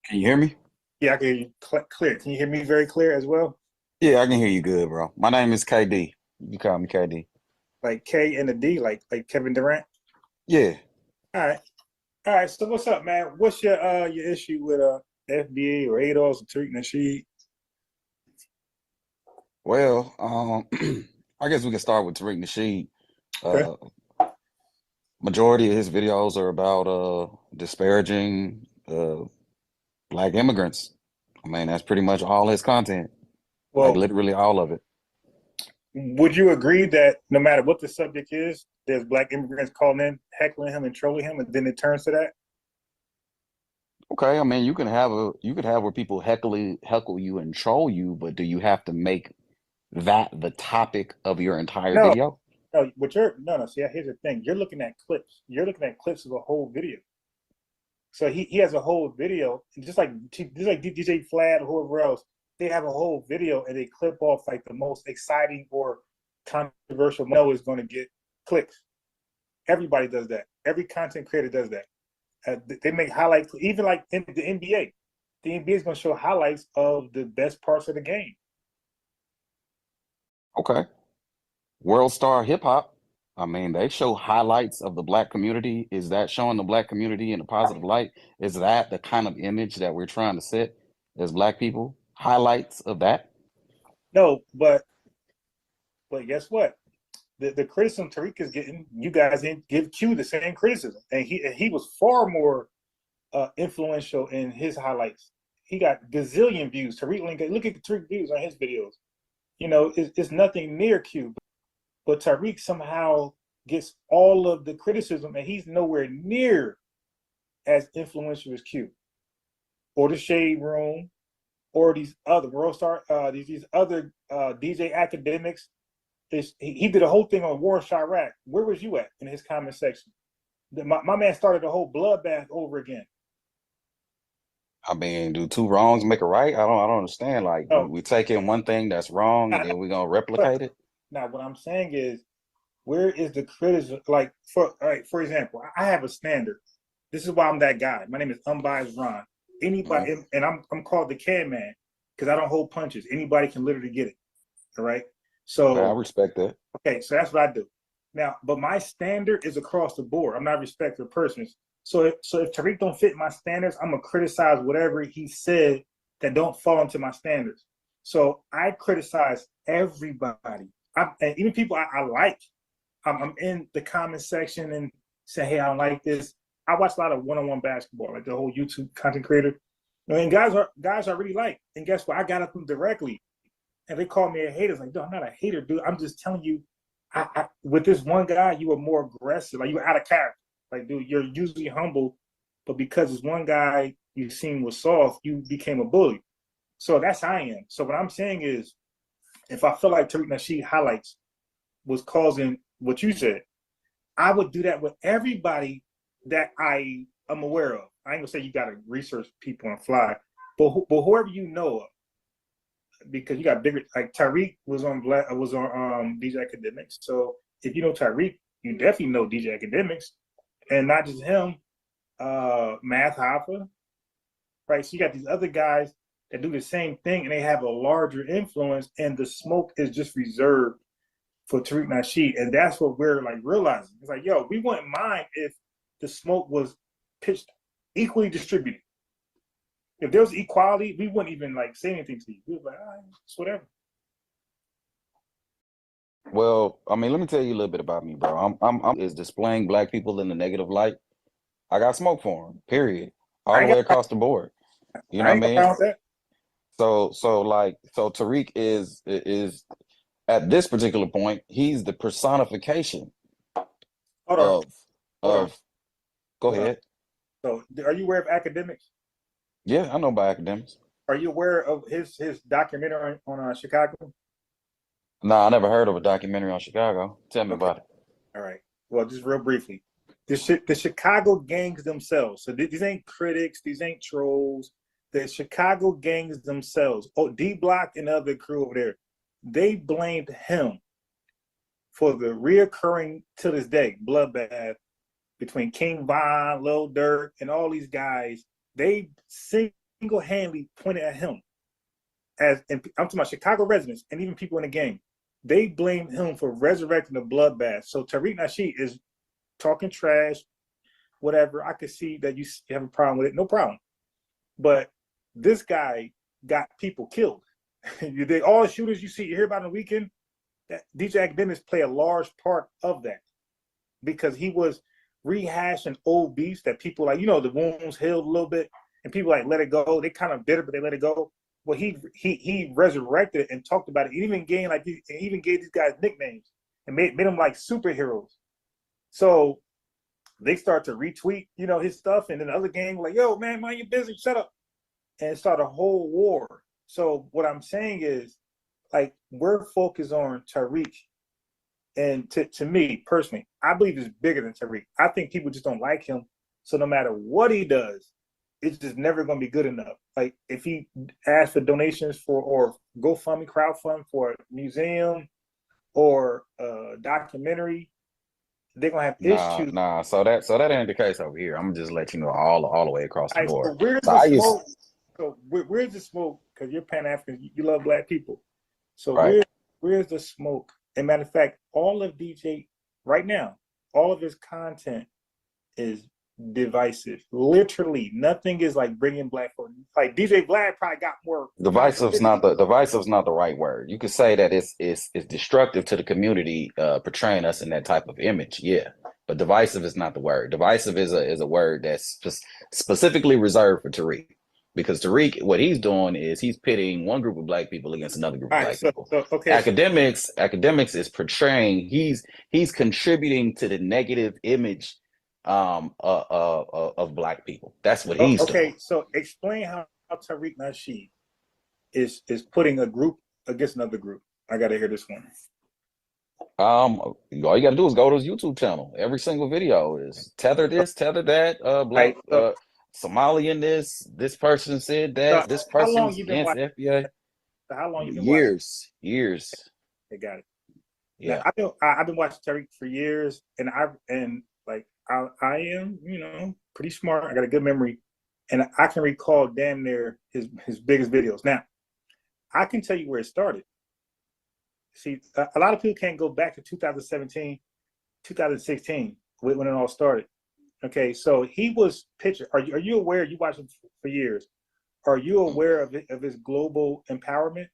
Can you hear me? Yeah, I can hear you clear. Can you hear me very clear as well? Yeah, I can hear you good, bro. My name is KD. You call me KD. Like K and a D, like Kevin Durant. Yeah. All right, all right. So what's up, man? What's your issue with FBA or ADOS or Tariq Nasheed? Well, I guess we can start with Tariq Nasheed. Okay. Uh, Majority of his videos are about disparaging black immigrants. I mean, that's pretty much all his content. Like Well, literally all of it. would you agree that no matter what the subject is, there's black immigrants calling in, heckling him and trolling him, and then it turns to that? Okay, I mean, you could have where people heckle you and troll you, but do you have to make that the topic of your entire No, video? no. But no. See, here's the thing. You're looking at clips. You're looking at clips of a whole video. So he has a whole video, just like DJ Flad or whoever else, they have a whole video and they clip off like the most exciting or controversial know is going to get clicks. Everybody does that. Every content creator does that. They make highlights, even like in the NBA. The NBA is going to show highlights of the best parts of the game. Okay. World Star Hip Hop. I mean, they show highlights of the black community. Is that showing the black community in a positive light? Is that the kind of image that we're trying to set as black people? Highlights of that? No, but guess what? The criticism Tariq is getting, you guys didn't give Q the same criticism, and he was far more influential in his highlights. He got gazillion views. Tariq Link, look at the Tariq views on his videos. You know, it's nothing near Q, but Tariq somehow gets all of the criticism, and he's nowhere near as influential as Q or the Shade Room or these other World Star, these other DJ academics. He did a whole thing on War in Chirac. Where was you at in his comment section? My man started a whole bloodbath over again. I mean, do two wrongs make a right? I don't understand. Like Oh, we take in one thing that's wrong and then we're gonna replicate it. now what I'm saying is, where is the criticism? Like, all right, for example, I have a standard. This is why I'm that guy. My name is Unbiased Ron. Mhm. Anybody, and I'm called the can man because I don't hold punches. Anybody can literally get it. All right. Okay, I So respect that. okay, so that's what I do. Now, but my standard is across the board. I'm not respecting persons. So if Tariq don't fit my standards, I'm gonna criticize whatever he said that don't fall into my standards. So I criticize everybody, and even people I like. I'm in the comment section and say, hey, I don't like this. I watch a lot of one-on-one basketball, like the whole YouTube content creator. And guys I really like. And guess what? I got at them directly, and they call me a hater. It's like, no, I'm not a hater, dude. I'm just telling you, with this one guy, you were more aggressive. Like you were out of character. Like, dude, you're usually humble, but because this one guy you seen was soft, you became a bully. So that's how I am. So what I'm saying is, if I feel like Tariq Nasheed highlights was causing what you said, I would do that with everybody that I am aware of. I ain't gonna say you gotta research people on fly, but whoever you know of, because you got bigger. Like Tariq was on DJ Academics. So if you know Tariq, you definitely know DJ Academics, and not just him. Math Hoffa, right? So you got these other guys that do the same thing, and they have a larger influence, and the smoke is just reserved for Tariq Nasheed, and that's what we're like realizing. It's like, yo, we wouldn't mind if the smoke was pitched equally distributed. If there was equality, we wouldn't even like say anything to you. We were like, all right, it's whatever. Well, I mean, let me tell you a little bit about me, bro. I'm is displaying black people in the negative light. I got smoke for them, period. All I the ain't way got, across the board. You know I what I ain't got a mean? problem with that. So Tariq is at this particular point, he's the personification Hold on, of hold on, of go hold on. ahead. So, are you aware of academics? Yeah, I know about academics. Are you aware of his documentary on Chicago? No, I never heard of a documentary on Chicago. Tell me Okay, about it. all right. Well, just real briefly, the Chicago gangs themselves. So these ain't critics. These ain't trolls. The Chicago gangs themselves. Oh, D Block and other crew over there. They blamed him for the reoccurring to this day bloodbath between King Von, Lil Durk, and all these guys. They single single-handedly pointed at him. And I'm talking about Chicago residents and even people in the game. They blamed him for resurrecting the bloodbath. So Tariq Nasheed is talking trash, whatever. I could see that you have a problem with it, no problem. But this guy got people killed. All the shooters you see, you hear about on the weekend, that DJ Academics play a large part of that, because he was rehashing old beefs that people like, the wounds healed a little bit, and people like let it go. They kind of bitter, but they let it go. Well, he resurrected it and talked about it. He even gave these guys nicknames and made them like superheroes. So they start to retweet, his stuff, and then the other gang like, yo, man, mind your business, shut up, and start a whole war. So what I'm saying is, like, we're focused on Tariq, and to me personally, I believe it's bigger than Tariq. I think people just don't like him. So no matter what he does, it's just never going to be good enough. Like, if he asks for donations or GoFundMe, crowdfund for a museum or a documentary, they're gonna have issues. Nah. So that ain't the case over here. I'm gonna just let you know all the way across the board. So where's the smoke? So where's the smoke? Because you're Pan-African, you love Black people. So right. where's the smoke? And matter of fact, all of DJ right now, all of his content is divisive. Literally, nothing is like bringing Black folk. Like DJ Vlad probably got more. Divisive's not the right word. You could say that it's destructive to the community, portraying us in that type of image. Yeah, but divisive is not the word. Divisive is a word that's just specifically reserved for Tariq, because Tariq, what he's doing is he's pitting one group of Black people against another group of Black people. Okay. Academics is portraying, he's contributing to the negative image of Black people. That's what he's doing. Okay, so explain how Tariq Nasheed is putting a group against another group. I gotta hear this one. All you gotta do is go to his YouTube channel. Every single video is tether this, tether that, Black Somalian this person said that, so this person's against FBA. So how long you been years. They got it. Yeah. Now, I've been watching Tariq for years, and I am, pretty smart. I got a good memory, and I can recall damn near his biggest videos. Now, I can tell you where it started. See, a lot of people can't go back to 2017, 2016 when it all started. Okay, so he was pitching. Are you aware? You watched him for years. Are you aware of his global empowerment?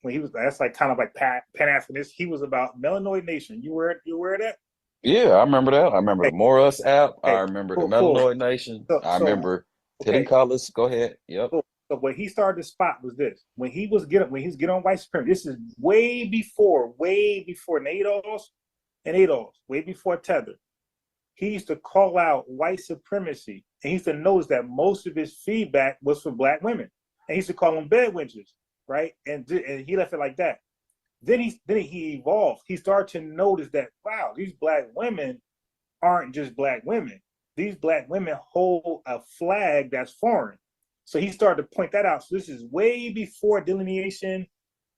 When he was, that's like kind of like Pan-Africanism. He was about Melanoid Nation. You aware of that? Yeah, I remember that. I remember the More Us app. I remember the Melanoid Nation. I remember Hidden Colors. Go ahead. Yep. Cool. So what he started to spot was this: when he was getting on white supremacy. This is way before Nados and Ados, way before Tether. He used to call out white supremacy, and he used to notice that most of his feedback was for Black women, and he used to call them bed wenches, right? And he left it like that. Then he evolved. He started to notice that, wow, these Black women aren't just Black women. These Black women hold a flag that's foreign. So he started to point that out. So this is way before delineation,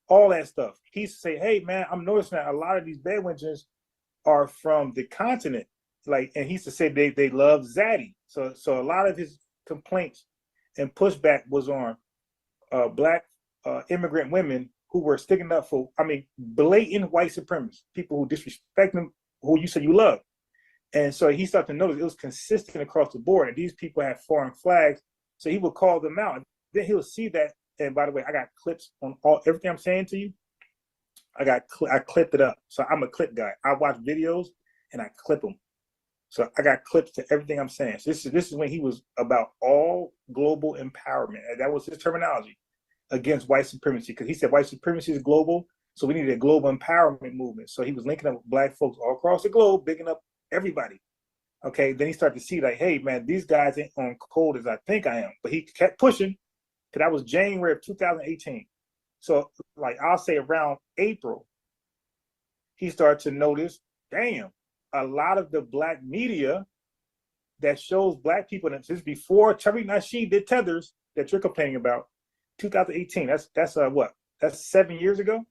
all that stuff. He used to say, hey, man, I'm noticing that a lot of these bed wenches are from the continent. And he used to say they love Zaddy. So a lot of his complaints and pushback was on Black immigrant women who were sticking up for, blatant white supremacists, people who disrespect them, who you said you love. And so he started to notice it was consistent across the board, and these people had foreign flags. So he would call them out. Then he'll see that. And by the way, I got clips on everything I'm saying to you. I clipped it up. So I'm a clip guy. I watch videos and I clip them. So I got clips to everything I'm saying. So this is when he was about all global empowerment. And that was his terminology against white supremacy, because he said white supremacy is global, so we needed a global empowerment movement. So he was linking up with Black folks all across the globe, bigging up everybody. Okay, then he started to see like, hey man, these guys ain't on cold as I think I am. But he kept pushing, because that was January of 2018. So like I'll say around April, he started to notice, damn, a lot of the Black media that shows Black people, and this is before Tariq Nasheed did Tethers that you're complaining about, 2018. That's what? That's 7 years ago.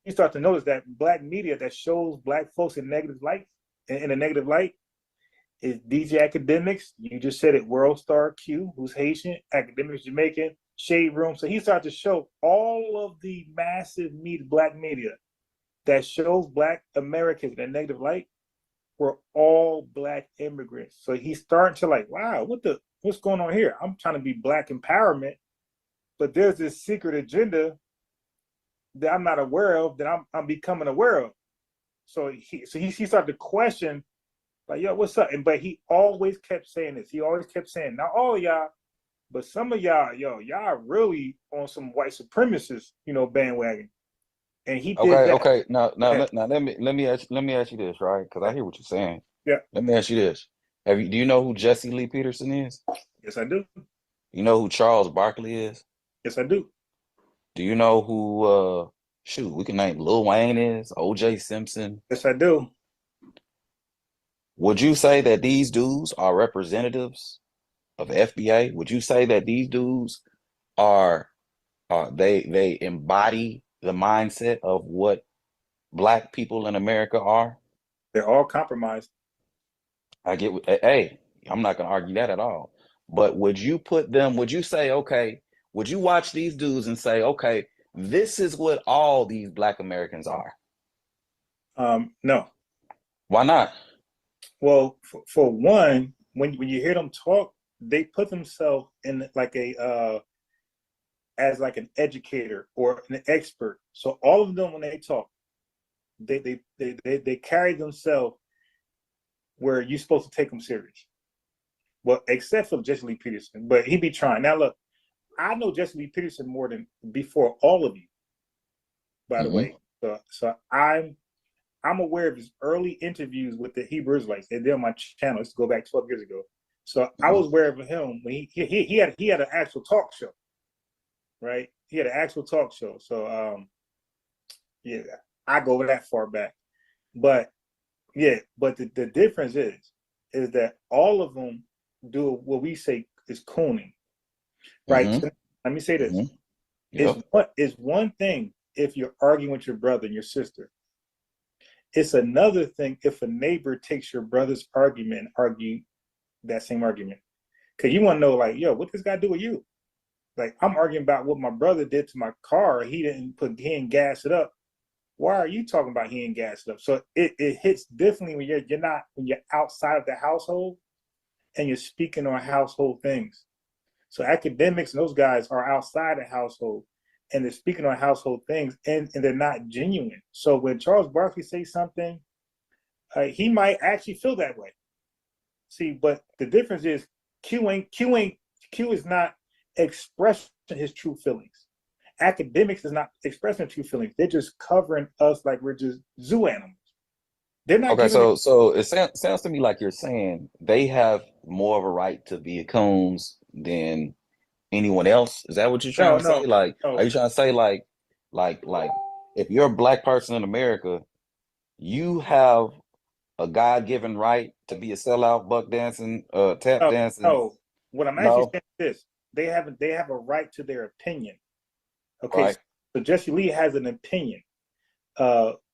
You start to notice that Black media that shows Black folks in negative light, in a negative light, is DJ Academics. You just said it. World Star Q, who's Haitian, Academics Jamaican, Shade Room. So he started to show all of the massive black media that shows Black Americans in a negative light were all Black immigrants. So he's starting to like, wow, what's going on here? I'm trying to be Black empowerment, but there's this secret agenda that I'm not aware of, that I'm becoming aware of. So he started to question, like, yo, what's up? But he always kept saying this. He always kept saying, not all of y'all, but some of y'all, y'all really on some white supremacist, bandwagon. And he did that. Okay. Now let me ask you this, right? Because I hear what you're saying. Yeah. Let me ask you this. Do you know who Jesse Lee Peterson is? Yes, I do. You know who Charles Barkley is? Yes, I do. Do you know who we can name Lil Wayne is, OJ Simpson? Yes, I do. Would you say that these dudes are representatives of FBA? Would you say that these dudes are they embody the mindset of what Black people in America are? They're all compromised. Hey, I'm not gonna argue that at all. But would you say, okay, would you watch these dudes and say, okay, this is what all these Black Americans are? No. Why not? Well, for one, when you hear them talk, they put themselves in like as like an educator or an expert. So all of them, when they talk, they carry themselves where you're supposed to take them serious. Well, except for Jesse Lee Peterson, but he be trying. Now look, I know Jesse Lee Peterson more than before all of you, by the way. So I'm aware of his early interviews with the Hebrew Israelites. They're on my channel. Let's go back 12 years ago. So I was aware of him when he had an actual talk show, right? He had an actual talk show. So yeah, I go that far back. But yeah, but the difference is that all of them do what we say is cooning, right? So let me say this: it's one thing if you're arguing with your brother and your sister. It's another thing if a neighbor takes your brother's argument and argue that same argument. Because you want to know, like, yo, what this guy do with you? Like, I'm arguing about what my brother did to my car. He didn't gas it up. Why are you talking about he didn't gas it up? So it hits differently when you're outside of the household and you're speaking on household things. So academics and those guys are outside the household and they're speaking on household things and they're not genuine. So when Charles Barkley says something, he might actually feel that way. See, but the difference is Q is not expressing his true feelings. Academics is not expressing true feelings. They're just covering us like we're just zoo animals. They're not Okay, giving so it sounds to me like you're saying they have more of a right to be coons than anyone else. Is that what you're trying to say? Like, no. are you trying to say like if you're a Black person in America, you have a God-given right to be a sellout, buck dancing, tap dancing? No. What I'm actually saying is this: they have a right to their opinion. Okay, Right. so Jesse Lee has an opinion.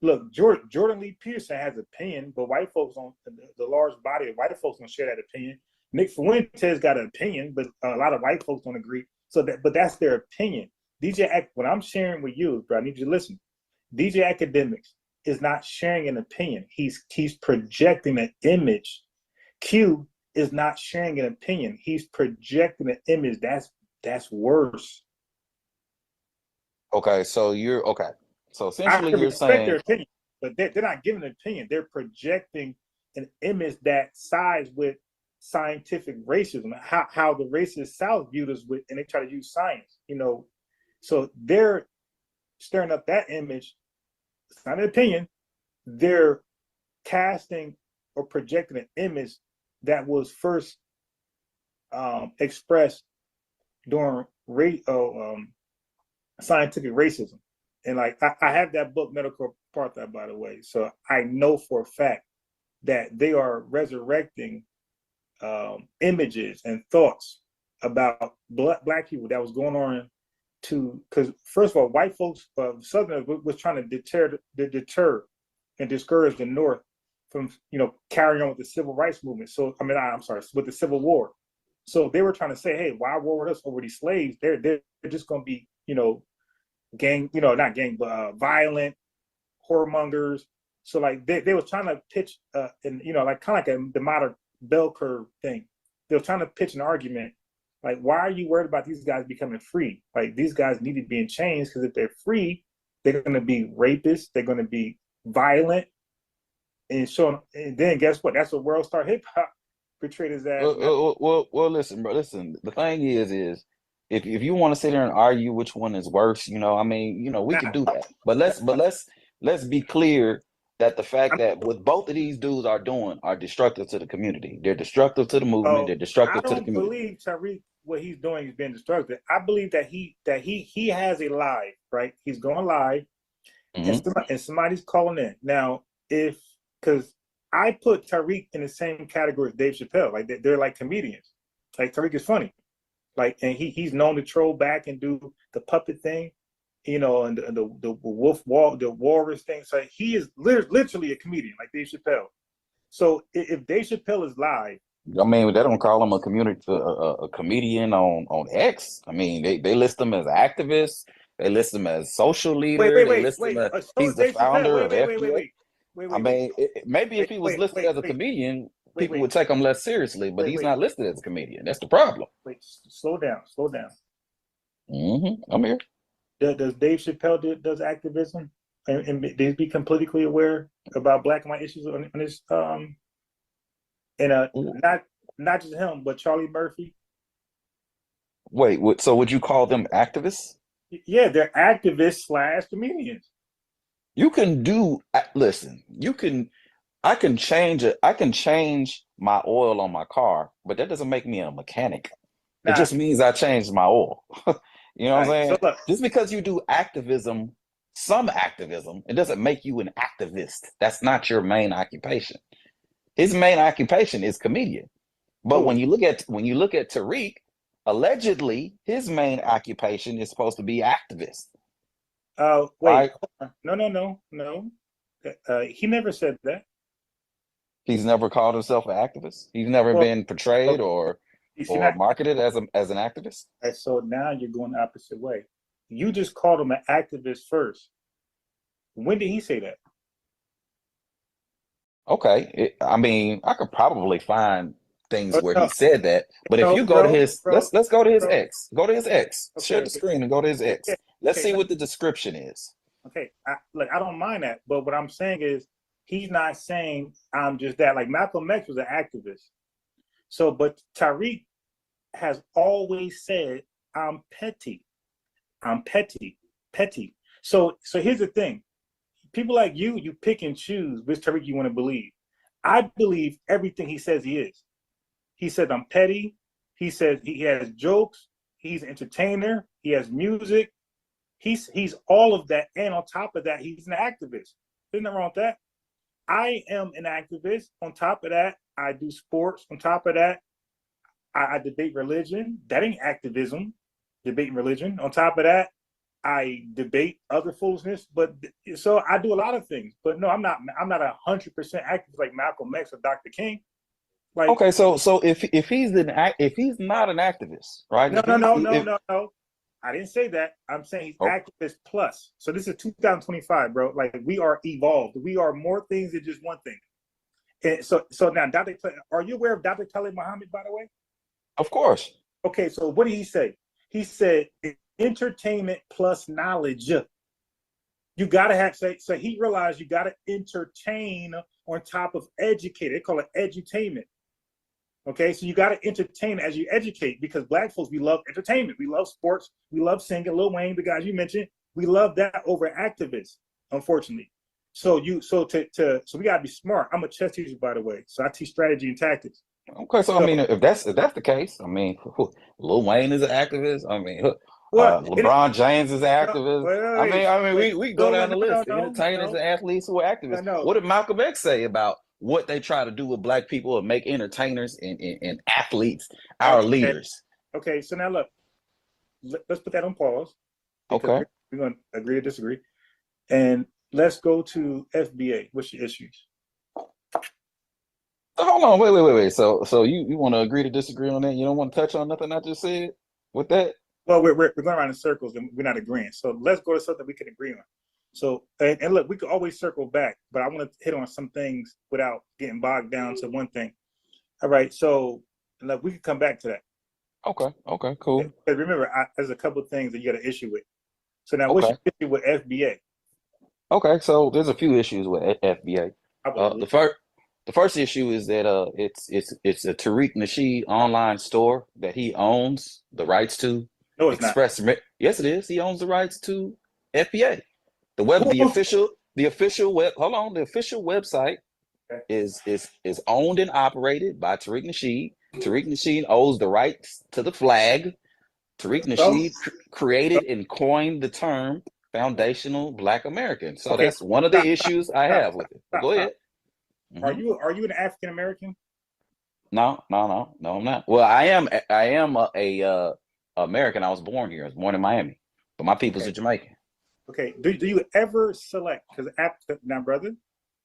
Look, Jordan Lee Peterson has an opinion, but white folks don't. The large body of white folks don't share that opinion. Nick Fuentes got an opinion, but a lot of white folks don't agree. But that's their opinion. What I'm sharing with you, bro, I need you to listen. DJ Academics is not sharing an opinion. He's projecting an image. Q is not sharing an opinion. He's projecting an image. That's worse. Okay, so you're okay. So I essentially, can you're respect their saying, opinion, but they're not giving an opinion. They're projecting an image that sides with scientific racism, how the racist South viewed us with, and they try to use science, So they're stirring up that image. It's not an opinion. They're casting or projecting an image that was first expressed during scientific racism. And like I have that book, Medical Apartheid, by the way. So I know for a fact that they are resurrecting images and thoughts about black people that was going on because first of all, white folks, Southerners was trying to deter and discourage the North from carrying on with the civil rights movement. So I'm sorry, with the Civil War. So they were trying to say, hey, why war with us over these slaves? They're just going to be, gang, not gang, but violent whoremongers. So like they was trying to pitch, and like kind of like the modern bell curve thing. They were trying to pitch an argument, like, why are you worried about these guys becoming free? Like, these guys need to be in chains, because if they're free, they're going to be rapists, they're going to be violent, and then guess what? That's what World Star Hip Hop portrayed as. Well, listen, bro. Listen, the thing is if you want to sit there and argue which one is worse, I mean, we can do that. But let's be clear that the fact that what both of these dudes are doing are destructive to the community. They're destructive to the movement. They're I destructive to the don't community. believe Tariq what he's doing is being destructive. I believe that he has a live, right? He's going live, and somebody's calling in now. Because I put Tariq in the same category as Dave Chappelle. Like, they're like comedians. Like, Tariq is funny. Like, and he's known to troll back and do the puppet thing, and the walrus thing. So he is literally a comedian, like Dave Chappelle. So if Dave Chappelle is live, I mean, they don't call him a comedian on X. I mean, they list him as activists. They list him as social leader. They list him as he's the founder of FBA. I mean, maybe if he was listed as a comedian, people would take him less seriously, but he's not listed as a comedian. That's the problem. Wait, slow down. I'm here. Does Dave Chappelle does activism and they become politically aware about Black and white issues on this? Not just him, but Charlie Murphy. Wait, so would you call them activists? Yeah, they're activists / comedians. You can listen, I can change my oil on my car, but that doesn't make me a mechanic. It just means I changed my oil. You know what I'm saying? So look, just because you do some activism, it doesn't make you an activist. That's not your main occupation. His main occupation is comedian. But when you look at Tariq, allegedly his main occupation is supposed to be activist. Wait, right? No. He never said that. He's never called himself an activist. He's never been portrayed or marketed as an activist. Right, so now you're going the opposite way. You just called him an activist first. When did he say that? Okay, I mean, I could probably find things where he said that, but if you go to his, let's go to his X. Go to his X. Share the screen and go to his X. Let's see what the description is. Okay, I don't mind that, but what I'm saying is he's not saying I'm just that. Like, Malcolm X was an activist. So, but Tariq has always said, I'm petty. So here's the thing. People like you pick and choose which Tariq you want to believe. I believe everything he says he is. He said, I'm petty. He says he has jokes. He's an entertainer. He has music. He's all of that. And on top of that, he's an activist. There's nothing wrong with that. I am an activist. On top of that, I do sports. On top of that, I debate religion. That ain't activism, debating religion. On top of that, I debate other foolishness. But so I do a lot of things. But no, I'm not 100% activist like Malcolm X or Dr. King. Like, okay, so if he's not an activist, right? No. I didn't say that. I'm saying he's activist plus. So this is 2025, bro. Like, we are evolved. We are more things than just one thing. And so now, are you aware of Dr. Khalid Muhammad, by the way? Of course. Okay, so what did he say? He said entertainment plus knowledge. You gotta have, so he realized you gotta entertain on top of educate. They call it edutainment. Okay, so you got to entertain as you educate, because Black folks, we love entertainment. We love sports. We love singing. Lil Wayne, the guys you mentioned, we love that over activists, unfortunately. So we got to be smart. I'm a chess teacher, by the way, so I teach strategy and tactics. Okay, so I mean, if that's the case, I mean, Lil Wayne is an activist. I mean, LeBron James is an activist. I mean, we go down the list. Entertainers and athletes who are activists. What did Malcolm X say about what they try to do with Black people and make entertainers and athletes our leaders? Okay, so now look, let's put that on pause. Okay. We're going to agree or disagree. And let's go to FBA. What's your issues? hold on, wait. So you want to agree to disagree on that? You don't want to touch on nothing I just said with that? Well, we're going around in circles and we're not agreeing. So let's go to something we can agree on. So, and look, we could always circle back, but I want to hit on some things without getting bogged down to one thing. All right. So, look, we can come back to that. Okay, cool. But remember, there's a couple of things that you got an issue with. So now, what's Okay. your issue with FBA? Okay, so there's a few issues with FBA. The first issue is that it's a Tariq Nasheed online store that he owns the rights to. No, it's not. Yes, it is. He owns the rights to FBA. The official web. Hold on, the official website is owned and operated by Tariq Nasheed. Tariq Nasheed owns the rights to the flag. Tariq Nasheed created and coined the term foundational Black American. So that's one of the issues I have with it. Go ahead. Are you an African American? No, I'm not. Well, I am a American. I was born here. I was born in Miami, but my people's are Jamaican. Okay. Do you ever select? Because now, brother,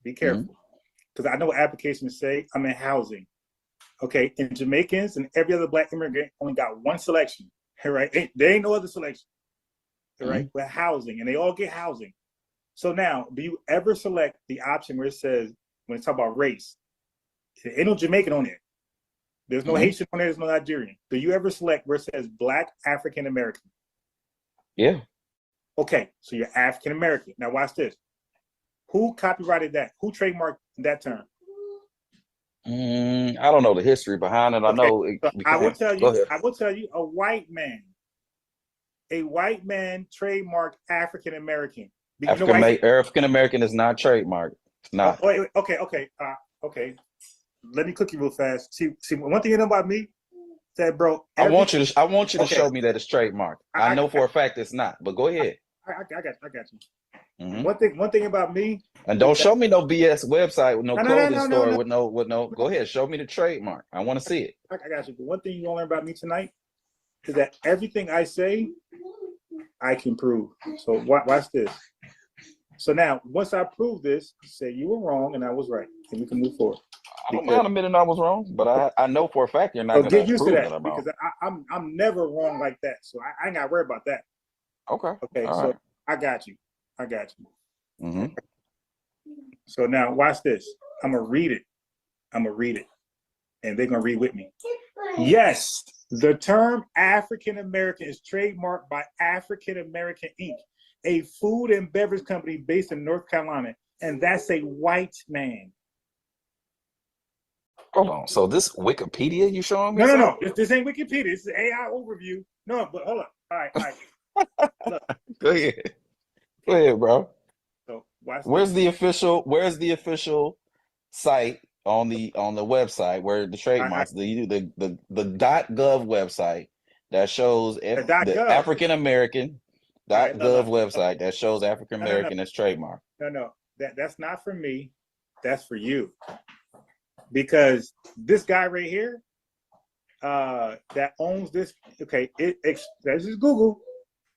be careful, because I know what applications say. I'm in housing. Okay, and Jamaicans and every other Black immigrant only got one selection. Right? There ain't no other selection. Right? With housing, and they all get housing. So now, do you ever select the option where it says, when it's talking about race, there ain't no Jamaican on there. There's no Haitian on there. There's no Nigerian. Do you ever select where it says Black African American? Yeah. Okay, so you're African American. Now watch this. Who copyrighted that? Who trademarked that term? I don't know the history behind it. I know. I will tell you. A white man trademarked African American. African American is not trademarked. It's not. Okay. Let me cook you real fast. See, one thing you know about me, that bro. I want you to show me that it's trademarked. I know for a fact it's not, but go ahead. I got you. One thing about me. And don't show me no BS website with no clothing store with no. Go ahead, show me the trademark. I want to see it. I got you. But one thing you gonna learn about me tonight is that everything I say, I can prove. So watch this. So now, once I prove this, say you were wrong and I was right, and we can move forward. I don't mind admitting I was wrong, but I know for a fact you're not going to get used to that I'm because I'm never wrong like that. So I ain't got to worry about that. Okay. All right. I got you. So now watch this. I'm gonna read it, and they're gonna read with me. Yes, the term African American is trademarked by African American Inc., a food and beverage company based in North Carolina, and that's a white man. Hold on. So this Wikipedia you showing me? No. This ain't Wikipedia. This is AI overview. No, but hold on. All right. Look. Go ahead, bro. So where's the official site on the website where the trademarks the .gov website that shows the African American .gov website that shows African American as trademark. No, that's not for me. That's for you. Because this guy right here, that owns this. Okay, that's just Google.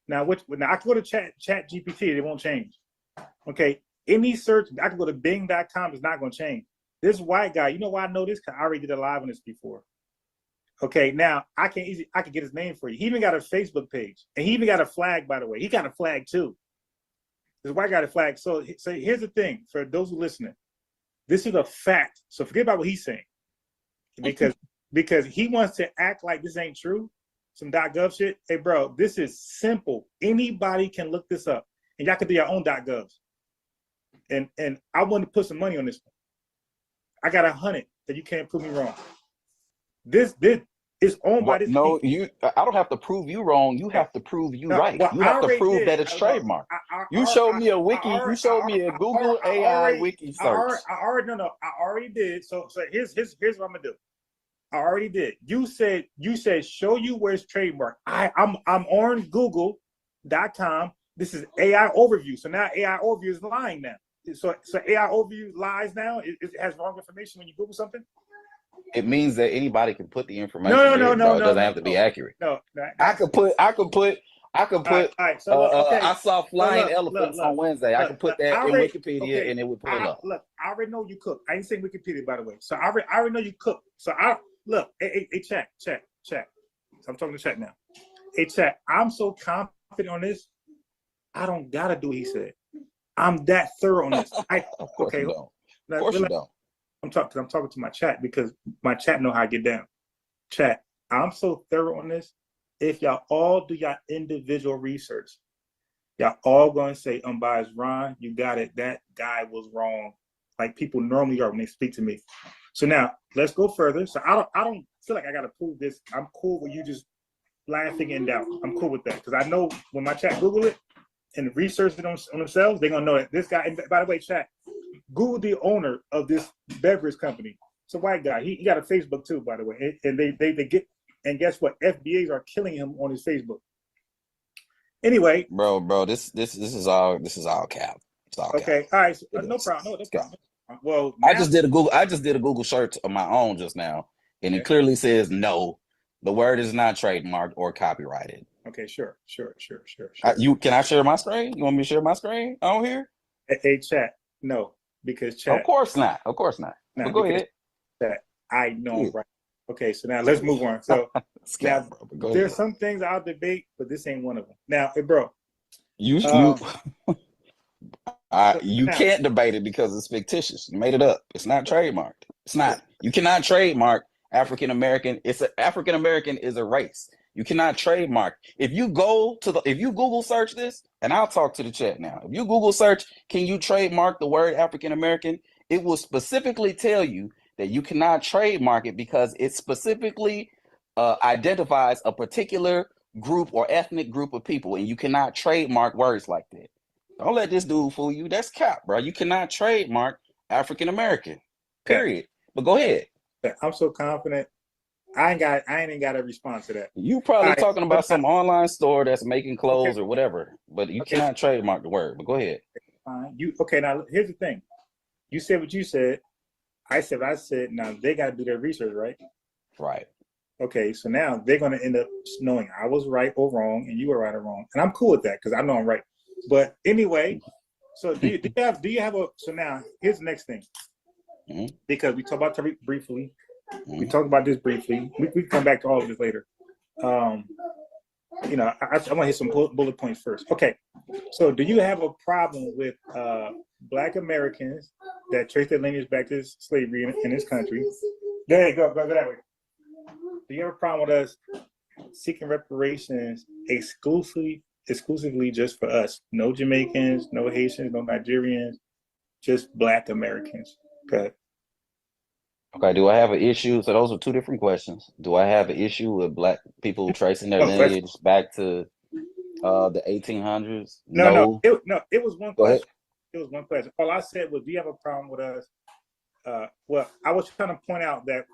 Now I can go to Chat GPT. It won't change. Okay, any search I can go to Bing.com. It's not going to change. This white guy. You know why I know this? Because I already did a live on this before. Okay, now I can get his name for you. He even got a Facebook page, and he even got a flag. By the way, he got a flag too. This white guy got a flag. So here's the thing for those who are listening. This is a fact. So forget about what he's saying, because he wants to act like this ain't true. Some .gov shit. Hey, bro, this is simple. Anybody can look this up, and y'all can do your own .govs. And I want to put some money on this one. I got 100 that you can't prove me wrong. This is owned by this. No, I don't have to prove you wrong. You have to prove you right. Well, you have to prove that it's trademarked. You showed me a wiki. You showed me a Google AI wiki search. I already did. So here's what I'm gonna do. I already did. You said show you where it's trademarked. I'm on Google.com. This is AI overview. So now AI overview is lying now. So AI overview lies now. It has wrong information when you Google something. It means that anybody can put the information. No. It doesn't have to be accurate. No. I could put I could All right, put all right. So look, okay. I saw So flying elephants on Wednesday. I could put I that in already Wikipedia okay. and it would pull up. Look, I already know you cook. I ain't saying Wikipedia, by the way. So I already know you cook. So I look, hey, chat. So I'm talking to chat now. Hey, chat. I'm so confident on this. I don't gotta do what he said. I'm that thorough on this. Of course you don't. Of course you don't. I'm talking to my chat because my chat know how I get down. Chat. I'm so thorough on this. If y'all all do your individual research, y'all all gonna say, unbiased Ron, you got it. That guy was wrong, like people normally are when they speak to me. So now let's go further. So I don't feel like I gotta prove this. I'm cool with you just laughing in doubt. I'm cool with that because I know when my chat Google it and research it on themselves, they're gonna know that this guy. And by the way, chat, Google the owner of this beverage company. It's a white guy. He got a Facebook too, by the way. And they get, and guess what? FBAs are killing him on his Facebook. Anyway, bro, this is all cap. It's all okay, cap. all right, no problem. No problem. Well, now, I just did a Google search of my own just now, and it clearly says no, the word is not trademarked or copyrighted. Okay, sure. Can I share my screen? You want me to share my screen on here? Hey, chat, no, because chat. Of course not. Nah, but go ahead. Chat, I know, right? Okay, so now let's move on. So now there's some things I'll debate, but this ain't one of them. Now, hey, bro, you can't debate it because it's fictitious. You made it up. It's not trademarked. It's not. You cannot trademark African American. African American is a race. You cannot trademark. If you Google search this, and I'll talk to the chat now. If you Google search, can you trademark the word African American? It will specifically tell you that you cannot trademark it because it specifically identifies a particular group or ethnic group of people, and you cannot trademark words like that. Don't let this dude fool you. That's cap, bro. You cannot trademark African American. Period. But go ahead. I'm so confident. I ain't got a response to that. You probably talking about some online store that's making clothes or whatever, but you cannot trademark the word. But go ahead. Fine. Now here's the thing. You said what you said. I said what I said. Now they got to do their research, right? Right. Okay, so now they're going to end up knowing I was right or wrong, and you were right or wrong, and I'm cool with that because I know I'm right. But anyway, so do you have a? So now here's the next thing, because we talked about Tariq briefly. We talked about this briefly. We come back to all of this later. I want to hit some bullet points first. Okay, so do you have a problem with Black Americans that trace their lineage back to slavery in this country? There you go that way. Do you have a problem with us seeking reparations exclusively just for us? No Jamaicans, no Haitians, no Nigerians, just Black Americans. Okay. Okay, do I have an issue? So those are two different questions. Do I have an issue with Black people tracing their lineage back to the 1800s? No. It was one question. Go ahead. It was one question. All I said was, do you have a problem with us? Well, I was trying to point out that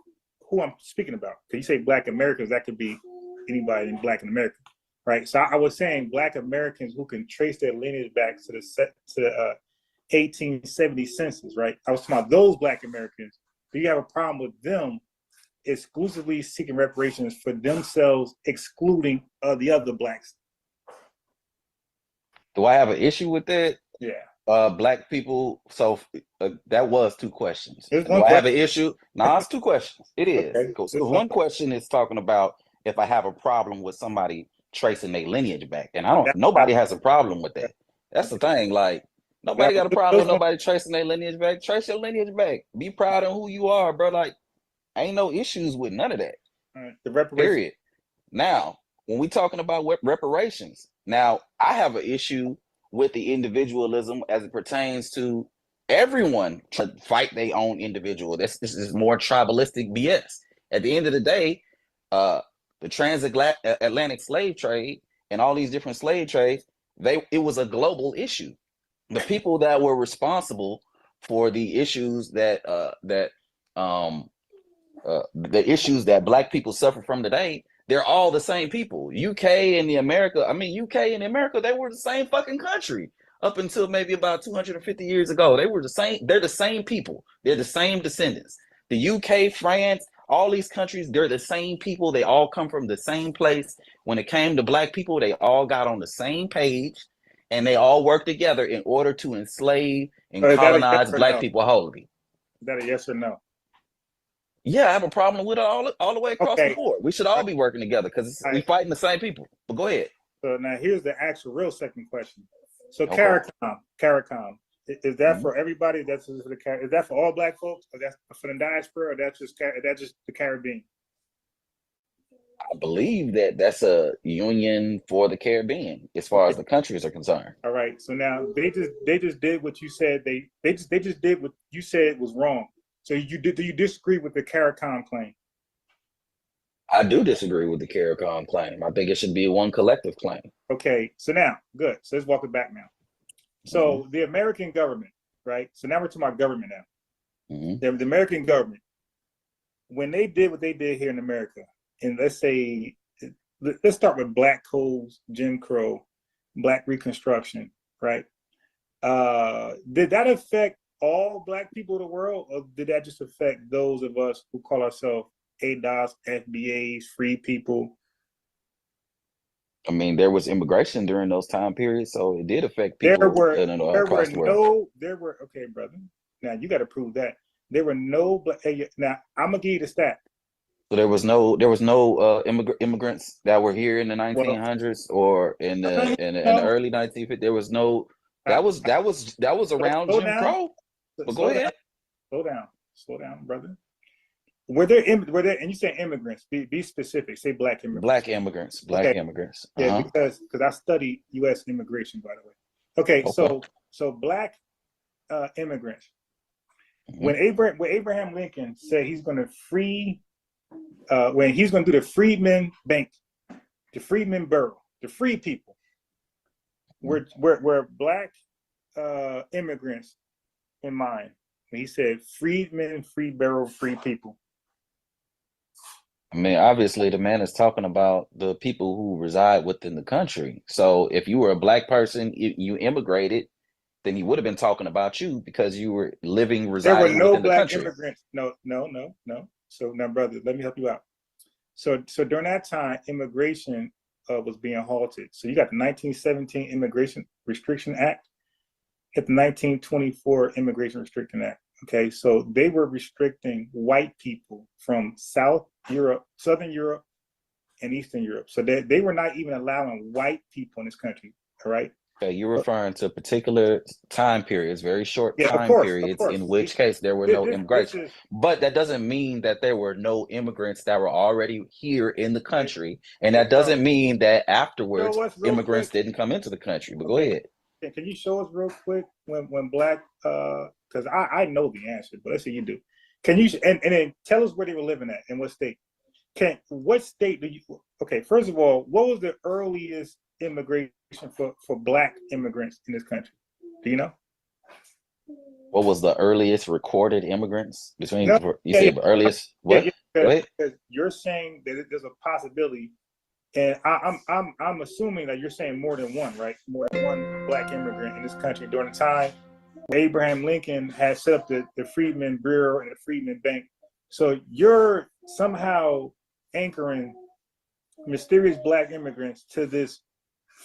who I'm speaking about. Because you say Black Americans, that could be anybody in Black in America, right? So I was saying Black Americans who can trace their lineage back to the 1870 census, right? I was talking about those Black Americans. Do you have a problem with them exclusively seeking reparations for themselves, excluding the other Blacks? Do I have an issue with that? Yeah. Black people. So that was two questions. Do I have an issue? No, it's two questions. It is. Okay. Because one question is talking about if I have a problem with somebody tracing their lineage back, and nobody has a problem with that. That's the thing. Like, nobody got a problem with nobody tracing their lineage back. Trace your lineage back. Be proud of who you are, bro. Like, ain't no issues with none of that. The reparations. Period. Now, when we talking about reparations, now I have an issue with the individualism as it pertains to everyone to fight their own individual. This is more tribalistic BS. At the end of the day, the transatlantic slave trade and all these different slave trades, it was a global issue. The people that were responsible for the issues that the issues that Black people suffer from today, they're all the same people. UK and America, they were the same fucking country up until maybe about 250 years ago. They were the same. They're the same people. They're the same descendants. The UK, France, All these countries, they're the same people. They all come from the same place. When it came to black people, they all got on the same page, and they all worked together in order to enslave and So is that a yes colonize or black no? people wholly. Is that a yes or no? Yeah, I have a problem with it all the way across the Okay. board. We should all be working together because All we right. fighting the same people. But go ahead. So now here's the actual real second question. So Okay. CARICOM, is that Mhm. for everybody? That's just for the is that for all black folks? Or that's for the diaspora? Or that's just the Caribbean? I believe that that's a union for the Caribbean as far as the countries are concerned. All right. So now they just did what you said they just did what you said was wrong. So do you disagree with the CARICOM claim? I do disagree with the CARICOM claim. I think it should be one collective claim. Okay. So now, good. So let's walk it back now. So the American government, right? So now we're talking about government now. The American government, when they did what they did here in America, and let's start with Black codes, Jim Crow, Black Reconstruction, right? Did that affect all Black people of the world, or did that just affect those of us who call ourselves ADOS, FBAs, free people? I mean, there was immigration during those time periods, so it did affect There people were across the world. okay, brother. Now you got to prove that there were no. Now I'm gonna give you the stat. So there was no immigrants that were here in the Well, 1900s or in the no, early 1950s. There was no. That was around slow Jim down, Crow. But go ahead. slow down, brother. Were there, and you say immigrants? Be specific. Say Black immigrants. Black immigrants. Black immigrants. Yeah, because I study U.S. immigration, by the way. Okay. So Black immigrants. When Abraham Lincoln said he's going to free, when he's going to do the Freedmen Bank, the Freedmen Bureau, the free people, were Black immigrants in mind. When he said freedmen, free bureau, free people. I mean, obviously, the man is talking about the people who reside within the country. So if you were a Black person, you immigrated, then he would have been talking about you because you were residing no within the Black country. immigrants. No. So now, brother, let me help you out. So during that time, immigration was being halted. So you got the 1917 Immigration Restriction Act, at the 1924 Immigration Restriction Act. Okay, so they were restricting white people from Southern Europe, and Eastern Europe. So they were not even allowing white people in this country. All right. Okay, you're referring to particular time periods, very short time of periods, course. in which case there were no immigration. But that doesn't mean that there were no immigrants that were already here in the country. And that doesn't mean that afterwards immigrants didn't come into the country. But go ahead. Can you show us real quick when Black, because I know the answer, but let's say you do. Can you, and then tell us where they were living at and what state? What state do you, okay, first of all, what was the earliest immigration for Black immigrants in this country? Do you know? What was the earliest recorded immigrants between, earliest, what? Because you're saying that there's a possibility, and I'm assuming that you're saying more than one, right? More than one Black immigrant in this country during the time Abraham Lincoln had set up the Freedmen Bureau and the Freedmen Bank. So you're somehow anchoring mysterious Black immigrants to this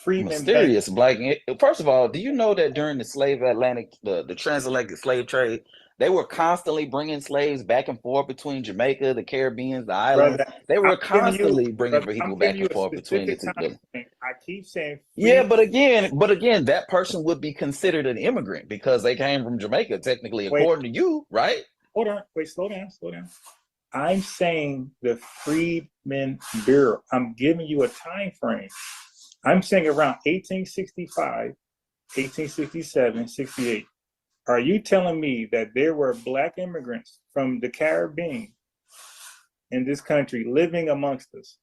Freedmen mysterious Bank. Black. First of all, do you know that during the transatlantic slave trade, they were constantly bringing slaves back and forth between Jamaica, the Caribbean, the islands. They were constantly bringing people back and forth between the two. I keep saying but again, that person would be considered an immigrant because they came from Jamaica, technically, according to you, right? Hold on, slow down. I'm saying the Freedmen Bureau. I'm giving you a time frame. I'm saying around 1865, 1867, 68. Are you telling me that there were Black immigrants from the Caribbean in this country living amongst us?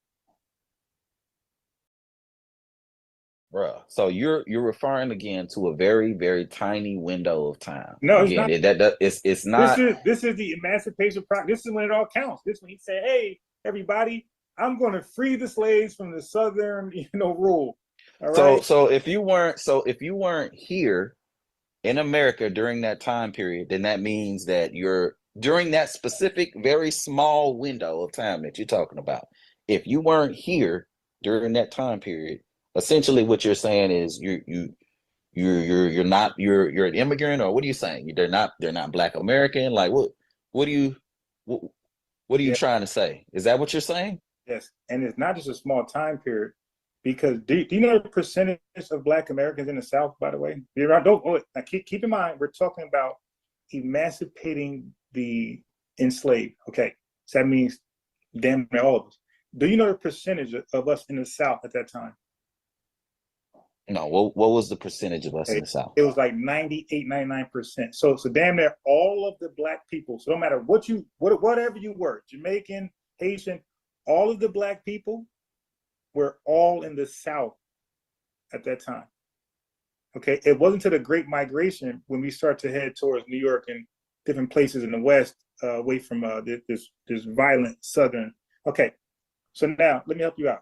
Bruh. So you're referring again to a very, very tiny window of time. No, again, it's not. This is the emancipation process. This is when it all counts. This is when he said, "Hey, everybody, I'm going to free the slaves from the Southern, rule." All right? So if you weren't here in America during that time period, then that means that you're during that specific, very small window of time that you're talking about, if you weren't here during that time period, essentially what you're saying is you're an immigrant, or what are you saying? They're not Black American. Like what are you what are you Yeah. trying to say? Is that what you're saying? Yes, and it's not just a small time period, because do you know the percentage of Black Americans in the South? By the way, now keep in mind we're talking about emancipating the enslaved. Okay, so that means damn near all of us. Do you know the percentage of us in the South at that time? No. What was the percentage of us in the South? It was like 98, 99%. So damn near all of the Black people. So no matter whatever you were, Jamaican, Haitian, all of the Black people were all in the South at that time. Okay, it wasn't until the Great Migration when we start to head towards New York and different places in the West, away from this violent Southern. Okay, so now let me help you out.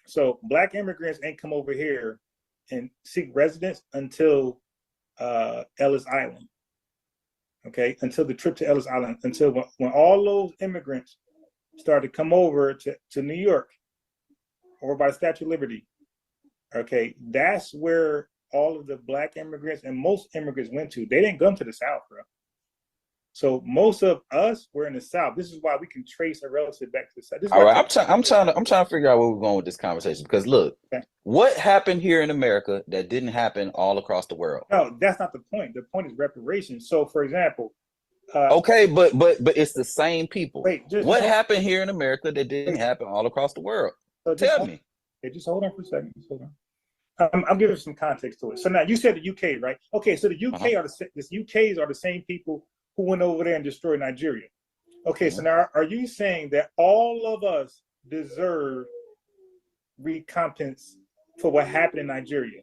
So Black immigrants ain't come over here and seek residence until Ellis Island. Okay, until the trip to Ellis Island, until when all those immigrants started to come over to New York, or by the Statue of Liberty. Okay, that's where all of the Black immigrants and most immigrants went to. They didn't come to the South, bro. So most of us were in the South. This is why we can trace a relative back to the South. All right, I'm trying to figure out where we're going with this conversation, because look, okay, what happened here in America that didn't happen all across the world? No, that's not the point. The point is reparations. So, for example, okay, but it's the same people. Wait, what happened here in America that didn't happen all across the world? So tell me. Okay, just hold on for a second. Just hold on. I'm giving some context to it. So now you said the UK, right? Okay, so the UK UKs are the same people who went over there and destroyed Nigeria. Okay, so now are you saying that all of us deserve recompense for what happened in Nigeria?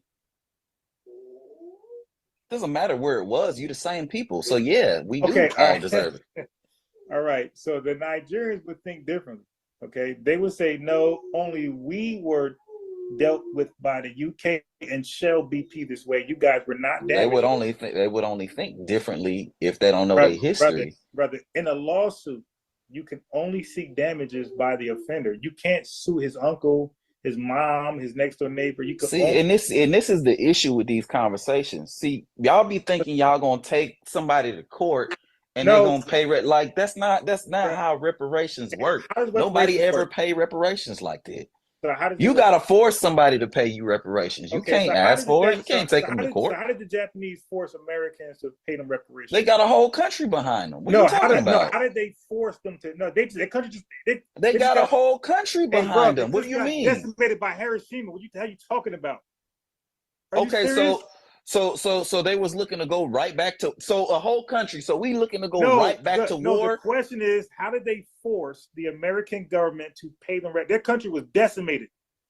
Doesn't matter where it was. You the same people, so yeah, we do all deserve it. All right, so the Nigerians would think differently. Okay, they would say no, only we were dealt with by the UK and Shell BP this way. You guys were not damaged. They would only think differently if they don't know their history. Brother, in a lawsuit, you can only seek damages by the offender. You can't sue his uncle, his mom, his next door neighbor. You can and this is the issue with these conversations. See, y'all be thinking y'all gonna take somebody to court and they're gonna pay like that's not how reparations work. Nobody ever pay reparations like that. So you gotta force somebody to pay you reparations. You can't ask for it. You can't take them to court. So how did the Japanese force Americans to pay them reparations? They got a whole country behind them. What are you talking about? How did they force them to? No, they got a whole country behind them. What do you mean? Decimated by Hiroshima. What are you talking about? Okay, so they was looking to go right back to a whole country. So we looking to go right back to war. The question is, how did they force the American government to pay them? Their country was decimated.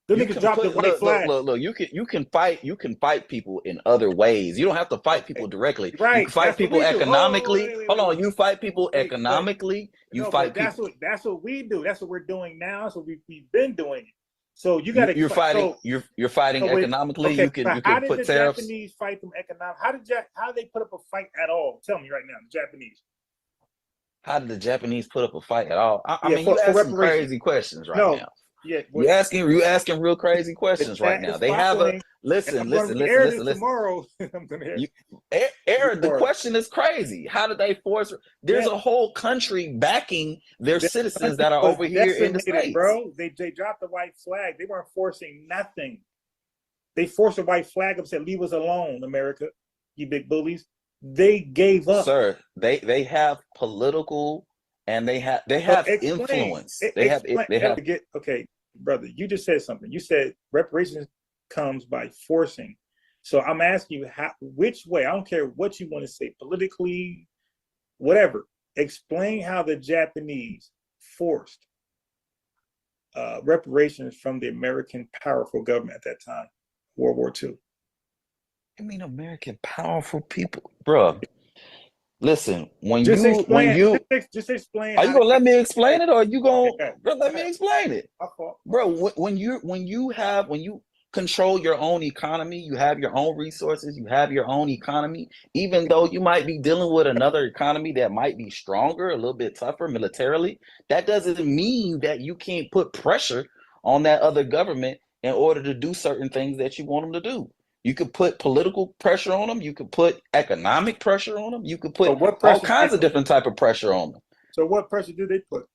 Them niggas dropped the white flag. Look, you can fight people in other ways. You don't have to fight people directly. Right. You can fight people economically. Hold on, you fight people economically. That's what we do. That's what we're doing now. So we've been doing it. So you got to. You're fighting economically. Okay, You can how put did the tariffs. Japanese fight them economically? How did they put up a fight at all? Tell me right now, the Japanese. How did the Japanese put up a fight at all? I mean, you asking crazy questions right now. Yeah, you asking real crazy questions right now. They have a listen. Tomorrow, I'm gonna hear the question is crazy. How did they force? There's a whole country backing their citizens that are over here in the States. Bro, they dropped the white flag. They weren't forcing nothing. They forced a white flag up and said, "Leave us alone, America, you big bullies." They gave up. Sir, they have political and they have influence. Okay, brother, you just said something. You said reparations comes by forcing. So I'm asking you, which way? I don't care what you want to say, politically, whatever. Explain how the Japanese forced reparations from the American powerful government at that time, World War II. I mean, American powerful people, bro. Listen, just explain. Are you gonna let me explain it, or are you gonna let me explain it, bro? Because control your own economy, you have your own resources, you have your own economy, even though you might be dealing with another economy that might be stronger, a little bit tougher militarily, that doesn't mean that you can't put pressure on that other government in order to do certain things that you want them to do. You could put political pressure on them, you could put economic pressure on them, you could put what all pressure kinds of different type of pressure on them. So what pressure did they put?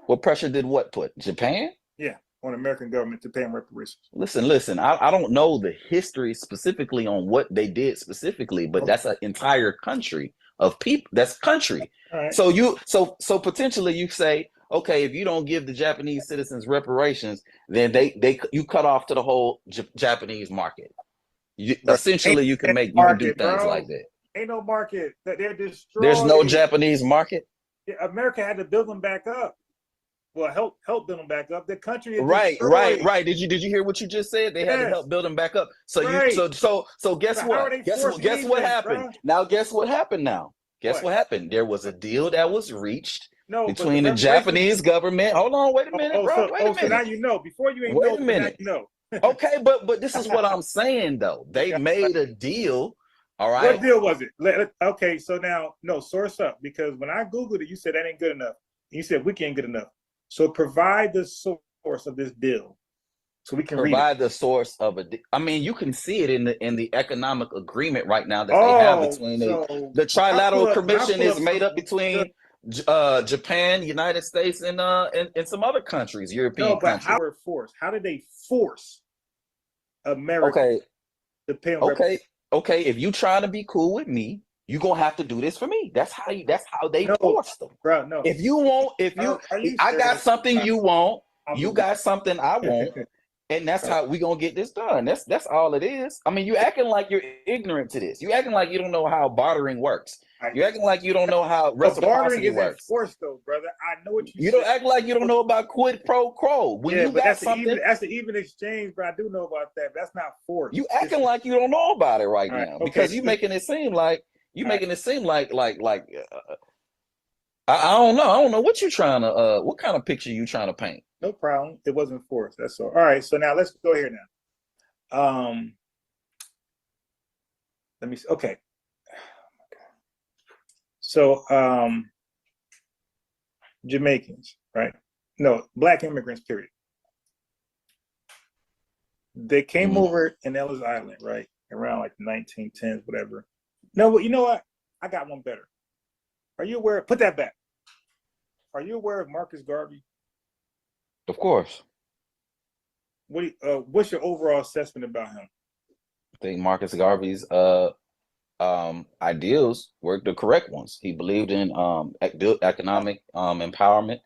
What pressure did what put? Japan? Yeah, on the American government to pay them reparations. Listen, I don't know the history specifically on what they did specifically, but that's an entire country of people. That's country. All right. So potentially you say, okay, if you don't give the Japanese citizens reparations, then you cut off to the whole Japanese market. Essentially you can do things like that. Ain't no market, that they're destroyed. There's no Japanese market. Yeah, America had to build them back up. Well, help build them back up. The country is right. destroyed. Did you hear what you just said? They had to help build them back up. So guess what? Guess what happened? Bro? Now guess what happened now? Guess what happened? There was a deal that was reached between the Japanese government. Hold on, wait a minute, bro. Wait a minute. So now you know. Before you ain't wait a minute. You know. Okay, but this is what I'm saying though. They made a deal. All right. What deal was it? Okay, so now source up, because when I Googled it, you said that ain't good enough. You said wiki ain't good enough. So provide the source of this deal, so we can provide the source of a. I mean, you can see it in the economic agreement right now that they have between the Trilateral Commission is made up between Japan, United States, and some other countries, European countries. How did they force America to pay? Okay. If you trying to be cool with me, you gonna have to do this for me. That's how they force them. Bro, no. If I got something you want, you got something I want, and that's how we gonna get this done. That's all it is. I mean, you acting like you're ignorant to this. You acting like you don't know how bartering works. You acting like you don't know how reciprocity works. Forced though, brother. I know what you don't act like you don't know about quid pro quo. When you got something, that's an even exchange, but I do know about that. But that's not forced. You acting like you don't know about it right now because you making it seem like. Making it seem like I don't know. I don't know what you trying to what kind of picture you trying to paint. No problem. It wasn't forced. That's all. All right. So now let's go here now. Let me see. Okay. So Jamaicans, right? No, Black immigrants, period. They came over in Ellis Island, right? Around like the 1910s, whatever. No, you know what? I got one better. Are you aware? Put that back. Are you aware of Marcus Garvey? Of course. What's your overall assessment about him? I think Marcus Garvey's ideals were the correct ones. He believed in economic empowerment.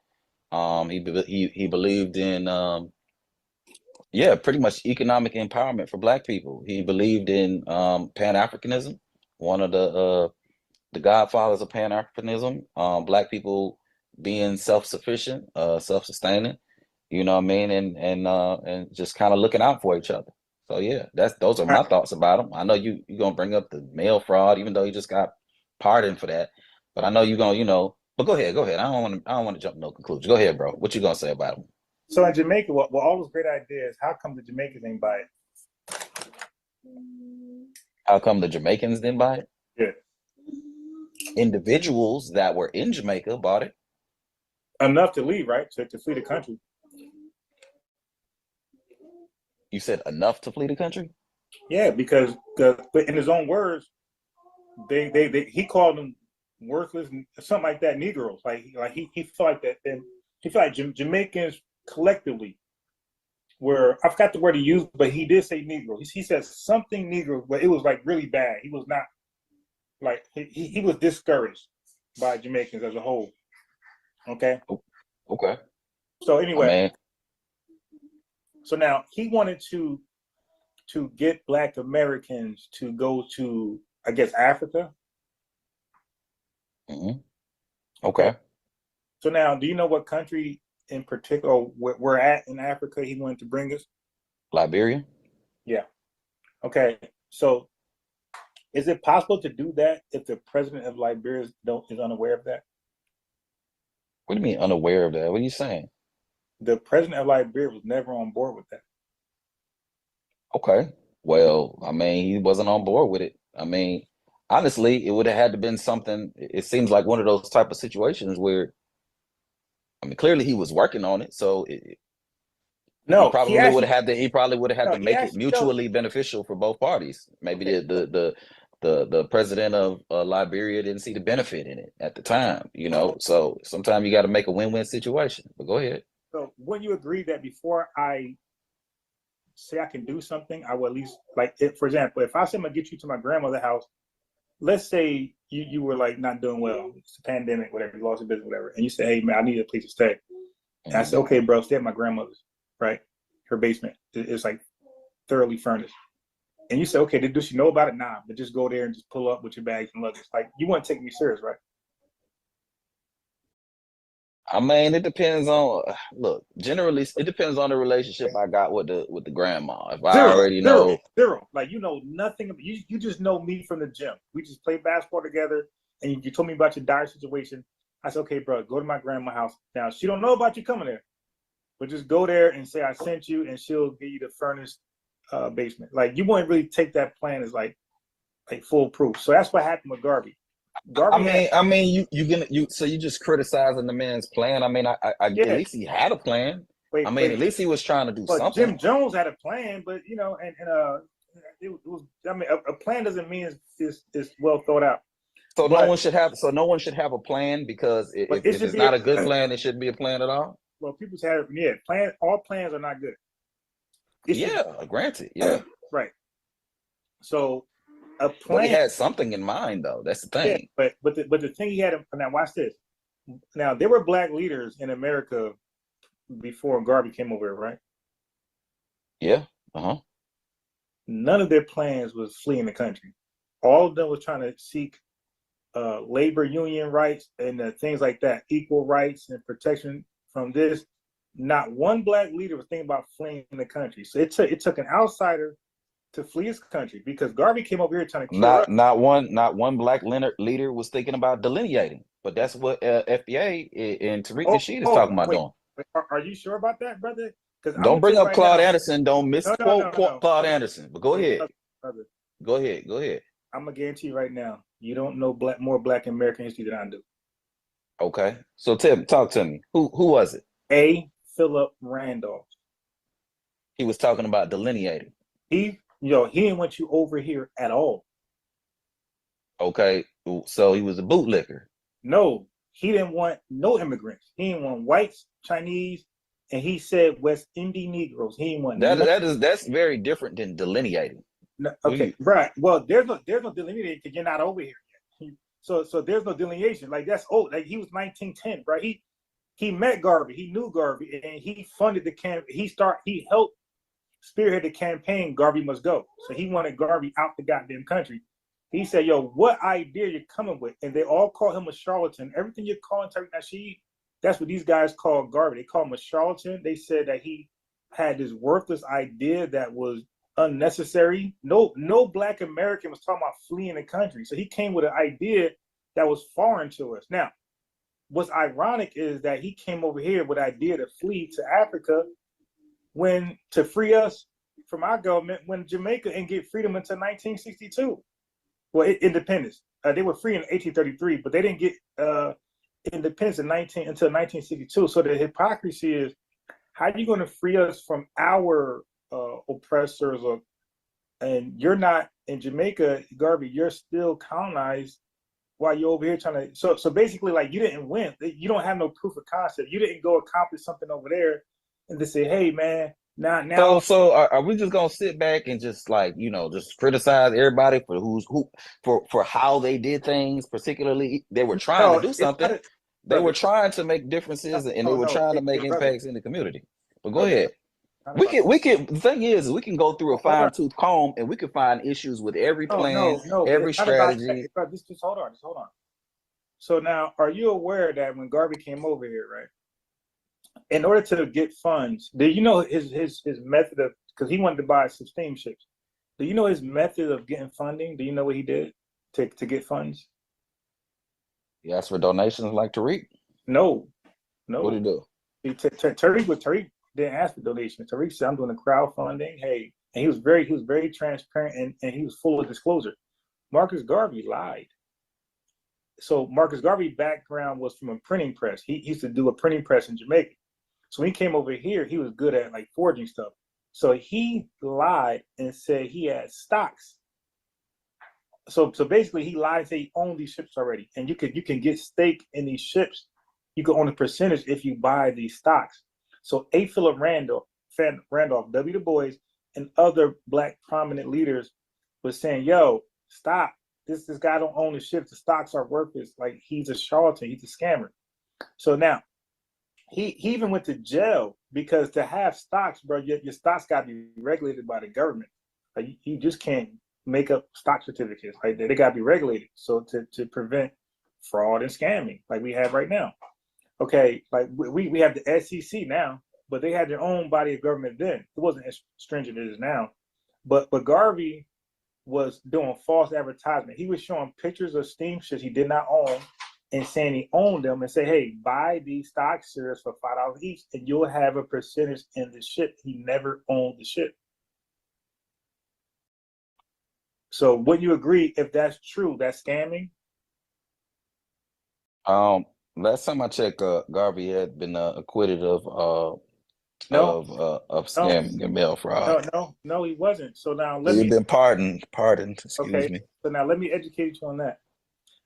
He believed in pretty much economic empowerment for Black people. He believed in Pan-Africanism. One of the godfathers of Pan-Africanism, Black people being self-sufficient, self-sustaining, you know what I mean, and just kind of looking out for each other. So yeah, those are my thoughts about him. I know you're gonna bring up the mail fraud, even though he just got pardoned for that. But I know you're gonna, but go ahead. I don't want to jump to no conclusion. Go ahead, bro. What you gonna say about him? So in Jamaica, well, all those great ideas, how come the Jamaicans ain't buy it? How come the Jamaicans didn't buy it? Yeah. Individuals that were in Jamaica bought it. Enough to leave, right? To flee the country. You said enough to flee the country? Yeah, because in his own words, he called them worthless, something like that, Negroes. Like he felt like that. And he felt like Jamaicans collectively were, I forgot the word he used, but he did say Negro. He said something Negro, but it was like really bad. He was not like he was discouraged by Jamaicans as a whole. Okay. Okay. So anyway, so now he wanted to get Black Americans to go to, I guess, Africa. Okay. So now, do you know what country in particular we're at in Africa he wanted to bring us? Liberia? Yeah. Okay. So is it possible to do that if the president of Liberia is unaware of that? What do you mean unaware of that? What are you saying? The president of Liberia was never on board with that. Okay. Well, I mean, he wasn't on board with it. I mean, honestly, it would have had to been something. It seems like one of those type of situations where, I mean, clearly he was working on it, so he No, he probably would actually have had to. He probably would have had no, to he make it actually no. mutually beneficial for both parties. Maybe Okay, the president of Liberia didn't see the benefit in it at the time, you know. So sometimes you got to make a win-win situation. But go ahead. so when you agree that before I say I can do something, I will at least like if, for example, if I say I'm gonna get you to my grandmother's house, let's say you were like not doing well, it's a pandemic, whatever, you lost your business, whatever, and you say, hey man, I need a place to stay. And I said, Mhm. okay, bro, stay at my grandmother's, right? Her basement is like thoroughly furnished. And you say, okay, does she know about it? Nah, but just go there and just pull up with your bags and luggage. Like you wouldn't take me serious, right? I mean, it depends on. Look, generally, it depends on the relationship I got with the grandma. If I Zero, already zero, know, zero. Like you know nothing. You just know me from the gym. We just played basketball together, and you told me about your dire situation. I said, okay, bro, go to my grandma's house. Now she don't know about you coming there, but just go there and say I sent you, and she'll give you the furnished basement. Like you wouldn't really take that plan as like foolproof. So that's what happened with Garvey. Garvey had so you just criticizing the man's plan. I mean, at yeah. least he had a plan. I Wait, mean, at wait. least he was trying to do But Jim something. Jones had a plan, but you know, it was. I mean, a plan doesn't mean it's well thought out. But So no one should have a plan because but it if should it's be not a good plan, it shouldn't be a plan at all. well, people's had yeah. Plan all plans are not good. It should Yeah, granted, yeah. right. So a But he plan, had something in mind, though. That's the yeah. thing. But the thing he had now watch this. Now there were black leaders in America before Garvey came over, right? Yeah. Uh-huh. None of their plans was fleeing the country. All of them was trying to seek labor union rights and things like that, equal rights and protection from this. Not one black leader was thinking about fleeing the country. So it took an outsider to flee his country because Garvey came over here trying to cure us. Not one black leader was thinking about delineating. But that's what FBA and Tariq Nasheed is talking about Wait, doing. are you sure about that, brother? Because I'm Don't gonna tell bring you up right Claude now. Anderson. Don't misquote No. Claude Anderson. But go Wait, ahead. brother, Go ahead. Go ahead. I'm gonna guarantee you right now, you don't know more Black American history than I do. Okay. So Tim, talk to me. Who was it? A. Philip Randolph. He was talking about delineating. He didn't want you over here at all. Okay. So he was a bootlicker. No, he didn't want no immigrants. He didn't want whites, Chinese, and he said West Indian Negroes. He didn't want none. That's very different than delineating. No, okay, right. Well, there's no delineation because you're not over here yet. So there's no delineation. Like that's old. Like he was 1910, right? He met Garvey. He knew Garvey, and he funded the camp. He helped spearhead the campaign. Garvey must go. So he wanted Garvey out the goddamn country. He said, yo, what idea you're coming with? And they all call him a charlatan. Everything you're calling Tariq Nasheed, that's what these guys call Garvey. They call him a charlatan. They said that he had this worthless idea that was unnecessary. No Black American was talking about fleeing the country. So he came with an idea that was foreign to us. Now, what's ironic is that he came over here with an idea to flee to Africa to free us from our government when Jamaica didn't get freedom until 1962. Well, independence. They were free in 1833, but they didn't get independence until 1962. So the hypocrisy is, how are you going to free us from our oppressors? And you're not in Jamaica, Garvey. You're still colonized while you're over here trying to. So basically, like you didn't win. You don't have no proof of concept. You didn't go accomplish something over there, and to say, hey man, now. So are we just gonna sit back and just like just criticize everybody for for how they did things? Particularly, they were trying to No, do it's not something. They were brother. trying to make differences, and they were No, trying to hey, make hey, brother, impacts in the community. But go brother. ahead. Not We about can that. we can. The thing is, we can go through a Hold on. fine tooth comb, and we can find issues with every plan, No. every It's not about that. strategy. It's about, just hold on. Just hold on. So now, are you aware that when Garvey came over here, right? In order to get funds, do you know his method of, because he wanted to buy some steamships. Do you know his method of getting funding? Do you know what he did to get funds? He asked for donations like Tariq. No, What did he do? Tariq didn't ask for donations. Tariq said, "I'm doing a crowdfunding. Hey, and he was very transparent, and he was full of disclosure. Marcus Garvey lied. So Marcus Garvey's background was from a printing press. He used to do a printing press in Jamaica. So when he came over here, he was good at like forging stuff. So he lied and said he had stocks. So basically he lied and said he owned these ships already. And you can get stake in these ships. You can own a percentage if you buy these stocks. So A. Philip Randolph, W. Du Bois, and other Black prominent leaders was saying, yo, stop. This guy don't own the ships. The stocks are worthless. Like, he's a charlatan. He's a scammer. So now, he even went to jail because to have stocks, bro, your stocks got to be regulated by the government. Like, you just can't make up stock certificates. Like, they got to be regulated. So to prevent fraud and scamming, like we have right now. Okay, like we have the SEC now, but they had their own body of government then. It wasn't as stringent as it is now. But Garvey was doing false advertisement. He was showing pictures of steamships he did not own and saying he owned them and say, hey, buy these stock shares for $5 each and you'll have a percentage in the ship. He never owned the ship. So wouldn't you agree, if that's true, that's scamming? Last time I checked, Garvey had been acquitted of No, scamming and mail fraud. no, he wasn't. So now He'd been pardoned, excuse me. So now let me educate you on that.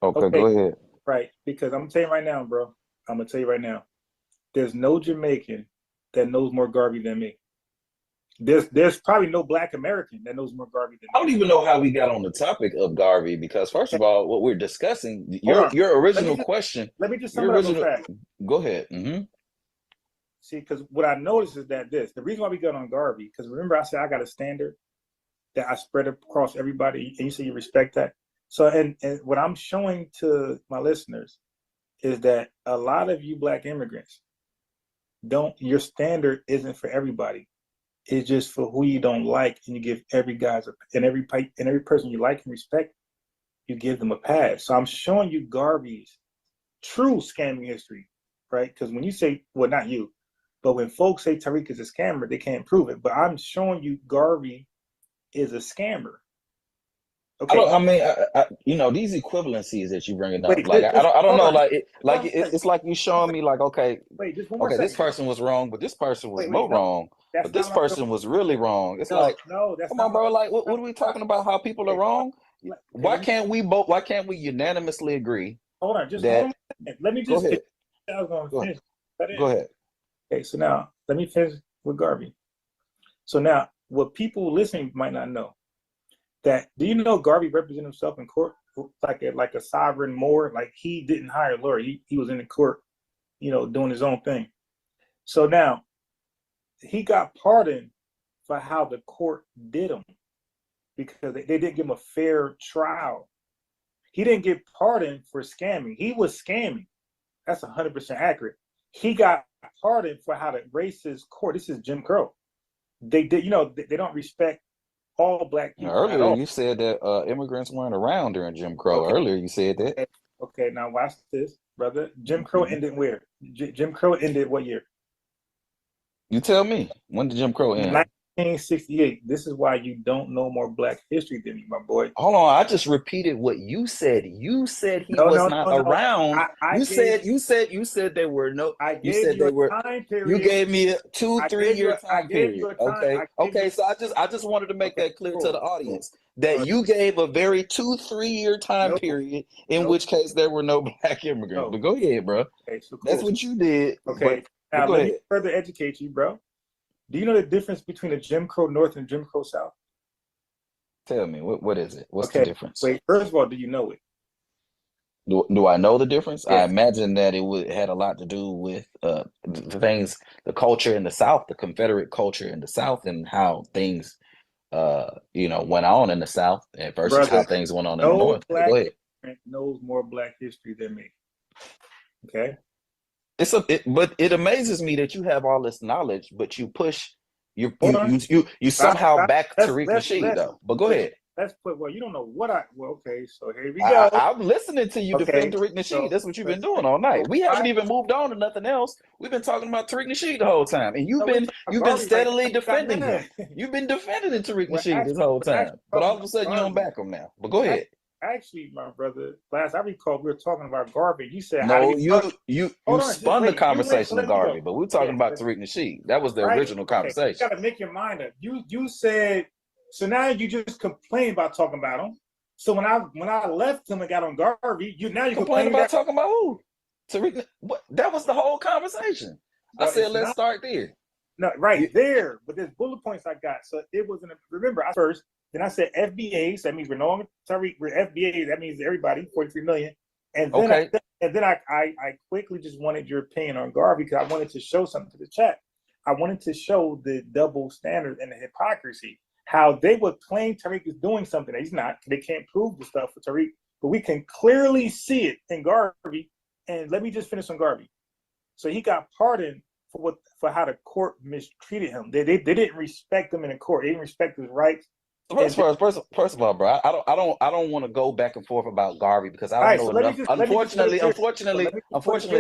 Okay, go ahead. Right, because I'm gonna tell you right now, bro. I'm gonna tell you right now. There's no Jamaican that knows more Garvey than me. There's probably no Black American that knows more Garvey than me. I don't even know how we got on the topic of Garvey, because first of all, what we're discussing, your original question. Let me just sum it up real fast. Go ahead. Mm-hmm. See, because what I noticed is that the reason why we got on Garvey, because remember I said I got a standard that I spread across everybody, and you say you respect that. So, and what I'm showing to my listeners is that a lot of you Black immigrants your standard isn't for everybody. It's just for who you don't like, and you give every person you like and respect, you give them a pass. So I'm showing you Garvey's true scamming history, right? Because when you say, well, not you, but when folks say Tariq is a scammer, they can't prove it. But I'm showing you Garvey is a scammer. Okay. These equivalencies that you bringing up, I don't know, it's like you showing me like, okay, just one more second. This person was wrong, but this person was wrong, but this person was really wrong. It's come on, bro. Like, what are we talking about? How people are wrong? Why can't we unanimously agree? Hold on, just hold on. Let me just. I was going to finish. Go ahead. Okay, so now let me finish with Garvey. So now, what people listening might not know. Do you know Garvey represented himself in court like a sovereign Moor? Like, he didn't hire a lawyer. He was in the court, doing his own thing. So now he got pardoned for how the court did him, because they didn't give him a fair trial. He didn't get pardoned for scamming. He was scamming. That's 100% accurate. He got pardoned for how the racist court. This is Jim Crow. They did, they don't respect all Black people. Earlier, you said that immigrants weren't around during Jim Crow. Okay. Earlier, you said that. Okay, now watch this, brother. Jim Crow ended where? Jim Crow ended what year? You tell me. When did Jim Crow end? 1968. This is why you don't know more Black history than me, my boy. Hold on, I just repeated what you said. You said he was not around. You said there were no. You said they were. You gave me a 2-3 year time period. Okay. So I just wanted to make that clear to the audience that you gave a very 2-3 year time period in which case there were no Black immigrants. But go ahead, bro. Okay, so cool. That's what you did. Okay. Now let me further educate you, bro. Do you know the difference between a Jim Crow North and Jim Crow South? Tell me, what is it? What's the difference? Wait, first of all, do you know it? Do I know the difference? Yes. I imagine that it had a lot to do with the culture in the South, the Confederate culture in the South, and how things, went on in the South versus how things went on in the North. Black go ahead. Knows more Black history than me. Okay. But it amazes me that you have all this knowledge, but you push you somehow back Tariq Nasheed though. But go ahead. let's put. Well, you don't know what I. Well, okay, so here we go. I'm listening to you Okay, defend Tariq Nasheed. so That's what you've been doing all night. We haven't even moved on to nothing else. We've been talking about Tariq Nasheed the whole time, and you've been steadily defending him. You've been defending Tariq Nasheed this whole time, but all of a sudden you don't back him now. But go ahead. Actually, my brother, last I recall, we were talking about Garvey. You said, no, you spun the conversation to Garvey, but we're talking about Tariq Nasheed. That was the original conversation. You got to make your mind up. You said, so now you just complain about talking about him. So when I left him and got on Garvey, you complain about talking about who? Tariq. That was the whole conversation. I said, let's start there. No, there. But there's bullet points I got. So it wasn't. Remember, I first. Then I said FBA, so that means we're no longer Tariq. We're FBA. That means everybody, 43 million. And then I quickly just wanted your opinion on Garvey because I wanted to show something to the chat. I wanted to show the double standard and the hypocrisy. How they would claim Tariq is doing something that he's not. They can't prove the stuff for Tariq, but we can clearly see it in Garvey. And let me just finish on Garvey. So he got pardoned for how the court mistreated him. They didn't respect him in the court. They didn't respect his rights. First of all, bro, I don't want to go back and forth about Garvey because I don't know enough. Unfortunately,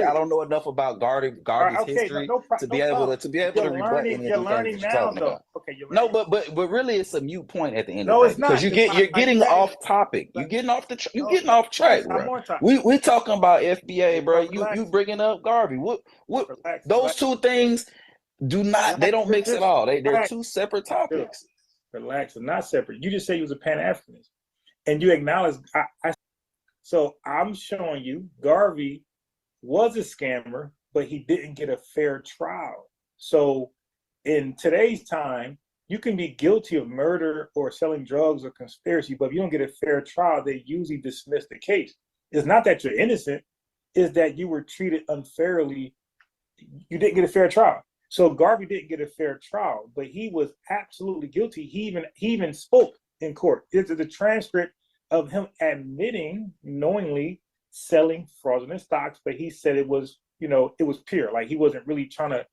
I don't know enough about Garvey's history to be able to rebut any of the things you're talking about. Okay, no, but really, it's a mute point at the end of the day because you're getting off topic. You're getting off track, bro. We're talking about FBA, bro. You bringing up Garvey. What those two things they don't mix at all. They're two separate topics. Relax, and not separate. You just say he was a Pan-Africanist, and you acknowledge. So I'm showing you Garvey was a scammer, but he didn't get a fair trial. So in today's time, you can be guilty of murder or selling drugs or conspiracy, but if you don't get a fair trial, they usually dismiss the case. It's not that you're innocent; it's that you were treated unfairly. You didn't get a fair trial. So Garvey didn't get a fair trial, but he was absolutely guilty. He even spoke in court. This is the transcript of him admitting knowingly selling fraudulent stocks, but he said it was pure. Like he wasn't really trying to,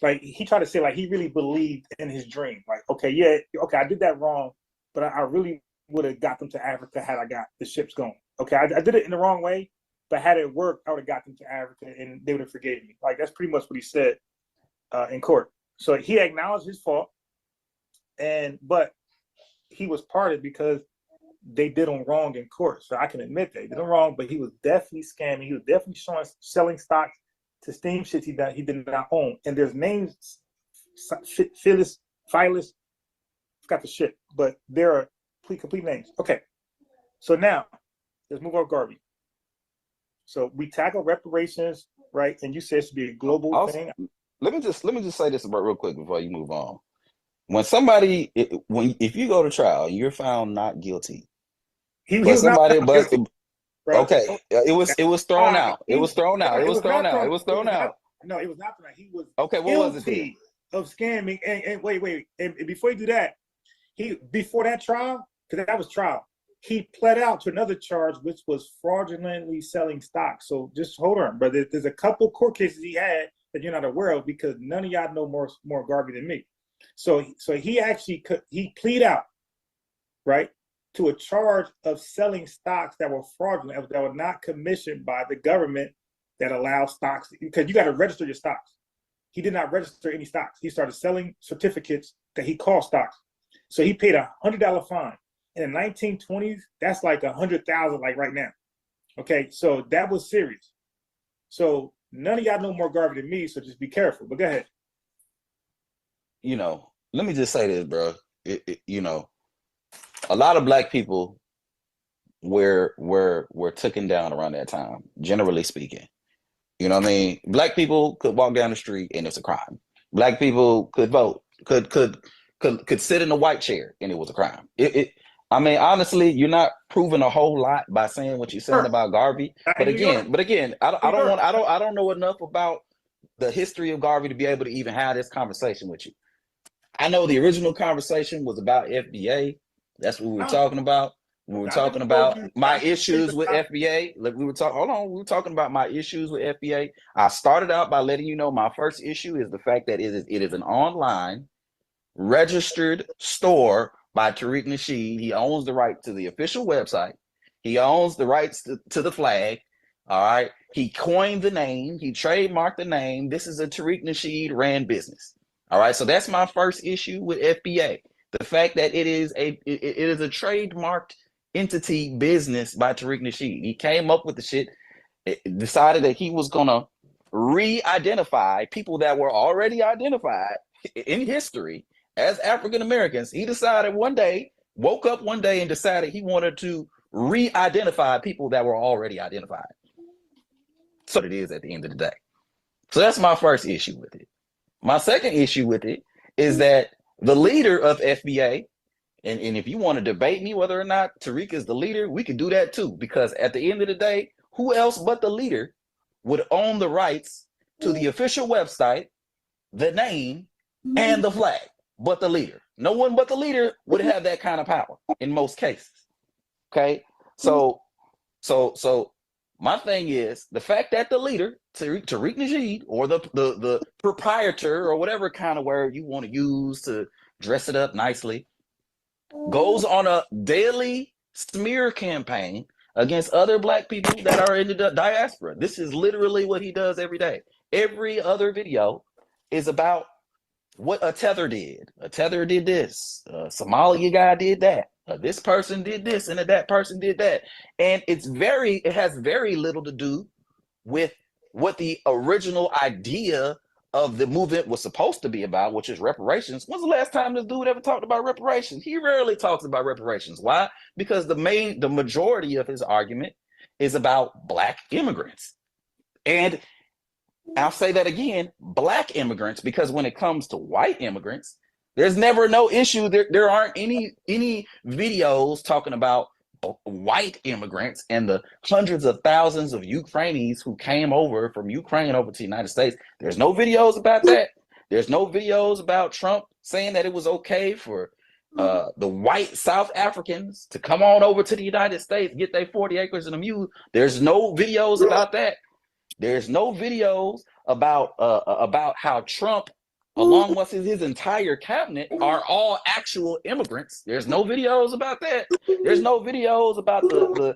like he tried to say like he really believed in his dream. Like, okay, I did that wrong, but I really would have got them to Africa had I got the ships going. Okay, I did it in the wrong way, but had it worked, I would have got them to Africa and they would have forgave me. Like that's pretty much what he said. In court. So he acknowledged his fault, but he was pardoned because they did him wrong in court. So I can admit they did him wrong, but he was definitely scamming. He was definitely selling stocks to steamships he did not own. And there's names, Phyllis, forgot the ship, but there are complete names. Okay, so now let's move on to Garvey. So we tackle reparations, right? And you said it should be a global thing. Let me just say this about real quick before you move on. When somebody, if you go to trial, you're found not guilty. It was thrown out. It was thrown out. No, it was not thrown out. He was okay. What was it then? Of scamming. And wait. And before you do that, before that trial, because that was trial, he pled out to another charge, which was fraudulently selling stocks. So just hold on, brother. There's a couple court cases he had that you're not aware of because none of y'all know more Garvey than me. So he pleaded out, right, to a charge of selling stocks that were fraudulent, that were not commissioned by the government that allows stocks, because you got to register your stocks. He did not register any stocks. He started selling certificates that he called stocks. So he paid $100 fine. In the 1920s, that's like 100,000, like right now. Okay, so that was serious. So none of y'all know more Garvey than me, so just be careful. But go ahead. Let me just say this, bro. A lot of Black people were taken down around that time, generally speaking. You know what I mean? Black people could walk down the street and it's a crime. Black people could vote, could sit in a white chair and it was a crime. I mean, honestly, you're not proving a whole lot by saying what you're saying about Garvey. But again, I don't know enough about the history of Garvey to be able to even have this conversation with you. I know the original conversation was about FBA. That's what we were talking about. We were talking about my issues with FBA. We were talking about my issues with FBA. I started out by letting you know my first issue is the fact that it is an online registered store by Tariq Nasheed. He owns the right to the official website. He owns the rights to the flag. All right. He coined the name. He trademarked the name. This is a Tariq Nasheed ran business. All right. So that's my first issue with FBA. The fact that it is a trademarked entity business by Tariq Nasheed. He came up with the shit, decided that he was gonna re-identify people that were already identified in history as African Americans. He decided one day, woke up one day and decided he wanted to re-identify people that were already identified. So it is at the end of the day. So that's my first issue with it. My second issue with it is that the leader of FBA, and if you want to debate me whether or not Tariq is the leader, we can do that too. Because at the end of the day, who else but the leader would own the rights to the official website, the name, and the flag? But the leader. No one but the leader would have that kind of power in most cases. Okay, so my thing is the fact that the leader, Tariq Nasheed, or the proprietor, or whatever kind of word you want to use to dress it up nicely, goes on a daily smear campaign against other Black people that are in the diaspora. This is literally what he does every day. Every other video is about what a Tether did. A Tether did this. A Somalia guy did that. This person did this, and that person did that. And it has very little to do with what the original idea of the movement was supposed to be about, which is reparations. When's the last time this dude ever talked about reparations? He rarely talks about reparations. Why? Because the majority of his argument is about Black immigrants. And I'll say that again, Black immigrants, because when it comes to white immigrants, there's never no issue. There aren't any videos talking about white immigrants and the hundreds of thousands of Ukrainians who came over from Ukraine over to the United States. There's no videos about that. There's no videos about Trump saying that it was okay for the white South Africans to come on over to the United States, get their 40 acres and a mule. There's no videos about that. There's no videos about how Trump, along with his entire cabinet, are all actual immigrants. There's no videos about that. There's no videos about the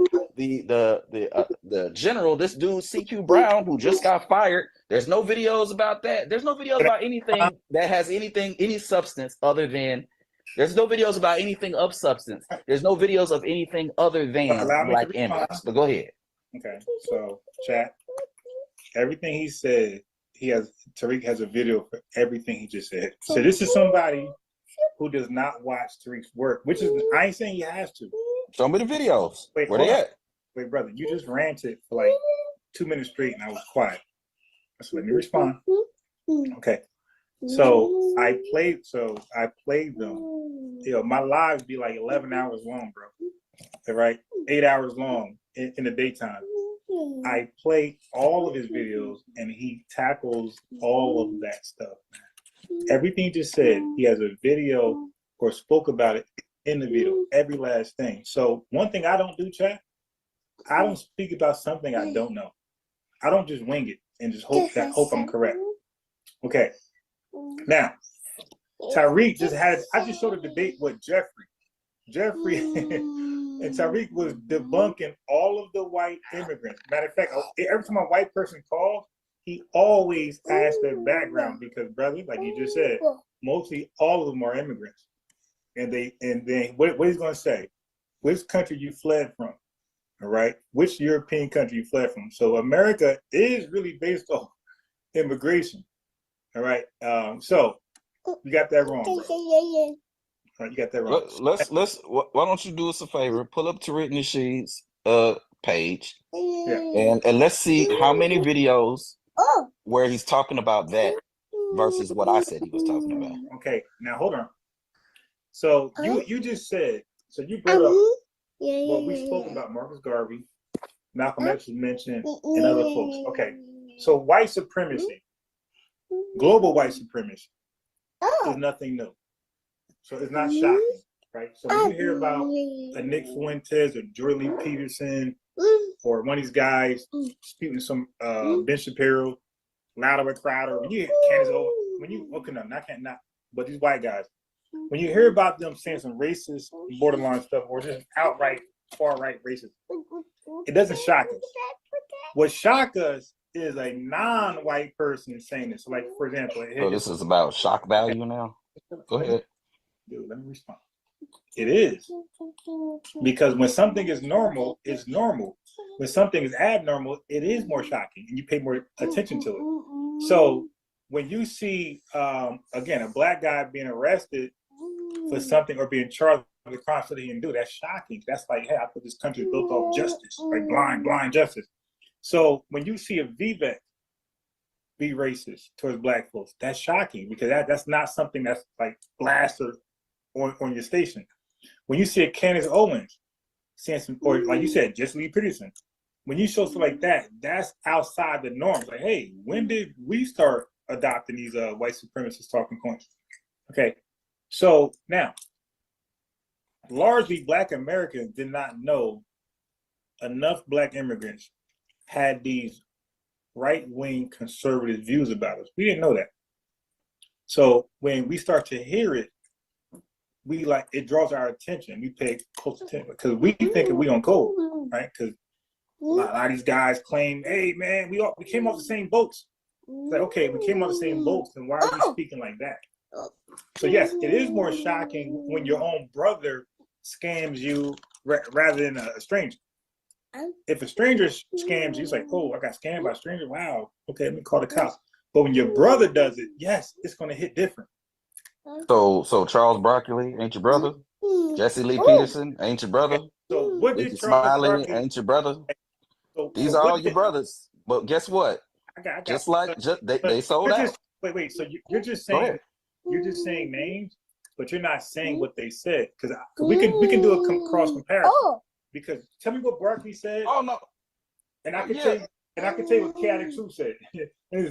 general, this dude CQ Brown, who just got fired. There's no videos about that. There's no videos about anything that has any substance other than. There's no videos about anything of substance. There's no videos of anything other than Black immigrants. But go ahead. Okay, so chat. Everything he said, Tariq has a video for everything he just said. So this is somebody who does not watch Tariq's work, which is, I ain't saying he has to. Show me the videos. Wait, where they at? Wait, brother, you just ranted for like 2 minutes straight and I was quiet. So let me respond. Okay. So I played them. You know, my lives be like 11 hours long, bro. All right? 8 hours long in the daytime. I play all of his videos and he tackles all of that stuff. Everything he just said, he has a video or spoke about it in the video, every last thing. So one thing I don't do, chat, I don't speak about something I don't know. I don't just wing it and just hope I'm correct. Okay. Now, Tariq I just showed a debate with Jeffrey and Tariq was debunking all of the white immigrants. Matter of fact, every time a white person calls, he always asks their background because, brother, like you just said, mostly all of them are immigrants. And then what he's going to say? Which country you fled from? All right, which European country you fled from? So America is really based on immigration. All right, so you got that wrong, bro. You got that wrong. Let's. Why don't you do us a favor? Pull up Tariq Nasheed's page, and let's see how many videos where he's talking about that versus what I said he was talking about. Okay, now hold on. So you just said, so you brought up what we spoke about, Marcus Garvey, Malcolm X was mentioned, and other folks. Okay, so white supremacy, global white supremacy is nothing new. So it's not shocking, right? So when you hear about a Nick Fuentes or Jordan Lee Peterson or one of these guys spewing some Ben Shapiro, Louder with Crowder, when you hear Candace Owens, but these white guys, when you hear about them saying some racist, borderline stuff, or just outright far-right racist, it doesn't shock us. What shocks us is a non-white person saying this. So like, for example, So this is about shock value now? Go ahead. Dude, let me respond. It is. Because when something is normal, it's normal. When something is abnormal, it is more shocking, and you pay more attention to it. So when you see, again, a black guy being arrested for something or being charged with a crime that he didn't do, that's shocking. That's like, hey, I thought this country is built off justice, like blind justice. So when you see a VBEC be racist towards black folks, that's shocking, because that's not something that's like blasted on your station. When you see a Candace Owens saying some, or like you said, Jesse Lee Peterson, when you show stuff like that, that's outside the norms. Like, hey, when did we start adopting these white supremacist talking points? Okay, so now, largely Black Americans did not know enough Black immigrants had these right-wing conservative views about us. We didn't know that. So when we start to hear it, it draws our attention. We pay close attention because we think we on code, right? Because a lot of these guys claim, hey man, we came off the same boats. It's like, okay, we came off the same boats, then why are you speaking like that? So yes, it is more shocking when your own brother scams you rather than a stranger. If a stranger scams you, it's like, oh, I got scammed by a stranger. Wow, okay, let me call the cops. But when your brother does it, yes, it's going to hit different. So Charles Barkley ain't your brother? Jesse Lee Peterson ain't your brother? So what did Ricky Charles Smiley Barkley? ain't your brother? So These are all your brothers. But guess what? I got just like they sold out. Wait. So you're just saying names, but you're not saying what they said, because we can do a cross comparison. Because tell me what Barkley said. Oh no. And I can tell you. And I can tell you what Chaotic Truth said.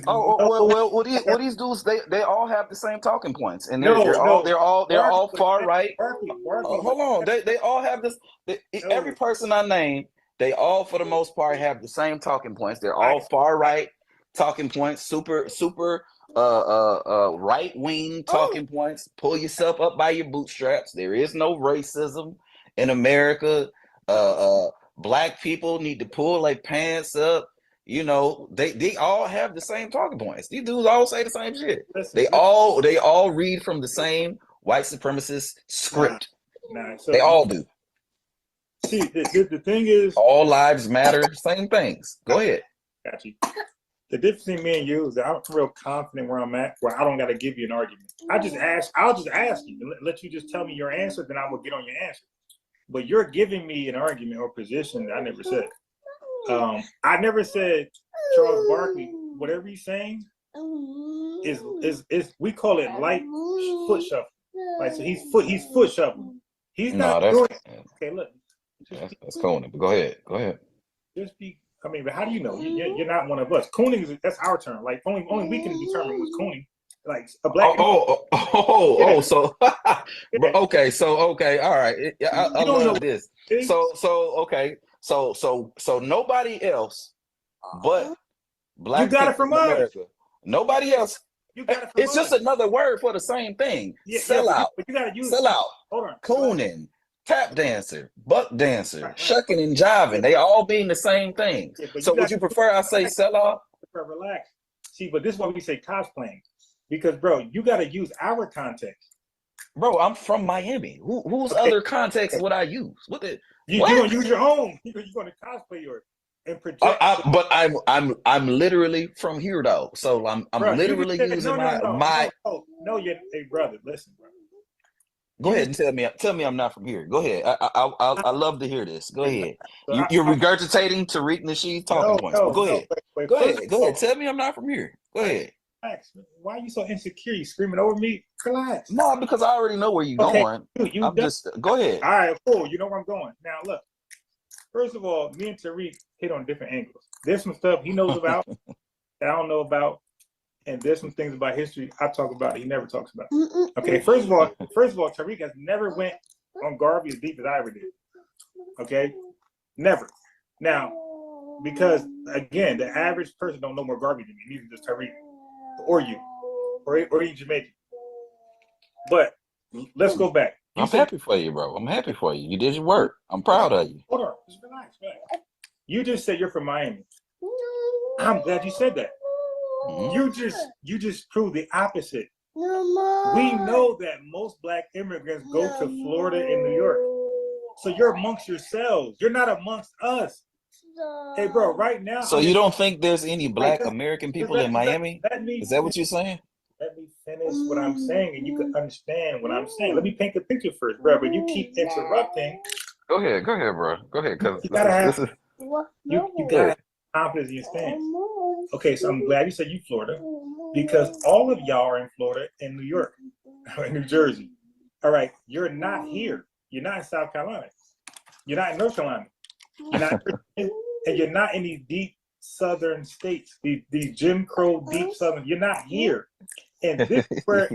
Well, these dudes, they all have the same talking points, and they're all far right. Hold on, they all have this. Every person I name, they all for the most part have the same talking points. They're all far right talking points, super right wing talking points. Pull yourself up by your bootstraps. There is no racism in America. Black people need to pull their pants up. You know, they all have the same talking points. These dudes all say the same shit. They all read from the same white supremacist script. So they all do. See, the thing is, all lives matter, same things. Go ahead. Got you. The difference between me and you is that I'm real confident where I'm at, where I don't got to give you an argument. I'll just ask you, and let you just tell me your answer, then I will get on your answer. But you're giving me an argument or position that I never said. I never said Charles Barkley. Whatever he's saying is we call it light foot shuffle. Like, so he's foot shuffling. He's not doing. Okay, look. That's cooning. But go ahead. Just be. I mean, but how do you know? You're not one of us. Cooning that's our term. Like only we can determine what's cooning. Like a black. So okay, all right. I love this. So nobody else but black people in America. Nobody else. You got it from it's just another word for the same thing. Sellout. But you gotta use sellout. Hold on. Cooning, tap dancer, buck dancer, shucking and jiving. They all mean the same thing. So would you prefer I say sellout? Relax. See, but this is why we say cosplaying. Because, bro, you got to use our context. Bro, I'm from Miami. Whose other context would I use? You're gonna use your own. You're gonna cosplay yours and project. But I'm literally from here though, so I'm literally using my. No, hey brother, listen, bro. Go ahead and tell me I'm not from here. Go ahead. I love to hear this. Go ahead. You're regurgitating Tariq Nasheed's talking points. Go ahead. Go ahead. Tell me I'm not from here. Go ahead. Relax. Why are you so insecure? You screaming over me? Relax. No, because I already know where you're going. Go ahead. All right, cool. You know where I'm going. Now, look. First of all, me and Tariq hit on different angles. There's some stuff he knows about that I don't know about, and there's some things about history I talk about that he never talks about. Okay, first of all, Tariq has never went on Garvey as deep as I ever did. Okay, never. Now, because again, the average person don't know more Garvey than me, neither does Tariq. Or you, or even Jamaican. But let's go back. I'm happy for you, bro. I'm happy for you. You did your work. I'm proud of you. Hold on, just relax. You just said you're from Miami. I'm glad you said that. You just proved the opposite. We know that most Black immigrants go to Florida and New York. So you're amongst yourselves. You're not amongst us. Hey, bro, right now. So you don't think there's any Black American people in Miami? Is that what you're saying? Let me finish what I'm saying, and you can understand what I'm saying. Let me paint the picture first, bro. But you keep interrupting. Go ahead, bro. Go ahead, because you gotta have confidence in your stance. Okay, so I'm glad you said you Florida, because all of y'all are in Florida and New York, and New Jersey. All right, you're not here. You're not in South Carolina. You're not in North Carolina. You're not, and you're not in these deep southern states. These Jim Crow deep southern. You're not here. And this is where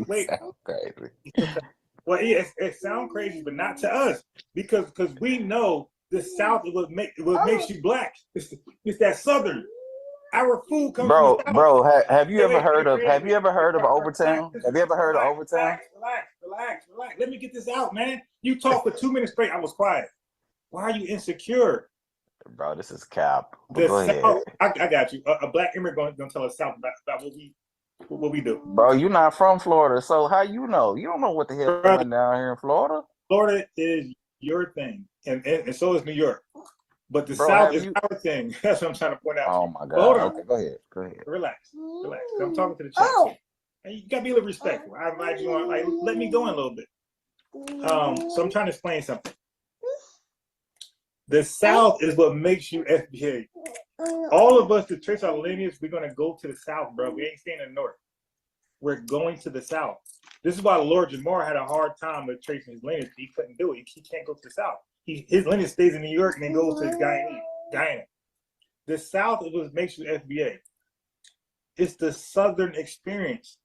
well, it sounds crazy, but not to us, because we know the South is what makes you Black. It's that southern. Our food comes from the South. Bro, have you ever heard of Overtown? Have you ever heard of Overtown? Relax. Let me get this out, man. You talk for 2 minutes straight. I was quiet. Why are you insecure? Bro, this is cap. The South, I got you. A Black immigrant gonna tell us South about what we do. Bro, you're not from Florida, so how you know? You don't know what the hell going down here in Florida. Florida is your thing, and so is New York. But the South is our thing. That's what I'm trying to point out. Oh my God. Hold on. Okay, go ahead. Relax. I'm talking to the chat. And you gotta be a little respectful. I invite you on, like, let me go in a little bit. So I'm trying to explain something. The South is what makes you FBA. All of us to trace our lineage, we're gonna go to the South, bro. We ain't staying in the North. We're going to the South. This is why Lord Jamar had a hard time with tracing his lineage. He couldn't do it. He can't go to the South. His lineage stays in New York and then goes to Guyana. The South is what makes you FBA. It's the Southern experience.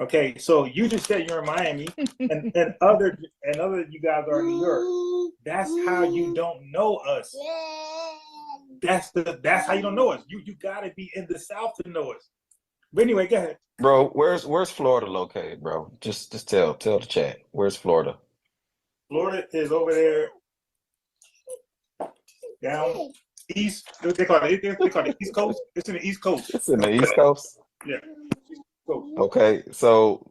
Okay, so you just said you're in Miami, and other you guys are in New York. That's how you don't know us. That's how you don't know us. You gotta be in the South to know us. But anyway, go ahead. Bro, where's Florida located, bro? Just tell the chat. Where's Florida? Florida is over there down east. They call it the East Coast. It's in the East Coast. It's in the East Coast? Yeah. East Coast. Okay, so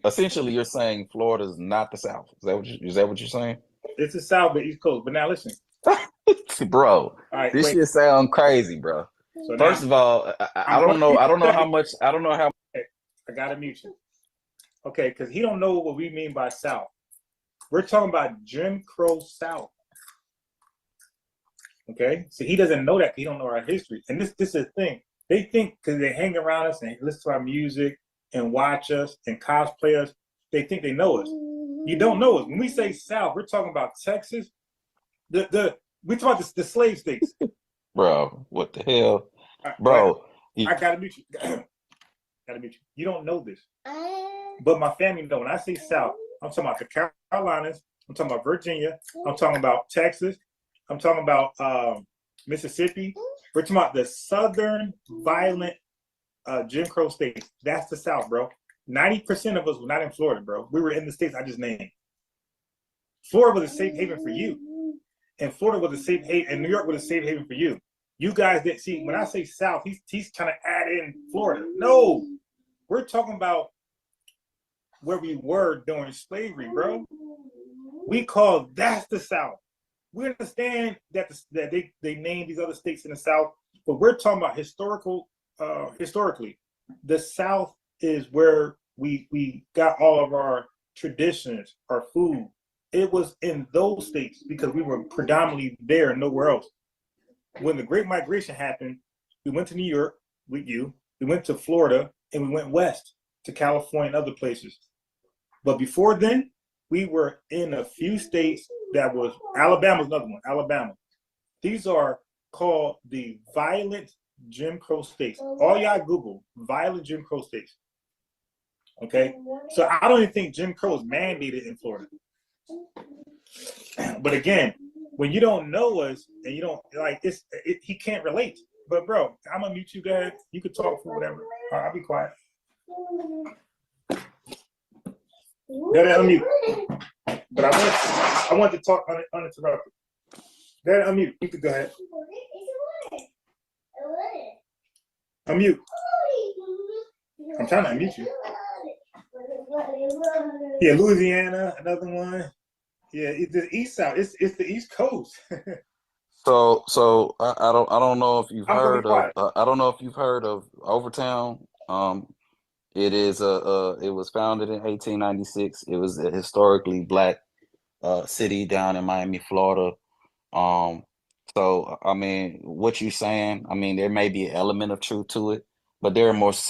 essentially you're saying Florida's not the South. Is that what you're saying? It's the South, but East Coast. But now listen. Bro, this shit sound crazy, bro. So first of all, I don't know how much. Okay, I gotta mute you. Okay, because he don't know what we mean by South. We're talking about Jim Crow South. Okay, so he doesn't know that. He don't know our history, and this is the thing. They think because they hang around us and listen to our music and watch us and cosplay us, they think they know us. You don't know us. When we say South, we're talking about Texas. We talk about the slave states. Bro, what the hell, bro? I gotta mute you. Gotta mute you. You don't know this, but my family know. When I say South, I'm talking about the Carolinas. I'm talking about Virginia. I'm talking about Texas. I'm talking about Mississippi. We're talking about the Southern violent Jim Crow states. That's the South, bro. 90% of us were not in Florida, bro. We were in the states I just named. Florida was a safe haven for you, and Florida was a safe haven, and New York was a safe haven for you. You guys didn't see when I say South, he's trying to add in Florida. No, we're talking about where we were during slavery, bro. We call that's the South. We understand that they named these other states in the South, but we're talking about historically. The South is where we got all of our traditions, our food. It was in those states because we were predominantly there and nowhere else. When the Great Migration happened, we went to New York with you, we went to Florida, and we went west to California and other places. But before then, we were in a few states that was, Alabama's another one, Alabama. These are called the violent Jim Crow states. All y'all Google, violent Jim Crow states. Okay? So I don't even think Jim Crow is mandated in Florida. But again, when you don't know us and you don't like this, he can't relate. But bro, I'm gonna mute you guys. You could talk for whatever. I'll be quiet. Daddy, unmute. But I want to talk uninterrupted. Daddy, unmute. You can go ahead. Unmute. I'm trying to unmute you. Yeah, Louisiana, another one. Yeah, it's the East Side. It's the East Coast. So I don't know if you've I'm gonna be heard of quiet. I don't know if you've heard of Overtown. It is it was founded in 1896. It was a historically black city down in Miami, Florida. Um, so I mean, what you saying? I mean, there may be an element of truth to it, but there are most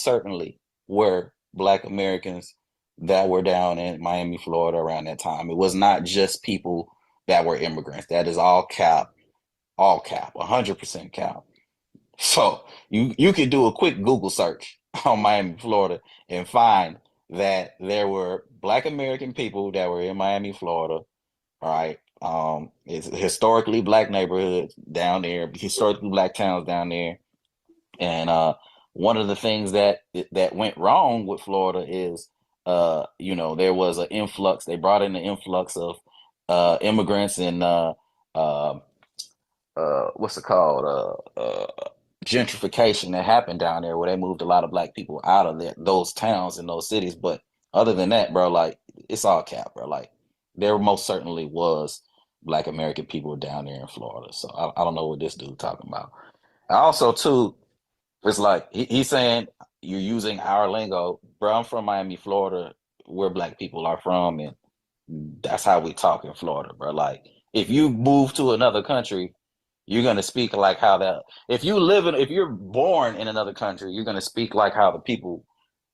certainly were Black Americans that were down in Miami, Florida around that time. It was not just people that were immigrants. That is all cap, 100% cap. So you could do a quick Google search on Miami, Florida, and find that there were Black American people that were in Miami, Florida. All right. It's historically Black neighborhoods down there, historically Black towns down there. And one of the things that went wrong with Florida is there was an influx. They brought in an influx of immigrants and uh, what's it called? Gentrification that happened down there where they moved a lot of Black people out of those towns and those cities. But other than that, bro, like it's all cap, bro. Like there most certainly was Black American people down there in Florida. So I don't know what this dude talking about. Also, too, it's like he's saying you're using our lingo, bro. I'm from Miami, Florida, where Black people are from, and that's how we talk in Florida, bro. Like if you move to another country, you're gonna speak like how that. If you're born in another country, you're gonna speak like how the people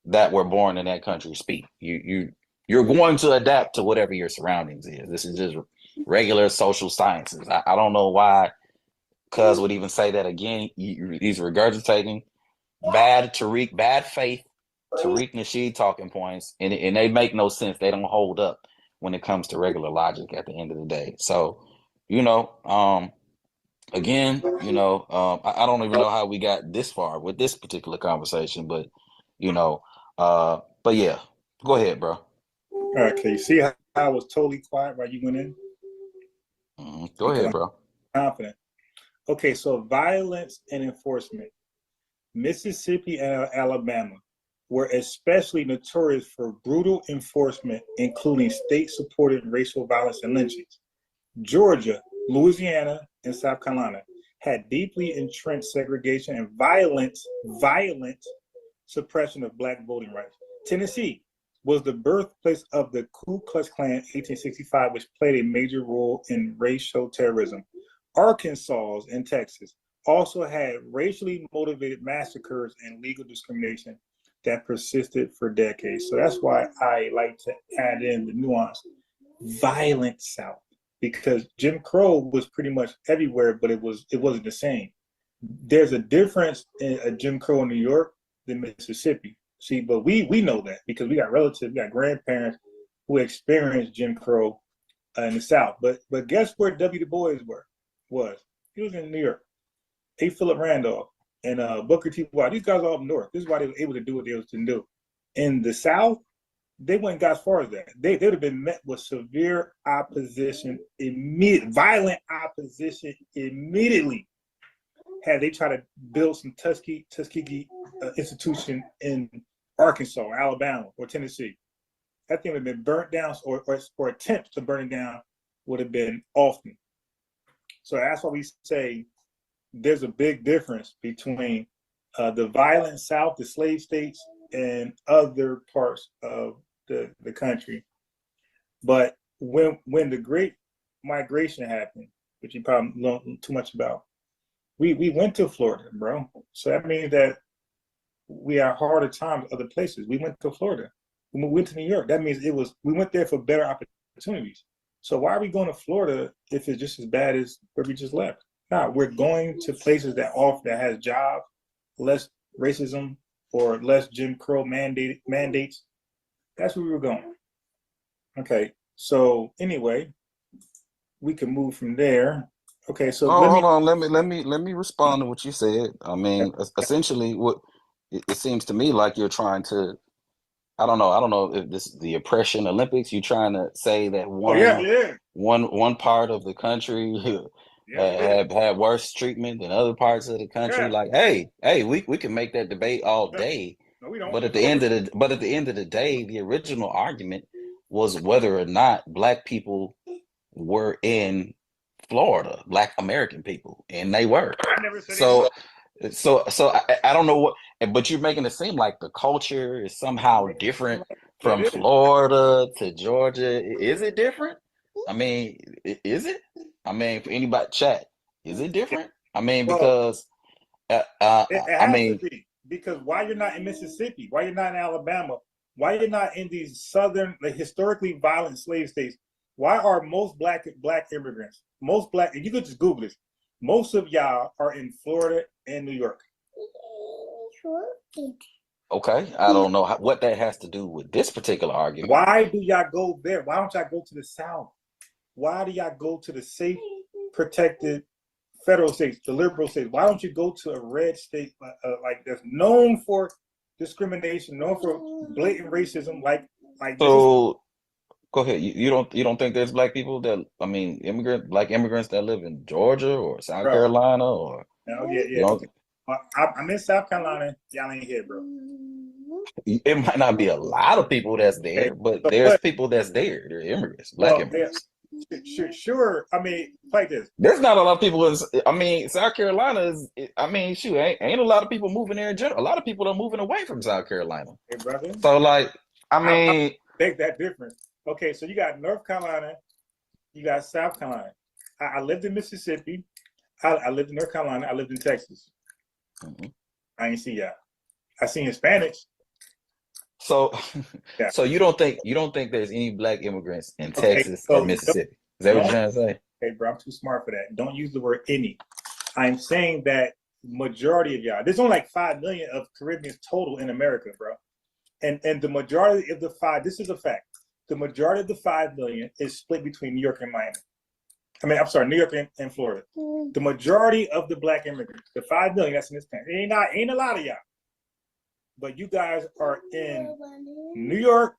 that were born in that country speak. You're going to adapt to whatever your surroundings is. This is just regular social sciences. I don't know why Cuz would even say that again. He's regurgitating bad faith Tariq Nasheed talking points, and they make no sense. They don't hold up when it comes to regular logic at the end of the day. So, you know, again, I don't even know how we got this far with this particular conversation, but but yeah, go ahead, bro. Okay, see how I was totally quiet while you went in? Go Because ahead, I'm bro. confident. Okay, so violence and enforcement. Mississippi and Alabama were especially notorious for brutal enforcement, including state-supported racial violence and lynchings. Georgia, Louisiana, and South Carolina had deeply entrenched segregation and violent suppression of Black voting rights. Tennessee was the birthplace of the Ku Klux Klan in 1865, which played a major role in racial terrorism. Arkansas and Texas also had racially motivated massacres and legal discrimination that persisted for decades. So that's why I like to add in the nuance, violent South, because Jim Crow was pretty much everywhere, but it wasn't the same. There's a difference in a Jim Crow in New York than Mississippi. See, but we know that because we got relatives, we got grandparents who experienced Jim Crow in the South. But guess where W. Du Bois was? He was in New York. A. Philip Randolph and Booker T. Washington. These guys are up north. This is why they were able to do what they was to do. In the South, they wouldn't got as far as that. They would have been met with severe opposition, violent opposition immediately, had they tried to build some Tuskegee institution in Arkansas, or Alabama, or Tennessee. That thing would have been burnt down, or attempts to burn it down would have been often. So that's why we say there's a big difference between the violent South, the slave states, and other parts of the country. But when the Great Migration happened, which you probably don't know too much about, we went to Florida, bro. So that means that we had harder times other places. We went to Florida. When we went to New York, that means we went there for better opportunities. So why are we going to Florida if it's just as bad as where we just left? No, we're going to places that has jobs, less racism, or less Jim Crow mandates. That's where we were going. Okay, so anyway, we can move from there. Okay, so Hold on. Let me respond to what you said. I mean, essentially, what it seems to me like you're trying to I don't know if this is the oppression Olympics. You trying to say that Oh yeah. one part of the country Yeah. had worse treatment than other parts of the country? Yeah. Like, hey, we can make that debate all day, No, we don't. but at Of the end course. of the day, the original argument was whether or not Black people were in Florida, Black American people, and they were. I never said So it. I don't know what, but you're making it seem like the culture is somehow different from It is. Florida to Georgia. Is it different? I mean, is it? I mean, for anybody chat, is it Yeah. different? I mean, Well, because it I has to mean, be, because why you're not in Mississippi? Why you're not in Alabama? Why you're not in these southern, like, historically violent slave states? Why are most black immigrants, most black, and you could just Google this, most of y'all are in Florida and New York. okay, I don't know what that has to do with this particular argument. Why do y'all go there? Why don't y'all go to the South? Why do y'all go to the safe, protected federal states, the liberal states? Why don't you go to a red state like that's known for discrimination, known for blatant racism? Like So go ahead. You don't think there's Black people that, I mean, Black immigrants that live in Georgia or South bro. Carolina, or No, you yeah. know, Okay. I'm in South Carolina. Y'all ain't here, bro. it might not be a lot of people that's Okay. there, but So, there's people that's there. They're immigrants, Black immigrants. Sure. I mean, like this. There's not a lot of people I mean, South Carolina is, I mean, shoot, ain't a lot of people moving there in general. A lot of people are moving away from South Carolina. Hey, brother. So, like, I mean, I think that difference. Okay, so you got North Carolina, you got South Carolina. I lived in Mississippi. I lived in North Carolina. I lived in Texas. I ain't see y'all. I seen Hispanics. so, Yeah. so you don't think there's any Black immigrants in Texas so or Mississippi? Is that what you're trying to say? Hey, bro, I'm too smart for that. Don't use the word any. I'm saying that majority of y'all, there's only like 5 million of Caribbeans total in America, bro. And the majority of the 5, this is a fact, the majority of the 5 million is split between New York and Miami. I mean, I'm sorry, New York and Florida. The majority of the Black immigrants, the 5 million that's in this country, ain't a lot of y'all. But you guys are in New York.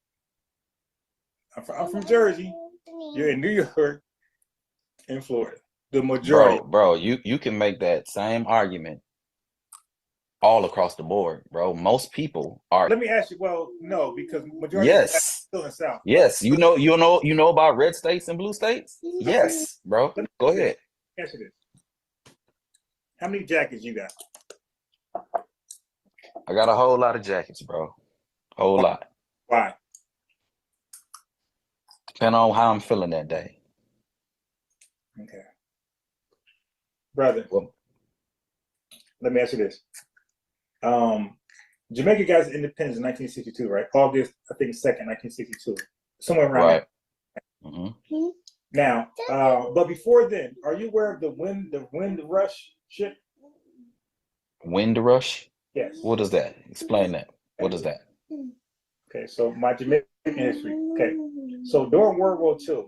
I'm from Jersey. You're in New York and Florida. The majority. Bro, you can make that same argument all across the board, bro. Most people are. Let me ask you. Well, no, because majority Yes. of still in the South. Yes, you know about red states and blue states? Yes, bro. Go ahead. Answer this. How many jackets you got? I got a whole lot of jackets, bro. Whole lot. Why? Depending on how I'm feeling that day. Okay. Brother, Well, let me ask you this. Jamaica got its independence in 1962, right? August, I think, 2nd, 1962. Somewhere around right. there. Mm-hmm. Now, but before then, are you aware of the Wind Rush ship? Wind rush? Yes. What is that? Explain that. What is that? Okay, so my Jamaican history. Okay, so during World War II,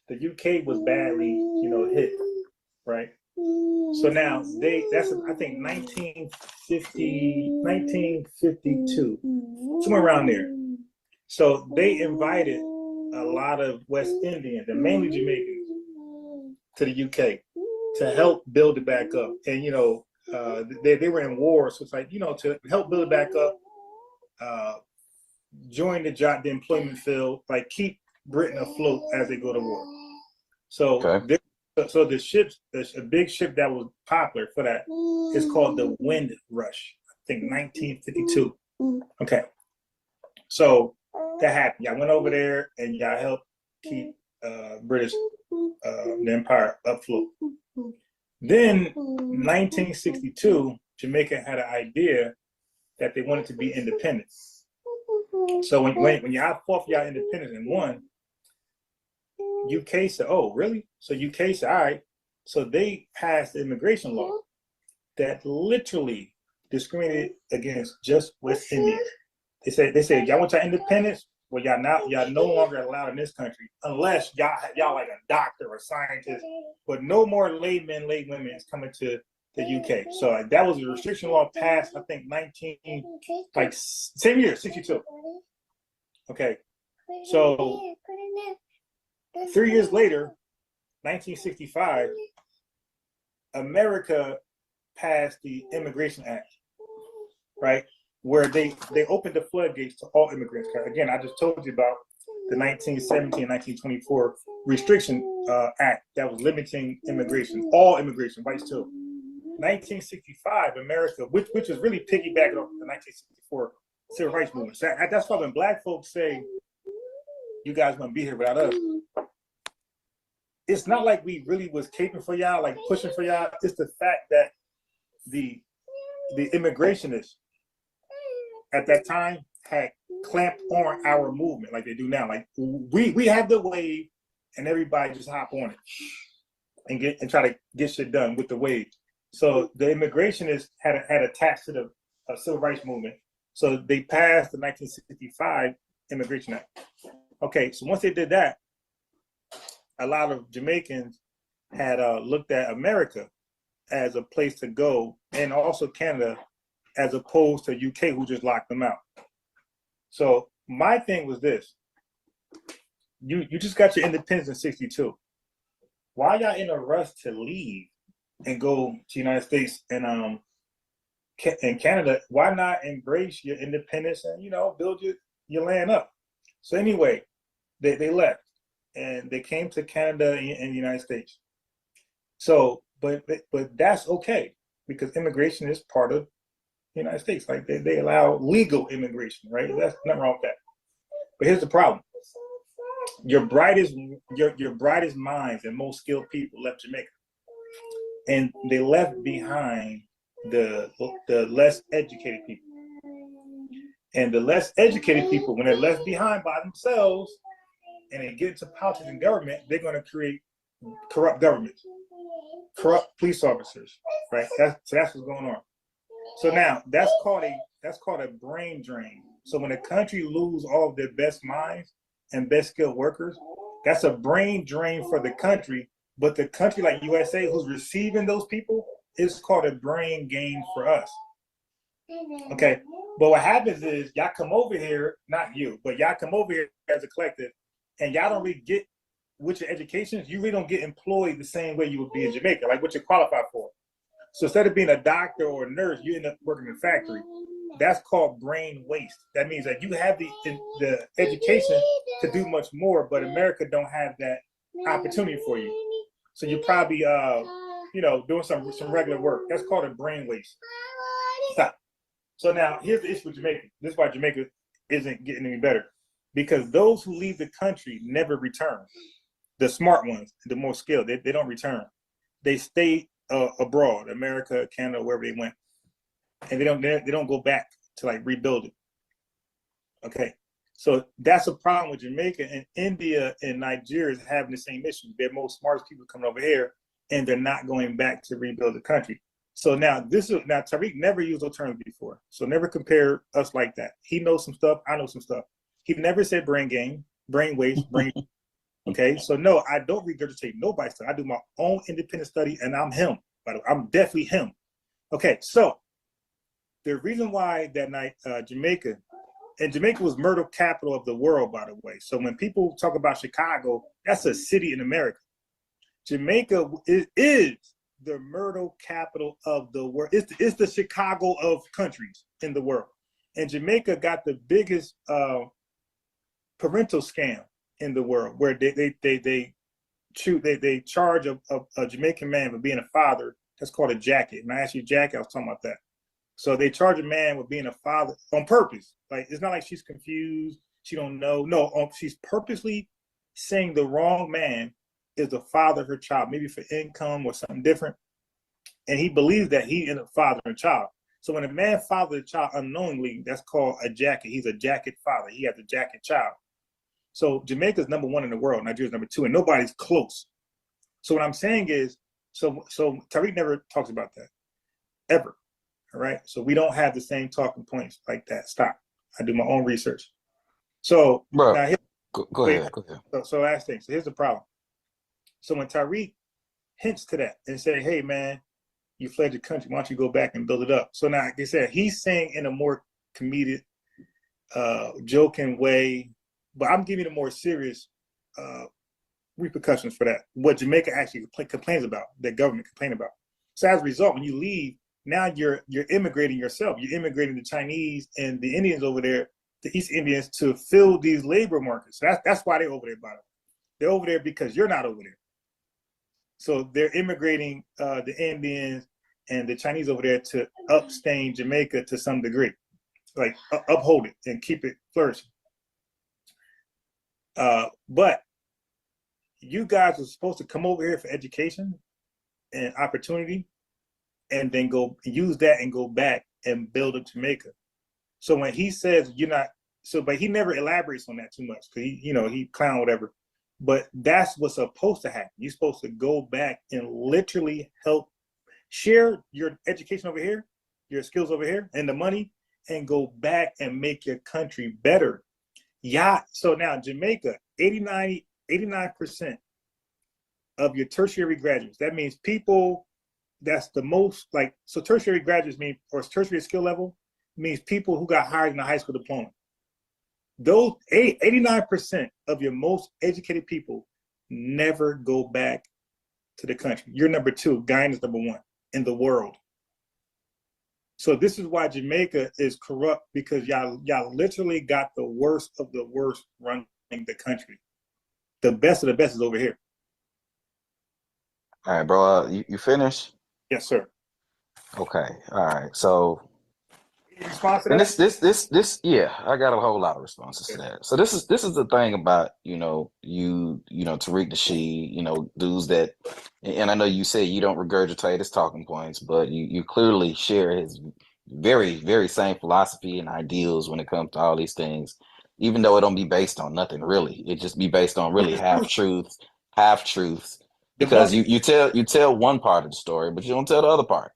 the UK was badly, hit, right? So now that's I think 1952, somewhere around there. So they invited a lot of West Indians and mainly Jamaicans to the UK to help build it back up. And they were in war, so it's like, to help build it back up, join the employment field, like keep Britain afloat as they go to war. So okay. So the ships, a big ship that was popular for that is called the Wind Rush. I think 1952. Okay. So that happened. Y'all went over there and y'all helped keep British the empire afloat. Then 1962, Jamaica had an idea that they wanted to be independent. So when y'all fought for y'all independence and won, UK said, "Oh, really?" So UK said, "All right." So they passed the immigration law that literally discriminated against just West Indians. They said, "Y'all want your independence? Well, y'all no longer allowed in this country unless y'all like a doctor or scientist, but no more laywomen is coming to the UK." So that was a restriction law passed, I think, same year, 62. Okay, so 3 years later, 1965, America passed the Immigration Act, right? Where they opened the floodgates to all immigrants. Again, I just told you about the 1917, 1924 Restriction Act that was limiting immigration, all immigration, whites too. 1965, America, which is really piggybacking off the 1964 Civil Rights Movement. So that's why when Black folks say, you guys want to be here without us, it's not like we really was caping for y'all, like pushing for y'all. It's the fact that the immigrationists at that time had clamped on our movement like they do now. Like we have the wave and everybody just hop on it and try to get shit done with the wave. So the immigrationists had attached to the Civil Rights Movement. So they passed the 1965 Immigration Act. Okay, so once they did that, a lot of Jamaicans had looked at America as a place to go, and also Canada, as opposed to UK, who just locked them out. So my thing was this: you just got your independence in '62. Why y'all in a rush to leave and go to the United States and Canada? Why not embrace your independence and build your land up? So anyway, they left and they came to Canada and the United States. So, but that's okay, because immigration is part of the United States. Like they allow legal immigration, right? That's nothing wrong with that. But here's the problem: your brightest minds and most skilled people left Jamaica, and they left behind the less educated people. And the less educated people, when they're left behind by themselves and they get into politics and government, they're going to create corrupt governments, corrupt police officers, right? So that's what's going on. So now that's called a brain drain. So when a country lose all of their best minds and best skilled workers, that's a brain drain for the country. But the country like USA, who's receiving those people, is called a brain gain for us. Okay, but what happens is y'all come over here, not you, but y'all come over here as a collective, and y'all don't really get, with your education, you really don't get employed the same way you would be in Jamaica, like what you're qualified for. So instead of being a doctor or a nurse, you end up working in a factory. That's called brain waste. That means that you have the education to do much more, but America don't have that opportunity for you. So you're probably doing some regular work. That's called a brain waste. Stop. So now here's the issue with Jamaica. This is why Jamaica isn't getting any better, because those who leave the country never return. The smart ones, the more skilled, they don't return. They stay abroad, America, Canada, wherever they went, and they don't go back to like rebuild it. Okay, so that's a problem with Jamaica, and India and Nigeria is having the same issue. They're most smartest people coming over here, and they're not going back to rebuild the country. So now Tariq never used those terms before. So never compare us like that. He knows some stuff, I know some stuff. He never said brain gain, brain waste, brain. Okay, so no, I don't regurgitate nobody's stuff. I do my own independent study, and I'm him. But I'm definitely him. Okay, so the reason why that night Jamaica was murder capital of the world, by the way. So when people talk about Chicago, that's a city in America. Jamaica is the murder capital of the world. It's the Chicago of countries in the world. And Jamaica got the biggest parental scam in the world, where they charge a Jamaican man for being a father. That's called a jacket. And I asked you, Jack, I was talking about that. So they charge a man with being a father on purpose. Like, it's not like she's confused, she don't know. No, she's purposely saying the wrong man is the father of her child, maybe for income or something different. And he believes that he is a father and child. So when a man fathers a child unknowingly, that's called a jacket. He's a jacket father. He has a jacket child. So Jamaica's number one in the world, Nigeria's number two, and nobody's close. So what I'm saying is, so Tariq never talks about that, ever. All right. So we don't have the same talking points like that. Stop. I do my own research. So Bro, now go ahead. So last thing. So here's the problem. So when Tariq hints to that and say, hey man, you fled your country, why don't you go back and build it up? So now, like I said, he's saying in a more comedic, joking way, But I'm giving you the more serious repercussions for that. What Jamaica actually complains about, that government complain about. So as a result, when you leave, now you're immigrating yourself. You're immigrating the Chinese and the Indians over there, the East Indians, to fill these labor markets. So that's why they're over there, by the way. They're over there because you're not over there. So they're immigrating the Indians and the Chinese over there to upstain Jamaica to some degree, like uphold it and keep it flourishing. But you guys are supposed to come over here for education and opportunity, and then go use that and go back and build up Jamaica. So when he says you're not, but he never elaborates on that too much, because he clown whatever. But that's what's supposed to happen. You're supposed to go back and literally help share your education over here, your skills over here, and the money, and go back and make your country better. Yeah. So now Jamaica, 89% of your tertiary graduates. That means people, that's the most, so tertiary graduates mean, or tertiary skill level means people who got hired in a high school diploma. Those 89% of your most educated people never go back to the country. You're number 2. Guyana's number 1 in the world. So this is why Jamaica is corrupt, because y'all literally got the worst of the worst running the country. The best of the best is over here. All right, bro. You finished? Yes, sir. Okay. All right. So, response to and that? this, yeah, I got a whole lot of responses to that. So this is the thing about Tariq Nasheed, dudes that, and I know you say you don't regurgitate his talking points, but you clearly share his very, very same philosophy and ideals when it comes to all these things, even though it don't be based on nothing really. It just be based on really half truths, because you tell one part of the story, but you don't tell the other part.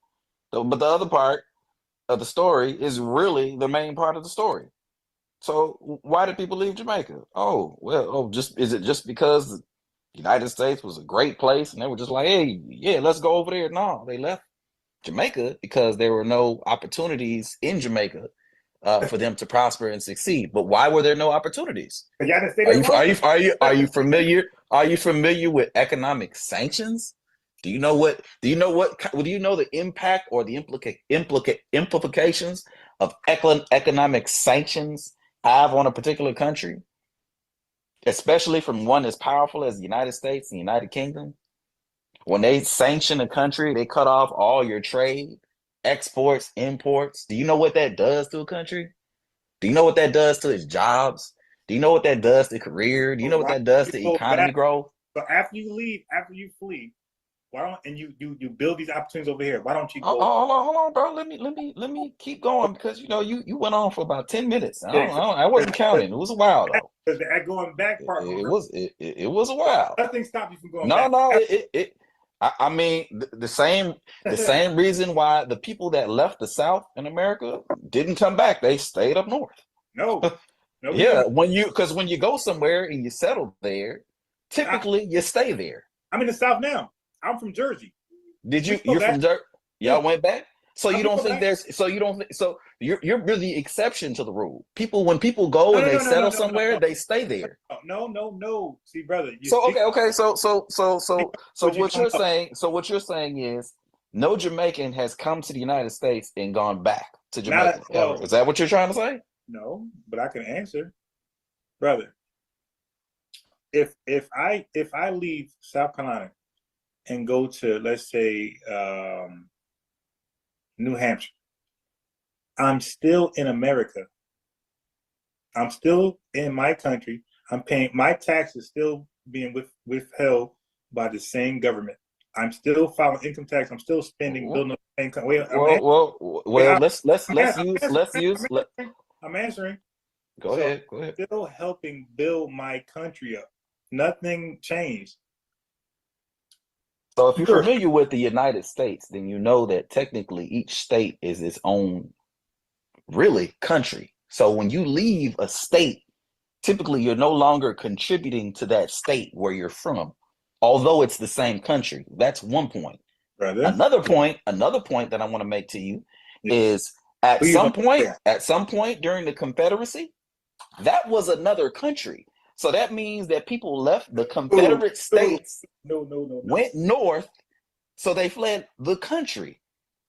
But the other part of the story is really the main part of the story. So why did people leave Jamaica? Is it just because the United States was a great place and they were just like, hey, yeah, let's go over there? No, they left Jamaica because there were no opportunities in Jamaica for them to prosper and succeed. But why were there no opportunities? Are you familiar? Are you familiar with economic sanctions? Do you know the impact or the implications of economic sanctions have on a particular country, especially from one as powerful as the United States and the United Kingdom? When they sanction a country, they cut off all your trade, exports, imports. Do you know what that does to a country? Do you know what that does to its jobs? Do you know what that does to career? Do you know what that does to economy growth? So after you flee, why don't you build these opportunities over here? Why don't you go? Hold on, bro. Let me keep going, because you went on for about 10 minutes. I wasn't counting. It was a while though. Because the going back part. It was a while. Nothing stopped you from going back. No. I mean, the same reason why the people that left the South in America didn't come back. They stayed up north. No. Yeah, when you go somewhere and you settle there, typically you stay there. I'm in the South now. I'm from Jersey. Did you? You're from Jersey. Y'all went back. So you don't think there's? So you don't think? So you're the exception to the rule. When people go and they settle somewhere, they stay there. No. See, brother. Okay. So what you're saying is no Jamaican has come to the United States and gone back to Jamaica ever. Is that what you're trying to say? No, but I can answer, brother. If I leave South Carolina and go to, let's say, New Hampshire, I'm still in America. I'm still in my country. I'm paying, my taxes still being withheld by the same government. I'm still filing income tax. I'm still spending, building up the same country. I'm answering. Go ahead. Still helping build my country up. Nothing changed. So if you're familiar with the United States, then you know that technically each state is its own really country. So when you leave a state, typically you're no longer contributing to that state where you're from, although it's the same country. That's one point. Brother. Another point that I want to make to you is at some point during the Confederacy, That was another country. So that means that people left the Confederate States, No. went north, so they fled the country.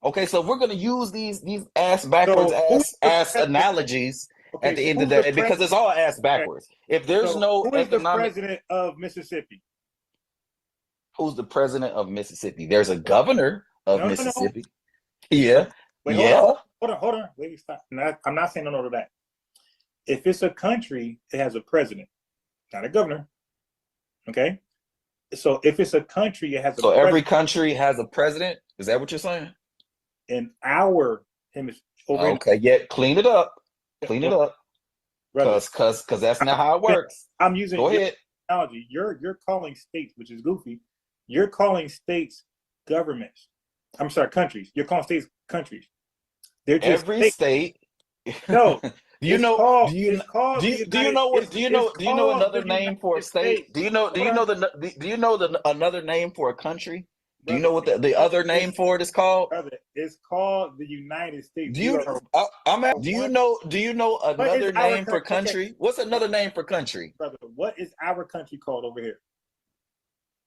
Okay, so we're going to use these ass backwards So who's the ass president? analogies Okay, at the so end of who's the the day because president? it's all ass Okay, backwards. If there's so no who is the economic, president of Mississippi? who's the president of Mississippi? There's a governor of No. Mississippi. So, Yeah, wait, yeah. hold on. Wait, stop. I'm not saying no to that. If it's a country, it has a president, not a governor. Okay. So if it's a country, it has a So every president. country has a president. Is that what you're saying? In our hemisphere, over in Okay, yeah. Clean it up. Clean it up. brother, Cause that's not how it works. I'm using Go your ahead. technology. You're calling states, which is goofy. You're calling states governments. I'm sorry, countries. You're calling states countries. They're just Every states. state. No, Do you know? Do it's you called do the you do you United. know what? It's Do you know called another the name for a United state? States. Do you know? Do you Hold know on, do you know the another name for a country? Do you brother. know what the other name for it is called? Brother, it's called the United States. Do We you? are I'm at, do you one. know? Do you know What is another our name for country? Okay, country? What's another name for country? brother. What is our country called over here?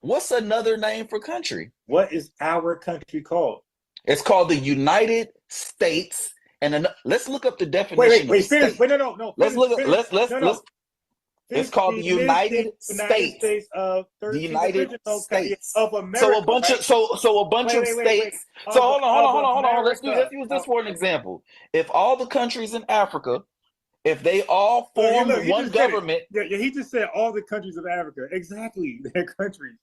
What's another name for country? What is our country called? It's called the United States. And then let's look up the definition of Wait. Finish. state. Wait, no. Let's Finish. look at Finish. let's. No. It's called the United United States. States of The 13 United original States. of So America, right? a bunch of Wait. states. So hold on. America. Let's use this for an example. If all the countries in Africa, if they all formed Look, he one just did it. government, Yeah, he just said all the countries of Africa. Exactly, their countries.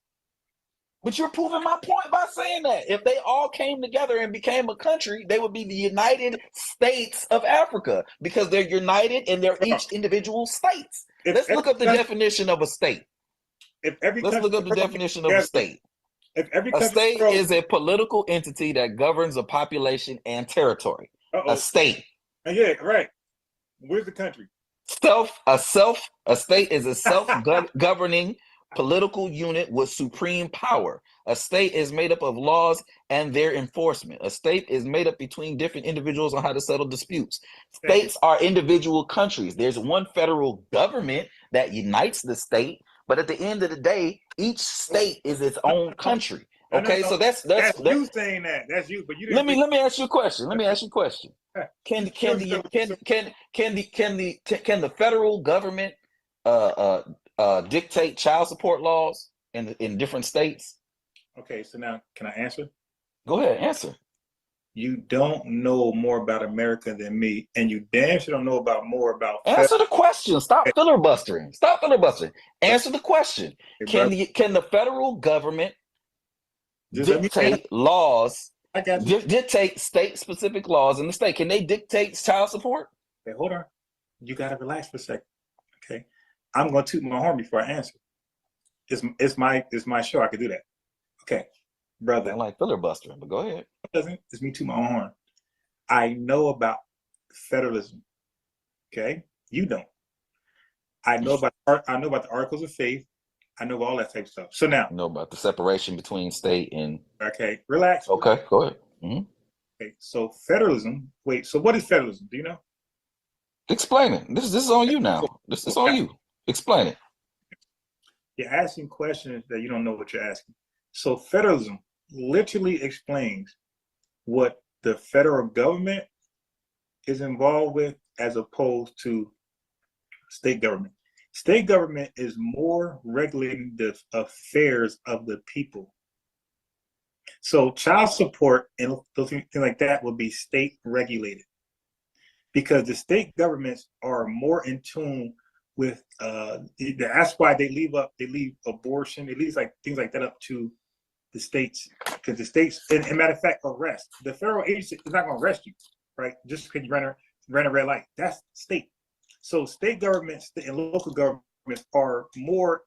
but you're proving my point by saying that. If they all came together and became a country, they would be the United States of Africa because they're united and they're each individual states. Let's look up the definition of a state. If every Let's country look up the definition of a together, state. if every A country state is a political entity that governs a population and territory. A state. Yeah, right. Where's the country? A state is a self-governing political unit with supreme power. A state is made up of laws and their enforcement. A state is made up between different individuals on how to settle disputes. States are individual countries. There's one federal government that unites the state, but at the end of the day, each state is its own country. Okay, so that's you saying that. That's you, but you didn't. Let me ask you a question. Can the federal government dictate child support laws in different states? Okay, so now can I answer? Go ahead, answer. You don't know more about America than me, and you damn sure don't know about more about. Answer the question. Stop filibustering. Answer the question. Can the federal government dictate laws? Dictate state-specific laws in the state. Can they dictate child support? Okay, hold on. You gotta relax for a second. Okay, I'm gonna toot my horn before I answer. It's my show. I can do that. Okay, brother. I like filibustering, but go ahead. It's me toot my own horn. I know about federalism. Okay, you don't. I know about the Articles of Faith. I know all that type of stuff. So now, know about the separation between state and. Okay, relax. Okay, go ahead. Okay, so federalism. Wait, so what is federalism? Do you know? Explain it. This is on you now. This is on you. Explain it. You're asking questions that you don't know what you're asking. So federalism literally explains what the federal government is involved with as opposed to state government. State government is more regulating the affairs of the people. So child support and those things like that will be state regulated because the state governments are more in tune with that's why they leave abortion, they leave like things like that up to the states, because the states, and matter of fact, arrest. The federal agency is not going to arrest you, right? Just because you ran a red light. That's state. So state governments and local governments are more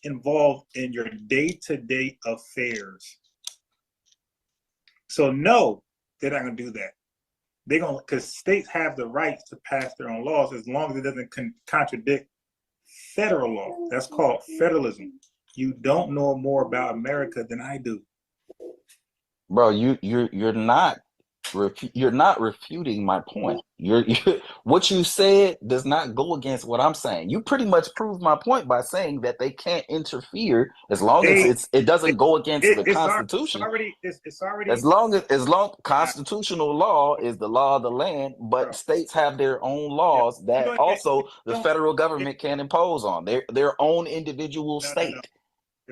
involved in your day-to-day affairs. So no, they're not going to do that. They're going to, because states have the rights to pass their own laws as long as it doesn't contradict federal law. That's called federalism. You don't know more about America than I do. Bro, you're not you're not refuting my point. You're what you said does not go against what I'm saying. You pretty much proved my point by saying that they can't interfere as long as it doesn't go against the Constitution. It's already As long constitutional law is the law of the land, but bro. states have their own laws that also the federal government can impose on their own individual state.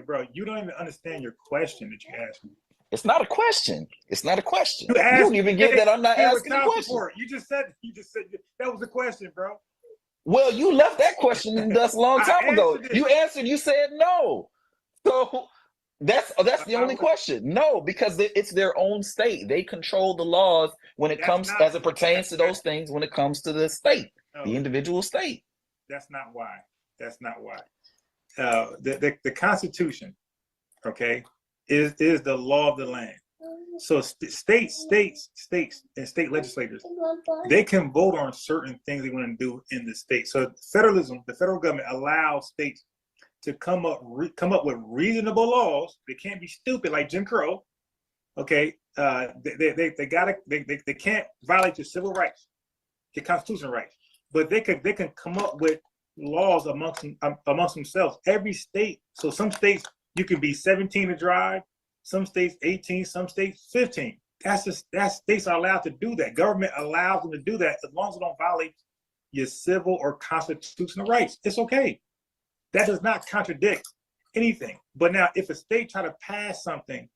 Bro, you don't even understand your question that you asked me. It's not a question. It's not a question. You don't even get that I'm not asking a question. You just said that was the question, bro. Well, you left that question just a long time ago. You answered, you said no. So that's the only question. No, because it's their own state. They control the laws when it comes as it pertains to those things when it comes to the state, the individual state. That's not why. That's not why. The Constitution, okay, is the law of the land. So states and state legislators, they can vote on certain things they want to do in the state. So federalism, the federal government allows states to come up with reasonable laws. They can't be stupid like Jim Crow. Okay, they can't violate your civil rights, your constitutional rights, but they can come up with laws amongst themselves. Every state. So some states you can be 17 to drive, some states 18, some states 15. That states are allowed to do that. Government allows them to do that as long as it don't violate your civil or constitutional rights. It's okay. That does not contradict anything. But now, if a state try to pass something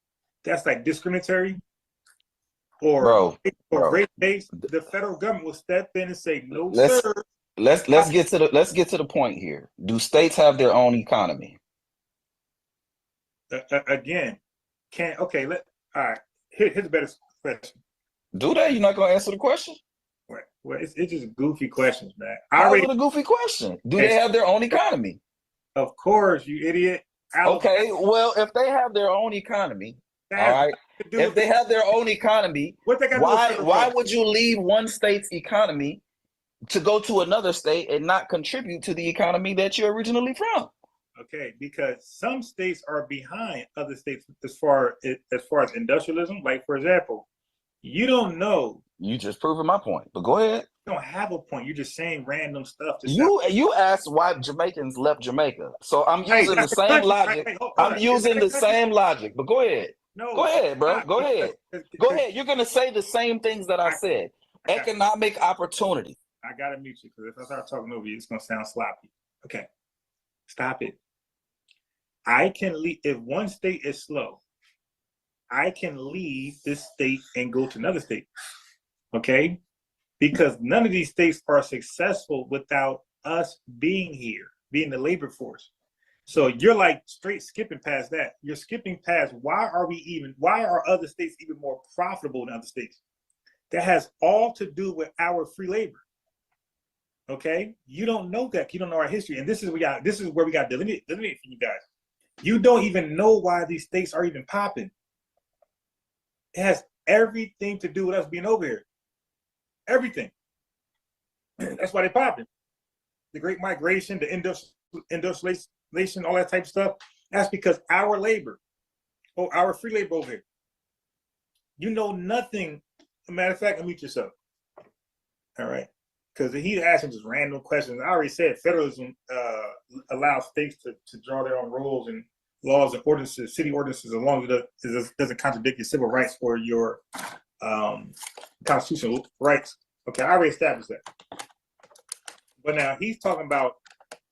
that's like discriminatory or race-based, the federal government will step in and say, "No, sir." Let's get to the point here. Do states have their own economy? Again, all right. Here's a better question. Do they? You're not gonna answer the question? Well, it's just goofy questions, man. How's it a goofy question? Do they have their own economy? Of course, you idiot. Okay, well, if they have their own economy, all right. If they have their own economy, why would you leave one state's economy to go to another state and not contribute to the economy that you're originally from? Okay, because some states are behind other states as far as industrialism. Like, for example, you don't know. You just proving my point, but go ahead. You don't have a point. You're just saying random stuff. You asked why Jamaicans left Jamaica, so I'm using the same logic. I'm using the same logic, but go ahead. No, go ahead, bro. Go ahead. Go ahead. You're gonna say the same things that I said. Economic opportunity. I gotta mute you because if I start talking over you, it's gonna sound sloppy. Okay, stop it. I can leave if one state is slow. I can leave this state and go to another state. Okay, because none of these states are successful without us being here, being the labor force. So you're like straight skipping past that. You're skipping past why are other states even more profitable than other states? That has all to do with our free labor. Okay, you don't know that. You don't know our history, and this is where we got to delineate for you guys. You don't even know why these states are even popping. It has everything to do with us being over here. Everything. That's why they're popping. The Great Migration, the industrialization, all that type of stuff. That's because our labor, our free labor over here. You know nothing. As a matter of fact, mute yourself. All right. Because he's asking just random questions. I already said federalism allows states to draw their own rules and laws and ordinances, city ordinances, as long as it doesn't contradict your civil rights or your constitutional rights. Okay, I already established that. But now he's talking about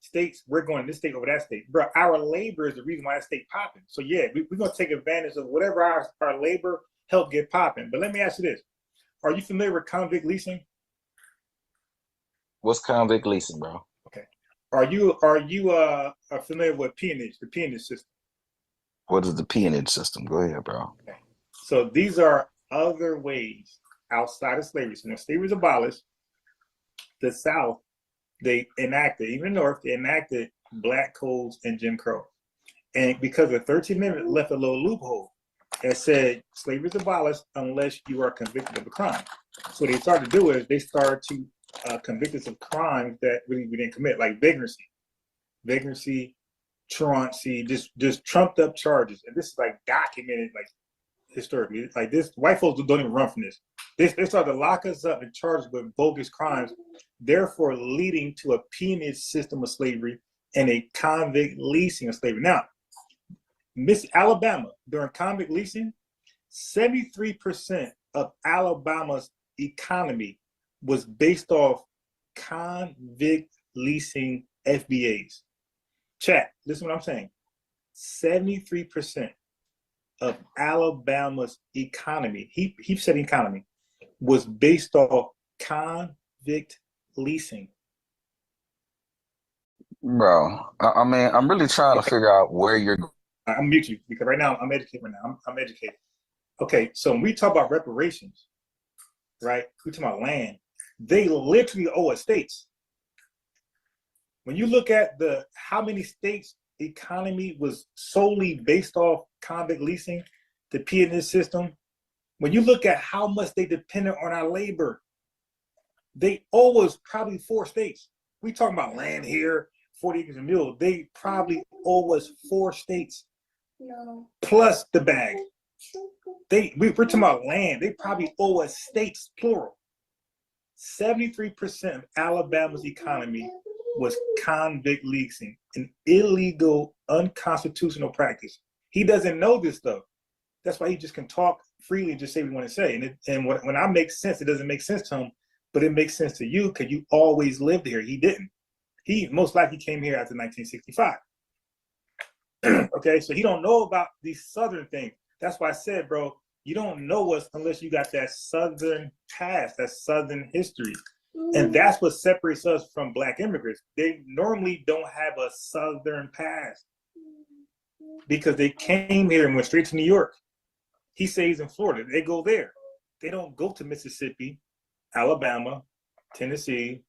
states, we're going this state over that state. Bro, our labor is the reason why that state popping. So yeah, we're going to take advantage of whatever our labor help get popping. But let me ask you this. Are you familiar with convict leasing? What's convict leasing, bro? Okay. Are you familiar with peonage, the peonage system? What is the peonage system? Go ahead, bro. Okay. So these are other ways outside of slavery. So when slavery was abolished, the South, they enacted, even the North, they enacted black codes and Jim Crow. And because the 13th Amendment left a little loophole that said slavery is abolished unless you are convicted of a crime. So what they started to do is they started to convict us of crimes that really we didn't commit, like vagrancy, truancy, just trumped up charges. And this is like documented, like historically. Like this, white folks don't even run from this. They started to lock us up and charge us with bogus crimes, therefore leading to a peonage system of slavery and a convict leasing of slavery. Now, Miss Alabama, during convict leasing, 73% of Alabama's economy was based off convict leasing FBAs. Chat, listen to what I'm saying. 73% of Alabama's economy, he said economy, was based off convict leasing. Bro, I mean, I'm really trying to figure out where you're. I'm mute you because right now I'm educated. Right now I'm educated. Okay, so when we talk about reparations, right? We talk about land. They literally owe us states. When you look at how many states' economy was solely based off convict leasing, the peonage system, when you look at how much they depended on our labor, they owe us probably 4 states. We talking about land here, 40 acres a mule. They probably owe us 4 states. No. Plus the bag. We're talking about land. They probably owe us states, plural. 73% of Alabama's economy was convict leasing, an illegal, unconstitutional practice. He doesn't know this stuff. That's why he just can talk freely and just say what he want to say. And when I make sense, it doesn't make sense to him, but it makes sense to you because you always lived here. He didn't. He most likely came here after 1965. Okay, so he don't know about these Southern things. That's why I said, bro, you don't know us unless you got that Southern past, that Southern history. And that's what separates us from Black immigrants. They normally don't have a Southern past because they came here and went straight to New York. He says in Florida, they go there. They don't go to Mississippi, Alabama, Tennessee.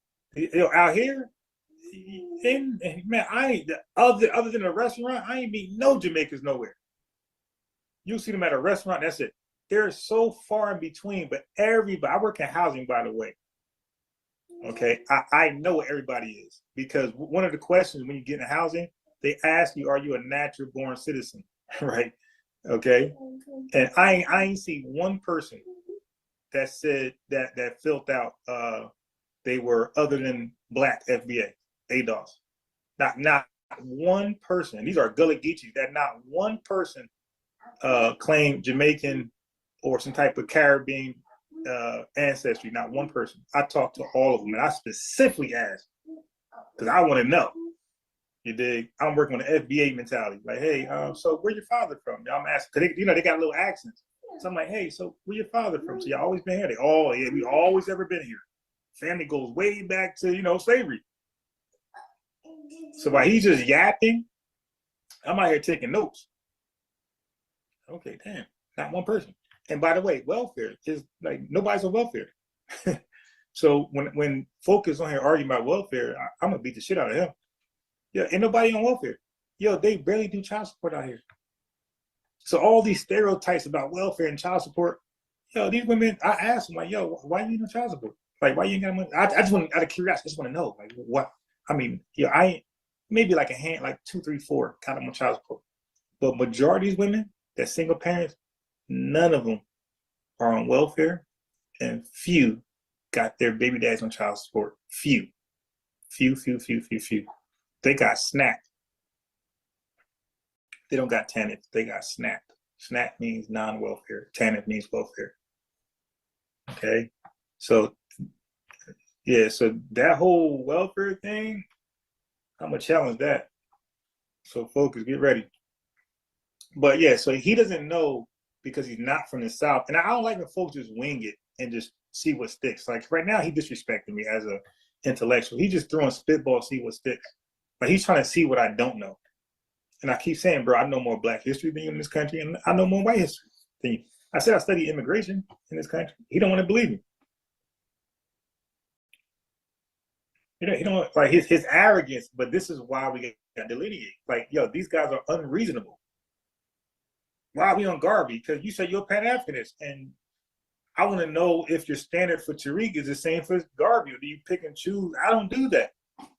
Out here, and man, I ain't other than a restaurant, I ain't meet no Jamaicans nowhere. You'll see them at a restaurant, that's it. They're so far in between, but everybody, I work in housing, by the way. Okay, I know what everybody is because one of the questions when you get in housing, they ask you, are you a natural born citizen? Right? Okay. And I ain't seen one person that said that filled out they were other than Black FBA, ADOS. Not one person. These are Gullah Geechees. That not one person claimed Jamaican or some type of Caribbean ancestry. Not one person. I talked to all of them, and I specifically asked because I want to know. You dig? I'm working on the FBA mentality. Like, hey, so where your father from? I'm asking because they got little accents. So I'm like, hey, so where your father from? So y'all always been here? Yeah, we always ever been here. Family goes way back to slavery. So while he's just yapping, I'm out here taking notes. Okay, damn, not one person. And by the way, welfare is like nobody's on welfare. So when folk is on here arguing about welfare, I'm gonna beat the shit out of him. Yeah, ain't nobody on welfare. Yo, they barely do child support out here. So all these stereotypes about welfare and child support, yo, these women, I asked them like, yo, why you need child support? Like, why you ain't got money? I just want, out of curiosity, I just want to know, like, what? I mean, I maybe like a hand, like 2, 3, 4, kind of on child support. But majority of these women that single parents, none of them are on welfare, and few got their baby dads on child support. Few. They got snapped. They don't got TANF. They got snapped. SNAP means non-welfare. TANF means welfare. Okay, so yeah, so that whole welfare thing, I'm gonna challenge that. So focus, get ready. But yeah, so he doesn't know because he's not from the South, and I don't like when folks just wing it and just see what sticks. Like right now, he disrespecting me as a intellectual. He's just throwing spitball, see what sticks. But he's trying to see what I don't know. And I keep saying, bro, I know more Black history than you in this country, and I know more white history than you. I said I study immigration in this country. He don't want to believe me. He don't like his arrogance, but this is why we got delineate. Like, yo, these guys are unreasonable. Why are we on Garvey? Because you say you're a Pan-Africanist, and I want to know if your standard for Tariq is the same for Garvey, or do you pick and choose? I don't do that.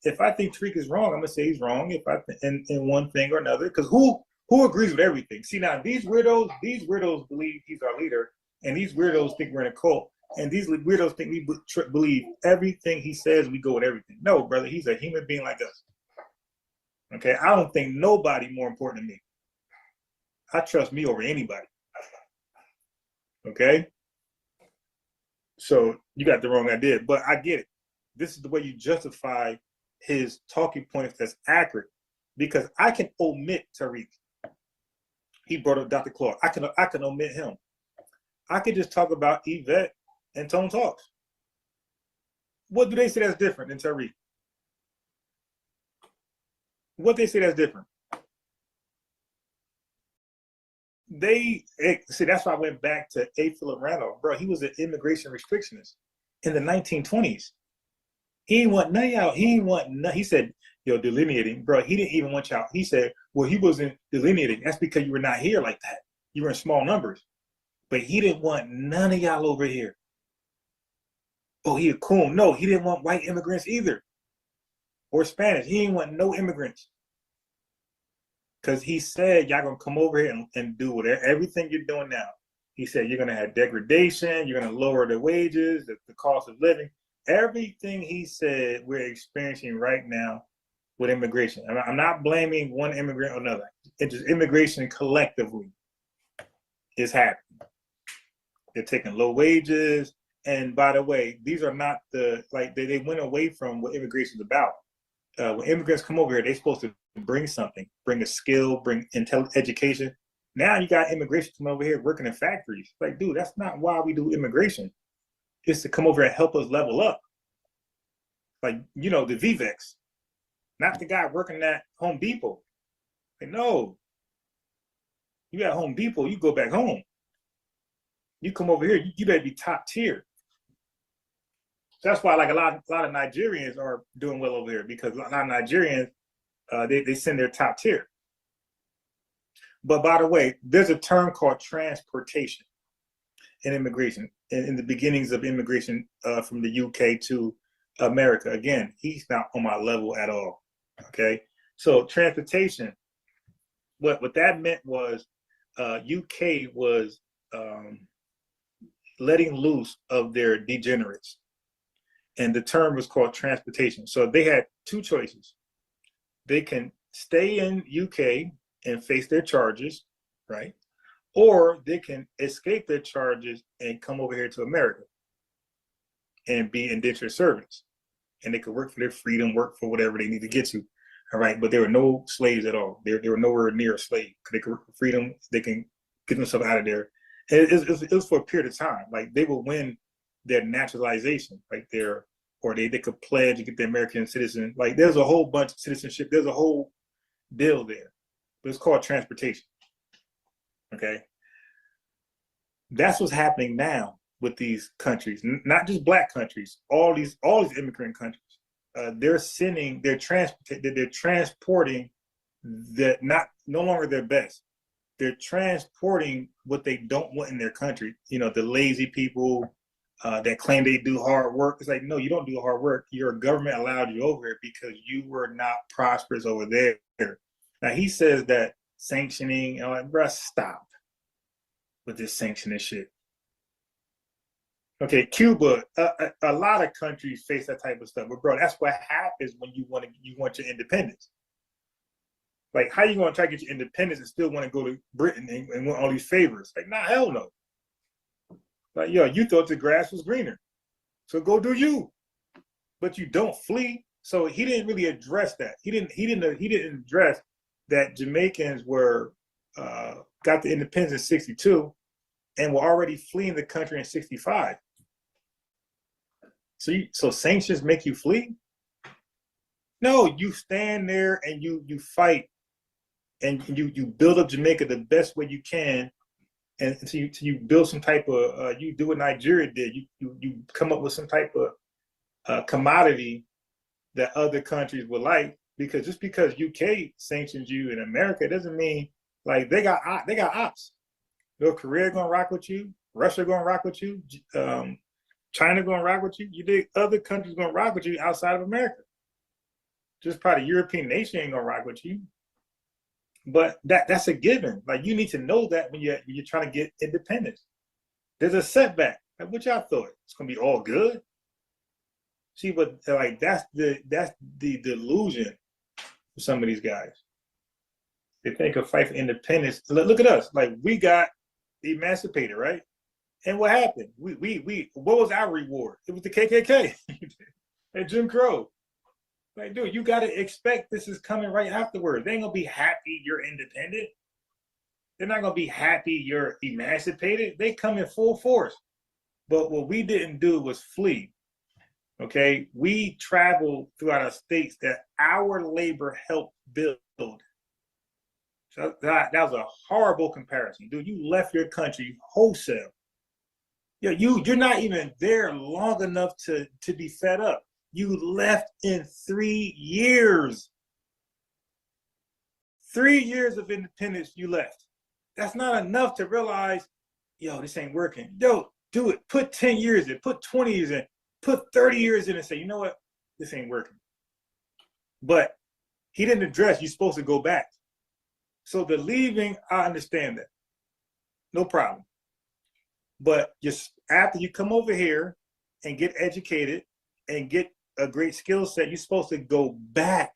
If I think Tariq is wrong, I'm gonna say he's wrong. If I in one thing or another, because who agrees with everything? See, now these weirdos believe he's our leader, and these weirdos think we're in a cult. And these weirdos think we believe everything he says, we go with everything. No, brother, he's a human being like us. Okay, I don't think nobody more important than me. I trust me over anybody. Okay? So you got the wrong idea, but I get it. This is the way you justify his talking points that's accurate, because I can omit Tariq. He brought up Dr. Clark. I can omit him. I could just talk about Yvette and Tone Talks. What do they say that's different than Tariq? What they say that's different? They see, that's why I went back to A. Philip Randolph, bro. He was an immigration restrictionist in the 1920s. He didn't want none of y'all. He didn't want none. He said, yo, delineating, bro. He didn't even want y'all. He said, well, he wasn't delineating. That's because you were not here like that. You were in small numbers. But he didn't want none of y'all over here. Oh, he a coon. No, he didn't want white immigrants either. Or Spanish. He didn't want no immigrants. Because he said, y'all going to come over here and do whatever, everything you're doing now. He said, you're going to have degradation. You're going to lower the wages, the cost of living. Everything he said we're experiencing right now with immigration. I'm not blaming one immigrant or another. It's just immigration collectively is happening. They're taking low wages. And by the way, these are not they went away from what immigration is about. When immigrants come over here, they're supposed to bring something, bring a skill, bring education. Now you got immigration coming over here working in factories. Like, dude, that's not why we do immigration. It's to come over and help us level up. Like, you know, the VVEX, not the guy working at Home Depot. Like, no, you at Home Depot, you go back home. You come over here, you better be top tier. That's why, like, a lot of Nigerians are doing well over here, because a lot of Nigerians, they send their top tier. But by the way, there's a term called transportation in immigration, in the beginnings of immigration from the UK to America. Again, he's not on my level at all. Okay, so transportation. What that meant was UK was letting loose of their degenerates. And the term was called transportation. So they had two choices. They can stay in UK and face their charges, right? Or they can escape their charges and come over here to America and be indentured servants. And they could work for their freedom, work for whatever they need to get to, all right? But there were no slaves at all. They were nowhere near a slave. They could work for freedom. They can get themselves out of there. And it was for a period of time. Like, they would win their naturalization, like or they could pledge to get the American citizen. Like, there's a whole bunch of citizenship. There's a whole deal there. But it's called transportation. Okay, that's what's happening now with these countries, not just black countries. All these immigrant countries. They're transporting no longer their best. They're transporting what they don't want in their country. You know, the lazy people that claim they do hard work. It's like, no, you don't do hard work. Your government allowed you over here because you were not prosperous over there. Now, he says that sanctioning, and I'm like, bruh, stop with this sanctioning shit. Okay, Cuba, a lot of countries face that type of stuff, but bro, that's what happens when you want your independence. Like, how you gonna try to get your independence and still want to go to Britain and want all these favors? Like, nah, hell no. Like, yo, you thought the grass was greener, so go do you. But you don't flee. So he didn't really address that. He didn't address that Jamaicans were got the independence in '62 and were already fleeing the country in '65. So sanctions make you flee? No, you stand there and you fight and you build up Jamaica the best way you can, and until you build some type of you do what Nigeria did. You come up with some type of commodity that other countries would like, because just because UK sanctions you in America doesn't mean, like, they got ops. North Korea gonna rock with you, Russia gonna rock with you, China gonna rock with you. You think other countries gonna rock with you outside of America? Just probably European nation ain't gonna rock with you. But that's a given. Like, you need to know that when you're trying to get independence. There's a setback. Like, what y'all thought? It's gonna be all good? See, but like that's the delusion for some of these guys. They think of fight for independence. Look at us. Like, we got emancipated, right? And what happened? We what was our reward? It was the KKK and Jim Crow. Like, dude, you got to expect this is coming right afterwards. They ain't gonna be happy you're independent. They're not gonna be happy you're emancipated. They come in full force. But what we didn't do was flee. Okay, we traveled throughout our states that our labor helped build. So that was a horrible comparison, dude. You left your country wholesale. You're not even there long enough to be fed up. You left in 3 years. 3 years of independence, you left. That's not enough to realize, this ain't working. Do it. Put 10 years in, put 20 years in, put 30 years in and say, you know what? This ain't working. But he didn't address you're supposed to go back. So the leaving, I understand that. No problem. But just after you come over here and get educated and get a great skill set, you're supposed to go back.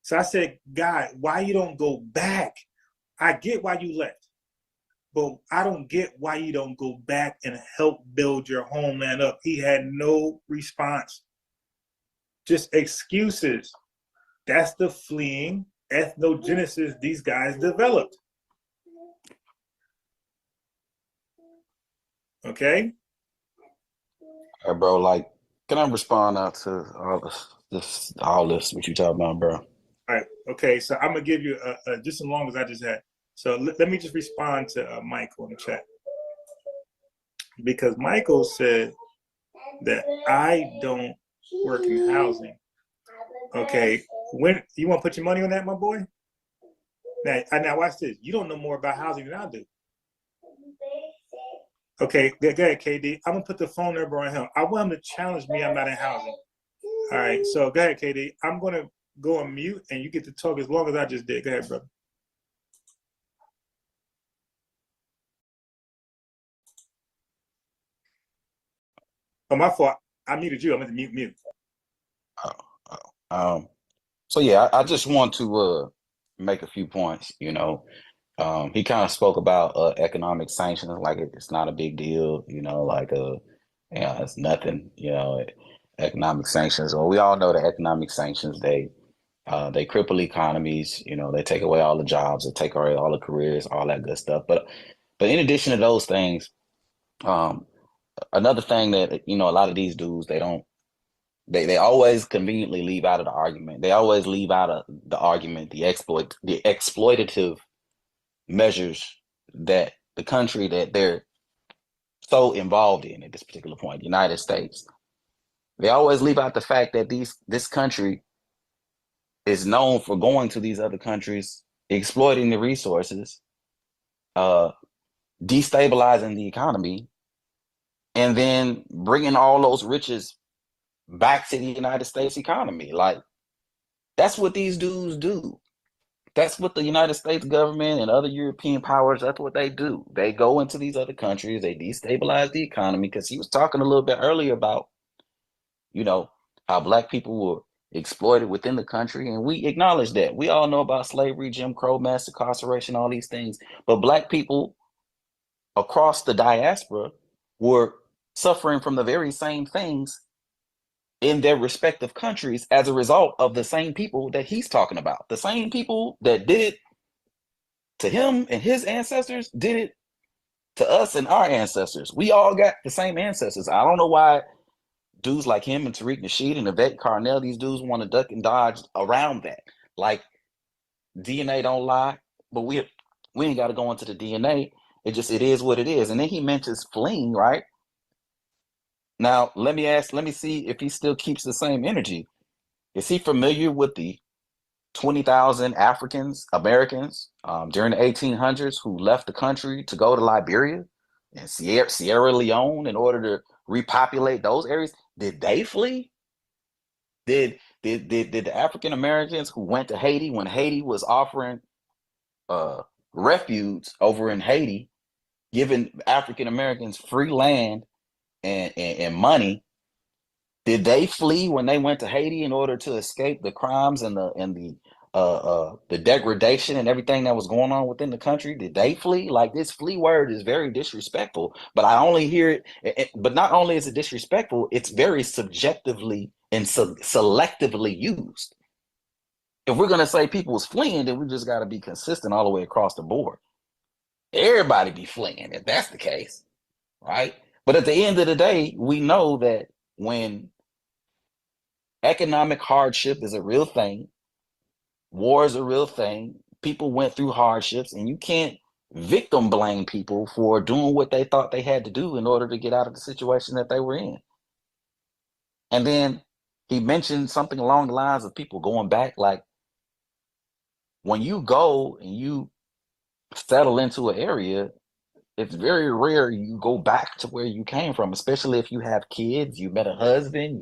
So I said, God, why you don't go back? I get why you left, but I don't get why you don't go back and help build your homeland up. He had no response. Just excuses. That's the fleeing ethnogenesis these guys developed. Okay? Hey, bro, like, can I respond now to all this what you talking about, bro? All right. Okay. So I'm gonna give you just as long as I just had. So let me just respond to Michael in the chat, because Michael said that I don't work in housing. Okay. When you want to put your money on that, my boy? Now watch this. You don't know more about housing than I do. Okay, go ahead, KD. I'm gonna put the phone number on him. I want him to challenge me. I'm not in housing. All right, so go ahead, KD. I'm gonna go on mute, and you get to talk as long as I just did. Go ahead, brother. Oh, my fault. I muted you. I'm going to mute. So yeah, I just want to make a few points. He kind of spoke about economic sanctions, like it's not a big deal. It's nothing. Economic sanctions. Well, we all know that economic sanctions they cripple economies. They take away all the jobs, they take away all the careers, all that good stuff. But in addition to those things, another thing that a lot of these dudes they always conveniently leave out of the argument. They always leave out of the argument the exploitative measures that the country that they're so involved in at this particular point, the United States. They always leave out the fact that this country is known for going to these other countries, exploiting the resources, destabilizing the economy, and then bringing all those riches back to the United States economy. Like, that's what these dudes do. That's what the United States government and other European powers, that's what they do. They go into these other countries, they destabilize the economy, because he was talking a little bit earlier about, how Black people were exploited within the country. And we acknowledge that. We all know about slavery, Jim Crow, mass incarceration, all these things. But Black people across the diaspora were suffering from the very same things in their respective countries as a result of the same people that he's talking about. The same people that did it to him and his ancestors did it to us and our ancestors. We all got the same ancestors. I don't know why dudes like him and Tariq Nasheed and Yvette Carnell, these dudes want to duck and dodge around that. Like, DNA don't lie, but we ain't got to go into the DNA. It is what it is. And then he mentions fleeing, right? Now, let me see if he still keeps the same energy. Is he familiar with the 20,000 Americans during the 1800s who left the country to go to Liberia and Sierra Leone in order to repopulate those areas? Did they flee? Did the African Americans who went to Haiti when Haiti was offering refuge over in Haiti, giving African Americans free land and money. Did they flee when they went to Haiti in order to escape the crimes and the degradation and everything that was going on within the country? Did they flee? Like, this flee word is very disrespectful, but I only hear it. But not only is it disrespectful, it's very subjectively and selectively used. If we're gonna say people was fleeing, then we just got to be consistent all the way across the board. Everybody be fleeing if that's the case, right? But at the end of the day, we know that when economic hardship is a real thing, war is a real thing, people went through hardships, and you can't victim blame people for doing what they thought they had to do in order to get out of the situation that they were in. And then he mentioned something along the lines of people going back. Like, when you go and you settle into an area, it's very rare you go back to where you came from, especially if you have kids, you met a husband,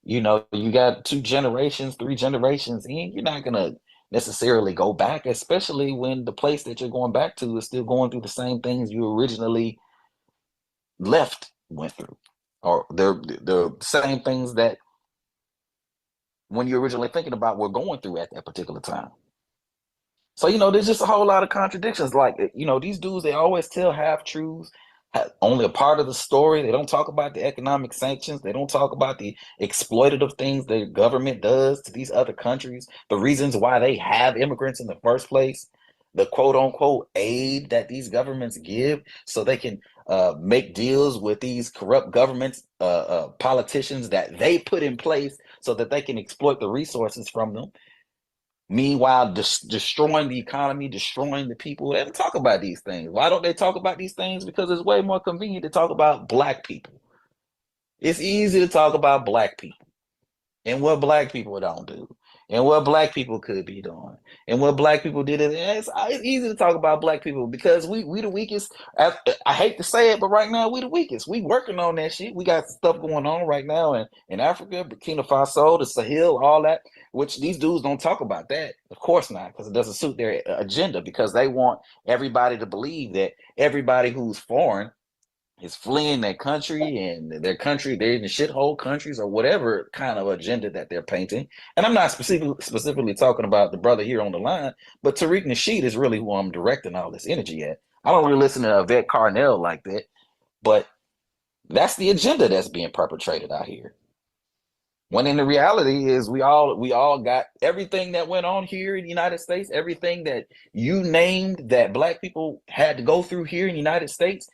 you know, you got 2 generations, 3 generations in, you're not gonna necessarily go back, especially when the place that you're going back to is still going through the same things you originally went through, or the same things that when you're originally thinking about were going through at that particular time. So, you know, there's just a whole lot of contradictions. Like, you know, these dudes, they always tell half truths, only a part of the story. They don't talk about the economic sanctions. They don't talk about the exploitative things the government does to these other countries, the reasons why they have immigrants in the first place, the quote unquote aid that these governments give so they can make deals with these corrupt governments, politicians that they put in place so that they can exploit the resources from them. Meanwhile, destroying the economy, destroying the people. They don't talk about these things. Why don't they talk about these things? Because it's way more convenient to talk about Black people. It's easy to talk about Black people and what Black people don't do and what Black people could be doing and what Black people did. It's easy to talk about Black people because we the weakest. I hate to say it, but right now we the weakest. We working on that shit. We got stuff going on right now in Africa, Burkina Faso, the Sahel, all that, which these dudes don't talk about that. Of course not, because it doesn't suit their agenda, because they want everybody to believe that everybody who's foreign is fleeing their country, and they're in the shithole countries, or whatever kind of agenda that they're painting. And I'm not specifically talking about the brother here on the line, but Tariq Nasheed is really who I'm directing all this energy at. I don't really listen to Yvette Carnell like that, but that's the agenda that's being perpetrated out here. When in the reality is we all got everything that went on here in the United States, everything that you named that Black people had to go through here in the United States.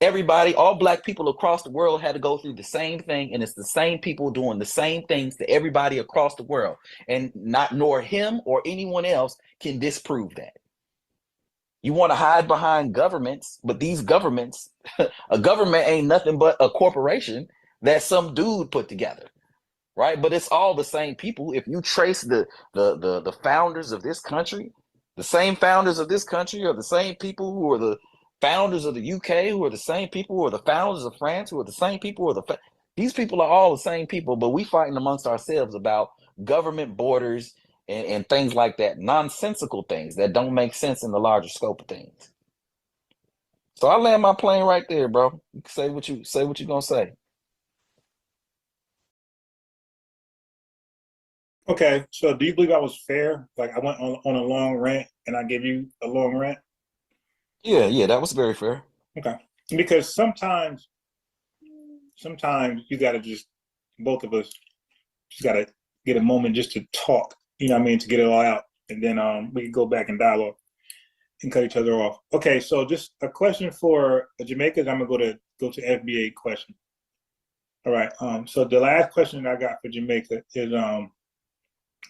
Everybody, all Black people across the world had to go through the same thing, and it's the same people doing the same things to everybody across the world, and nor him or anyone else can disprove that. You want to hide behind governments, but these governments, a government ain't nothing but a corporation that some dude put together, right? But it's all the same people. If you trace the founders of this country, the same founders of this country are the same people who are the founders of the UK, who are the same people who are the founders of France, who are the same people who are these people are all the same people, but we fighting amongst ourselves about government borders and things like that, nonsensical things that don't make sense in the larger scope of things. So I land my plane right there, bro. You can say what you gonna say. Okay, so do you believe I was fair? Like, I went on a long rant and I gave you a long rant? Yeah, that was very fair. Okay. Because sometimes you gotta just, both of us just gotta get a moment just to talk, you know what I mean, to get it all out. And then we can go back and dialogue and cut each other off. Okay, so just a question for Jamaica. I'm gonna go to FBA question. All right. So the last question I got for Jamaica is,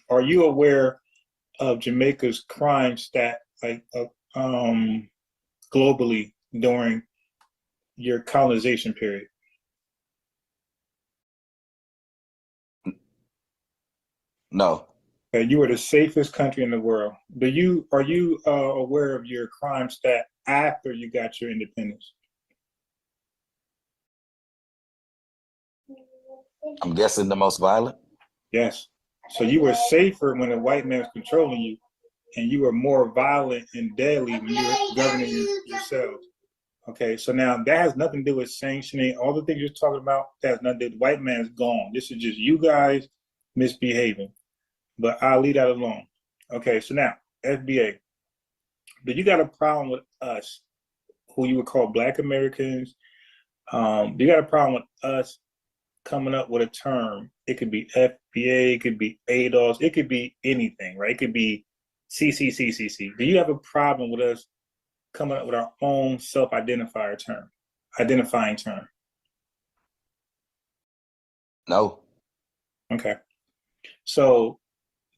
are you aware of Jamaica's crime stat, like globally during your colonization period? No. Okay, you were the safest country in the world. Are you aware of your crime stat after you got your independence? I'm guessing the most violent. Yes. So you were safer when the white man was controlling you, and you were more violent and deadly when you were governing yourselves. Okay, so now that has nothing to do with sanctioning. All the things you're talking about, that has nothing to do. The white man's gone. This is just you guys misbehaving. But I'll leave that alone. Okay, so now, FBA. Do you got a problem with us, who you would call Black Americans? Do you got a problem with us coming up with a term? It could be FBA, it could be ADOS, it could be anything, right? It could be CCCCC. Do you have a problem with us coming up with our own self-identifying term? No. Okay. So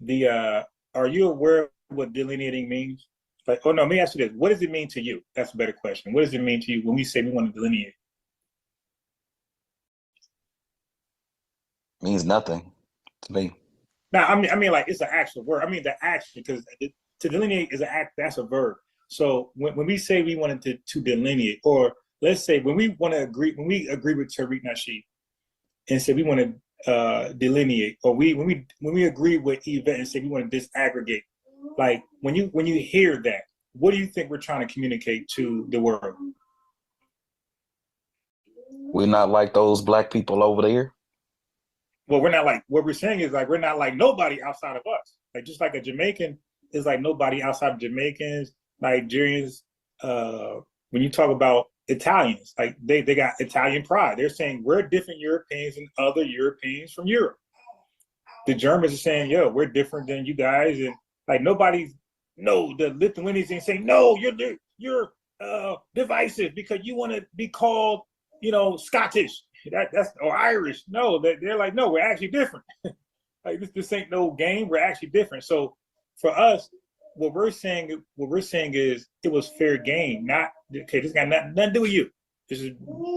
are you aware of what delineating means? Like, oh no, let me ask you this. What does it mean to you? That's a better question. What does it mean to you when we say we want to delineate? Means nothing to me. Now, I mean, like it's an actual word. I mean, the action, because to delineate is an act. That's a verb. So when we say we wanted to delineate, or let's say when we agree with Tariq Nasheed and say we want to delineate, or when we agree with Yvette and say we want to disaggregate, like when you hear that, what do you think we're trying to communicate to the world? We're not like those Black people over there. Well, we're not like, what we're saying is like we're not like nobody outside of us. Like just like a Jamaican is like nobody outside of Jamaicans, Nigerians. When you talk about Italians, like they got Italian pride. They're saying we're different Europeans than other Europeans from Europe. The Germans are saying, yo, we're different than you guys, and like nobody's the Lithuanians ain't saying no, you're divisive because you want to be called, Scottish. That's or Irish. No, they're like, no, we're actually different. Like this ain't no game. We're actually different. So for us, what we're saying is it was fair game. Not okay. This got nothing to do with you. This is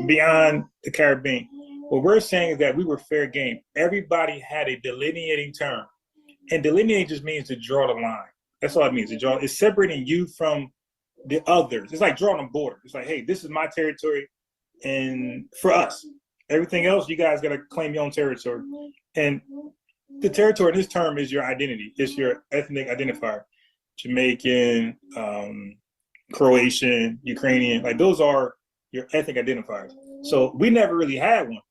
beyond the Caribbean. What we're saying is that we were fair game. Everybody had a delineating term, and delineating just means to draw the line. That's all it means. To draw. It's separating you from the others. It's like drawing a border. It's like, hey, this is my territory, and for us. Everything else, you guys got to claim your own territory. And the territory in this term is your identity. It's your ethnic identifier. Jamaican, Croatian, Ukrainian, like those are your ethnic identifiers. So we never really had one.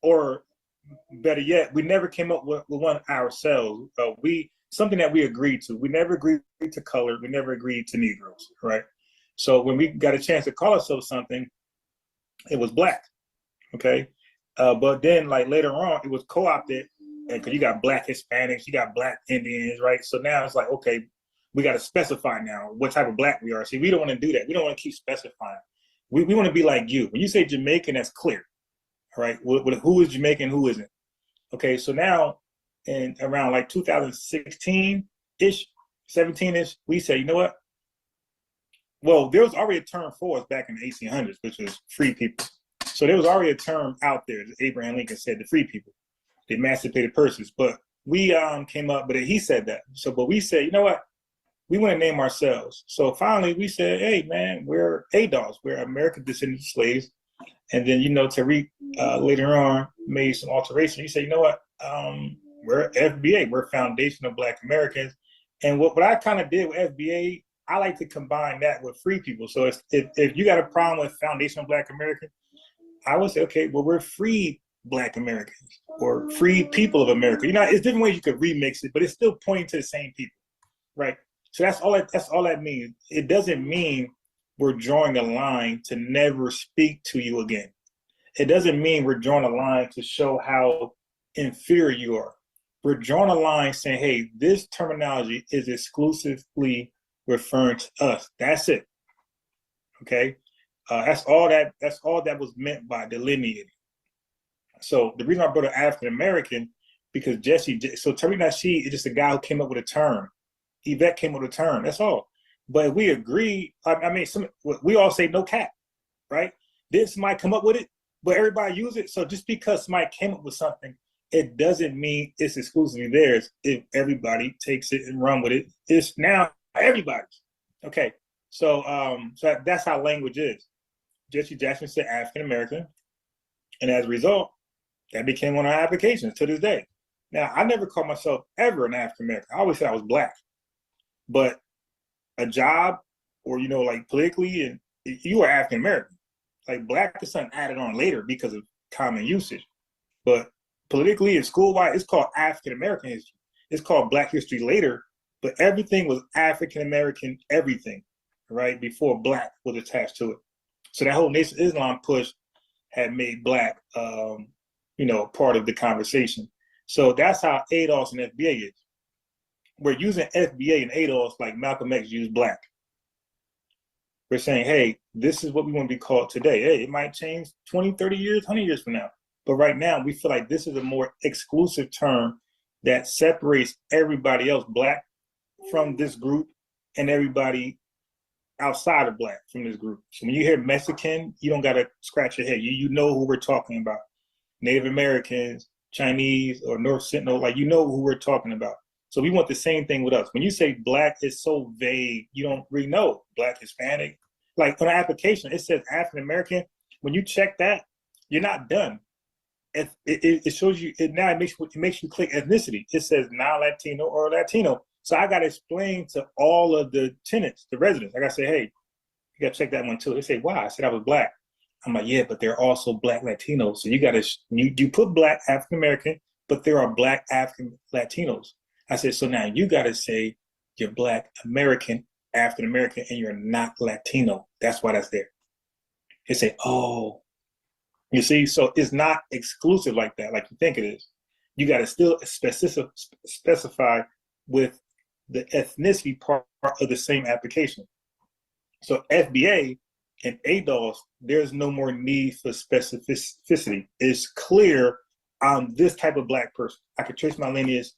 Or better yet, we never came up with one ourselves. Something that we agreed to. We never agreed to color. We never agreed to Negroes, right? So when we got a chance to call ourselves something, it was Black, okay? But then, like later on, it was co-opted, because you got Black Hispanics, you got Black Indians, right? So now it's like, okay, we got to specify now what type of Black we are. See, we don't want to do that. We don't want to keep specifying. We want to be like you. When you say Jamaican, that's clear, right? Who is Jamaican, who isn't? Okay, so now in around like 2016-ish, 17-ish, we say, you know what? Well, there was already a term for us back in the 1800s, which was free people. So there was already a term out there that Abraham Lincoln said, the free people, the emancipated persons. But we came up, but he said that. So, but we said, you know what? We want to name ourselves. So finally we said, hey, man, we're ADOS. We're American descendant slaves. And then, Tariq later on made some alteration. He said, you know what? We're FBA. We're Foundation of Black Americans. And what I kind of did with FBA, I like to combine that with free people. So if you got a problem with Foundation of Black Americans, I would say, okay, well, we're free Black Americans or free people of America. It's different ways you could remix it, but it's still pointing to the same people, right? So that's all that means. It doesn't mean we're drawing a line to never speak to you again. It doesn't mean we're drawing a line to show how inferior you are. We're drawing a line saying, hey, this terminology is exclusively referring to us. That's it. Okay. That's all that was meant by delineating. So the reason I brought up African American, because so Tariq Nasheed is just a guy who came up with a term. Yvette came up with a term. That's all. But we agree. We all say no cap, right? Did somebody come up with it? But everybody use it. So just because somebody came up with something, it doesn't mean it's exclusively theirs. If everybody takes it and run with it, it's now everybody's. Okay. So that's how language is. Jesse Jackson said African American, and as a result, that became one of our applications to this day. Now, I never called myself ever an African American. I always said I was Black, but a job or like politically, and you are African American. Like black is something added on later because of common usage. But politically and school-wide, it's called African American history. It's called Black history later, but everything was African American everything, right? Before black was attached to it. So that whole Nation of Islam push had made black, part of the conversation. So that's how ADOS and FBA is. We're using FBA and ADOS like Malcolm X used black. We're saying, hey, this is what we want to be called today. Hey, it might change 20, 30 years, 100 years from now. But right now, we feel like this is a more exclusive term that separates everybody else black from this group and everybody outside of black from this group. So when you hear Mexican, you don't got to scratch your head. You know who we're talking about. Native Americans, Chinese, or North Sentinel, like you know who we're talking about. So we want the same thing with us. When you say black, it's so vague. You don't really know. Black, Hispanic. Like on the application, it says African American. When you check that, you're not done. It shows you, it makes you click ethnicity. It says non-Latino or Latino. So I got to explain to all of the tenants, the residents. I got to say, hey, you got to check that one too. They say, why? I said I was black. I'm like, yeah, but there are also black Latinos. So you got to, you put black African American, but there are black African Latinos. I said, so now you got to say you're black American, African American, and you're not Latino. That's why that's there. They say, oh, you see, so it's not exclusive like that, like you think it is. You got to still specify with the ethnicity part of the same application. So FBA and ADOS, there's no more need for specificity. It's clear I'm this type of black person. I could trace my lineage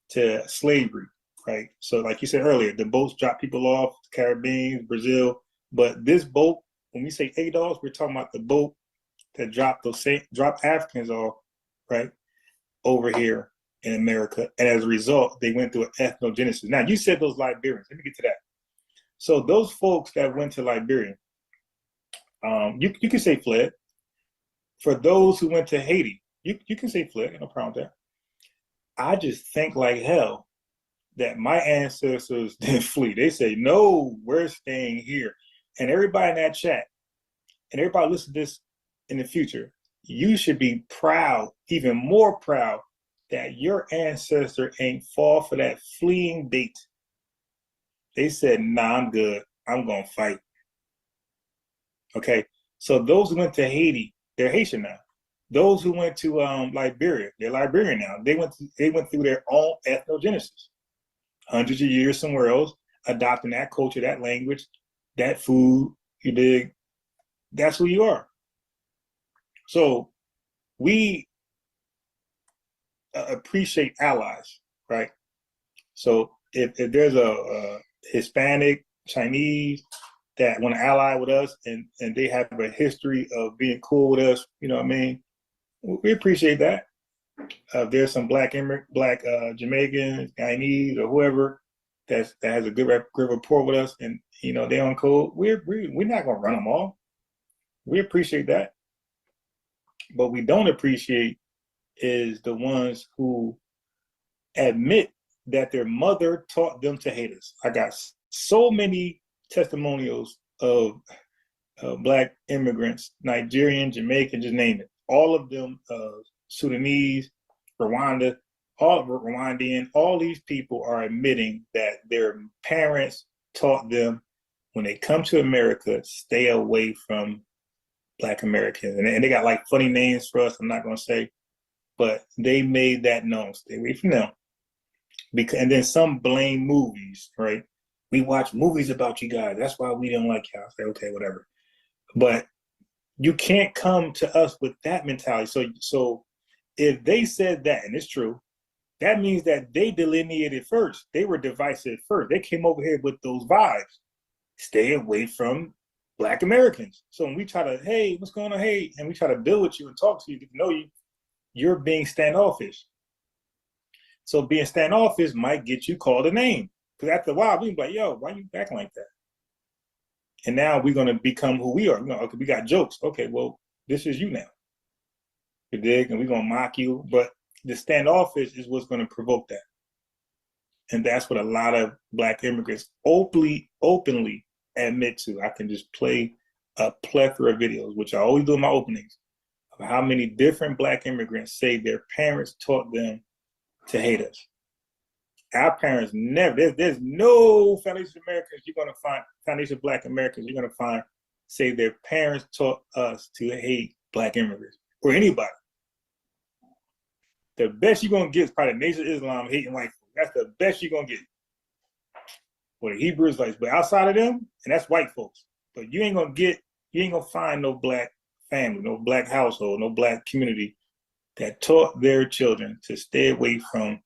to slavery, right? So like you said earlier, the boats drop people off, Caribbean, Brazil, but this boat, when we say ADOS, we're talking about the boat that drop Africans off, right, over here in America. And as a result, they went through an ethnogenesis. Now, you said those Liberians. Let me get to that. So those folks that went to Liberia, you can say fled. For those who went to Haiti, you can say fled, no problem with that. I just think like hell that my ancestors didn't flee. They say, no, we're staying here. And everybody in that chat, and everybody listen to this in the future, you should be proud, even more proud, that your ancestor ain't fall for that fleeing bait. They said, nah, I'm good. I'm going to fight. Okay, so those who went to Haiti, they're Haitian now. Those who went to Liberia, they're Liberian now. They went through their own ethnogenesis. Hundreds of years somewhere else, adopting that culture, that language, that food, you dig? That's who you are. So we appreciate allies, right? So if there's a Hispanic, Chinese that want to ally with us and they have a history of being cool with us, you know what I mean? We appreciate that. There's some black Jamaicans, Guyanese, or whoever that has a good rapport with us, and you know they on code. We're not gonna run them off. We appreciate that. But we don't appreciate is the ones who admit that their mother taught them to hate us. I got so many testimonials of black immigrants, Nigerian, Jamaican, just name it. All of them, Sudanese, Rwandan, all these people are admitting that their parents taught them when they come to America, stay away from Black Americans. And they got like funny names for us, I'm not gonna say, but they made that known, stay away from them. And then some blame movies, right? We watch movies about you guys, that's why we didn't like you. I say, okay, whatever. But you can't come to us with that mentality. So if they said that, and it's true, that means that they delineated first. They were divisive first. They came over here with those vibes. Stay away from Black Americans. So when we try to, hey, what's going on, hey, and we try to build with you and talk to you, get to know you, you're being standoffish. So being standoffish might get you called a name. Because after a while, we be like, yo, why you acting like that? And now we're going to become who we are. Okay, we got jokes. Okay, well, this is you now. You dig? And we're going to mock you. But the standoffish is what's going to provoke that. And that's what a lot of Black immigrants openly admit to. I can just play a plethora of videos, which I always do in my openings, of how many different Black immigrants say their parents taught them to hate us. Our parents never, there's no foundation Americans you're going to find, foundation Black Americans you're going to find say their parents taught us to hate Black immigrants or anybody. The best you're going to get is probably the Nation of Islam hating white folks. That's the best you're going to get. Or the Hebrew Israelites. But outside of them, and that's white folks. But you ain't going to find no Black family, no Black household, no Black community that taught their children to stay away from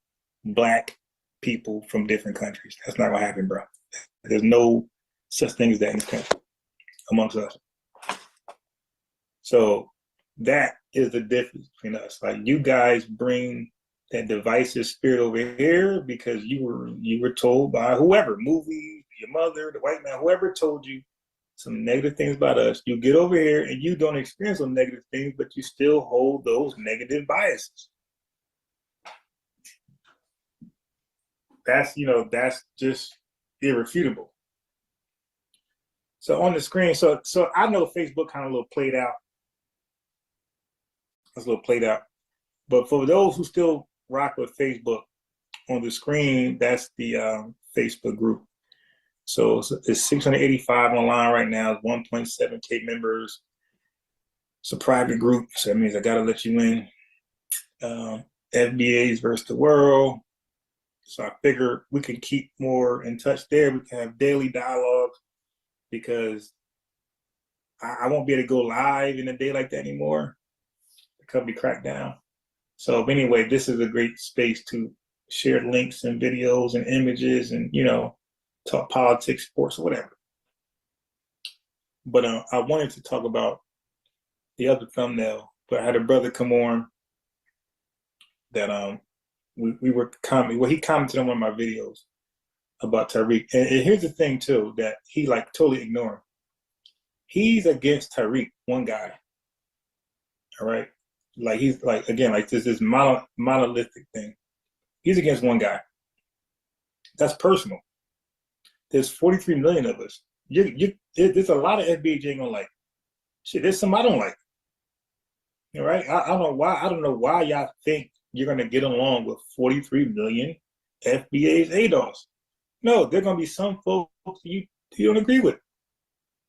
Black people from different countries. That's not going to happen, bro. There's no such thing as that in this country amongst us. So that is the difference between us. Like, you guys bring that divisive spirit over here because you were told by whoever, movies, your mother, the white man, whoever told you some negative things about us. You get over here and you don't experience those negative things, but you still hold those negative biases. That's just irrefutable. So on the screen, so I know Facebook kind of a little played out. It's a little played out. But for those who still rock with Facebook, on the screen, that's the Facebook group. So it's 685 online right now. It's 1.7K members. It's a private group, so that means I gotta let you in. FBA's versus the world. So I figure we can keep more in touch there. We can have daily dialogues because I won't be able to go live in a day like that anymore. The company cracked down. So anyway, this is a great space to share links and videos and images and, talk politics, sports, or whatever. But I wanted to talk about the other thumbnail, but I had a brother come on that we were commenting. Well, he commented on one of my videos about Tariq. And here's the thing too, that he totally ignored. He's against Tariq, one guy. All right. He's this monolithic thing. He's against one guy. That's personal. There's 43 million of us. There's a lot of FBA you ain't gonna like. Shit, there's some I don't like. All right. I don't know why. I don't know why y'all think you're gonna get along with 43 million FBA's ADOS. No, there are gonna be some folks you don't agree with.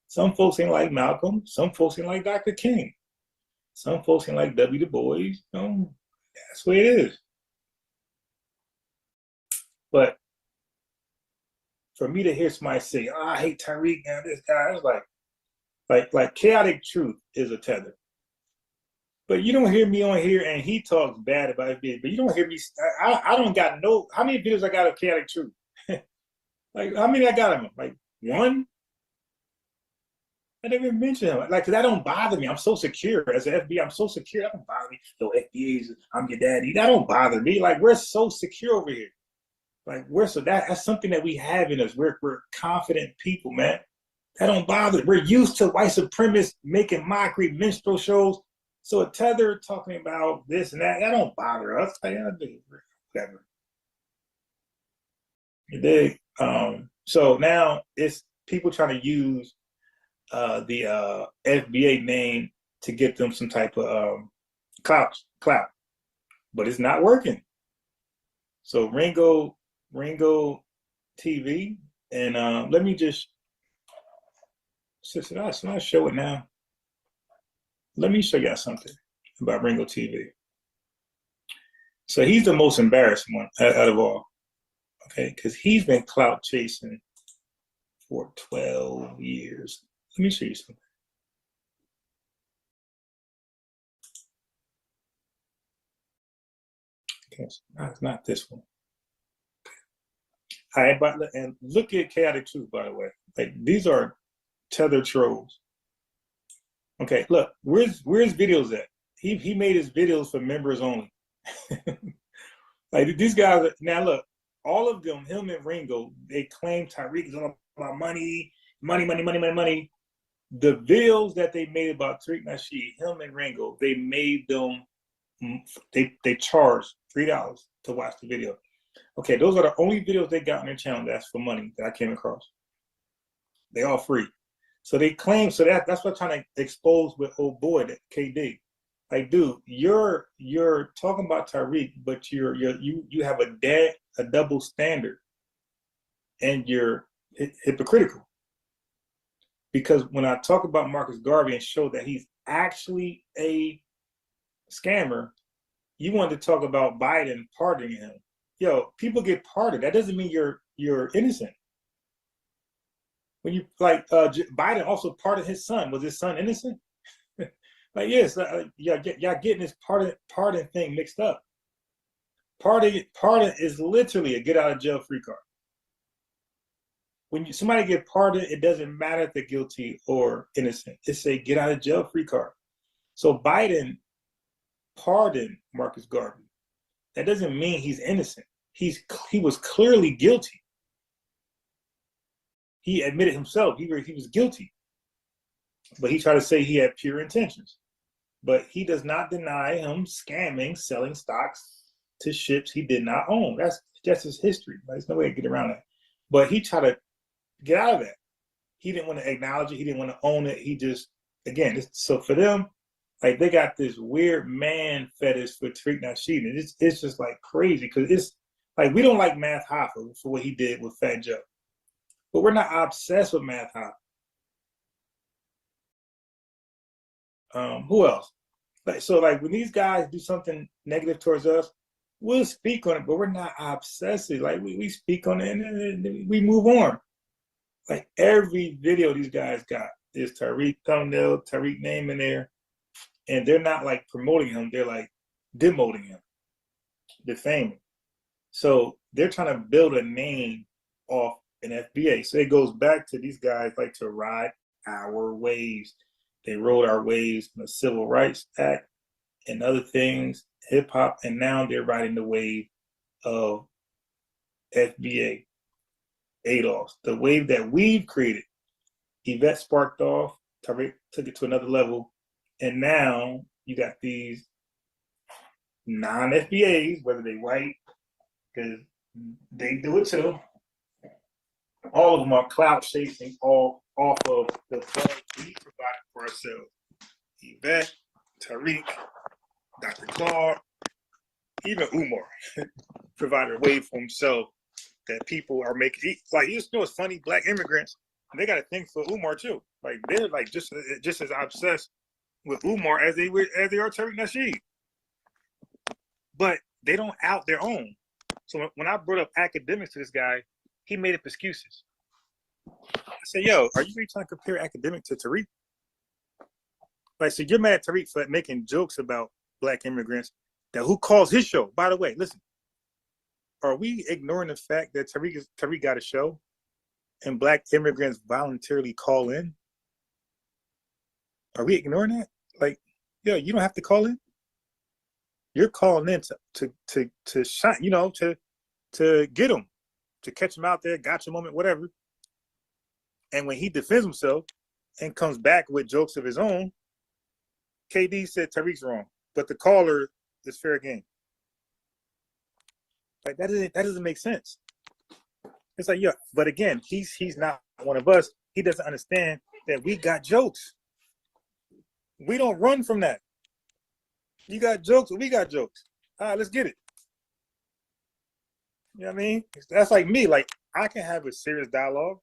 Some folks ain't like Malcolm. Some folks ain't like Dr. King. Some folks ain't like W. Du Bois. That's the way it is. But for me to hear somebody say, "Oh, I hate Tariq," now this guy, it's like chaotic truth is a tether. But you don't hear me on here, and he talks bad about FBA. But you don't hear me. I don't got no. How many videos I got of chaotic truth? How many I got of him? Like one. I didn't even mention him. Cause that don't bother me. I'm so secure as an FBA. I'm so secure. That don't bother me. No FBAs. I'm your daddy. That don't bother me. We're so secure over here. That's something that we have in us. We're confident people, man. That don't bother. We're used to white supremacists making mockery minstrel shows. So a tether talking about this and that don't bother us. Whatever. You dig? So now it's people trying to use the FBA name to get them some type of clout, but it's not working. So Ringo TV, and let me just should I show it now? Let me show y'all something about Ringo TV. So he's the most embarrassing one out of all, okay? Because he's been clout chasing for 12 years. Let me show you something. Okay, so it's not this one. All right, and look at Chaotic Truth, by the way. These are tether trolls. Okay, look, where's videos at? He made his videos for members only. These guys now look, all of them, him and Ringo, they claim Tariq is all about money. The videos that they made about Tariq Nasheed, him and Ringo, they made them, they charged $3 to watch the video. Okay, those are the only videos they got on their channel that's for money that I came across. They all free. So they claim, so that's what I'm trying to expose with old boy, that KD. Like, dude, you're talking about Tariq, but you have a double standard, and you're hypocritical. Because when I talk about Marcus Garvey and show that he's actually a scammer, you wanted to talk about Biden pardoning him. Yo, people get pardoned. That doesn't mean you're innocent. When you Biden also pardoned his son. Was his son innocent? Like, yes, y'all getting this pardon thing mixed up. Pardon is literally a get out of jail free card. When somebody get pardoned, it doesn't matter if they're guilty or innocent. It's a get out of jail free card. So Biden pardoned Marcus Garvey. That doesn't mean he's innocent. He was clearly guilty. He admitted himself he was guilty, but he tried to say he had pure intentions. But he does not deny him scamming, selling stocks to ships he did not own. That's just his history. There's no way to get around that. But he tried to get out of that. He didn't want to acknowledge it. He didn't want to own it. He just, again, so for them, like, they got this weird man fetish for Tariq Nasheed. And it's just like crazy, because it's like, we don't like Math Hoffa for what he did with Fat Joe. But we're not obsessed with Math Hoffa. Who else? So when these guys do something negative towards us, we'll speak on it, but we're not obsessive. Like, we speak on it and we move on. Like, every video these guys got is Tariq thumbnail, Tariq name in there, and they're not like promoting him, they're like demoting him, defaming. So they're trying to build a name off an FBA. So it goes back to these guys like to ride our waves. They rode our waves in the Civil Rights Act and other things, hip hop, and now they're riding the wave of FBA, Adolf, the wave that we've created. Yvette sparked off, Tariq took it to another level, and now you got these non-FBAs, whether they white, because they do it too. All of them are clout chasing off of the funds we provided for ourselves. Yvette, Tariq, Dr. Claude, even Umar provided a wave for himself that people are making. Like, you know what's funny? Black immigrants, they got a thing for Umar too. Like, they're like just as obsessed with Umar as they are Tariq Nasheed. But they don't out their own. So when I brought up academics to this guy, he made up excuses. I said, yo, are you really trying to compare academic to Tariq? Like, so you're mad at Tariq for making jokes about Black immigrants, that who calls his show? By the way, listen, are we ignoring the fact that Tariq got a show and Black immigrants voluntarily call in? Are we ignoring that? Like, yo, you don't have to call in. You're calling in to shine, to get him, to catch him out there, gotcha moment, whatever. And when he defends himself and comes back with jokes of his own, KD said Tariq's wrong, but the caller is fair game. Like, that doesn't make sense. It's like, yeah, but again, he's not one of us. He doesn't understand that we got jokes. We don't run from that. You got jokes, we got jokes. All right, let's get it. You know what I mean? That's like me. Like, I can have a serious dialogue,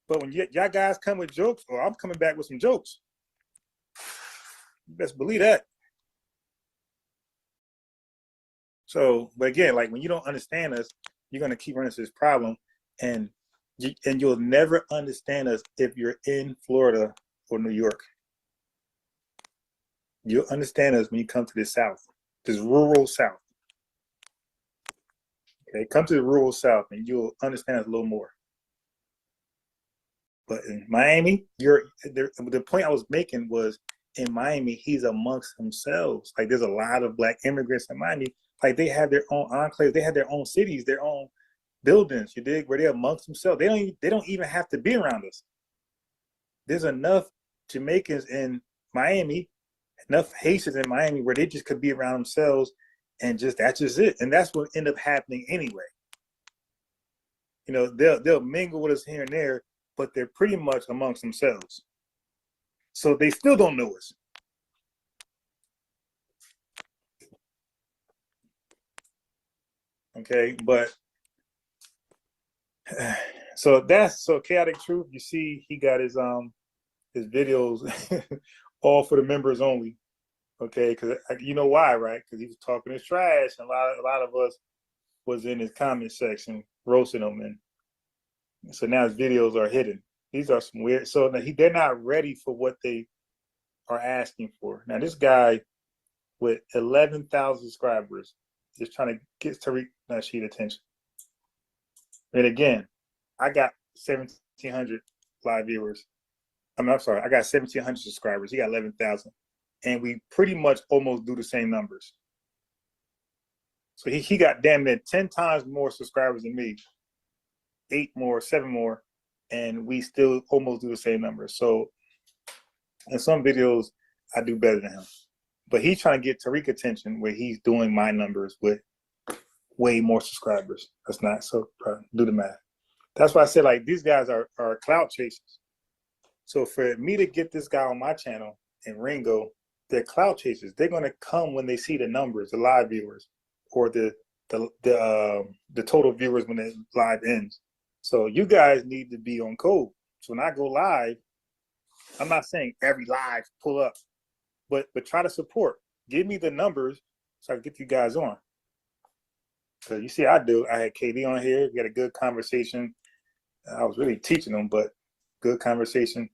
but when y'all guys come with jokes, or I'm coming back with some jokes, you best believe that. So, but again, like, when you don't understand us, you're gonna keep running into this problem, and you'll never understand us if you're in Florida or New York. You'll understand us when you come to the South, this rural South. Okay, come to the rural South, and you'll understand us a little more. But in Miami, the point I was making was, in Miami, he's amongst themselves. Like, there's a lot of Black immigrants in Miami. Like, they have their own enclaves, they have their own cities, their own buildings, you dig, where they're amongst themselves. They don't even have to be around us. There's enough Jamaicans in Miami, enough Haitians in Miami, where they just could be around themselves, and that's just it. And that's what end up happening anyway. They'll mingle with us here and there, but they're pretty much amongst themselves. So they still don't know us. Okay, but so Chaotic Truth. You see, he got his videos all for the members only. Okay, because you know why, right? Because he was talking his trash, and a lot of us was in his comment section roasting him, and so now his videos are hidden. These are some weird. So they're not ready for what they are asking for. Now this guy with 11,000 subscribers is trying to get Tariq Nasheed attention. And again, I got 1,700 live viewers. I'm sorry, I got 1,700 subscribers. He got 11,000. And we pretty much almost do the same numbers. So he got damn near 10 times more subscribers than me, 8 more, 7 more, and we still almost do the same numbers. So in some videos, I do better than him. But he's trying to get Tariq attention where he's doing my numbers with way more subscribers. That's not, so do the math. That's why I said, like, these guys are clout chasers. So for me to get this guy on my channel and Ringo, they're clout chasers. They're going to come when they see the numbers, the live viewers, or the total viewers when the live ends. So you guys need to be on code. So when I go live, I'm not saying every live pull up, but try to support. Give me the numbers so I can get you guys on. So you see, I had KD on here. We had a good conversation. I was really teaching them, but good conversation.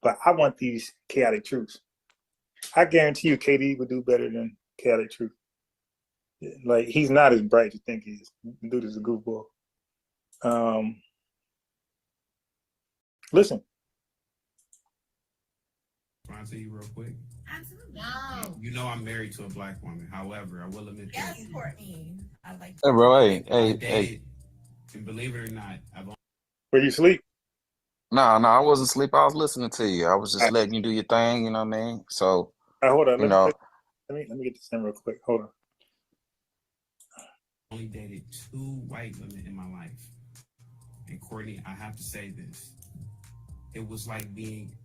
But I want these chaotic truths. I guarantee you, KD would do better than Chaotic Truth. Like, he's not as bright as you think he is. Dude is a goofball. Listen. Can I answer you real quick? Absolutely. No. You know I'm married to a black woman. However, I will admit that. Yes, Courtney. I like Hey, bro, I hey. dated, and believe it or not, I've only Where you sleep? No, I wasn't asleep. I was listening to you. I was just letting you do your thing, you know what I mean? So, Hold on. you know, Let me get this in real quick. Hold on. dated 2 white women in my life. And Courtney, I have to say this. It was like being,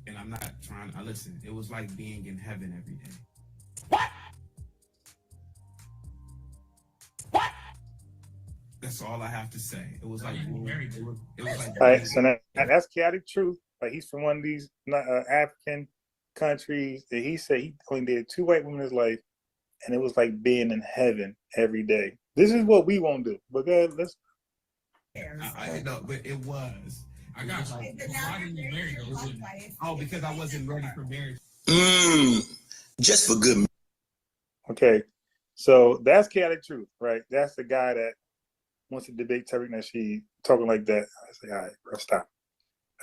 and I'm not trying to listen, it was like being in heaven every day. What? That's all I have to say. It was like it was like All right, so now, that's Chaotic Truth. Like, he's from one of these African countries. And he said he only dated 2 white women in his life, and it was like being in heaven every day. This is what we won't do. But good, let's. I know, but it was. I got like, why didn't you marry her? Oh, because I wasn't ready for marriage. Just for good. Okay, so that's Chaotic Truth, right? That's the guy that wants to debate Tariq Nasheed talking like that. I say, all right, bro, stop.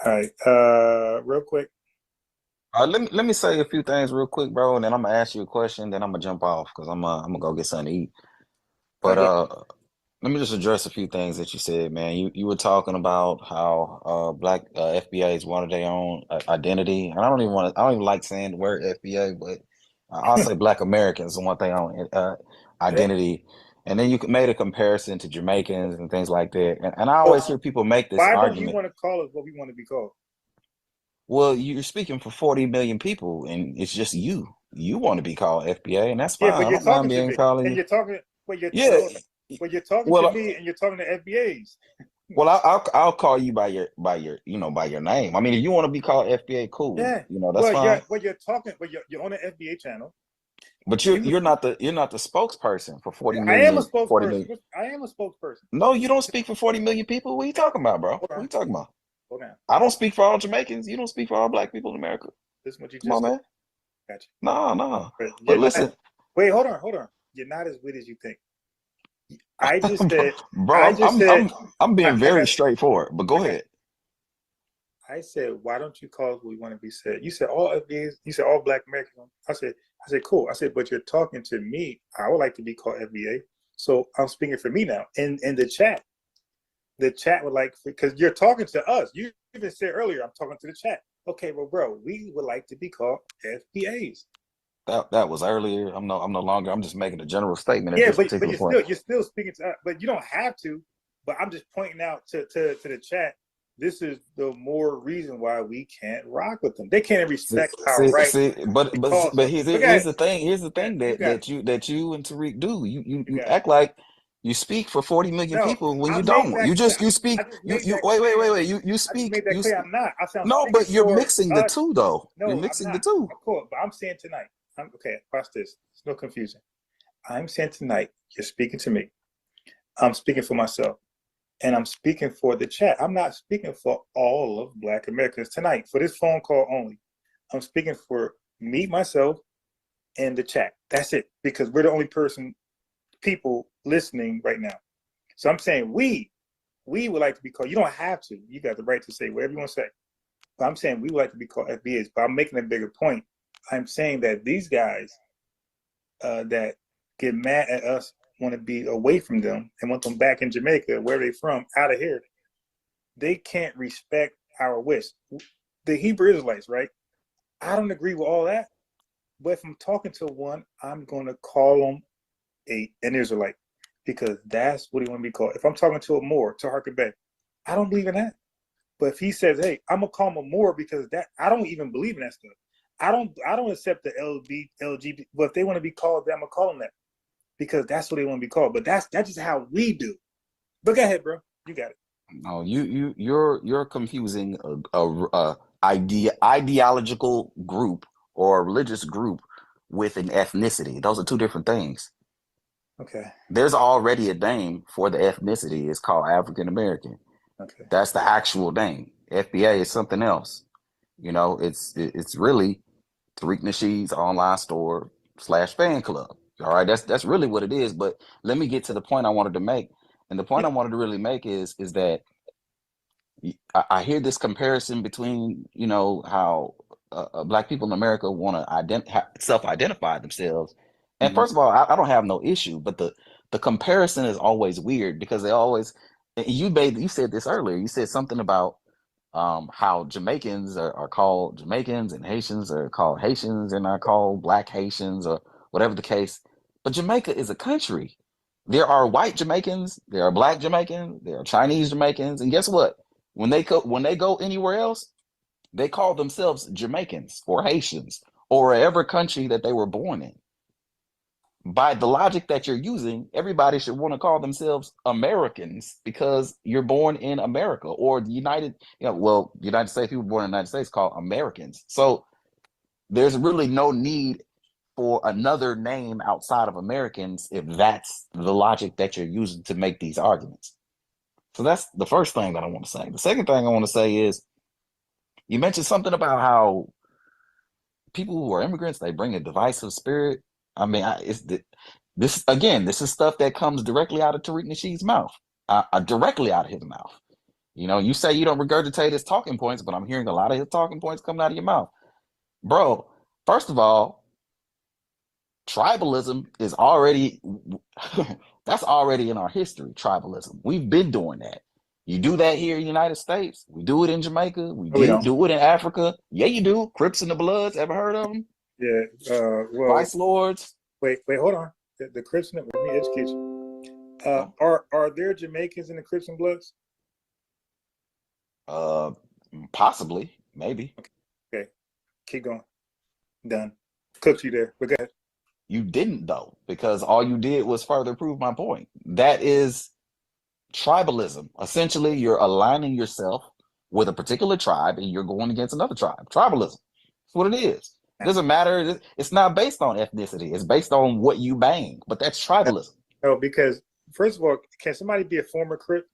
All right, real quick. let me say a few things real quick, bro, and then I'm gonna ask you a question, then I'm gonna jump off because I'm gonna go get something to eat. But let me just address a few things that you said, man. You were talking about how black FBAs wanted their own identity, and I don't even like saying the word FBA, but I'll say Black Americans want their own identity. And then you made a comparison to Jamaicans and things like that. And I always hear people make this Why argument. don't you want to call us what we want to be called? Well, you're speaking for 40 million people, and it's just you. You want to be called FBA, and that's fine. Yeah, but you're talking to me, and you're talking. Well, you're talking to me, and you're talking to FBAs. Well, I'll call you by your name. I mean, if you want to be called FBA, cool. Yeah, that's fine. You're talking, but you're on the FBA channel. But you're not the spokesperson for 40 million. I am a spokesperson. 40 million. I am a spokesperson. No, you don't speak for 40 million people. What are you talking about, bro? What are you talking about? Hold on. I don't speak for all Jamaicans. You don't speak for all black people in America. This is what you Come on, man. Gotcha. No. But listen. Wait, hold on. You're not as witty as you think. I just said, bro. I'm being very straightforward. But go ahead. I said, why don't you call us what we want to be said? You said all FBAs. You said all Black Americans. I said, cool. I said, but you're talking to me. I would like to be called FBA. So I'm speaking for me now. In the chat would like, because you're talking to us. You even said earlier, I'm talking to the chat. Okay, well, bro, we would like to be called FBAs. That was earlier. I'm no longer. I'm just making a general statement. Yeah, but you're still speaking to us. But you don't have to. But I'm just pointing out to the chat this is the more reason why we can't rock with them. They can't respect our right. But here's the thing. Here's the thing that you and Tariq do. You act like you speak for 40 million people when you don't. You speak. Wait. You speak. I made that clear. I'm not. I said I'm no, but you're mixing the two though. No, you're mixing I'm not. the two. Of course, but I'm saying tonight. Okay, watch this. It's no confusion. I'm saying tonight, you're speaking to me. I'm speaking for myself. And I'm speaking for the chat. I'm not speaking for all of Black Americans tonight, for this phone call only. I'm speaking for me, myself, and the chat. That's it, because we're the only people listening right now. So I'm saying we would like to be called. You don't have to. You got the right to say whatever you want to say. But I'm saying we would like to be called FBAs. But I'm making a bigger point. I'm saying that these guys that get mad at us want to be away from them and want them back in Jamaica, where they from, out of here. They can't respect our wish. The Hebrew Israelites, right? I don't agree with all that, but if I'm talking to one, I'm going to call them an Israelite, because that's what he want to be called. If I'm talking to a Moor, to Harker Bay, I don't believe in that. But if he says, hey, I'm gonna call him a Moor, because that I don't even believe in that stuff. I don't accept the LGBT, but if they want to be called that, I'm gonna call them that, because that's what they want to be called. But that's just how we do. But go ahead, bro. You got it. No, you're confusing a ideological group or a religious group with an ethnicity. Those are two different things. Okay. There's already a name for the ethnicity. It's called African American. Okay. That's the actual name. FBA is something else. You know, it's really Tariq Nasheed's online store /fan club. All right, that's really what it is. But let me get to the point I wanted to make. And the point I wanted to really make is that I hear this comparison between, you know, how Black people in America want to self-identify themselves. And first of all, I don't have no issue, but the comparison is always weird, because they always, you said this earlier. You said something about how Jamaicans are called Jamaicans and Haitians are called Haitians and are called Black Haitians or whatever the case. But Jamaica is a country. There are white Jamaicans, there are Black Jamaicans, there are Chinese Jamaicans, and guess what? When they go anywhere else, they call themselves Jamaicans or Haitians or whatever country that they were born in. By the logic that you're using, everybody should want to call themselves Americans because you're born in America, or the United States, people born in the United States call Americans. So there's really no need for another name outside of Americans if that's the logic that you're using to make these arguments. So that's the first thing that I want to say. The second thing I want to say is, you mentioned something about how people who are immigrants, they bring a divisive spirit. I mean, this is stuff that comes directly out of Tariq Nasheed's mouth, directly out of his mouth. You know, you say you don't regurgitate his talking points, but I'm hearing a lot of his talking points coming out of your mouth. Bro, first of all, tribalism is already, that's already in our history, tribalism. We've been doing that. You do that here in the United States. We do it in Jamaica. We do it in Africa. Yeah, you do. Crips and the Bloods, ever heard of them? Yeah. Vice Lords. Wait, hold on. The Crips and let me educate you. Are there Jamaicans in the Crips and Bloods? Possibly, maybe. Okay. Keep going. Done. Cooked you there. But go ahead. You didn't, though, because all you did was further prove my point. That is tribalism. Essentially, you're aligning yourself with a particular tribe and you're going against another tribe. Tribalism. That's what it is. It doesn't matter. It's not based on ethnicity. It's based on what you bang. But that's tribalism. No, because first of all, can somebody be a former Crip?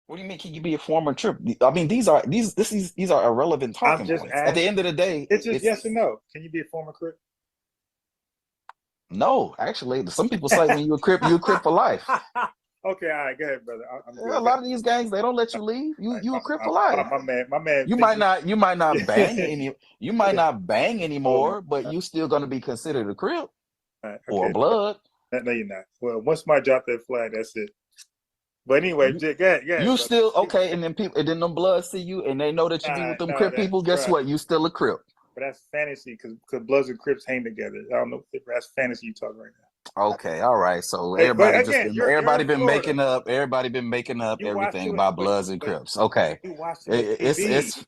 What do you mean? Can you be a former Crip? I mean, these are irrelevant talking points. At the end of the day, it's just yes or no. Can you be a former Crip? No, actually, some people say when you're a Crip for life. Okay, all right, go ahead, brother. A lot of these gangs, they don't let you leave. You a Crip for life. My man. You might not bang anymore, but you still gonna be considered a Crip or a Blood. No, you're not. Well, once somebody drop that flag, that's it. But anyway, go ahead. You still okay, and then them Bloods see you and they know that you be with them Crip people. Guess what? You still a Crip. But that's fantasy, because Bloods and Crips hang together. I don't know if that's fantasy you talking right now. Okay, all right. So But everybody just again, been you're in Florida. everybody been making up You watched everything it, about but Bloods and Crips. Okay. you watched it with It's TV.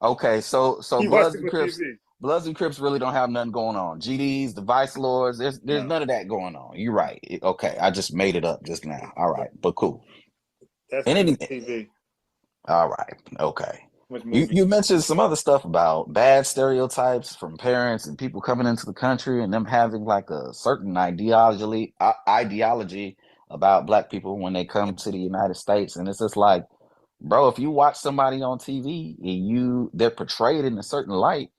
okay. So You watched it with TV. Bloods and Crips really don't have nothing going on. GDs, the Vice Lords, there's No, none of that going on. You're right. Okay, I just made it up just now. All right, but cool. that's And too much any, TV, all right, okay. too much You movie. you mentioned some other stuff about bad stereotypes from parents and people coming into the country and them having like a certain ideology about black people when they come to the United States. And it's just like, bro, if you watch somebody on TV and they're portrayed in a certain light,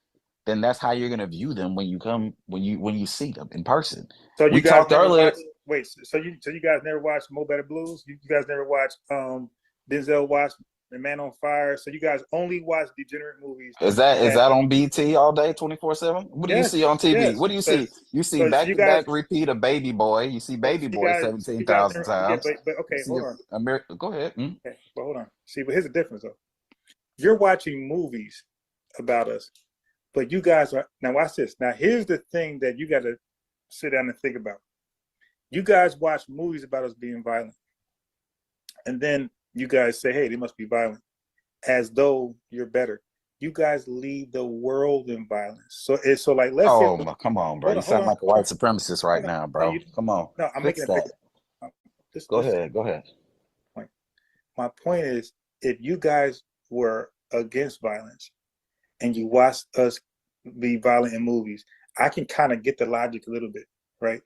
then that's how you're gonna view them when you see them in person. So you We guys talked never earlier. watched? Wait, so you guys never watched Mo Better Blues? You guys never watched Denzel watched The Man on Fire? So you guys only watch degenerate movies Is that that on BT all day, 24/7? What do you see yes, on TV? yes. What do you So see? You see so back you to guys back repeat of Baby Boy. You see Baby Boy so you 17,000 never yeah, times. but You okay, see hold on. America. Go ahead. Okay, but hold on. See, but here's the difference though. You're watching movies about us, but you guys are now watch this. Now here's the thing that you gotta sit down and think about. You guys watch movies about us being violent, and then you guys say, "Hey, they must be violent," as though you're better. You guys lead the world in violence. So it's so like let's say, Oh, come on, bro. You hold sound on, like a white supremacist right now, No, bro. Come on, no, I'm making fix a bigger that. this Go this ahead. Go ahead. point. My point is, if you guys were against violence and you watch us be violent in movies, I can kind of get the logic a little bit, right?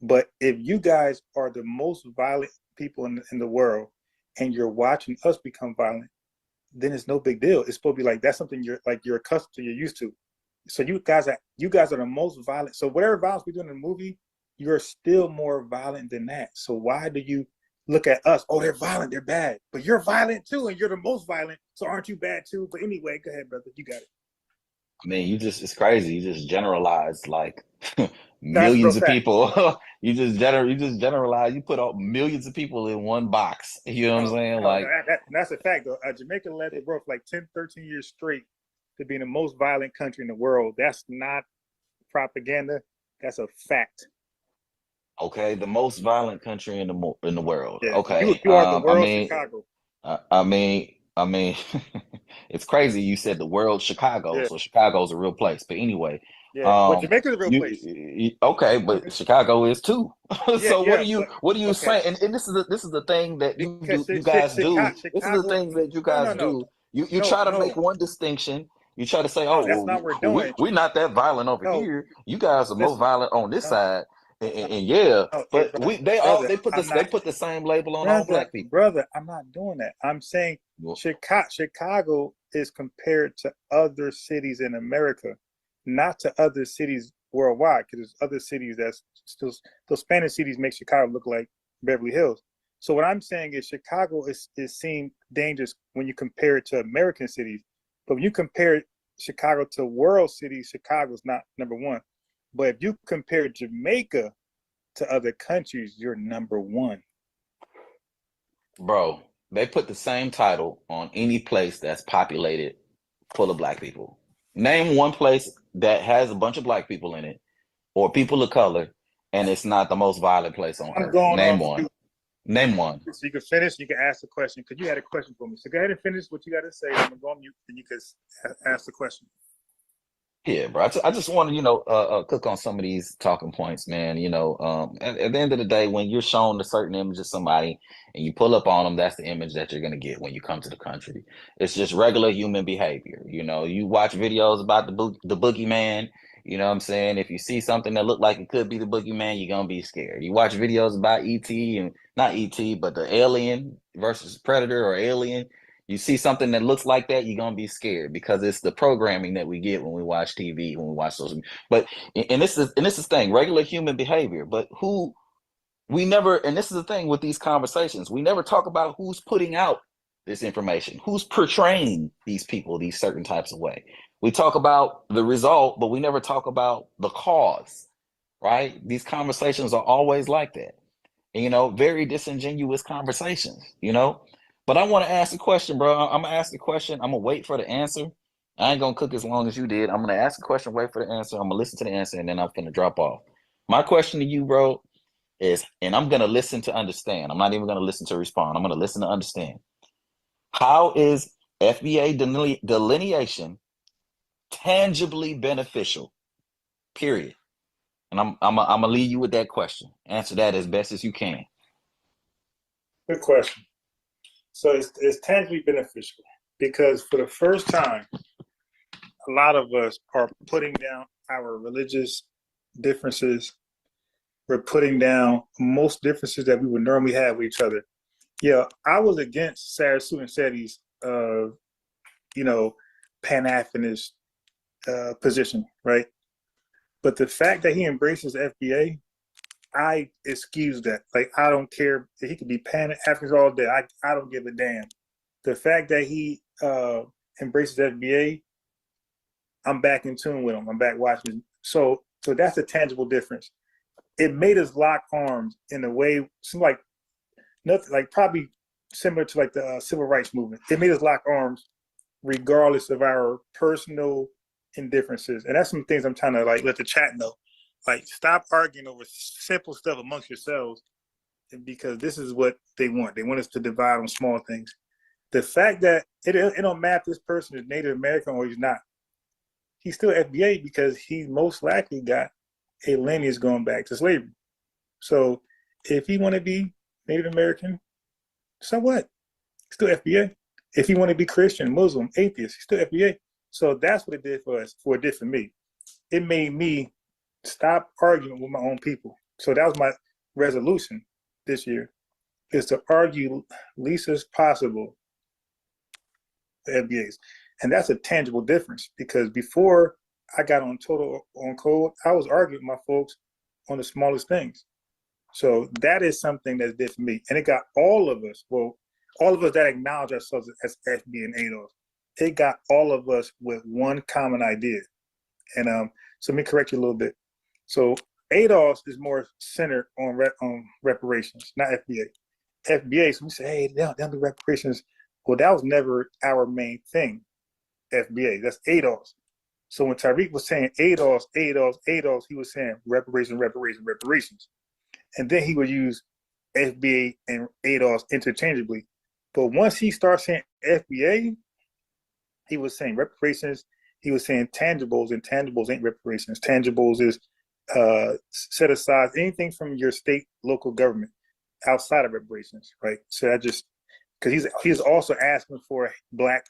But if you guys are the most violent people in the world and you're watching us become violent, then it's no big deal. It's supposed to be like that's something you're accustomed to, you're used to. So you guys are the most violent. So whatever violence we do in the movie, you're still more violent than that. So why do you look at us? Oh, they're violent, they're bad. But you're violent too, and you're the most violent. So aren't you bad too? But anyway, go ahead, brother. You got it. I mean, it's crazy. You just generalize like That's real millions of fact. people. You just generalize. You put all millions of people in one box. You know what I'm saying? Like, That's a fact though. Jamaica led the world for like 10, 13 years straight to being the most violent country in the world. That's not propaganda. That's a fact. okay, the most violent country in the world. Yeah, Okay. you are the world Chicago. I mean, it's crazy. You said the world Chicago, Yeah, so Chicago's a real place. But anyway, yeah. But Jamaica's a real place. okay, but Chicago is too. Yeah, So yeah. what are you Okay. saying? And this is the thing that Because you guys do. This is the Chicago. thing that you No, guys do. You try to make one distinction. You try to say, oh, no. That's well, not what we're doing. we're not that violent over No, here. You guys are more listen. violent on this No, side. no, And yeah, no. Hey, but brother, they put I'm this they not, put the same label on all black people. brother. I'm not doing that. I'm saying Well, Chicago is compared to other cities in America, not to other cities worldwide. Because there's other cities that's still those Spanish cities make Chicago look like Beverly Hills. So what I'm saying is Chicago is seen dangerous when you compare it to American cities, but when you compare Chicago to world cities, Chicago's not number one. But if you compare Jamaica to other countries, you're number one. bro, they put the same title on any place that's populated full of black people. Name one place that has a bunch of black people in it or people of color, and it's not the most violent place on I'm earth. going Name off one. Name one. so you can finish. You can ask the question because you had a question for me. So go ahead and finish what you got to say. I'm gonna go on mute, and you can ask the question. Yeah, bro. I just want to, cook on some of these talking points, man. At the end of the day, when you're shown a certain image of somebody and you pull up on them, that's the image that you're going to get when you come to the country. It's just regular human behavior. You watch videos about the boogeyman. You know what I'm saying? If you see something that look like it could be the boogeyman, you're going to be scared. You watch videos about ET and not ET, but the alien versus predator or alien. You see something that looks like that, you're gonna be scared because it's the programming that we get when we watch TV, when we watch social media. But and this is the thing, regular human behavior. But who we never, and this is the thing with these conversations, we never talk about who's putting out this information, who's portraying these people these certain types of way. We talk about the result, but we never talk about the cause, right? These conversations are always like that. And, very disingenuous conversations. But I want to ask a question, bro. I'm gonna ask the question. I'm gonna wait for the answer. I ain't gonna cook as long as you did. I'm gonna ask the question, wait for the answer. I'm gonna listen to the answer, and then I'm gonna drop off. My question to you, bro, is, and I'm gonna listen to understand. I'm not even gonna listen to respond. I'm gonna listen to understand. How is FBA delineation tangibly beneficial? Period. And I'm gonna leave you with that question. Answer that as best as you can. Good question. So it's tangibly beneficial because for the first time, a lot of us are putting down our religious differences. We're putting down most differences that we would normally have with each other. Yeah, I was against Sarasu and Seti's, Pan-Africanist position, right? But the fact that he embraces FBA, I excuse that. Like, I don't care. He could be Pan-Africans all day. I don't give a damn. The fact that he embraces FBA, I'm back in tune with him. I'm back watching. So that's a tangible difference. It made us lock arms in a way, seemed like nothing, like probably similar to like the civil rights movement. It made us lock arms regardless of our personal indifferences. And that's some things I'm trying to like let the chat know. Like, stop arguing over simple stuff amongst yourselves, because this is what they want. They want us to divide on small things. The fact that it don't matter if this person is Native American or he's not. He's still FBA because he most likely got a lineage going back to slavery. So if he want to be Native American, so what? He's still FBA. If he want to be Christian, Muslim, atheist, he's still FBA. So that's what it did for us, what it did for me. It made me stop arguing with my own people. So that was my resolution this year, is to argue least as possible the FBAs. And that's a tangible difference, because before I got on code, I was arguing with my folks on the smallest things. So that is something that did for me. And it got all of us that acknowledge ourselves as FBA and ADOS, it got all of us with one common idea. And so let me correct you a little bit. So ADOS is more centered on reparations, not FBA. FBA, so we say, hey, they don't do reparations. Well, that was never our main thing. FBA, that's ADOS. So when Tariq was saying ADOS, he was saying reparations. And then he would use FBA and ADOS interchangeably. But once he starts saying FBA, he was saying reparations, he was saying tangibles, and tangibles ain't reparations. Tangibles is set aside anything from your state, local government outside of reparations, right? So I just, because he's also asking for Black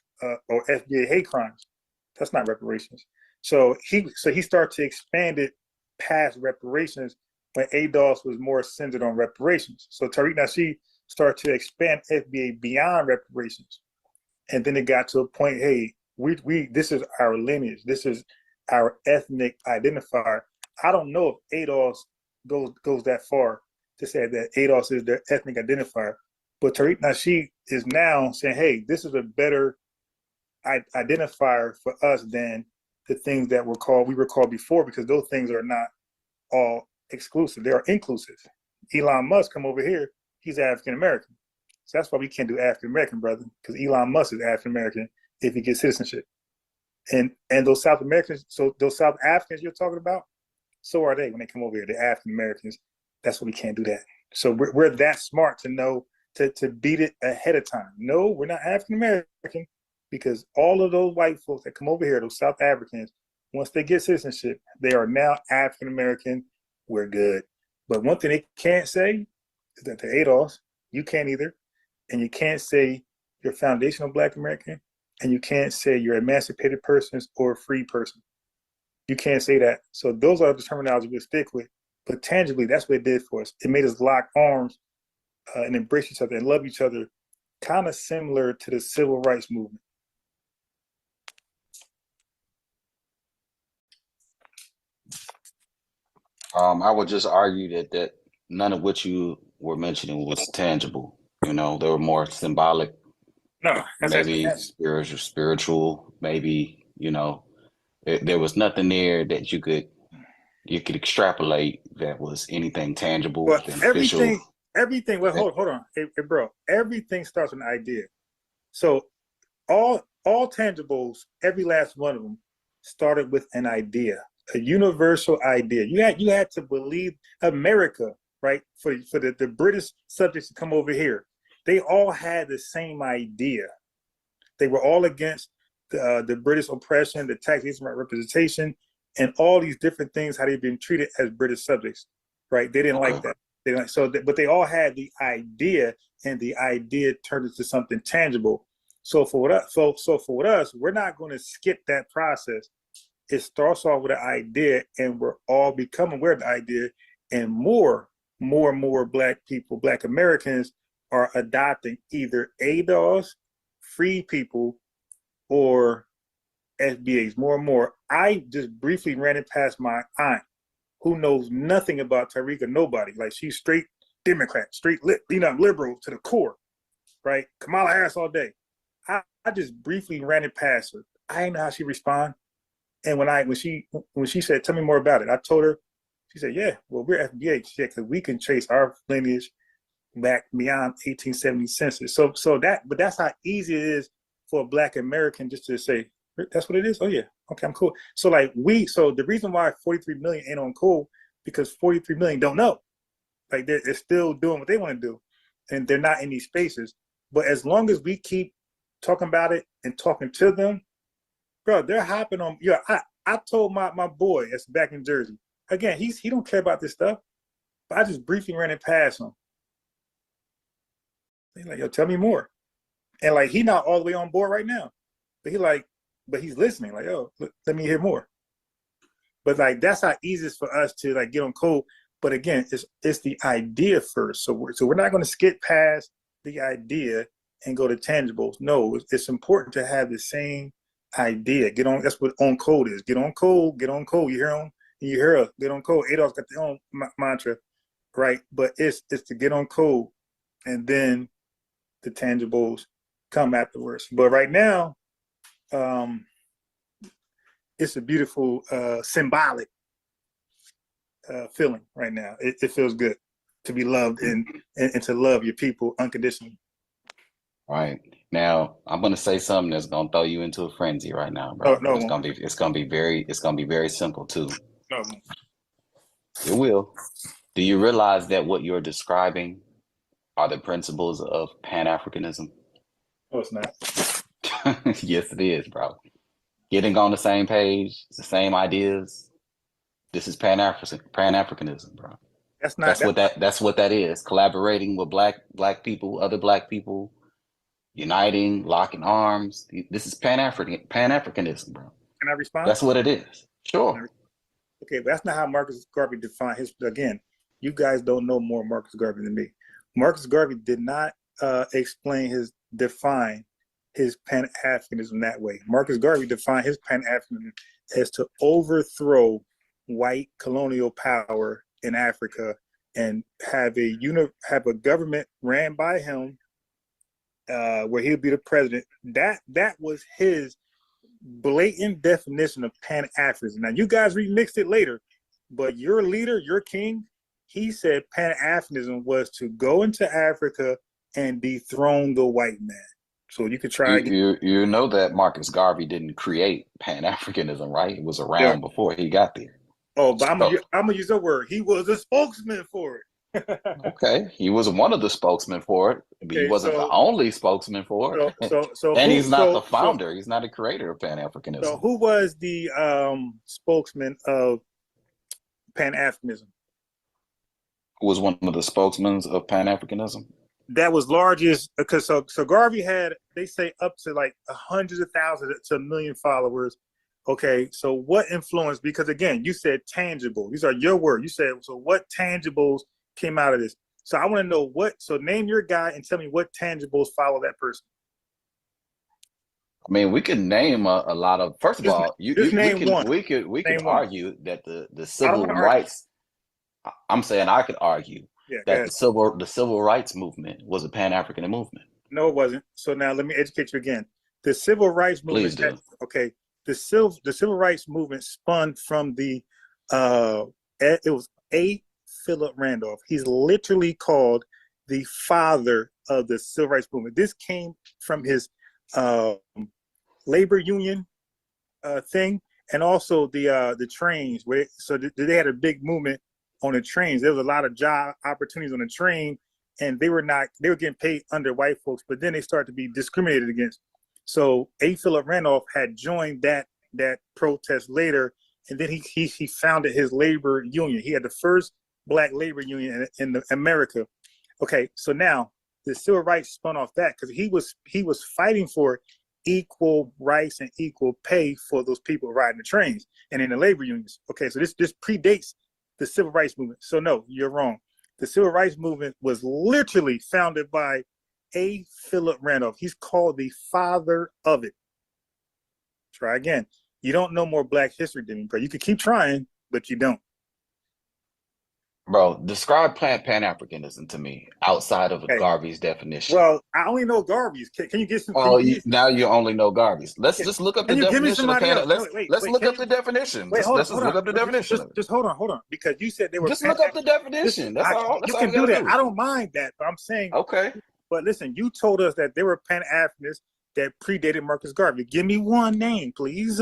or FBA hate crimes. That's not reparations. So he started to expand it past reparations when ADOS was more centered on reparations. So Tariq Nasheed started to expand FBA beyond reparations. And then it got to a point, hey, we this is our lineage. This is our ethnic identifier. I don't know if ADOS goes that far to say that ADOS is their ethnic identifier. But Tariq Nasheed is now saying, hey, this is a better identifier for us than the things that we were called before, because those things are not all exclusive. They are inclusive. Elon Musk come over here, he's African American. So that's why we can't do African American, brother, because Elon Musk is African American if he gets citizenship. And those South Americans, so those South Africans you're talking about, so are they when they come over here. They're African Americans. That's why we can't do that. So we're that smart to know to beat it ahead of time. No, we're not African American, because all of those white folks that come over here, those South Africans, once they get citizenship, they are now African American. We're good. But one thing they can't say is that they're ADOS. You can't either. And you can't say you're foundational Black American, and you can't say you're emancipated persons or a free person. You can't say that. So those are the terminology we stick with. But tangibly, that's what it did for us. It made us lock arms and embrace each other and love each other, kind of similar to the civil rights movement. I would just argue that none of what you were mentioning was tangible. You know, they were more symbolic, No, maybe spiritual, maybe, you know, there was nothing there that you could extrapolate that was anything tangible, well, beneficial. everything. Well, hold on, hey, bro. Everything starts with an idea. So all tangibles, every last one of them, started with an idea. a universal idea. You had to believe America, right? For the British subjects to come over here, they all had the same idea. They were all against the British oppression, the taxation, representation, and all these different things, how they've been treated as British subjects, right? They didn't like that. They didn't, but they all had the idea, and the idea turned into something tangible. So for us, we're not going to skip that process. It starts off with an idea, and we're all become aware of the idea, and more and more Black people, Black Americans, are adopting either ADOS, free people, or FBAs. More and more. I just briefly ran it past my aunt, who knows nothing about Tariq or nobody. Like, she's straight Democrat, straight liberal to the core, right? Kamala Harris all day. I just briefly ran it past her. I didn't know how she respond. And when she said, "Tell me more about it," I told her. She said, "Yeah, well, we're FBA." She said, "Because we can trace our lineage back beyond 1870 census." But that's how easy it is for a Black American just to say, "That's what it is." Oh yeah, okay, I'm cool. So the reason why 43 million ain't on cool, because 43 million don't know. Like, they're still doing what they want to do, and they're not in these spaces. But as long as we keep talking about it and talking to them, bro, they're hopping on. Yeah, I told my boy that's back in Jersey. Again, he don't care about this stuff, but I just briefly ran it past him. He's like, "Yo, tell me more." And like, he not all the way on board right now, but he's listening. Like, "Yo, let me hear more." But like, that's how easy it's for us to like get on code. But again, it's the idea first. So we're not going to skip past the idea and go to tangibles. No, it's important to have the same idea. Get on. That's what on code is. Get on code. Get on code. You hear them? You hear us. Get on code. Adolf's got their own mantra, right? But it's to get on code, and then the tangibles come afterwards. But right now, it's a beautiful symbolic feeling right now. It feels good to be loved and to love your people unconditionally. Right. Now, I'm gonna say something that's gonna throw you into a frenzy right now, bro. No, It's gonna be very simple too. no. It will. Do you realize that what you're describing are the principles of Pan-Africanism? No, it's not. Yes, it is, bro. Getting on the same page, the same ideas. This is Pan-Africanism, bro. That's What that is. Collaborating with black people, other black people, uniting, locking arms. This is Pan-Africanism, bro. Can I respond? That's what it is. Sure. Okay, but that's not how Marcus Garvey defined his. Again, you guys don't know more Marcus Garvey than me. Marcus Garvey did not define his Pan-Africanism that way. Marcus Garvey defined his Pan-Africanism as to overthrow white colonial power in Africa and have a government ran by him, where he'll be the president. That was his blatant definition of Pan-Africanism. Now, you guys remixed it later, but your leader, your king, he said Pan-Africanism was to go into Africa and dethrone the white man. So you could try. You know that Marcus Garvey didn't create Pan-Africanism, right? It was around before he got there. Oh, but I'm gonna use a word. He was a spokesman for it. Okay, he was one of the spokesmen for it, but he wasn't the only spokesman for it. And he's not the founder. He's not a creator of Pan-Africanism. So who was the spokesman of Pan-Africanism? Who was one of the spokesmen of Pan-Africanism? That was largest, because so Garvey had, they say, up to like hundreds of thousands to 1 million followers. Okay, so what influence? Because again, you said tangible. These are your words. You said, so what tangibles came out of this? So I want to know what. So name your guy and tell me what tangibles follow that person. I mean, we can name a lot of. First of all, we could argue that the civil rights. I'm saying I could argue that the civil rights movement was a Pan-African movement. No, it wasn't. So now let me educate you again. The civil rights movement. Please do. Okay. The civil rights movement spun from it was A. Philip Randolph. He's literally called the father of the civil rights movement. This came from his labor union thing, and also the trains. They had a big movement on the trains. There was a lot of job opportunities on the train, and they were getting paid under white folks, but then they started to be discriminated against. So A. Philip Randolph had joined that protest later, and then he founded his labor union. He had the first Black labor union in America. Okay, so now the civil rights spun off that because he was fighting for equal rights and equal pay for those people riding the trains and in the labor unions. Okay, so this predates the civil rights movement. So no, you're wrong. The civil rights movement was literally founded by A. Philip Randolph. He's called the father of it. Try again. You don't know more Black history than me, bro. You can keep trying, but you don't. Bro, describe Pan-Africanism to me outside of Garvey's definition. Well, I only know Garvey's. Can you get some? Oh, now you only know Garvey's. Let's just look up the definition of Pan. Let's look up the definition. Let's look up the definition. Just hold on, because you said they were. Just look up the definition. That's all. You can do that. I don't mind that, but I'm saying. Okay. But listen, you told us that they were Pan-Africanists that predated Marcus Garvey. Give me one name, please.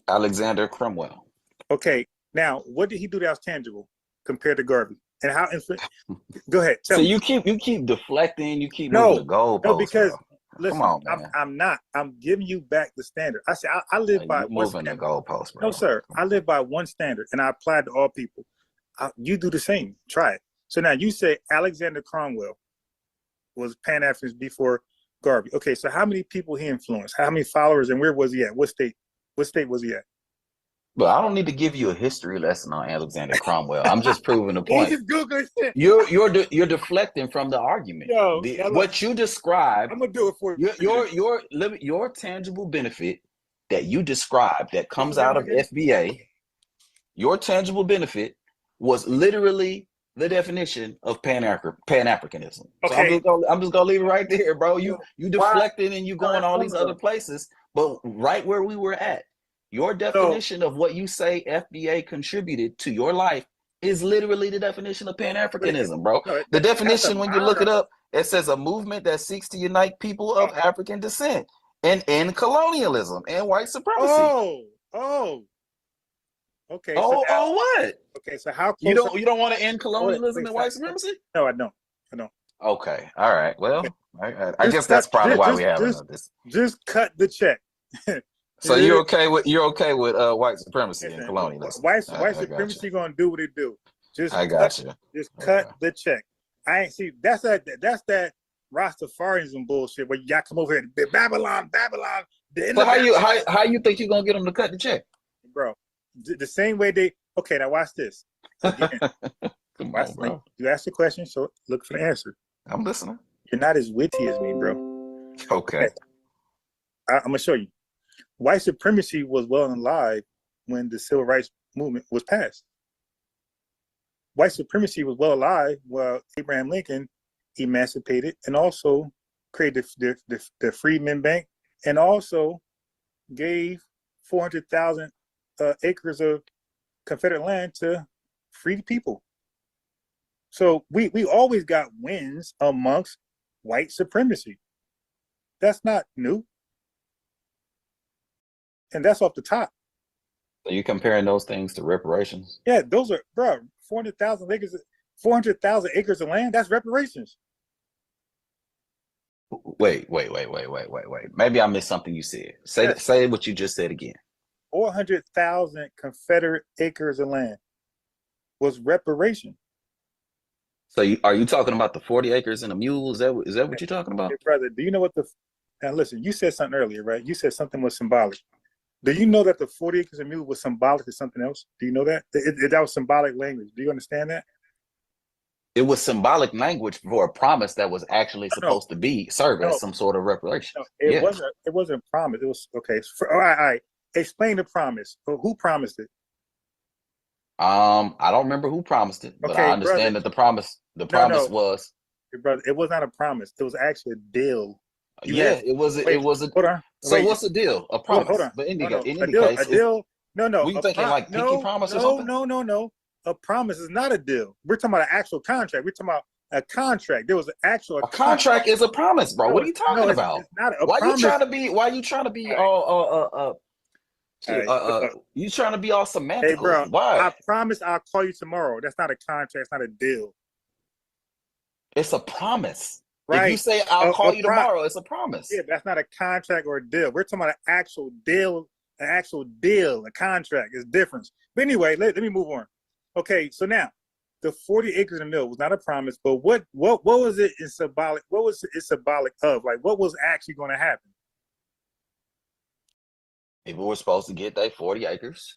Alexander Cromwell. Okay. Now, what did he do that was tangible compared to Garvey? And how? Go ahead. So you keep deflecting. You keep moving the goalposts. No, because listen, come on, man. I'm not. I'm giving you back the standard. I said I live by one moving the goalposts, bro. No, sir. I live by one standard, and I apply it to all people. You do the same. Try it. So now you say Alexander Cromwell was Pan-Africanist before Garvey. Okay, so how many people he influenced? How many followers? And where was he at? What state? What state was he at? But I don't need to give you a history lesson on Alexander Cromwell. I'm just proving the point. Just Google shit. You're deflecting from the argument. Yo, what you described. I'm gonna do it for you. Your tangible benefit that you described that comes out of FBA. Your tangible benefit was literally the definition of Pan-Africanism. Okay. So I'm just gonna leave it right there, bro. You deflecting and you going all these other places, but right where we were at. Your definition of what you say FBA contributed to your life is literally the definition of Pan-Africanism, bro. The definition, when you look it up, it says a movement that seeks to unite people of African descent and end colonialism and white supremacy. Okay. What? Okay, so how close you don't want to end colonialism and white supremacy? No, I don't. Okay, all right. Well, I guess that's probably why we have this. Just cut the check. So you're okay with white supremacy and colonialism? White supremacy gonna do what it do. Just cut the check. I ain't see that's that Rastafarianism bullshit where you got to come over here and Babylon. So how you think you're gonna get them to cut the check, bro? The same way they. Okay, now watch this. Again, bro. You asked the question, so look for the answer. I'm listening. You're not as witty as me, bro. Okay. I'm gonna show you. White supremacy was well and alive when the civil rights movement was passed. White supremacy was well alive while Abraham Lincoln emancipated and also created the Freedmen Bank and also gave 400,000 acres of Confederate land to free people. So we always got wins amongst white supremacy. That's not new. And that's off the top. So you comparing those things to reparations? Yeah, those are, bro, 400,000 acres of land, that's reparations. Wait. Maybe I missed something you said. Say what you just said again. 400,000 Confederate acres of land was reparation. So are you talking about the 40 acres and a mule? Is that what you're talking about? Hey, brother, do you know what now listen, you said something earlier, right? You said something was symbolic. Do you know that the 40 acres and mule was symbolic to something else? Do you know that? That was symbolic language. Do you understand that? It was symbolic language for a promise that was actually supposed to serve as some sort of reparation. No, it wasn't a promise. It was okay. All right. Explain the promise. Who promised it? I don't remember who promised it, but I understand that the promise was. Brother, it was not a promise. It was actually a deal. It was a. Hold on. So what's the deal? A promise. Hold on. But in any case, a deal. No. Were you thinking like pinky promise or something? No. A promise is not a deal. We're talking about an actual contract. We're talking about a contract. There was an actual. A contract is a promise, bro. What are you talking about? It's not a why promise. Why you trying to be all All right. Look, You trying to be all hey, semantical? bro. Why? I promise I'll call you tomorrow. That's not a contract. It's not a deal. It's a promise. If you Right. say I'll call you pro- tomorrow, it's a promise. Yeah, that's not a contract or a deal. We're talking about an actual deal, a contract. It's different. But anyway, let me move on. Okay, so now the 40 acres and a mill was not a promise, but what was it in symbolic? What was it symbolic of? Like, what was actually going to happen? People were supposed to get their 40 acres.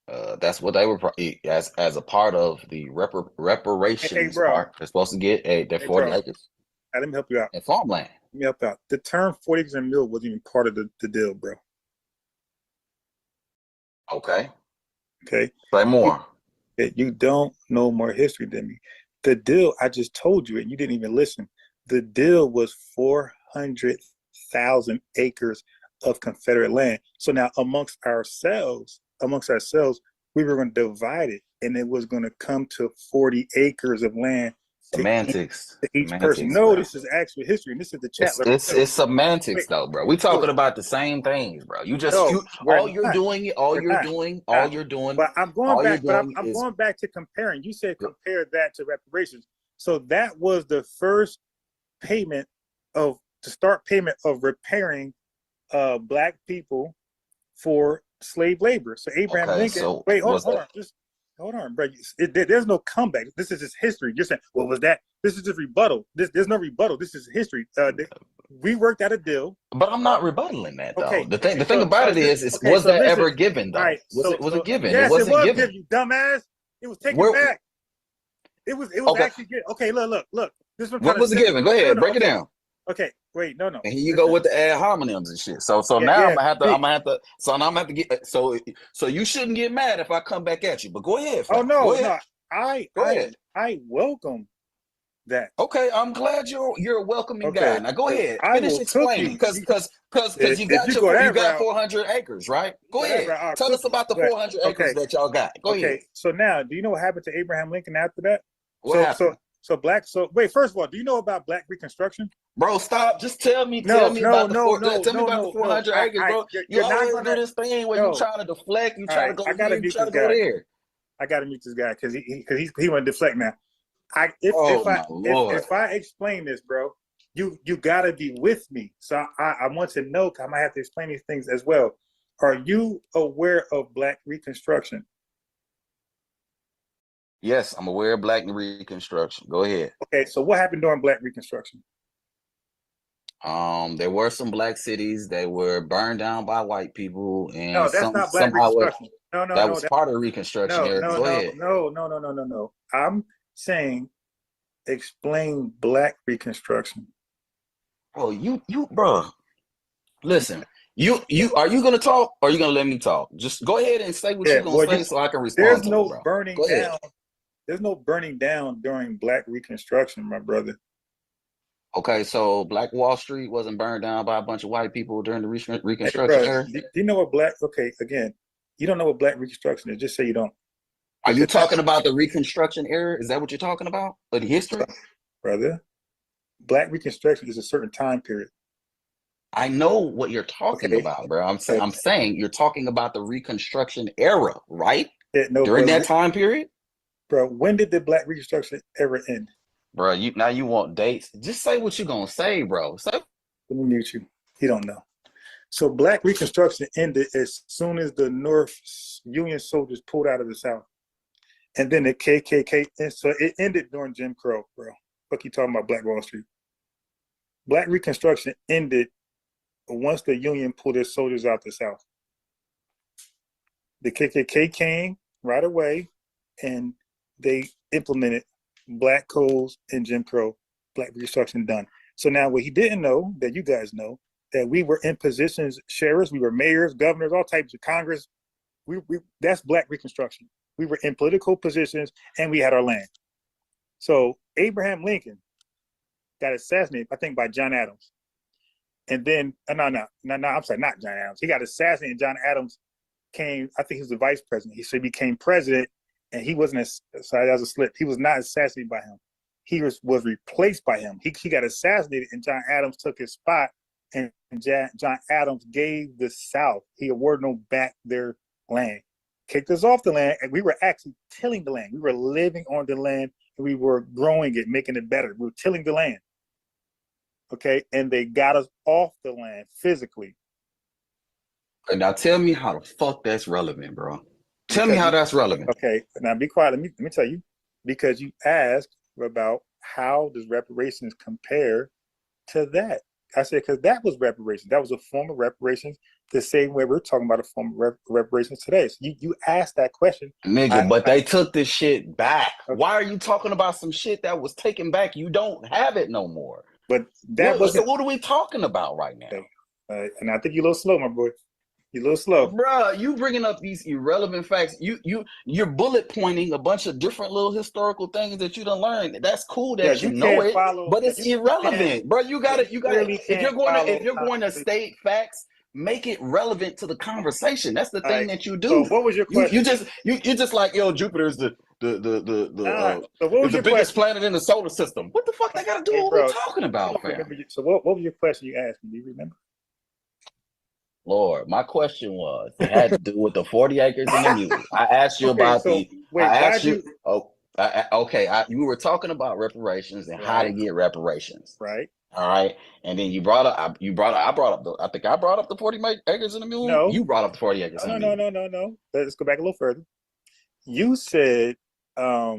That's what they were as a part of the reparations bro. part. They're supposed to get their 40 bro. acres Let me help you out. and farmland. Let me help you out. The term 40 acres and a mill wasn't even part of the deal, bro. Okay. Okay. Say more. You don't know more history than me. The deal, I just told you, and you didn't even listen. The deal was 400,000 acres of Confederate land. So now amongst ourselves, we were going to divide it, and it was going to come to 40 acres of land Semantics. to each Semantics, person. No, bro. This is actual history, and this is the chat. It's semantics though, bro. We talking about the same things, bro. You just all you're doing. But I'm going back. But I'm going back to comparing. You said compare that to reparations. So that was the first payment to start payment of repairing Black people for slave labor. So Abraham Lincoln. So wait, hold on. Hold on, bro. There's no comeback. This is just history. You're saying, what was that? This is just rebuttal. There's no rebuttal. This is history. We worked out a deal. But I'm not rebuttaling that, though. Okay. The thing about it is was that ever given, though? Right, was it given? Yes, it wasn't given. Given, you dumbass. It was taken back. It was actually given. Okay, look. This one. What was it given? Go ahead, break it down. Okay, wait, no. And here you go with the ad hominems and shit. So now I'm gonna have to get. So you shouldn't get mad if I come back at you. But go ahead. Fam. No. I welcome that. Okay, I'm glad you're a welcoming guy. Now go ahead, finish explaining because you got 400 acres, right? Go ahead, tell us about the 400 acres that y'all got. Go ahead. So now, do you know what happened to Abraham Lincoln after that? What happened? Wait, first of all, do you know about Black Reconstruction? Bro, stop. Just tell me about the 400 acres, bro. You always do this thing where you trying to deflect, you try to go here, you try to go there. I gotta mute this guy because he want to deflect now. If I explain this, bro, you gotta be with me. So I want to know, because I might have to explain these things as well. Are you aware of Black Reconstruction? Yes, I'm aware of Black Reconstruction. Go ahead. Okay, so what happened during Black Reconstruction? There were some Black cities that were burned down by white people, and no, that's not Black Reconstruction. That was part of Reconstruction. Go ahead. No. I'm saying explain Black Reconstruction. Oh, bro. Listen, you are you gonna talk or are you gonna let me talk? Just go ahead and say what you're gonna say so I can respond. There's no burning down. There's no burning down during Black Reconstruction, my brother. Okay, so Black Wall Street wasn't burned down by a bunch of white people during the Reconstruction era? Do you know what again, you don't know what Black Reconstruction is. Just say you don't. Are you talking about the Reconstruction era? Is that what you're talking about? Or the history? Brother, Black Reconstruction is a certain time period. I know what you're talking about, bro. I'm saying you're talking about the Reconstruction era, right? During that time period? Bro, when did the Black Reconstruction era end? Bro, you want dates? Just say what you're gonna say, bro. Let me mute you. You don't know. So Black Reconstruction ended as soon as the North Union soldiers pulled out of the South. And then the KKK, and so it ended during Jim Crow, bro. Fuck you talking about Black Wall Street. Black Reconstruction ended once the Union pulled their soldiers out the South. The KKK came right away, and they implemented Black codes and Jim Crow. Black Reconstruction done. So now what he didn't know, that you guys know, that we were in positions, sheriffs, we were mayors, governors, all types of Congress. That's Black Reconstruction. We were in political positions and we had our land. So Abraham Lincoln got assassinated, I think, by John Adams. And then, I'm sorry, not John Adams. He got assassinated and John Adams came, I think he was the vice president. He became president, and he wasn't, sorry, that was a slip. He was not assassinated by him. He was replaced by him. He got assassinated and John Adams took his spot and John Adams gave the South, he awarded them back their land, kicked us off the land, and we were actually tilling the land. We were living on the land, and we were growing it, making it better. We were tilling the land. Okay, and they got us off the land physically. And now tell me how the fuck that's relevant, bro. Tell me how that's relevant. Okay, now be quiet. Let me tell you, because you asked about how does reparations compare to that. I said, because that was reparations. That was a form of reparations the same way we're talking about a form of reparations today. So you asked that question. Nigga, but they took this shit back. Okay. Why are you talking about some shit that was taken back? You don't have it no more. But that so what are we talking about right now? Okay. And I think you're a little slow, my boy. You're a little slow. Bruh, you bringing up these irrelevant facts. You're bullet pointing a bunch of different little historical things that you done learned. That's cool that you know it, but it's irrelevant. Bro, you gotta if you're going to state facts, make it relevant to the conversation. That's the thing that you do. So what was your question? You just like, yo, Jupiter's the biggest planet in the solar system. What the fuck they gotta do with what we're talking about, fam? So what was your question you asked me? Do you remember? Lord, my question was, it had to do with the 40 acres and the mule. I asked you about you were talking about reparations and how to get reparations. Right. All right. And then I brought up the 40 acres and the mule. No. You brought up the 40 acres and the mule. No. Let's go back a little further. You said, how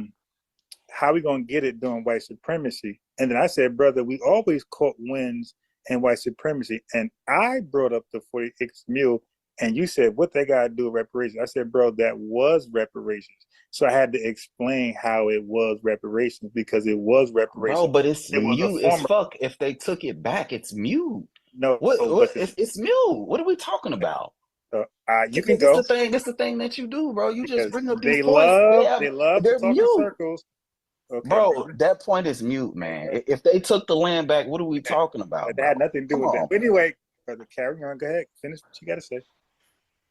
are we going to get it during white supremacy? And then I said, brother, we always caught wins and white supremacy. And I brought up the 40 acres mule, and you said, what they got to do with reparations? I said, bro, that was reparations. So I had to explain how it was reparations, because it was reparations. Bro, but it's mute as fuck. If they took it back, it's mute. No, it's mute. What are we talking about? You can go. That's the thing that you do, bro. You just bring up these points. They love to talk in circles. Okay. Bro, that point is mute, man. Okay. If they took the land back, what are we talking about? That had nothing to do with that. But anyway, brother, carry on. Go ahead. Finish what you got to say.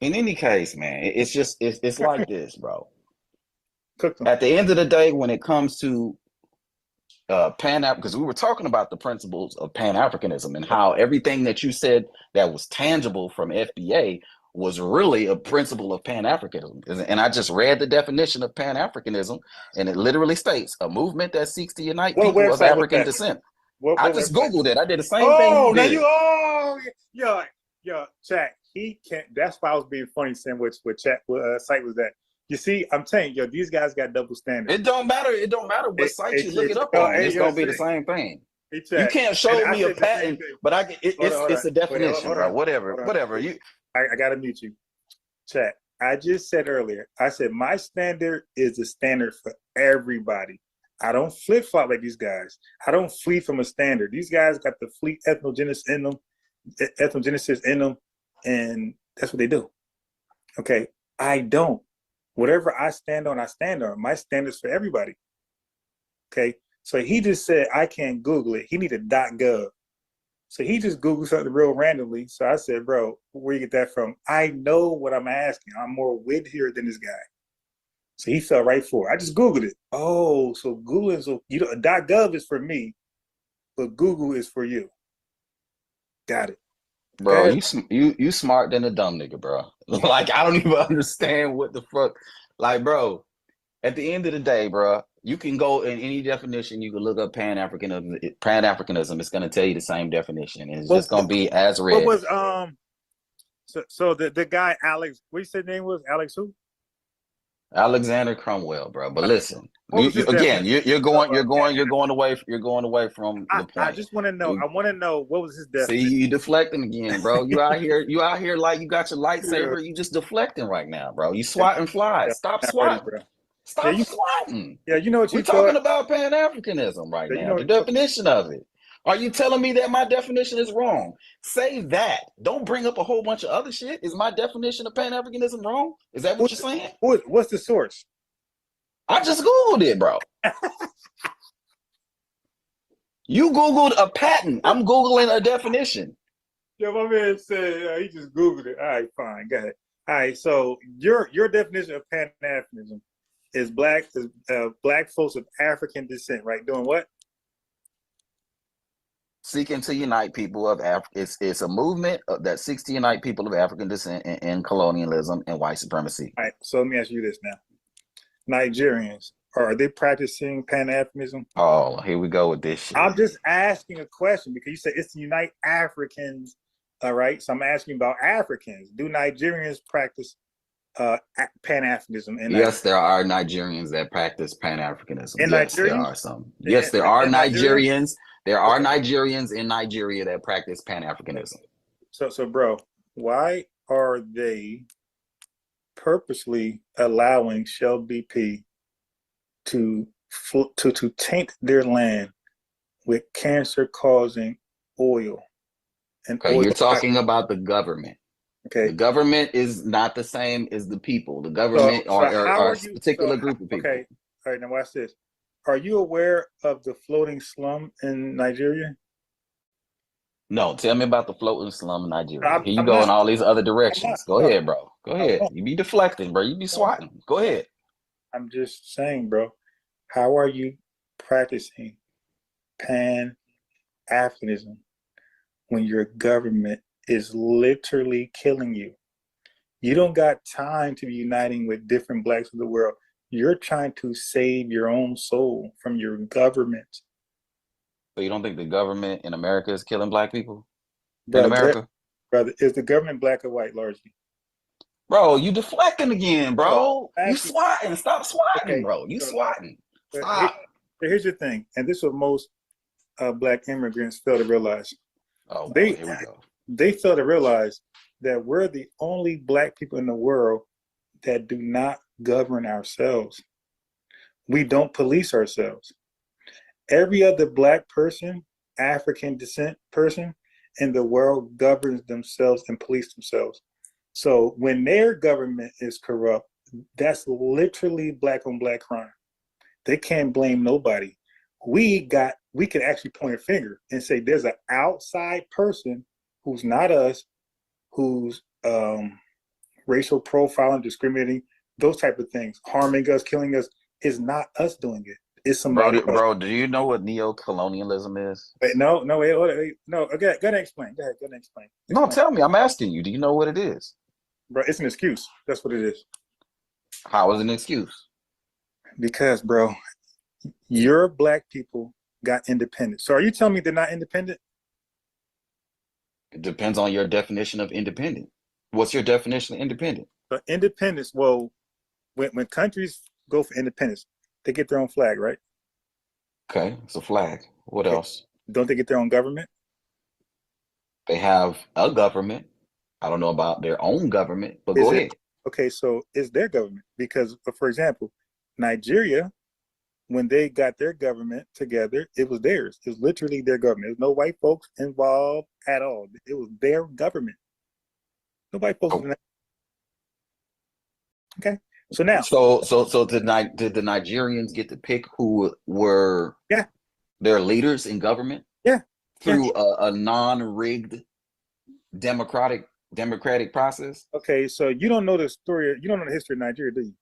In any case, man, it's like this, bro. Cook them. At the end of the day, when it comes to Pan-African, because we were talking about the principles of Pan-Africanism and how everything that you said that was tangible from FBA was really a principle of Pan-Africanism. And I just read the definition of Pan-Africanism, and it literally states a movement that seeks to unite people of African descent. I just Googled it. I did the same thing. Chat. He can't. That's why I was being funny saying what chat site was that. You see, I'm saying, these guys got double standards. It don't matter what site you look it up on. It's gonna be the same thing. You can't show me a patent, but it's a definition, bro. Whatever. I gotta mute you. Chat. I just said earlier, I said my standard is the standard for everybody. I don't flip-flop like these guys. I don't flee from a standard. These guys got the fleet ethnogenesis in them, and that's what they do. Okay. I don't. Whatever I stand on, I stand on. My standards for everybody. Okay. So he just said I can't Google it. He needed .gov. So he just Googled something real randomly. So I said, bro, where you get that from? I know what I'm asking. I'm more wittier than this guy. So he fell right for it. I just Googled it. Oh, so Google is, .gov is for me, but Google is for you. Got it. Bro, you smart than a dumb nigga, bro. Like, I don't even understand what the fuck. Like, bro, at the end of the day, bro, you can go in any definition. You can look up Pan-Africanism. Pan-Africanism. It's going to tell you the same definition. And it's just going to be as read. What was So the guy Alex? What you said name was Alex who? Alexander Cromwell, bro. But listen, you're going away from the point. I just want to know. I want to know what was his definition. See, you deflecting again, bro. You out here like you got your lightsaber. You just deflecting right now, bro. You swatting flies. Stop swatting. Stop swatting. Yeah, you know what we're talking about Pan-Africanism right now. The definition of it. Are you telling me that my definition is wrong? Say that. Don't bring up a whole bunch of other shit. Is my definition of Pan-Africanism wrong? Is that what you're saying? What's the source? I just Googled it, bro. You Googled a patent. I'm Googling a definition. Yeah, my man said he just Googled it. All right, fine. Go ahead. All right, so your definition of Pan-Africanism is black folks of African descent, right? Doing what? seeking to unite people of Africa. It's a movement that seeks to unite people of African descent in colonialism and white supremacy. All right, so let me ask you this now. Nigerians, are they practicing Pan-Africanism? Oh, here we go with this shit. I'm just asking a question because you said it's to unite Africans, all right? So I'm asking about Africans. Do Nigerians practice Pan-Africanism? Yes, there are Nigerians that practice Pan-Africanism. In Yes, Nigeria? there are some. Yes, there are in Nigeria? Nigerians. There are Nigerians in Nigeria that practice Pan-Africanism. So, bro, why are they purposely allowing Shell BP to taint their land with cancer-causing oil? And Okay, oil you're talking about the government. Okay. The government is not the same as the people. The government are a particular group of people. Okay, all right, now watch this. Are you aware of the floating slum in Nigeria? No, tell me about the floating slum in Nigeria. Here you I'm go not- in all these other directions. Go no. ahead, bro. Go ahead. No. You be deflecting, bro. You be swatting. Go ahead. I'm just saying, bro. How are you practicing Pan-Africanism when your government is literally killing you? You don't got time to be uniting with different blacks of the world. You're trying to save your own soul from your government. So you don't think the government in America is killing black people Brother, in America? Brother, is the government black or white largely? Bro, you deflecting again, bro. Bro, You swatting. Stop swatting, Okay, bro. You so- swatting. But Stop. here's the thing, and this is what most black immigrants fail to realize. Oh, They- boy, here we go. They fail to realize that we're the only black people in the world that do not govern ourselves. We don't police ourselves. Every other black person, African descent person in the world governs themselves and police themselves. So when their government is corrupt, that's literally black on black crime. They can't blame nobody. We can actually point a finger and say there's an outside person who's not us, who's racial profiling, discriminating, those type of things, harming us, killing us, is not us doing it. It's somebody else. Bro, do you know what neo-colonialism is? Wait, no, wait, no. Okay, go ahead and explain. Go ahead and explain. No, tell me. I'm asking you. Do you know what it is? Bro, it's an excuse. That's what it is. How is it an excuse? Because, bro, your black people got independent. So are you telling me they're not independent? It depends on your definition of independent. What's your definition of independent? But independence, well, when countries go for independence, they get their own flag, right? Okay, it's a flag. What Okay. else? Don't they get their own government? They have a government. I don't know about their own government, but go ahead. Okay, so it's their government. Because, for example, Nigeria, when they got their government together, it was theirs. It was literally their government. There's no white folks involved at all. It was their government. No white folks. Oh. Okay, so now. So did the Nigerians get to pick who were their leaders in government? Yeah. Through a non-rigged democratic process? Okay, so you don't know the story. You don't know the history of Nigeria, do you?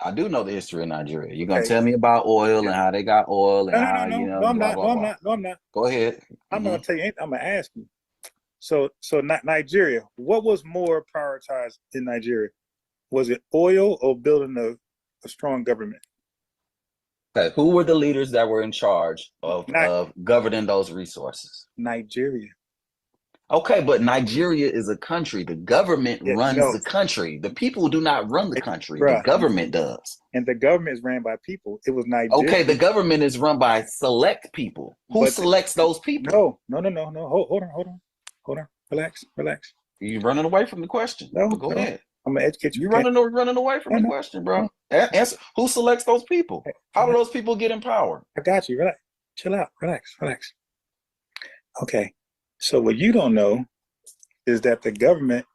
I do know the history of Nigeria. You're gonna tell me about oil and how they got oil and how you know. No, I'm blah, not. blah, No, I'm blah. not. No, I'm not. Go ahead. I'm not gonna tell you anything. I'm gonna ask you. So Nigeria, what was more prioritized in Nigeria? Was it oil or building a strong government? Okay, who were the leaders that were in charge of governing those resources? Nigeria. Okay, but Nigeria is a country. The government runs the country. The people do not run the country. The government does. And the government is ran by people. It was Nigeria. Okay, the government is run by select people. Who selects those people? No. Hold on. Relax. You're running away from the question. No, Go ahead. I'm gonna educate you. You're running away from the question, bro. Answer, who selects those people? How do those people get in power? I got you. Relax. Chill out. Relax. Okay. So what you don't know is that the government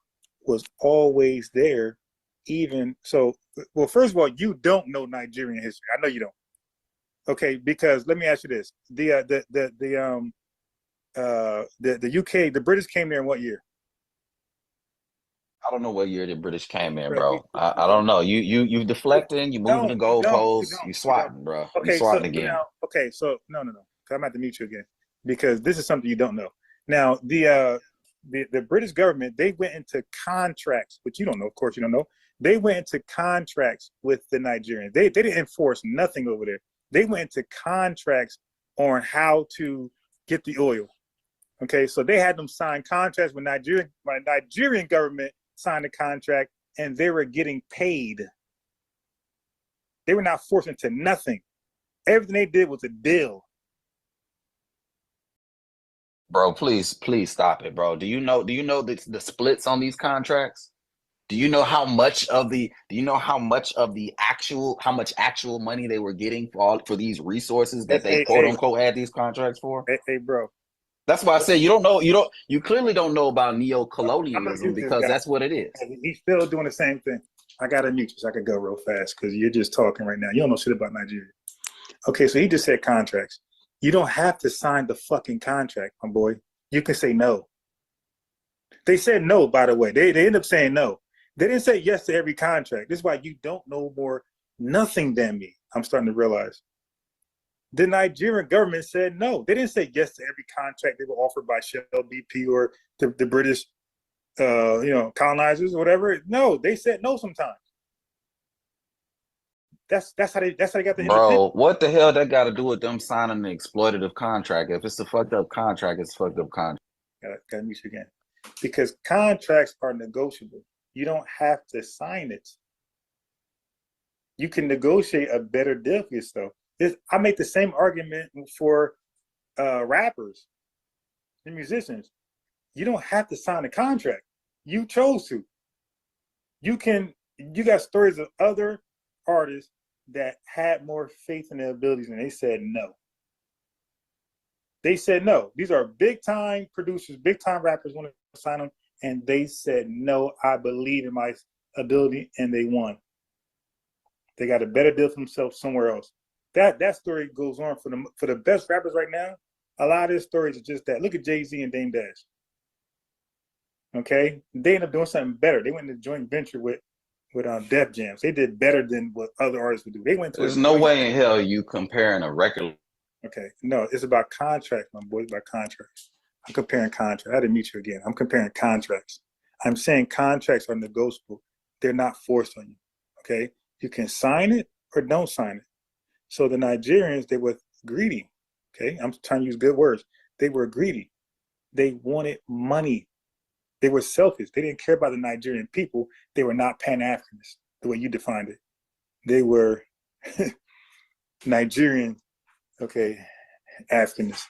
was always there, even so. Well, first of all, you don't know Nigerian history. I know you don't. Okay, because let me ask you this: the UK, the British came there in what year? I don't know what year the British came in, bro. I don't know. You deflecting. You moving the goalposts. You swatting, bro. Okay, you swatting again. no. I'm gonna have to mute you again. because this is something you don't know. Now, the British government, they went into contracts, which you don't know, of course you don't know. They went into contracts with the Nigerians. They didn't enforce nothing over there. They went into contracts on how to get the oil. Okay, so they had them sign contracts with Nigerian government signed a contract, and they were getting paid. They were not forced into nothing. Everything they did was a deal. Bro, please stop it, bro. Do you know the splits on these contracts? Do you know how much of the how much actual money they were getting for these resources that they quote unquote had these contracts for? Hey, bro. That's why I say you clearly don't know about I'm neo-colonialism, gonna mute this because guy. that's what it is. He's still doing the same thing. I gotta mute you so I could go real fast because you're just talking right now. You don't know shit about Nigeria. Okay, so he just said contracts. You don't have to sign the fucking contract, my boy. You can say no. They said no, by the way. They ended up saying no. They didn't say yes to every contract. This is why you don't know more nothing than me. I'm starting to realize. The Nigerian government said no. They didn't say yes to every contract they were offered by Shell, BP, or the British, colonizers or whatever. No, they said no sometimes. That's how they got the independence. Bro, what the hell that got to do with them signing an exploitative contract? If it's a fucked up contract, it's a fucked up contract. Gotta mute you again. Because contracts are negotiable. You don't have to sign it. You can negotiate a better deal for yourself. I make the same argument for rappers and musicians. You don't have to sign a contract. You chose to. You got stories of other artists that had more faith in their abilities, and they said no. They said no. These are big time producers, big time rappers want to sign them, and they said no. I believe in my ability, and they won. They got a better deal for themselves somewhere else. That story goes on for the best rappers right now. A lot of their stories are just that. Look at Jay-Z and Dame Dash. Okay, they ended up doing something better. They went into joint venture with Def Jams. They did better than what other artists would do. They went to. There's no way in hell you comparing a record. Okay, no, it's about contracts, my boy. It's about contracts. I'm comparing contracts. I had to meet you again. I'm comparing contracts. I'm saying contracts are negotiable. They're not forced on you. Okay, you can sign it or don't sign it. So the Nigerians, they were greedy. Okay, I'm trying to use good words. They were greedy. They wanted money. They were selfish. They didn't care about the Nigerian people. They were not Pan-Africanists, the way you defined it. They were Nigerian, okay, Africanists.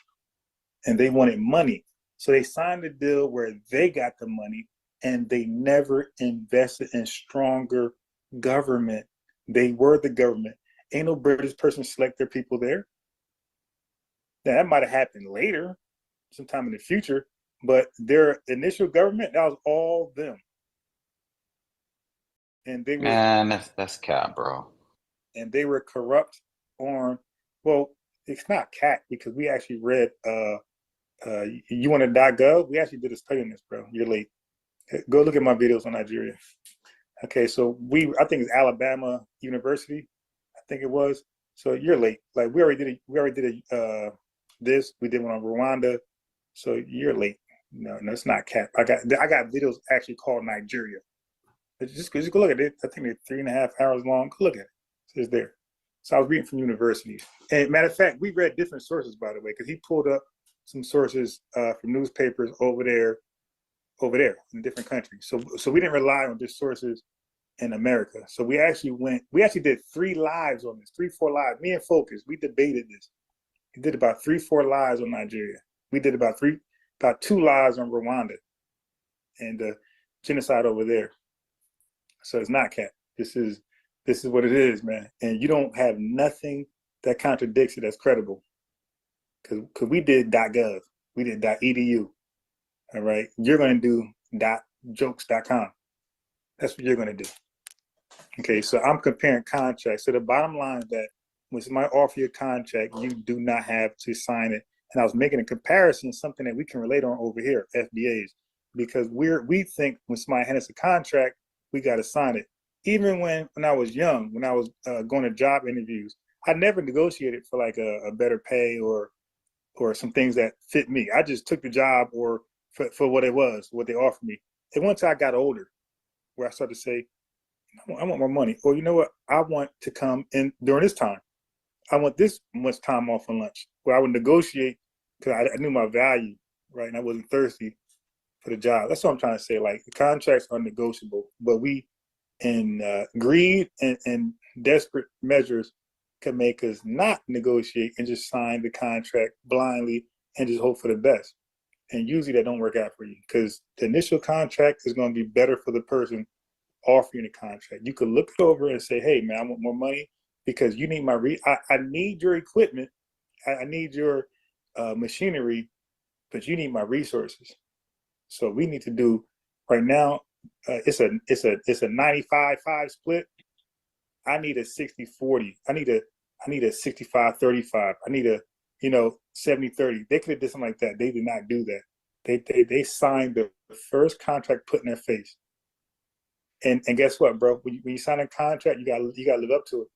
And they wanted money. So they signed a deal where they got the money, and they never invested in stronger government. They were the government. Ain't no British person select their people there. Now, that might have happened later, sometime in the future, but their initial government, that was all them. And they were, Man, that's cap, bro. And they were corrupt on, well, it's not cat, because we actually read UNA.gov. We actually did a study on this, bro. You're late. Go look at my videos on Nigeria. Okay, so I think it's Alabama University, I think it was. So you're late. Like we already did this. We did one on Rwanda. So you're late. No, it's not cap. I got videos actually called Nigeria. Just go look at it. I think they're 3.5 hours long. Go look at it. So it's there. So I was reading from universities. And matter of fact, we read different sources, by the way, because he pulled up some sources from newspapers over there in different countries. So we didn't rely on just sources in America. So we actually did 3 lives on this, 3-4 lives. Me and Focus, we debated this. We did about 3-4 lives on Nigeria. We did about 2 lives on Rwanda and genocide over there. So it's not cap. This is what it is, man. And you don't have nothing that contradicts it that's credible. Because we did .gov, we did .edu. All right, you're going to do .jokes.com. That's what you're going to do. Okay, so I'm comparing contracts. So the bottom line is that when somebody offer you a contract, you do not have to sign it. And I was making a comparison, something that we can relate on over here, FBAs, because we think when somebody hands us a contract, we got to sign it. Even when I was young, when I was going to job interviews, I never negotiated for like a better pay or or some things that fit me. I just took the job or for what it was, what they offered me. And once I got older, where I started to say, I want more money. Or you know what? I want to come in during this time. I want this much time off on lunch, where I would negotiate because I knew my value, right? And I wasn't thirsty for the job. That's what I'm trying to say. Like the contracts are negotiable, but we in greed and desperate measures can make us not negotiate and just sign the contract blindly and just hope for the best. And usually that don't work out for you because the initial contract is going to be better for the person offering the contract. You could look it over and say, hey man, I want more money because you need my I need your equipment, I need your machinery, but you need my resources. So we need to do right now. It's a 95-5 split. I need a 60-40. I need a 65-35. I need a 70-30. They could have did something like that. They did not do that. They signed the first contract put in their face. And guess what, bro? When you sign a contract, you gotta live up to it.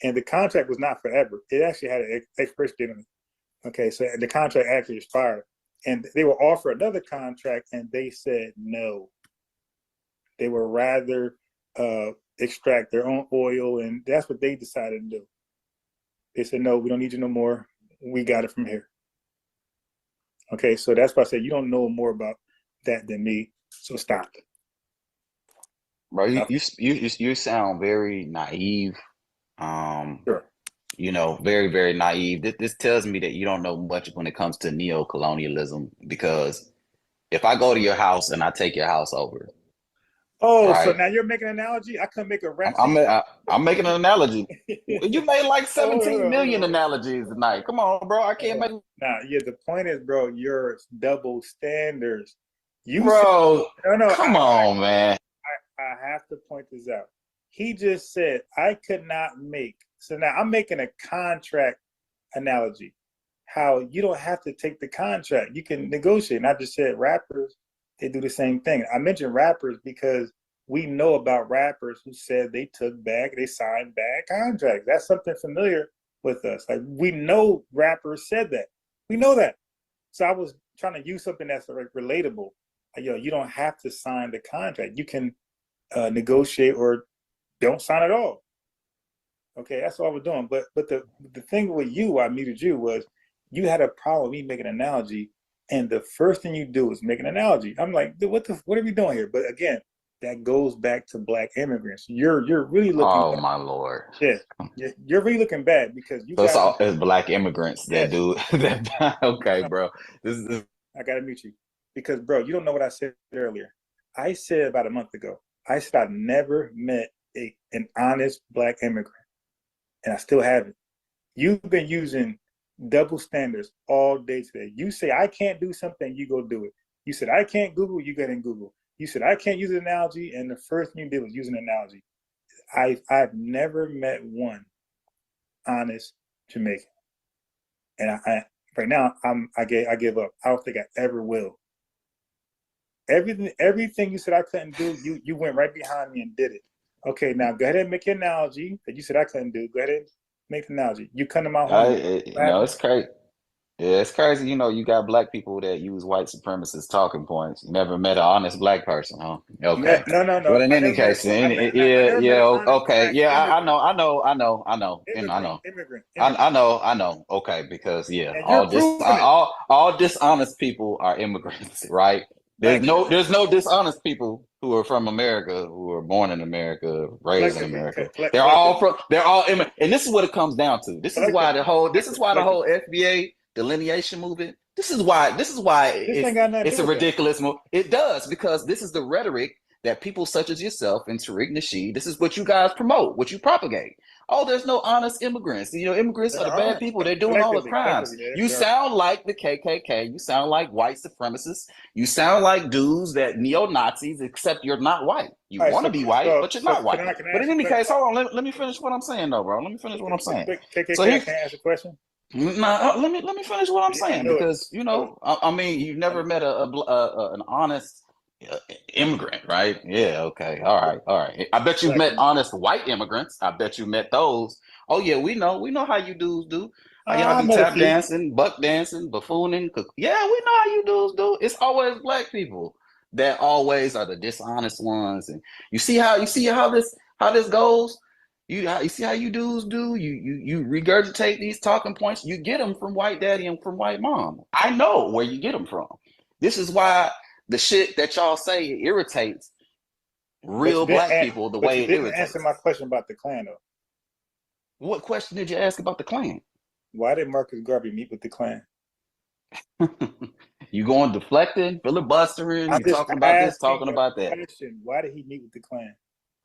And the contract was not forever. It actually had an expiration date on it. Okay, so the contract actually expired. And they were offered another contract and they said no. They would rather extract their own oil, and that's what they decided to do. They said, no, we don't need you no more. We got it from here. Okay, so that's why I said you don't know more about that than me, so stop. Bro, you sound very naive. Sure. Very, very naive. This tells me that you don't know much when it comes to neo-colonialism, because if I go to your house and I take your house over. Oh, right? So now you're making an analogy? I couldn't make a rap. I'm making an analogy. You made like 17 million analogies tonight. Come on, bro. I can't make. Nah, yeah, the point is, bro, you're double standards. Bro, come on, man. I have to point this out. He just said I could not make. So now I'm making a contract analogy. How you don't have to take the contract. You can negotiate. And I just said rappers, they do the same thing. I mentioned rappers because we know about rappers who said they signed bad contracts. That's something familiar with us. Like we know rappers said that. We know that. So I was trying to use something that's like relatable. Like, you don't have to sign the contract. You can negotiate or don't sign at all. Okay, that's all we're doing. But the thing with you, I muted you, was you had a problem with me making an analogy, and the first thing you do is make an analogy. I'm like, what are we doing here? But again, that goes back to Black immigrants. You're really looking. Oh my Lord. Yeah, you're really looking bad because you. So it's Black immigrants that do that. Okay, bro. I gotta mute you because, bro, you don't know what I said earlier. I said about a month ago. I said I've never met an honest Black immigrant. And I still haven't. You've been using double standards all day today. You say I can't do something, you go do it. You said I can't Google, you get in Google. You said I can't use an analogy, and the first thing you did was use an analogy. I've never met one honest Jamaican, and I right now I give up. I don't think I ever will. Everything you said I couldn't do, you went right behind me and did it. Okay, now go ahead and make your analogy that you said I couldn't do. Go ahead and make an analogy. You come to my home. It's crazy. Yeah, it's crazy. You got Black people that use white supremacist talking points. You never met an honest Black person, huh? Okay. No. But in any case, okay. Yeah, I know. Immigrant. I know. Okay, because all dishonest people are immigrants, right? There's no dishonest people who are from America, who are born in America, raised in America. They're all and this is what it comes down to. This is why the whole FBA delineation movement. This is why it's a ridiculous move. It does, because this is the rhetoric that people such as yourself and Tariq Nasheed, this is what you guys promote, what you propagate. Oh, there's no honest immigrants. Immigrants are the bad people. They're doing all the crimes. You sound like the KKK. You sound like white supremacists. You sound like dudes that neo-Nazis, except you're not white. You want to be white, but you're not white. But in any case, hold on. Let me finish what I'm saying, though, bro. Let me finish what I'm saying. KKK, can I ask a question? No, let me finish what I'm saying, because I mean, you've never met an honest immigrant, right? Yeah, okay, all right. I bet you've met honest white immigrants. I bet you met those. Oh yeah, we know how you dudes do. How y'all I be met a tap few. dancing, buck dancing, buffooning? Yeah, we know how you dudes do. It's always black people that always are the dishonest ones. And you see how this goes. You see how you dudes do. You regurgitate these talking points. You get them from white daddy and from white mom. I know where you get them from. This is why the shit that y'all say irritates real black people the way you it didn't irritates. answer my question about the Klan though. What question did you ask about the Klan? Why did Marcus Garvey meet with the Klan? You going deflecting, filibustering, I you just talking about this, asking talking a about that. question. Why did he meet with the Klan?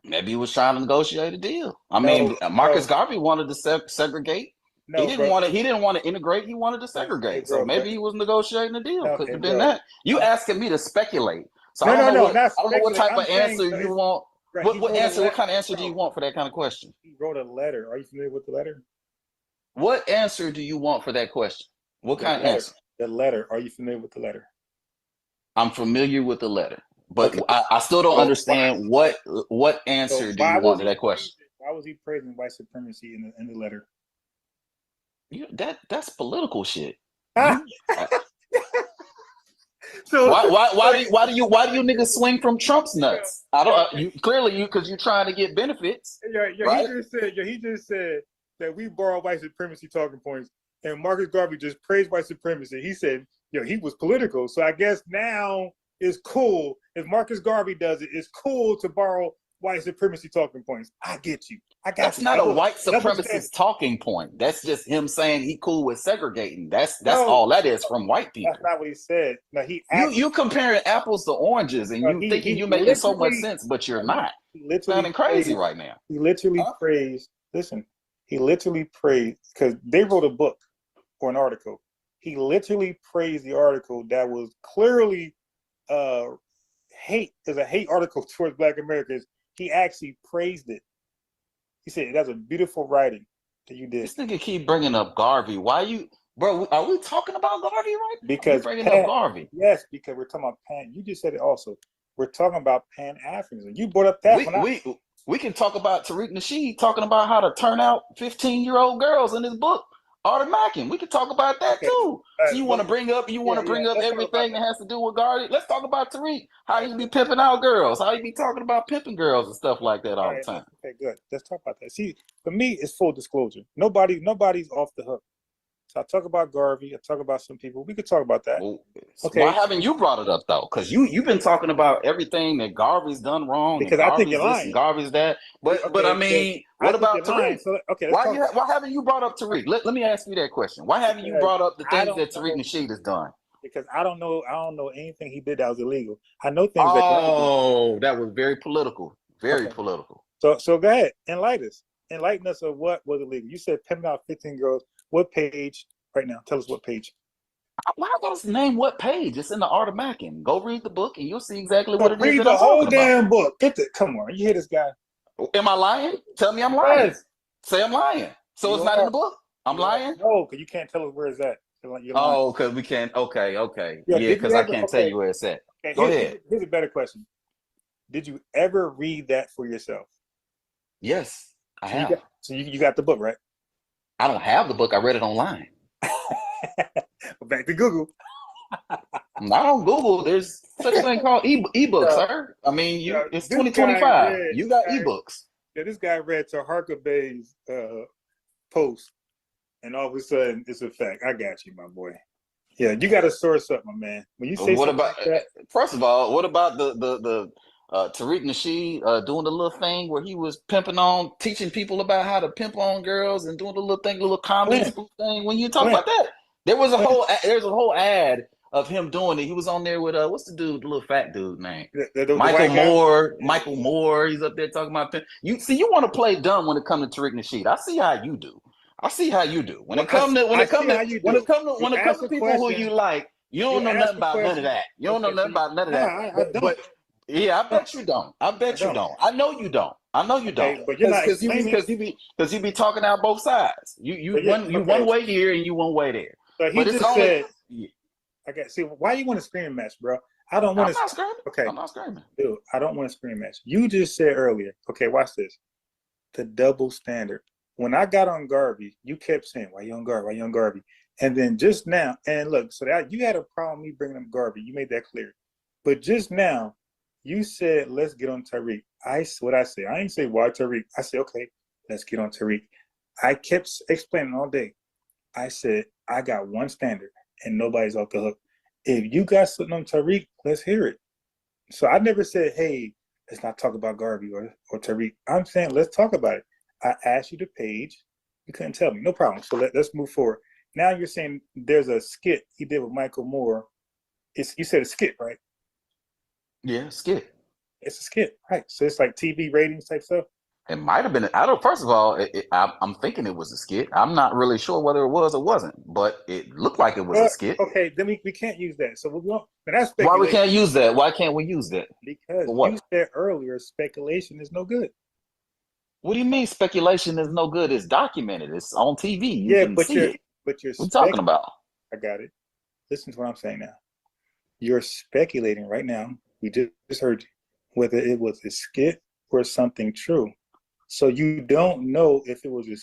Maybe he was trying to negotiate a deal. I No, mean, Marcus no. Garvey wanted to segregate. No, He bro. didn't want to integrate. He wanted to segregate. Hey, So bro, maybe he was negotiating a deal. no, Could hey, have been bro. that. You asking me to speculate. So No, I don't know what not I don't know what speculate. type of answer so you want. right, What answer? What kind of answer do you want for that kind of question? He wrote a letter. Are you familiar with the letter? What answer do you want for that question? What The kind of letter. answer? The letter. Are you familiar with the letter? I'm familiar with the letter, but Okay. I still don't So understand what answer do you want to that question? Why was he praising white supremacy in the letter? That's political shit. Ah! You, So why do you niggas swing from Trump's nuts? I don't. You clearly because you're trying to get benefits. Right? he just said that we borrow white supremacy talking points, and Marcus Garvey just praised white supremacy. He said, he was political. So I guess now it's cool if Marcus Garvey does it. It's cool to borrow white supremacy talking points. I get you. I got That's you. not a white supremacist talking point. That's just him saying he cool with segregating. That's all that is from white people. That's not what he said. No, You comparing apples to oranges and you thinking you're making so much sense, but you're not. He literally Sounding crazy right now. He literally praised. Listen, he literally praised because they wrote a book or an article. He literally praised the article that was clearly hate. Is a hate article towards Black Americans. He actually praised it. He said that's a beautiful writing that you did. This nigga keep bringing up Garvey. Why you, bro? Are we talking about Garvey right now? Because you're bringing up Garvey. Yes, because we're talking about Pan. You just said it also. We're talking about Pan-Africanism. You brought up that we can talk about Tariq Nasheed talking about how to turn out 15-year-old girls in his book, Art of Mackin. We could talk about that too. So you want to bring up everything that has to do with Garvey? Let's talk about Tariq. How he be pimping out girls? How he be talking about pimping girls and stuff like that all the time? Okay, good. Let's talk about that. See, for me, it's full disclosure. Nobody's off the hook. So I talk about Garvey. I talk about some people. We could talk about that. Well, okay. Why haven't you brought it up though? Because you've been talking about everything that Garvey's done wrong. Because and I think you're lying. And Garvey's that. But I mean, what about Tariq? So, why haven't you brought up Tariq? Let me ask you that question. Why haven't you brought up the things that Tariq Nasheed has done? Because I don't know anything he did that was illegal. I know things. That was very political. Very political. So go ahead, enlighten us of what was illegal. You said pimping out 15 girls. What page? Right now, tell us what page. Why don't you name what page? It's in the Art of Mackin. Go read the book and you'll see exactly what it is. Read the whole damn book. Come on, you hear this guy? Am I lying? Tell me I'm lying. Yes. Say I'm lying. So it's not in the book. I'm lying. No, because you can't tell us where it's at. Oh, because we can't. Okay. Yeah, because I can't tell you where it's at. Okay, go ahead. Here's a better question. Did you ever read that for yourself? Yes, I have. So you got the book, right? I don't have the book. I read it online. Back to Google. Not on Google. There's such a thing called ebooks, sir. I mean, it's 2025. You got ebooks. Yeah, this guy read Taharka Bey's post, and all of a sudden it's a fact. I got you, my boy. Yeah, you got to source up, my man. When you say first of all, what about the Tariq Nasheed doing the little thing where he was teaching people about how to pimp on girls and doing the little comedy thing? When you talk about that, there's a whole ad of him doing it. He was on there with what's the dude, the little fat dude name? Michael Moore. Michael Moore. He's up there talking about pimp. You want to play dumb when it comes to Tariq Nasheed. I see how you do. When it comes to people who you like, you don't know nothing about none of that. You don't know nothing about none of that. But yeah, I bet you don't. I know you don't. But you're not because you be talking out both sides. You one way here and you one way there. So he just said. Okay, see, why you want to scream match, bro? I don't want to. I'm not screaming. Okay, I'm not screaming. Dude, I don't want to scream match. You just said earlier. Okay, watch this. The double standard. When I got on Garvey, you kept saying, "Why you on Garvey? Why you on Garvey?" And then just now, and look, so that you had a problem me bringing up Garvey. You made that clear. But just now, you said, "Let's get on Tariq." What I say? I ain't say why Tariq. I said, "Okay, let's get on Tariq." I kept explaining all day. I said, I got one standard, and nobody's off the hook. If you got something on Tariq, let's hear it. So I never said, "Hey, let's not talk about Garvey or Tariq." I'm saying, let's talk about it. I asked you the page. You couldn't tell me. No problem. So let's move forward. Now you're saying there's a skit he did with Michael Moore. You said a skit, right? Yeah, skit. It's a skit, right? So it's like TV ratings type stuff. It might have been. I don't. First of all, I'm thinking it was a skit. I'm not really sure whether it was or wasn't, but it looked like it was a skit. Okay, then we can't use that. So we won't. But that's Why we speculation. can't use that? Why can't we use that? Because For what? you said earlier, speculation is no good. What do you mean speculation is no good? It's documented. It's on TV. You Yeah, can but see you're it. but you're What you talking about? I got it. Listen to what I'm saying now. You're speculating right now. We just heard you, whether it was a skit or something true. So you don't know if it was a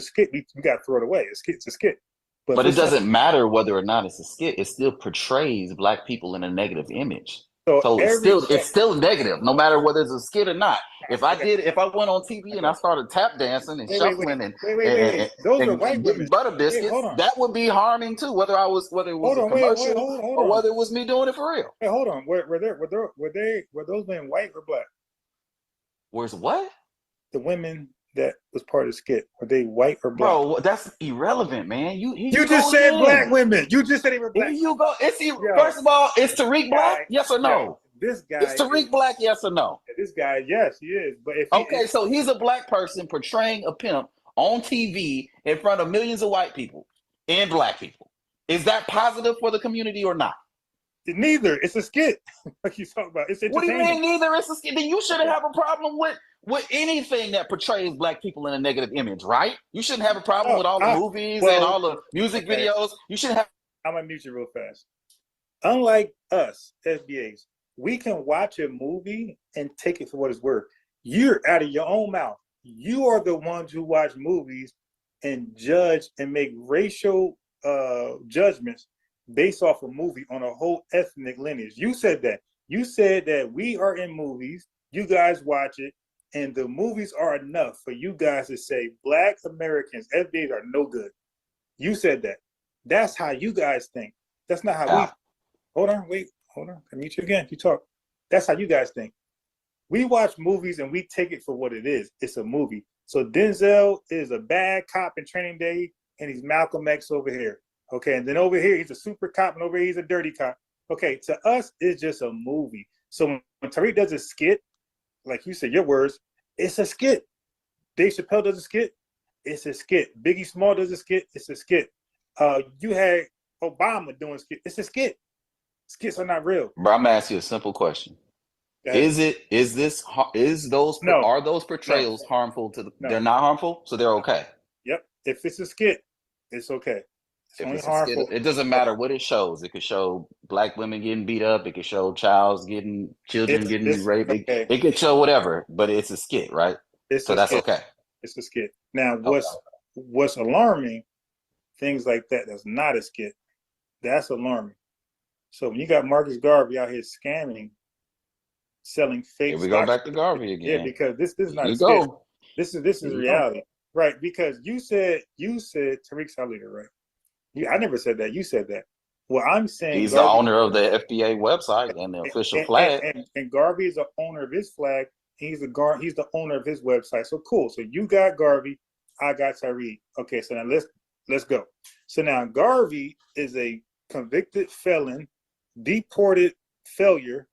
skit. We got to throw it away. It's a skit. But it doesn't matter whether or not it's a skit. It still portrays Black people in a negative image. So it's still negative, no matter whether it's a skit or not. If I went on TV and I started tap dancing and shuffling and those are white women. butter biscuits, that would be harming too. Whether it was a commercial or whether it was me doing it for real. Hey, hold on. Were those men white or black? Where's what? The women that was part of the skit, were they white or black? Bro, that's irrelevant, man. You just said black women. You just said they were black. Here you go. First of all, is Tariq black? Yes or no? This guy is Tariq black? Yes or no? This guy, yes, he is. But so he's a black person portraying a pimp on TV in front of millions of white people and Black people. Is that positive for the community or not? Neither. It's a skit. Like you talk about. It's what do you mean neither? It's a skit. Then you shouldn't have a problem with anything that portrays Black people in a negative image, right? You shouldn't have a problem with all the movies and all the music videos. You shouldn't have. I'm gonna mute you real fast. Unlike us, FBAs, we can watch a movie and take it for what it's worth. You're out of your own mouth. You are the ones who watch movies and judge and make racial judgments based off a movie on a whole ethnic lineage. You said that. You said that we are in movies, you guys watch it, and the movies are enough for you guys to say Black Americans, FBAs are no good. You said that. That's how you guys think. That's not how we. Hold on. I mute you again. You talk. That's how you guys think. We watch movies and we take it for what it is. It's a movie. So Denzel is a bad cop in Training Day, and he's Malcolm X over here. Okay, and then over here he's a super cop, and over here he's a dirty cop. Okay, to us it's just a movie. So when Tariq does a skit, like you said, your words, it's a skit. Dave Chappelle does a skit, it's a skit. Biggie Small does a skit, it's a skit. You had Obama doing a skit, it's a skit. Skits are not real. Bro, I'm gonna ask you a simple question. Are those portrayals harmful to the? No. They're not harmful, so they're okay. Yep. If it's a skit, it's okay. It's only harmful. It doesn't matter what it shows. It could show Black women getting beat up. It could show children getting raped. Okay. It could show whatever, but it's a skit, right? So that's okay. It's a skit. Now, what's alarming? Things like that. That's not a skit. That's alarming. So when you got Marcus Garvey out here scamming, selling fake. Here we go back to Garvey again. Yeah, because this is not a skit. This is reality, right? Because you said Tariq's our leader, right? I never said that. You said that. Well, I'm saying he's the owner of the FBA website and the official flag. And Garvey is the owner of his flag. He's the owner of his website. So cool. So you got Garvey, I got Tariq. Okay, so now let's go. So now Garvey is a convicted felon, deported failure.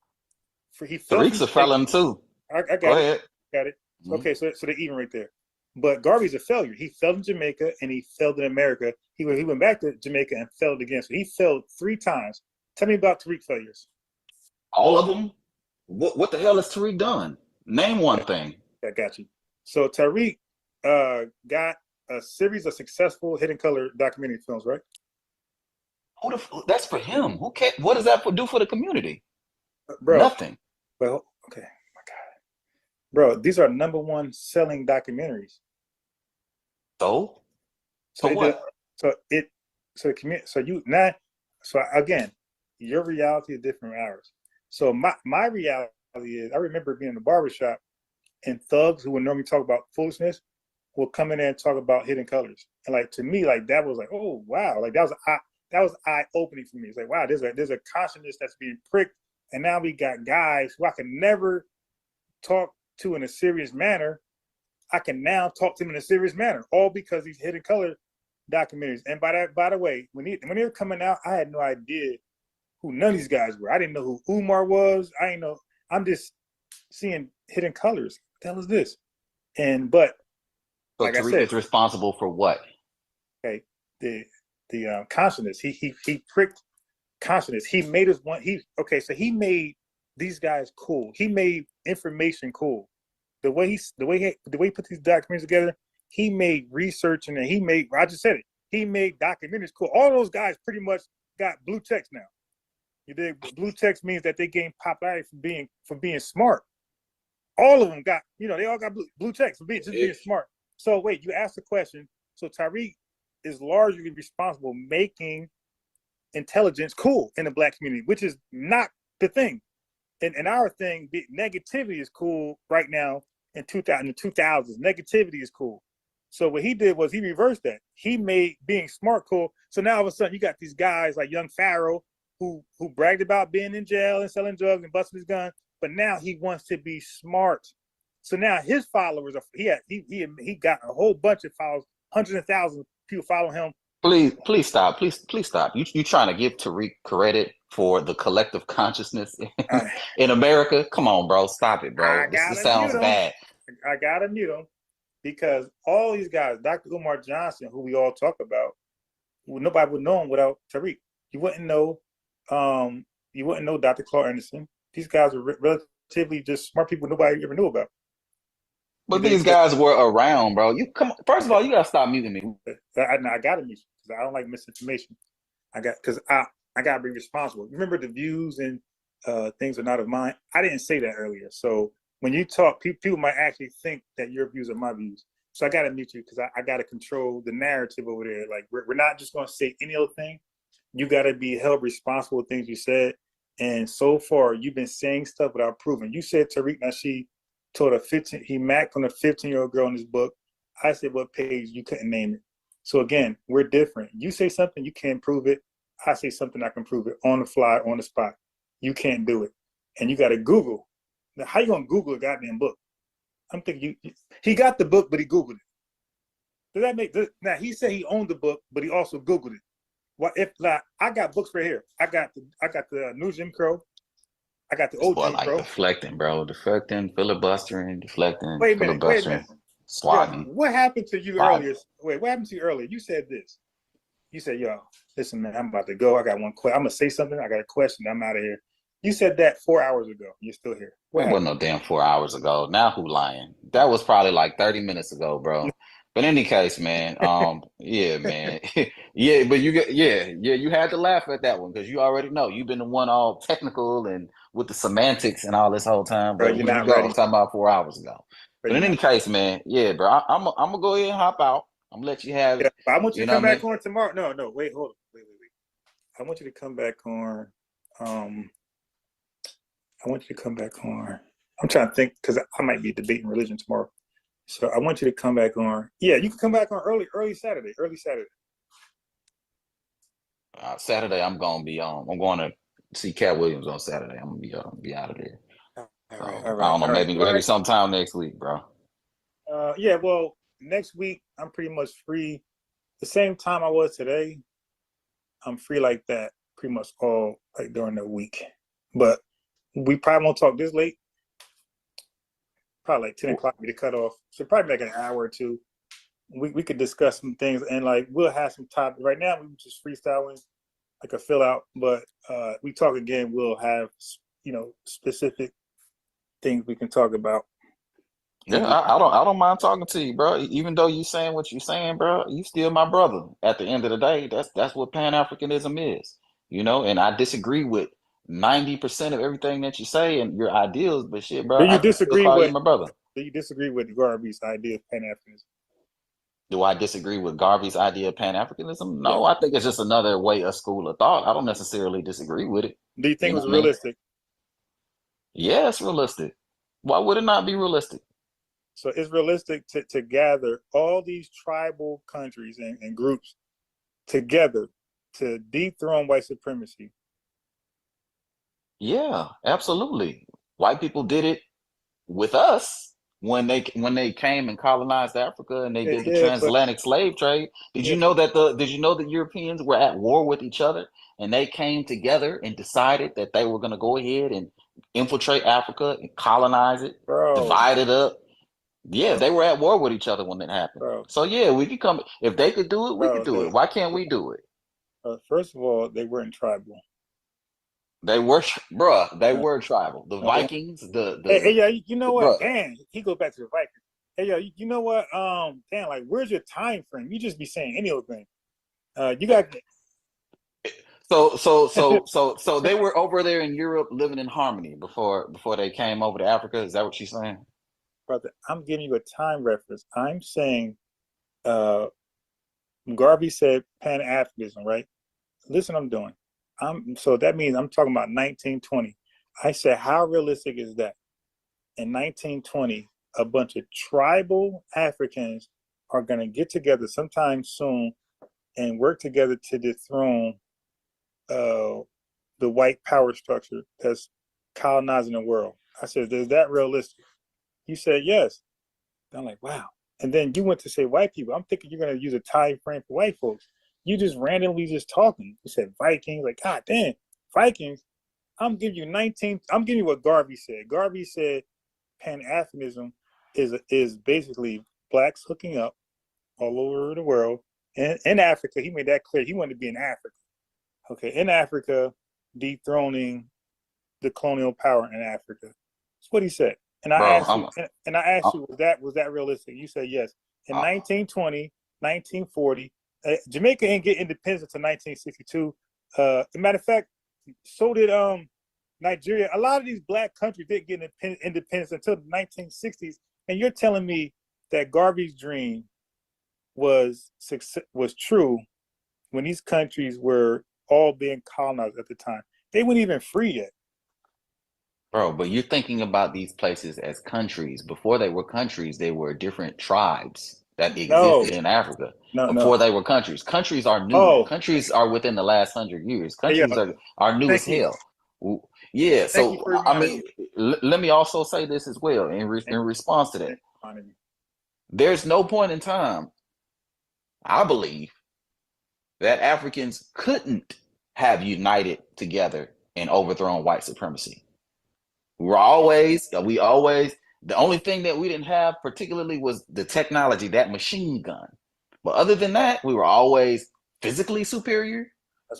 Tariq's a felon too. I got it. Got it. Mm-hmm. Okay, so they're even right there. But Garvey's a failure. He failed in Jamaica and he failed in America. He went back to Jamaica and failed again. So he failed 3 times. Tell me about Tariq failures. All of them? What the hell has Tariq done? Name one thing. I got you. So Tariq got a series of successful Hidden Color documentary films, right? That's for him. Who cares? What does that do for the community? Bro, nothing. Well, okay. My God. Bro, these are #1 selling documentaries. So So it, what? so it, so the community, so you not, so again, your reality is different from ours. So my reality is, I remember being in the barbershop and thugs who would normally talk about foolishness will come in there and talk about hidden colors. And like, to me, like that was like, oh wow, like that was eye opening for me. It's like, wow, there's a consciousness that's being pricked, and now we got guys who I can never talk to in a serious manner. I can now talk to them in a serious manner, all because these hidden color documentaries. And by the way, when they were coming out, I had no idea who none of these guys were. I didn't know who Umar was. I didn't know. I'm just seeing hidden colors. What the hell is this? But So like I Tariq said, is responsible for what? okay, the consciousness. He pricked consciousness. He made us one. So he made these guys cool. He made information cool. The way he put these documentaries together, he made research, and he made, I just said it, he made documentaries cool. All those guys pretty much got blue text now. You dig? Blue text means that they gained popularity for being smart. All of them got, they all got blue text for being smart. So wait, you asked the question. So Tariq is largely responsible making intelligence cool in the Black community, which is not the thing. And our thing, negativity is cool right now in the 2000s. Negativity is cool. So what he did was he reversed that. He made being smart cool. So now all of a sudden you got these guys like young Pharaoh who bragged about being in jail and selling drugs and busting his gun, but now he wants to be smart. So now his followers are he got a whole bunch of followers, hundreds of thousands of people follow him. Please stop. Please stop. You trying to give Tariq credit for the collective consciousness in America? Come on, bro. Stop it, bro. This sounds bad. I gotta mute him because all these guys, Dr. Umar Johnson, who we all talk about, nobody would know him without Tariq. You wouldn't know Dr. Claude Anderson. These guys are relatively just smart people nobody ever knew about. But these guys were around, bro. First of all, you gotta stop muting me. I gotta mute you because I don't like misinformation. Because I gotta be responsible. Remember, the views and things are not of mine. I didn't say that earlier. So when you talk, people might actually think that your views are my views. So I gotta mute you because I gotta control the narrative over there. Like we're not just gonna say any other thing. You gotta be held responsible for things you said. And so far, you've been saying stuff without proving. You said Tariq Nasheed told he macked on a 15-year-old girl in his book. I said, what page? You couldn't name it. So again, we're different. You say something, you can't prove it. I say something, I can prove it on the fly, on the spot. You can't do it. And you got to Google. Now, how you going to Google a goddamn book? I'm thinking he got the book, but he Googled it. Does that make this? Now, he said he owned the book, but he also Googled it. Well, I got books right here. I got the New Jim Crow. I got the old Jim Crow. Deflecting, bro. Deflecting, filibustering, deflecting, wait a minute. swatting. Yo, what happened to you earlier? Wait, what happened to you earlier? You said this. You said, yo, listen, man, I'm about to go. I got one question. I'm going to say something. I got a question. I'm out of here. You said that 4 hours ago. You're still here. It wasn't no damn 4 hours ago. Now who lying? That was probably like 30 minutes ago, bro. But in any case, man, yeah, man. Yeah, but you had to laugh at that one because you already know you've been the one all technical and with the semantics and all this whole time. But you're not ready. I'm talking about 4 hours ago. But in any case, man, yeah, bro, I'm gonna go ahead and hop out. I'm gonna let you have it. I want you to come back on tomorrow. No, wait, hold on. Wait. I want you to come back on. I want you to come back on. I'm trying to think because I might be debating religion tomorrow. So I want you to come back on. Yeah, you can come back on early Saturday. Saturday, I'm gonna be on. I'm going to see Cat Williams on Saturday. I'm gonna be out of there. All right. I don't know. Maybe sometime next week, bro. Yeah. Well, next week I'm pretty much free. The same time I was today. I'm free like that pretty much all like during the week. But we probably won't talk this late. Probably like 10 o'clock be the cutoff. So probably like an hour or two. We could discuss some things and like we'll have some topics. Right now we just freestyling like a fill out, but we talk again, we'll have specific things we can talk about. Yeah, I don't mind talking to you, bro. Even though you saying what you're saying, bro, you still my brother. At the end of the day, that's what Pan-Africanism is, And I disagree with 90% of everything that you say and your ideals, but shit, bro, Do you disagree with my brother? Do you disagree with Garvey's idea of Pan-Africanism? Do I disagree with Garvey's idea of Pan-Africanism? Yeah. No, I think it's just another way, a school of thought. I don't necessarily disagree with it. Do you think You it know was what I mean? realistic? Yeah, it's realistic. Why would it not be realistic? So it's realistic to gather all these tribal countries and groups together to dethrone white supremacy. Yeah, absolutely. White people did it with us when they came and colonized Africa and they did the Yeah, but transatlantic slave trade. yeah, Did you know that Europeans were at war with each other and they came together and decided that they were going to go ahead and infiltrate Africa and colonize it, bro, divide it up. Yeah, bro, they were at war with each other when it happened. bro, So yeah, we could come if they could do it, we could bro. do it. Why can't we do it? First of all, they weren't tribal. They were, bruh. They Uh, were tribal. The no, they, Vikings, hey, yeah, you know what? bruh. Dan, he goes back to the Vikings. Hey, yo, you know what? Dan, like, where's your time frame? You just be saying any old thing. You got So they were over there in Europe living in harmony before they came over to Africa. Is that what she's saying? brother. I'm giving you a time reference. I'm saying, Garvey said Pan-Africanism, right? Listen, I'm doing. So that means I'm talking about 1920. I said, how realistic is that? In 1920, a bunch of tribal Africans are going to get together sometime soon and work together to dethrone the white power structure that's colonizing the world. I said, is that realistic? You said yes. I'm like, wow. And then you went to say white people. I'm thinking you're going to use a time frame for white folks. You just randomly just talking. You said Vikings, like, God damn, Vikings. I'm giving you what Garvey said. Garvey said Pan-Africanism is basically blacks hooking up all over the world. In Africa, he made that clear. He wanted to be in Africa. Okay, in Africa, dethroning the colonial power in Africa. That's what he said. And I Bro, asked you, was that realistic? You said yes. In uh, 1920, 1940, Jamaica didn't get independence until 1962. As a matter of fact, so did Nigeria. A lot of these black countries didn't get independence until the 1960s. And you're telling me that Garvey's dream was true when these countries were all being colonized at the time. They weren't even free yet. bro, but you're thinking about these places as countries. Before they were countries, they were different tribes that No, existed in Africa. no. Before they were countries. Countries are new. Oh, Countries are within the last 100 years. hey, Countries yo, are new as thank you. hell. Yeah, Thank you so for I reminding mean, me. let me also say this as well in response to that. There's no point in time, I believe, that Africans couldn't have united together and overthrown white supremacy. The only thing that we didn't have particularly was the technology, that machine gun. But other than that, we were always physically superior.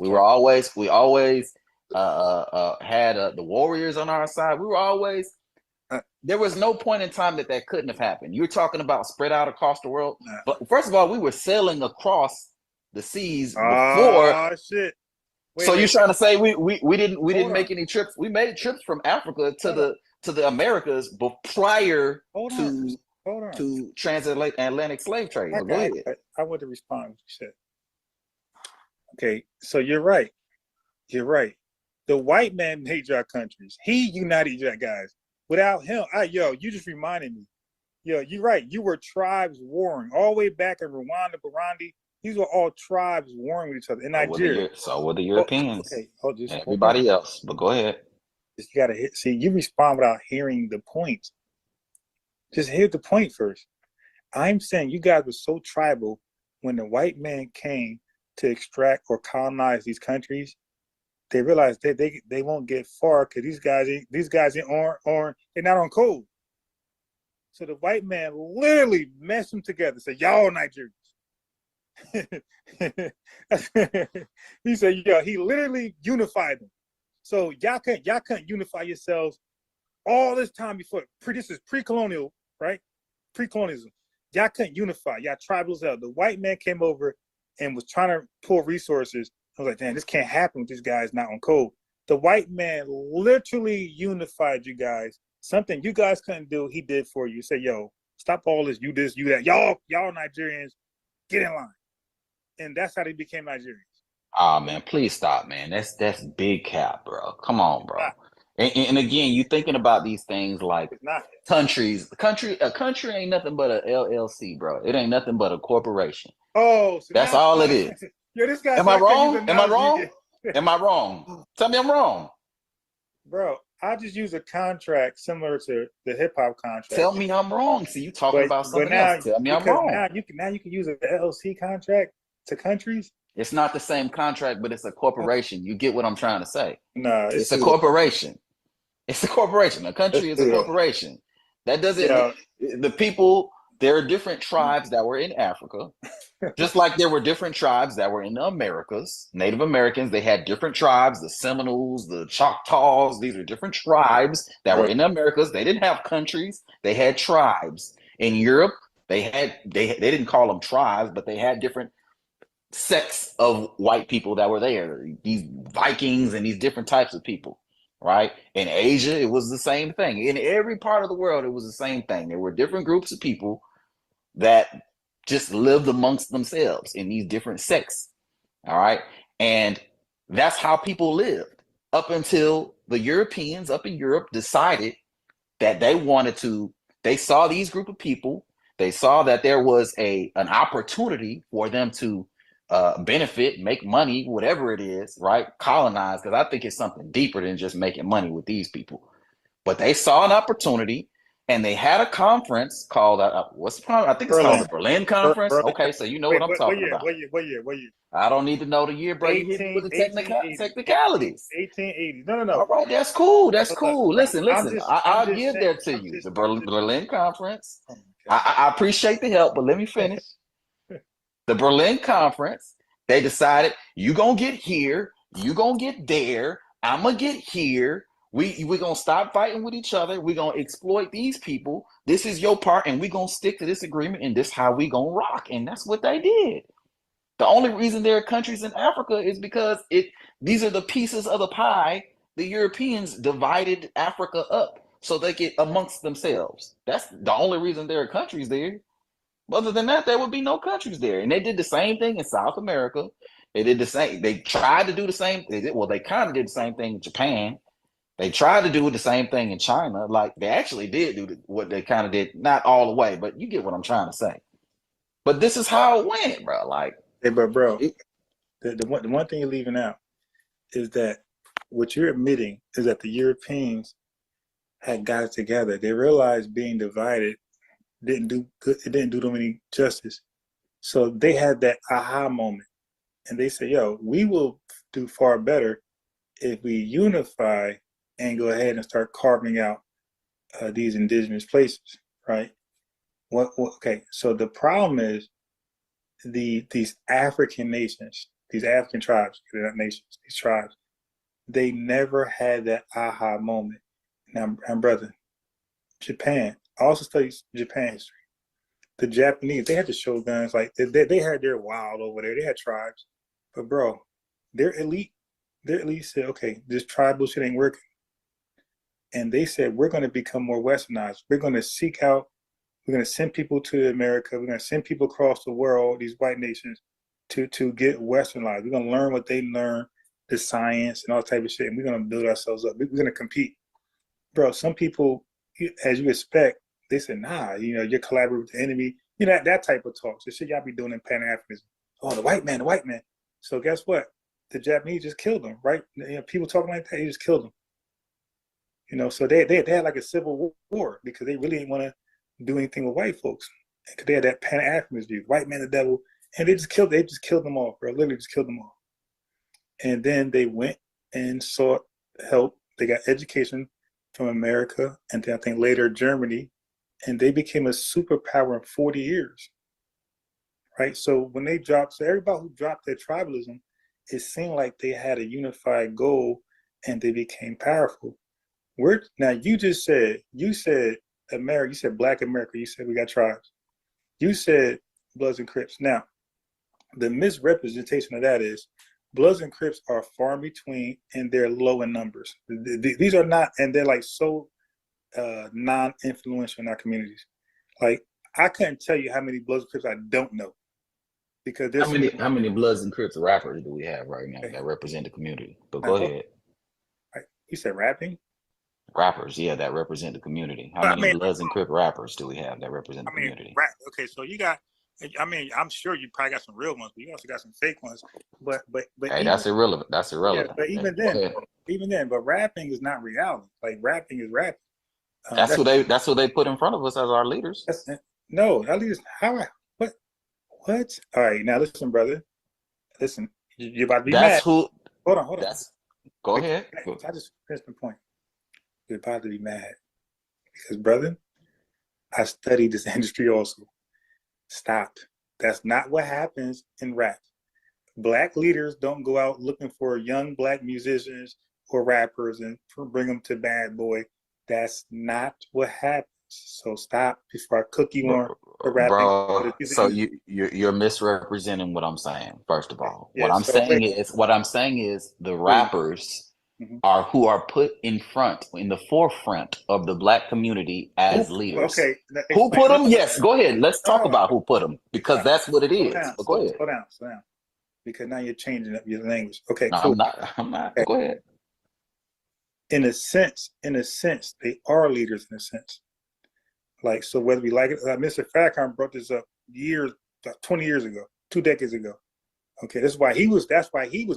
We always had the warriors on our side. We were always, there was no point in time that couldn't have happened. You're talking about spread out across the world. But first of all, we were sailing across the seas before. Oh, shit. So you're trying to say we didn't Hold make any trips? We made trips from Africa to the Americas, but prior to transatlantic slave trade. But go ahead. I want to respond to what you said. Okay, so you're right. You're right. The white man made your countries. He united your guys. Without him, you just reminded me. Yo, you're right. You were tribes warring all the way back in Rwanda, Burundi. These were all tribes warring with each other in Nigeria. So were the Europeans. Okay, and everybody else. But go ahead. Just gotta see. You respond without hearing the point. Just hear the point first. I'm saying you guys were so tribal when the white man came to extract or colonize these countries. They realized that they won't get far because these guys aren't they're not on code. So the white man literally meshed them together. Said, y'all Nigerians. He said, yeah, he literally unified them. So y'all couldn't unify yourselves all this time before. This is pre-colonial, right? Pre-colonialism. Y'all couldn't unify. Y'all tribals out. The white man came over and was trying to pull resources. I was like, damn, this can't happen with these guys not on code. The white man literally unified you guys. Something you guys couldn't do, he did for you. Say, yo, stop all this, you that. Y'all Nigerians, get in line. And that's how they became Nigerians. Ah, man, please stop, man. That's big cap, bro. Come on, bro. And again, you thinking about these things like It's not. a country ain't nothing but a LLC, bro. It ain't nothing but a corporation. Oh, so That's now, all it is. yo, this guy. Am I wrong? Am I wrong? Am I wrong? Tell me I'm wrong. Bro, I just use a contract similar to the hip hop contract. Tell me I'm wrong. See, you talking about something now, else. Tell me I'm wrong. Now you can use an LLC contract to countries. It's not the same contract, but it's a corporation. You get what I'm trying to say? No, it's a corporation. It's a corporation. A country is a corporation. That doesn't. The people. There are different tribes that were in Africa, just like there were different tribes that were in the Americas. Native Americans, they had different tribes, the Seminoles, the Choctaws. These are different tribes that were in the Americas. They didn't have countries. They had tribes. In Europe, they didn't call them tribes, but they had different sects of white people that were there. These Vikings and these different types of people. Right? In Asia, it was the same thing. In every part of the world, it was the same thing. There were different groups of people that just lived amongst themselves in these different sects. All right. And that's how people lived up until the Europeans up in Europe decided that they saw these group of people. They saw that there was an opportunity for them to benefit, make money, whatever it is, right? Colonize, because I think it's something deeper than just making money with these people. But they saw an opportunity, and they had a conference called what's the conference? I think it's called the Berlin Conference. Okay, so you know what I'm talking about. What year? I don't need to know the year, bro. You hit me with the technicalities. 1880. No. All right, that's cool. That's cool. Listen. I'll give saying, that to you. The Berlin Conference. I appreciate the help, but let me finish. The Berlin Conference, they decided you gonna get here, you gonna get there, I'm gonna get here. We're gonna stop fighting with each other. We're gonna exploit these people. This is your part, and we're gonna stick to this agreement, and this is how we gonna rock. And that's what they did. The only reason there are countries in Africa is because these are the pieces of the pie. The Europeans divided Africa up so they get amongst themselves. That's the only reason there are countries there. Other than that, there would be no countries there. And they did the same thing in South America. They did the same. They tried to do the same. They kind of did the same thing in Japan. They tried to do the same thing in China. Like, they actually did do what they kind of did, not all the way, but you get what I'm trying to say. But this is how it went, bro. Like, hey, but bro, the one thing you're leaving out is that what you're admitting is that the Europeans had got it together. They realized being divided didn't do good. It didn't do them any justice. So they had that aha moment, and they said, "Yo, we will do far better if we unify and go ahead and start carving out these indigenous places." Right? Okay. So the problem is these African nations, these African tribes, they're not nations, these tribes, they never had that aha moment. Now, brother, Japan. I also studied Japan history. The Japanese, they had the shoguns, like they had their wild over there. They had tribes, but bro, their elite said, okay, this tribal shit ain't working, and they said we're going to become more westernized. We're going to seek out. We're going to send people to America. We're going to send people across the world, these white nations, to get westernized. We're going to learn what they learn, the science and all type of shit, and we're going to build ourselves up. We're going to compete, bro. Some people, as you expect. They said, nah, you're collaborating with the enemy. That type of talk. The shit y'all be doing in Pan-Africanism. Oh, the white man. So guess what? The Japanese just killed them, right? People talking like that, they just killed them. So they had like a civil war because they really didn't want to do anything with white folks. Because they had that Pan-Africanist view, white man the devil. And they just killed them all, bro. Literally just killed them all. And then they went and sought help. They got education from America, and then I think later Germany. And they became a superpower in 40 years, right? So when they dropped, so everybody who dropped their tribalism, it seemed like they had a unified goal and they became powerful. Now you said America, you said Black America, you said we got tribes. You said Bloods and Crips. Now, the misrepresentation of that is Bloods and Crips are far in between and they're low in numbers. These are not, and they're like so non-influential in our communities. Like, I couldn't tell you how many Bloods and Crips I don't know. because there's How many Bloods and Crips rappers do we have right now that represent the community? But go ahead. You said rapping? Rappers, yeah, that represent the community. How many Bloods and Crip rappers do we have that represent the community? Okay, so you got. I mean, I'm sure you probably got some real ones, but you also got some fake ones. But hey, that's irrelevant. That's irrelevant. Yeah, but even then, but rapping is not reality. Like rapping is rapping. That's what they put in front of us as our leaders. No, our leaders. What? All right, now listen, brother. Listen, you're about to be mad. Hold on. Go ahead. I just finished the point. You're about to be mad because, brother, I studied this industry also. Stop. That's not what happens in rap. Black leaders don't go out looking for young Black musicians or rappers and bring them to Bad Boy. That's not what happens. So stop before I cook you on the rapping. Bro, so you're misrepresenting what I'm saying. First of all, Yeah, what I'm saying is the rappers are who are put in the forefront of the Black community as leaders. Okay, who put them? Yes, go ahead. Let's talk about who put them because that's what it is. Go ahead. Slow down. Because now you're changing up your language. Okay, no, cool. I'm not. Okay. Go ahead. In a sense, they are leaders in a sense. Like, so whether we like it, Mr. Farrakhan brought this up 20 years ago, 2 decades ago. Okay, that's why he was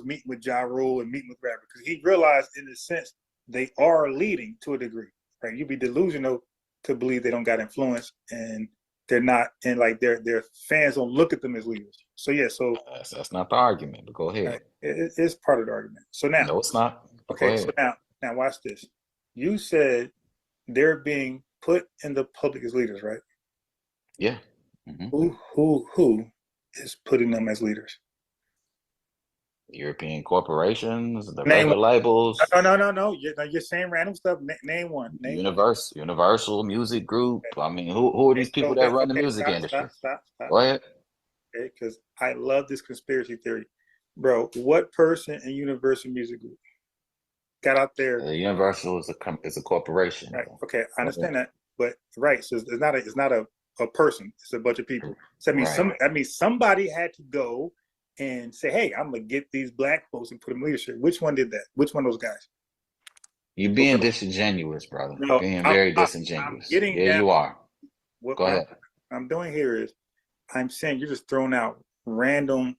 meeting with Ja Rule and meeting with rappers, because he realized in a sense they are leading to a degree. Right? You'd be delusional to believe they don't got influence and they're not, and like their fans don't look at them as leaders. So yeah, so that's not the argument, but go ahead. Right, it's part of the argument. So now, no, it's not. Okay, so now watch this. You said they're being put in the public as leaders, right? Yeah. Who is putting them as leaders? European corporations, the record labels. No. You're saying random stuff. Name one. Universal Music Group. Okay. I mean, who are these people that run the music industry? Stop. Go ahead. Okay, because I love this conspiracy theory. Bro, what person in Universal Music Group got out there? Universal is a corporation. Right. Okay, I understand that. But right, so it's not a person, it's a bunch of people. So that means somebody had to go and say, hey, I'm gonna get these Black folks and put them in leadership. Which one did that? Which one of those guys? You're being disingenuous, brother. No, being very disingenuous. You are. Go ahead. What I'm doing here is I'm saying you're just throwing out random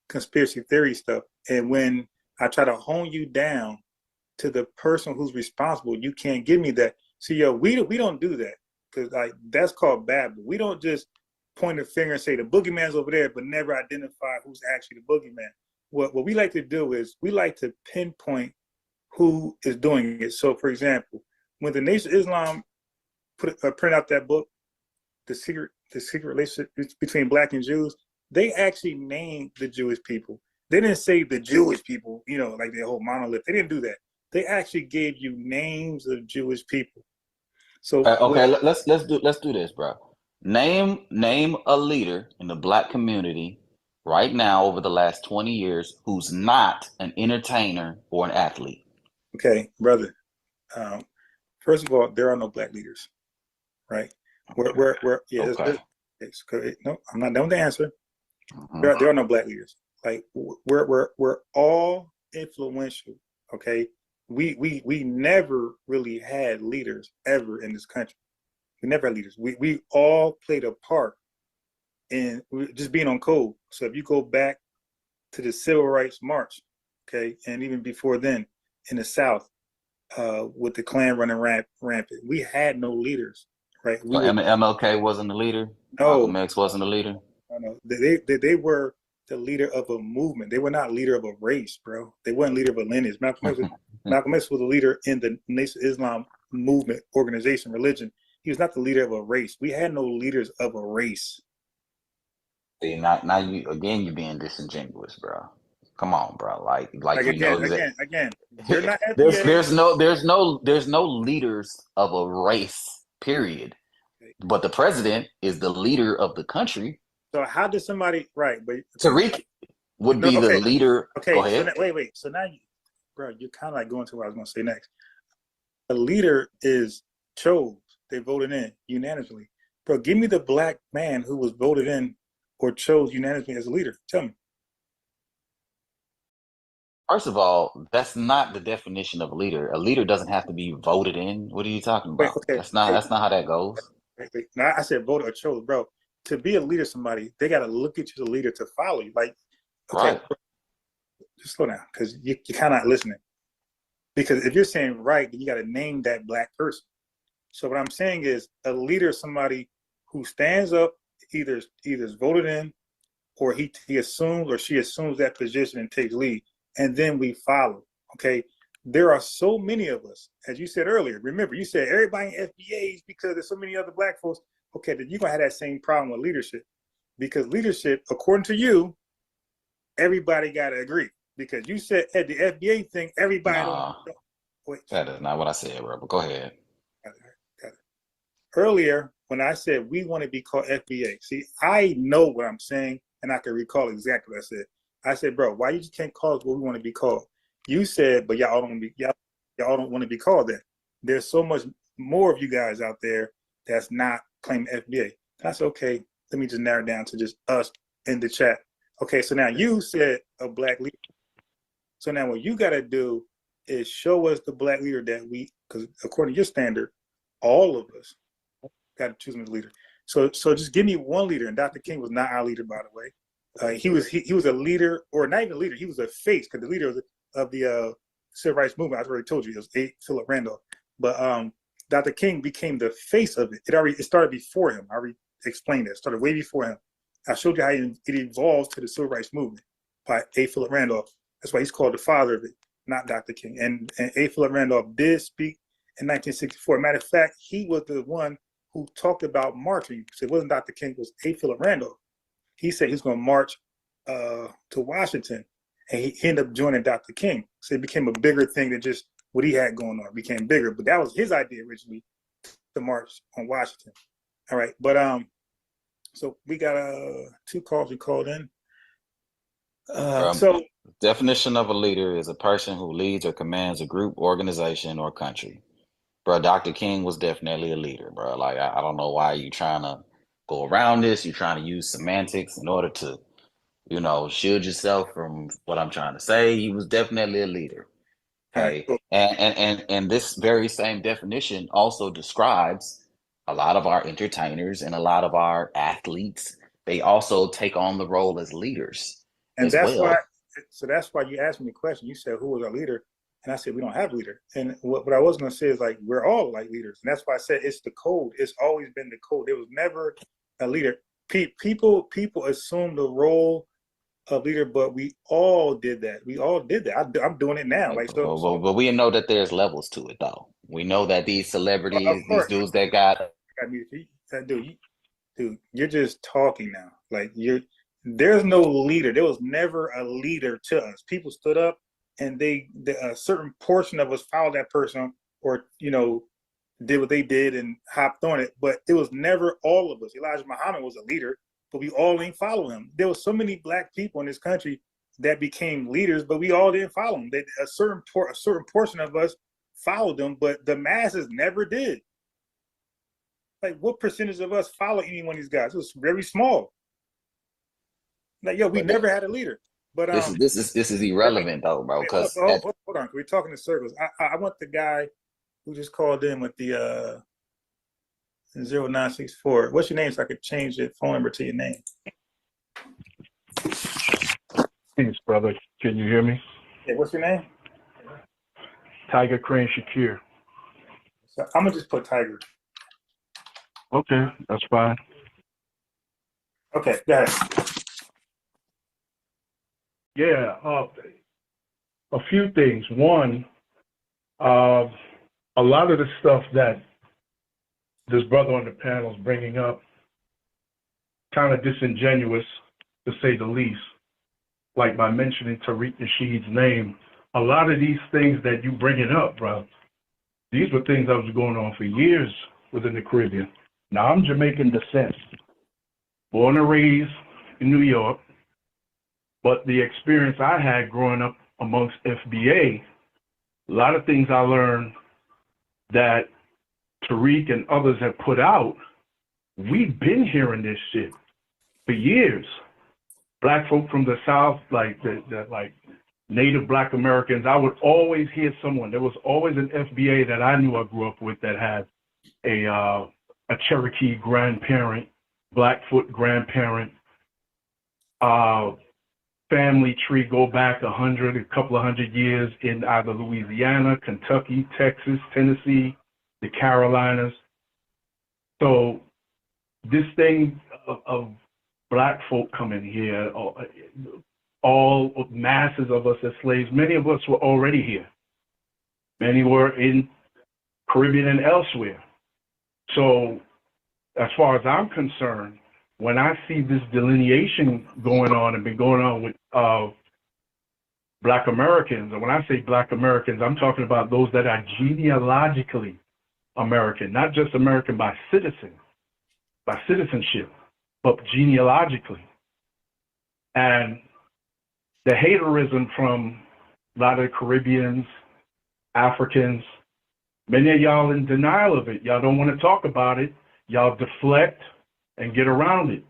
conspiracy theory stuff. And when I try to hone you down to the person who's responsible, you can't give me that. See, we don't do that, because like that's called babble. We don't just point a finger and say the boogeyman's over there, but never identify who's actually the boogeyman. What we like to do is we like to pinpoint who is doing it. So, for example, when the Nation of Islam print out that book, the secret relationship between Black and Jews, they actually named the Jewish people. They didn't say the Jewish people, like the whole monolith. They didn't do that. They actually gave you names of Jewish people. So let's do this, bro. Name a leader in the Black community right now over the last 20 years who's not an entertainer or an athlete. Okay, brother. First of all, there are no Black leaders, right? No, I'm not done with the answer. There are no Black leaders. Like we're all influential. Okay, we never really had leaders ever in this country. We never had leaders. We all played a part in just being on code. So if you go back to the Civil Rights March, okay, and even before then in the South, with the Klan running rampant, we had no leaders, right? MLK wasn't the leader. No, Malcolm X wasn't the leader. No. They were the leader of a movement. They were not leader of a race, bro. They weren't leader of a lineage. Malcolm X was the leader in the Nation of Islam movement, organization, religion. He was not the leader of a race. We had no leaders of a race. See, now you're being disingenuous, bro. Come on, bro. Like again. They're not there's no leaders of a race, period. But the president is the leader of the country. So how does somebody but Tariq would be the leader? Okay, go ahead. So wait. So now you're kind of like going to what I was going to say next. The leader is chose. They voted in unanimously. Bro, give me the Black man who was voted in or chose unanimously as a leader? Tell me. First of all, that's not the definition of a leader. A leader doesn't have to be voted in. What are you talking Wait, about? okay. That's not how that goes. Wait. Now, I said voted or chose, bro. To be a leader, somebody, they got to look at you, the leader, to follow you. Like, okay, Right. just slow down, because you're kind of not listening. Because if you're saying right, then you got to name that black person. So what I'm saying is a leader is somebody who stands up, either is voted in, or he assumes or she assumes that position and takes lead, and then we follow. Okay, there are so many of us, as you said earlier. Remember, you said everybody in FBAs because there's so many other black folks. Okay, then you're gonna have that same problem with leadership, because leadership, according to you, everybody got to agree. Because you said at the FBA thing, everybody Nah, don't. Wait, that is not what I said, bro. But go ahead. got it. Earlier, when I said we want to be called FBA, see, I know what I'm saying, and I can recall exactly what I said. I said, bro, why you just can't call us what we want to be called? You said, but y'all don't want to be called that. There's so much more of you guys out there that's not claiming FBA. That's okay. Let me just narrow it down to just us in the chat. Okay, so now you said a black leader. So now what you got to do is show us the black leader that we, because according to your standard, all of us got to choose him as a leader. So just give me one leader, and Dr. King was not our leader, by the way. He was a leader, or not even a leader. He was a face, because the leader of the civil rights movement, I already told you, it was Philip Randolph. But Dr. King became the face of it. It started before him. I already explained that. It started way before him. I showed you how it evolves to the civil rights movement by A. Philip Randolph. That's why he's called the father of it, not Dr. King. And A. Philip Randolph did speak in 1964. Matter of fact, he was the one who talked about marching. So it wasn't Dr. King, it was A. Philip Randolph. He said he's going to march to Washington, and he ended up joining Dr. King. So it became a bigger thing than just what he had going on. It became bigger, but that was his idea originally, to march on Washington. All right, but so we got two calls we called in. So definition of a leader is a person who leads or commands a group, organization, or country. Bro, Dr. King was definitely a leader, bro. Like, I don't know why you trying to go around this. You're trying to use semantics in order to, shield yourself from what I'm trying to say. He was definitely a leader. Okay. cool. And this very same definition also describes a lot of our entertainers and a lot of our athletes. They also take on the role as leaders And as that's well. that's why you asked me the question. You said, who was our leader? And I said, we don't have a leader. And what I was going to say is, like, we're all like leaders. And that's why I said it's the code. It's always been the code. There was never a leader. People assume the role of leader, but we all did that. We all did that. I'm doing it now. Like, But we know that there's levels to it, though. We know that these celebrities, of these course, dudes that got dude, you're just talking now. Like, there's no leader. There was never a leader to us. People stood up, and a certain portion of us followed that person, or did what they did and hopped on it. But it was never all of us. Elijah Muhammad was a leader, but we all didn't follow him. There was so many black people in this country that became leaders, but we all didn't follow them. A certain portion of us followed them, but the masses never did. Like, what percentage of us follow any one of these guys? It was very small. Like, we never had a leader. But this is irrelevant though, bro. Because hold on, we're talking in circles. I want the guy who just called in with the 0964. What's your name, so I could change the phone number to your name? Peace, brother. Can you hear me? Yeah, what's your name? Tiger Crane Shakir. So I'm gonna just put Tiger. Okay, that's fine. Okay, go ahead. Yeah, a few things. One, a lot of the stuff that this brother on the panel is bringing up, kind of disingenuous, to say the least. Like, by mentioning Tariq Nasheed's name, a lot of these things that you bringing up, bro, these were things that was going on for years within the Caribbean. Now, I'm Jamaican descent, born and raised in New York, but the experience I had growing up amongst FBA, a lot of things I learned that Tariq and others have put out, we've been hearing this shit for years. Black folk from the South, like like Native Black Americans, I would always hear someone. There was always an FBA that I knew I grew up with that had a Cherokee grandparent, Blackfoot grandparent, family tree go back a couple of hundred years in either Louisiana, Kentucky, Texas, Tennessee, the Carolinas. So this thing of Black folk coming here, all masses of us as slaves, many of us were already here. Many were in Caribbean and elsewhere. So as far as I'm concerned, when I see this delineation going on and been going on with Black Americans, and when I say Black Americans, I'm talking about those that are genealogically American, not just American by citizenship, but genealogically. And the haterism from a lot of the Caribbeans, Africans, many of y'all in denial of it. Y'all don't want to talk about it. Y'all deflect and get around it.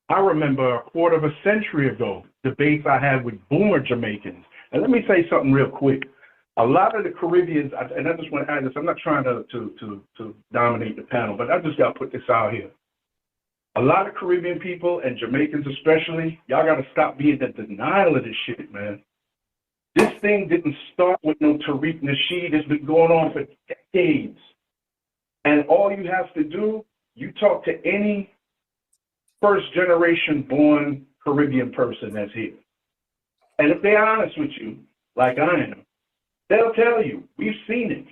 I remember a quarter of a century ago, debates I had with boomer Jamaicans. And let me say something real quick. A lot of the Caribbeans, and I just want to add this, I'm not trying to dominate the panel, but I just got to put this out here. A lot of Caribbean people, and Jamaicans especially, y'all got to stop being in denial of this shit, man. This thing didn't start with no Tariq Nasheed. It's been going on for decades. And all you have to do, you talk to any first generation born Caribbean person that's here. And if they're honest with you, like I am, they'll tell you, we've seen it.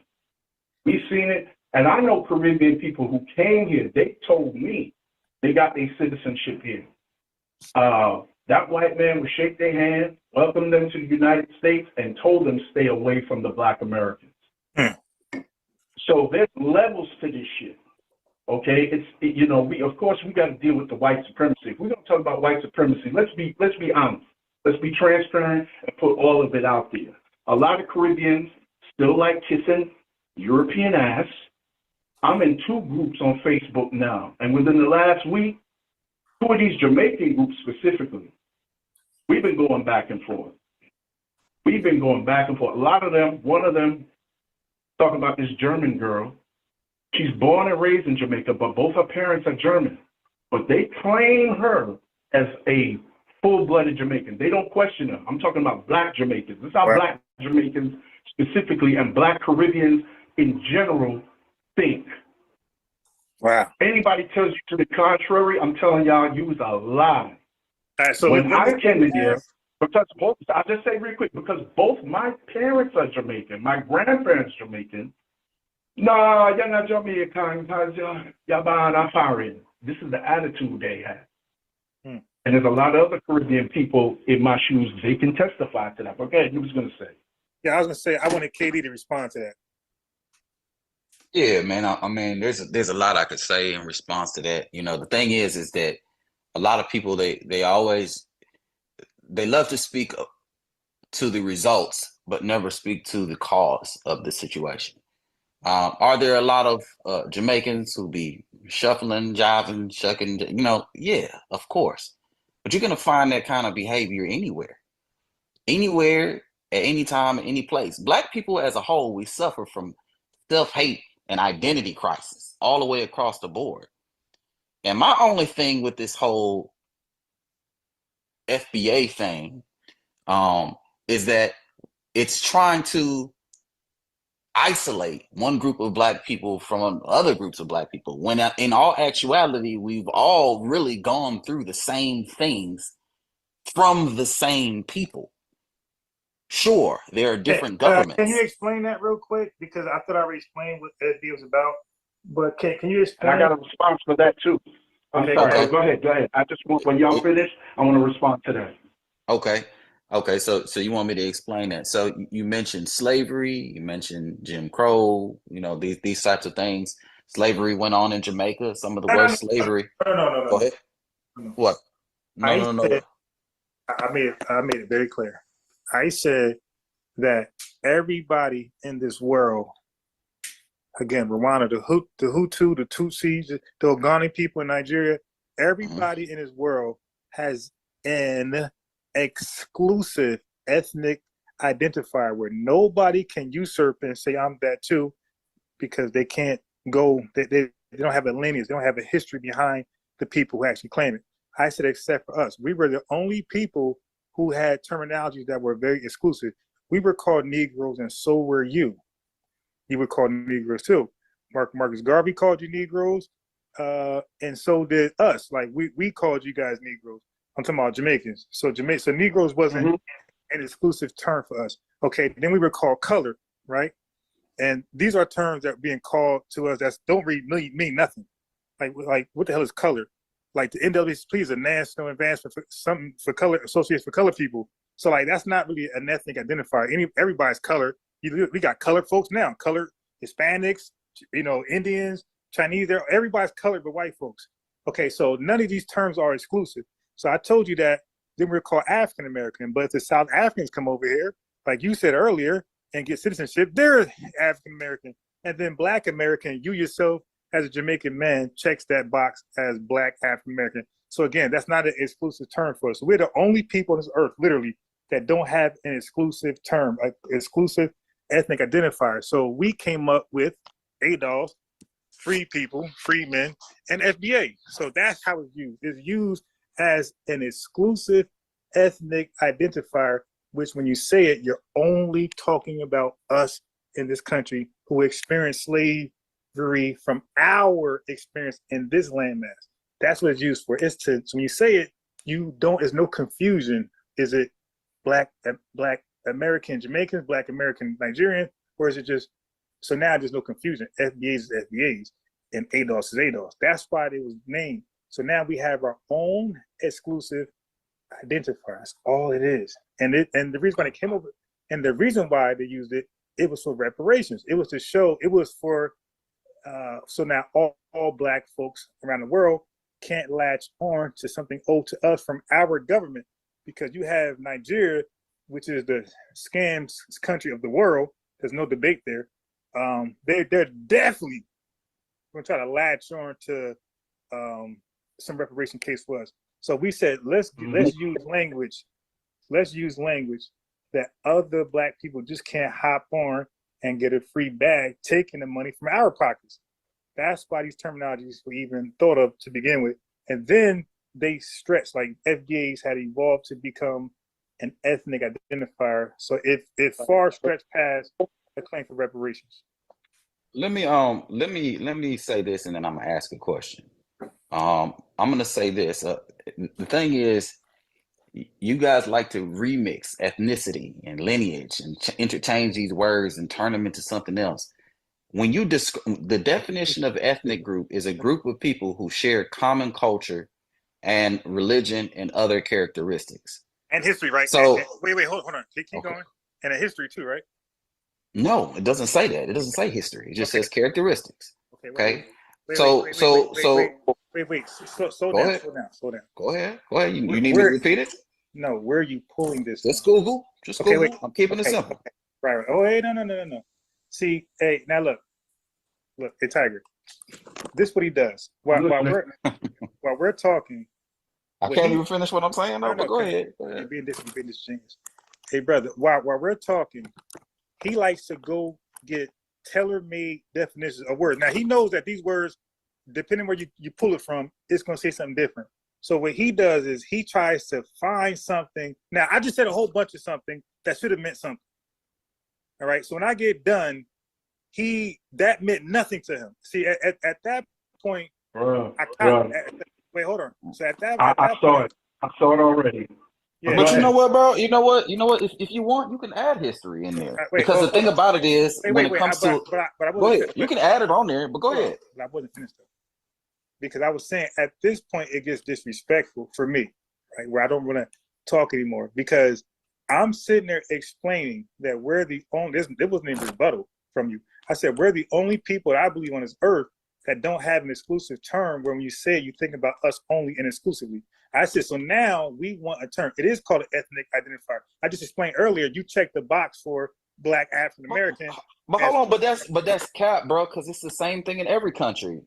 We've seen it. And I know Caribbean people who came here, they told me they got their citizenship here. That white man would shake their hand, welcome them to the United States, and told them stay away from the Black Americans. So there's levels to this shit. Okay, of course we got to deal with the white supremacy. If we're gonna talk about white supremacy, let's be honest, let's be transparent and put all of it out there. A lot of Caribbeans still like kissing European ass. I'm in 2 groups on Facebook now, and within the last week, 2 of these Jamaican groups specifically, we've been going back and forth. A lot of them, one of them, talking about this German girl. She's born and raised in Jamaica, but both her parents are German. But they claim her as a full-blooded Jamaican. They don't question her. I'm talking about Black Jamaicans. This is how Black Jamaicans specifically and Black Caribbeans in general think. Wow. Anybody tells you to the contrary, I'm telling y'all, you was a lie. All right, so when I came in here, because I'll just say real quick, because both my parents are Jamaican, my grandparents Jamaican. No, you're not Jamaican because you're born a foreign. This is the attitude they have. And there's a lot of other Caribbean people in my shoes, they can testify to that. But go ahead, you was going to say. Yeah, I was going to say, I wanted KD to respond to that. Yeah, man. I mean, there's a lot I could say in response to that. The thing is that a lot of people, they love to speak to the results, but never speak to the cause of the situation. Are there a lot of Jamaicans who be shuffling, jiving, shucking? Yeah, of course. But you're gonna find that kind of behavior anywhere, at any time, any place. Black people as a whole, we suffer from self-hate and identity crisis all the way across the board. And my only thing with this whole FBA thing is that it's trying to isolate one group of Black people from other groups of Black people, when in all actuality, we've all really gone through the same things from the same people. Sure, there are different governments. Can you explain that real quick? Because I thought I already explained what FBA was about. But can you explain? And I got a response for that too. I'm sorry. Okay. Go ahead. I just want, when y'all finish, I want to respond to that. Okay. So you want me to explain that? So you mentioned slavery, you mentioned Jim Crow, these types of things. Slavery went on in Jamaica. Some of the worst slavery. No. Go ahead. What? No. I made it very clear. I said that everybody in this world, again, Rwanda, the Hutu, the Tutsis, the Ogoni people in Nigeria, Everybody in this world has an exclusive ethnic identifier where nobody can usurp and say I'm that too, because they can't go. They don't have a lineage. They don't have a history behind the people who actually claim it. I said, except for us, we were the only people who had terminologies that were very exclusive. We were called Negroes, and so were you. You were called Negroes too. Marcus Garvey called you Negroes, and so did us. Like we called you guys Negroes. I'm talking about Jamaicans. So Negroes wasn't an exclusive term for us. Okay, then we were called colored, right? And these are terms that are being called to us that don't really mean nothing. Like what the hell is color? Like the NAACP is a national advancement for something for color associates for colored people. So like that's not really an ethnic identifier. Everybody's colored. We got colored folks now, colored Hispanics, Indians, Chinese. Everybody's colored but white folks. Okay, so none of these terms are exclusive. So I told you that then we're called African American. But if the South Africans come over here, like you said earlier, and get citizenship, they're African American. And then Black American, you yourself as a Jamaican man checks that box as Black African American. So again, that's not an exclusive term for us. So we're the only people on this earth, literally, that don't have an exclusive term, like exclusive ethnic identifier. So we came up with ADOS, free people, free men, and FBA. So that's how it's used. It's used as an exclusive ethnic identifier, which when you say it, you're only talking about us in this country who experienced slavery from our experience in this landmass. That's what it's used for. So when you say it, there's no confusion. Is it Black American Jamaicans, Black American Nigerian, or is it just, so now there's no confusion. FBAs is FBAs and ADOS is ADOS. That's why it was named. So now we have our own exclusive identifier. That's all it is. And the reason why they came over, and the reason why they used it, it was for reparations. It was to show, it was for, so now all Black folks around the world can't latch on to something owed to us from our government, because you have Nigeria, which is the scam country of the world. There's no debate there. They're definitely going to try to latch on to some reparation case for us. So we said, let's use language. Let's use language that other Black people just can't hop on and get a free bag, taking the money from our pockets. That's why these terminologies were even thought of to begin with. And then they stretched, like FBAs had evolved to become an ethnic identifier. So it far stretched past the claim for reparations. Let me say this, and then I'm gonna ask a question. I'm gonna say this. The thing is, you guys like to remix ethnicity and lineage and interchange these words and turn them into something else. When you the definition of ethnic group is a group of people who share common culture and religion and other characteristics. And history, right? So wait, hold on. Keep okay. going. And a history too, right? No, it doesn't say that. It doesn't say history. It just says characteristics. Okay. Wait, So slow down. Go ahead. You need me to repeat it? No, where are you pulling this? Just Google. Google. Wait. I'm keeping it simple. Okay. Right. Oh, hey, no. See, hey, now look, hey, Tiger. This is what he does. While we're talking. I can't even finish what I'm saying. No, but go ahead. You're being disingenuous. Hey, brother, while we're talking, he likes to go get tailor-made definitions of words. Now, he knows that these words, depending where you pull it from, it's going to say something different. So what he does is he tries to find something. Now, I just said a whole bunch of something that should have meant something. All right. So when I get done, that meant nothing to him. See, at that point, wait, hold on. So at that I saw it. I saw it already. Yeah, but you know what, bro? You know what? If you want, you can add history in there. Because the thing about it is, when it comes to, go ahead. You can add it on there, but go ahead. I wasn't finished though, because I was saying at this point it gets disrespectful for me, right? Where I don't want to talk anymore, because I'm sitting there explaining that we're the only. There wasn't even a rebuttal from you. I said we're the only people that I believe on this earth that don't have an exclusive term. Where when you say you think about us only and exclusively. I said, so now we want a term. It is called an ethnic identifier. I just explained earlier, you checked the box for Black African American. But hold on, but that's cap, bro, because it's the same thing in every country.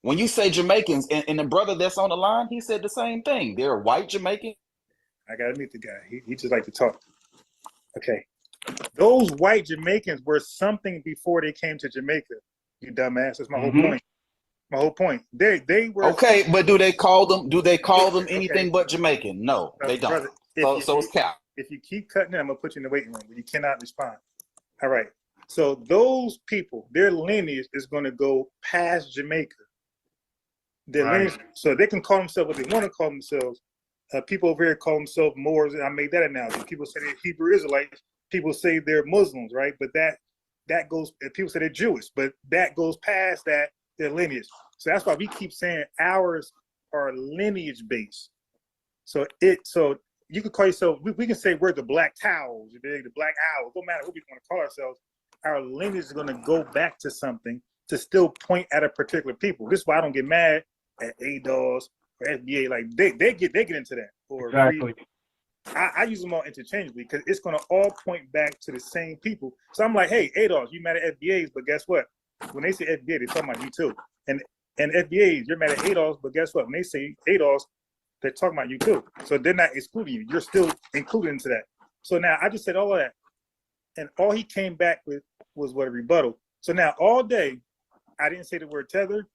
When you say Jamaicans, and the brother that's on the line, he said the same thing. They're white Jamaican. I gotta meet the guy. He just like to talk. Okay. Those white Jamaicans were something before they came to Jamaica. You dumbass. That's my whole point. My whole point. They were okay, but do they call them anything but Jamaican? No, they don't. Brother, so it's cap. If you keep cutting it, I'm gonna put you in the waiting room. You cannot respond. All right. So those people, their lineage is gonna go past Jamaica. Their lineage, so they can call themselves what they want to call themselves. People over here call themselves Moors, and I made that analogy. People say they're Hebrew Israelites. People say they're Muslims, right? But that goes. People say they're Jewish, but that goes past that, their lineage. So that's why we keep saying ours are lineage based. So you could call yourself. We can say we're the Black Towels, the Black Owls. Don't matter what we want to call ourselves. Our lineage is going to go back to something to still point at a particular people. This is why I don't get mad at ADOS or FBA. Like they get into that. Or exactly. I use them all interchangeably because it's going to all point back to the same people. So I'm like, hey, ADOS, you mad at FBAs, but guess what? When they say FBA, they're talking about you too. And FBAs, you're mad at ADOS, but guess what? When they say ADOS, they're talking about you too. So they're not excluding you. You're still included into that. So now I just said all of that. And all he came back with was what a rebuttal. So now all day, I didn't say the word tether.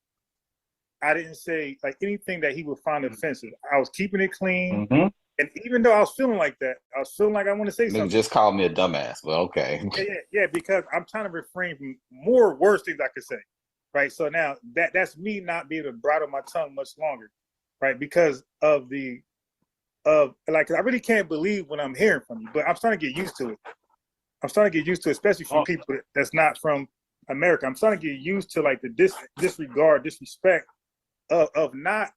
I didn't say like anything that he would find offensive. I was keeping it clean. And even though I was feeling like that, I was feeling like I want to say something. Just called me a dumbass, but okay. Yeah, because I'm trying to refrain from more worse things I could say, right? So now that's me not being able to bridle my tongue much longer, right? Because of like I really can't believe what I'm hearing from you, but I'm starting to get used to it. I'm starting to get used to it, especially from people that's not from America. I'm starting to get used to like the disrespect of not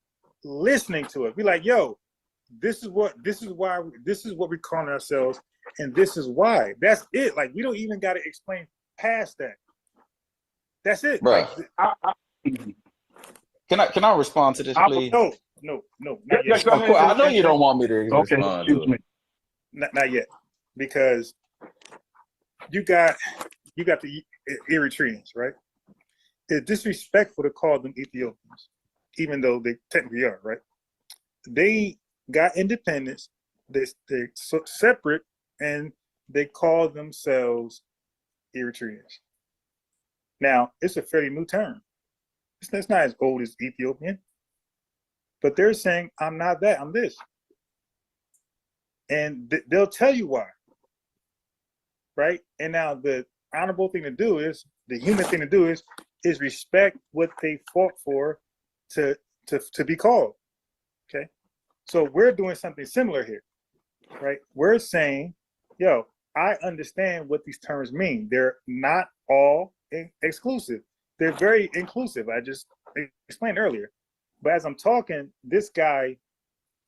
listening to it. Be like, yo, this is what we're calling ourselves, and this is why. That's it. Like we don't even got to explain past that. That's it. Bro, like, can I respond to this, please? No, not yet. I know you don't want me to Okay, respond excuse to me. it. Not yet, because you got the Eritreans, right? It's disrespectful to call them Ethiopians, even though they technically are, right? They got independence, they're separate, and they call themselves Eritreans. Now, it's a fairly new term. It's not as old as Ethiopian, but they're saying, I'm not that, I'm this. And they'll tell you why, right? And now the honorable thing to do is, the human thing to do is respect what they fought for to be called, okay? So we're doing something similar here, right? We're saying, yo, I understand what these terms mean. They're not all exclusive. They're very inclusive. I just explained earlier. But as I'm talking, this guy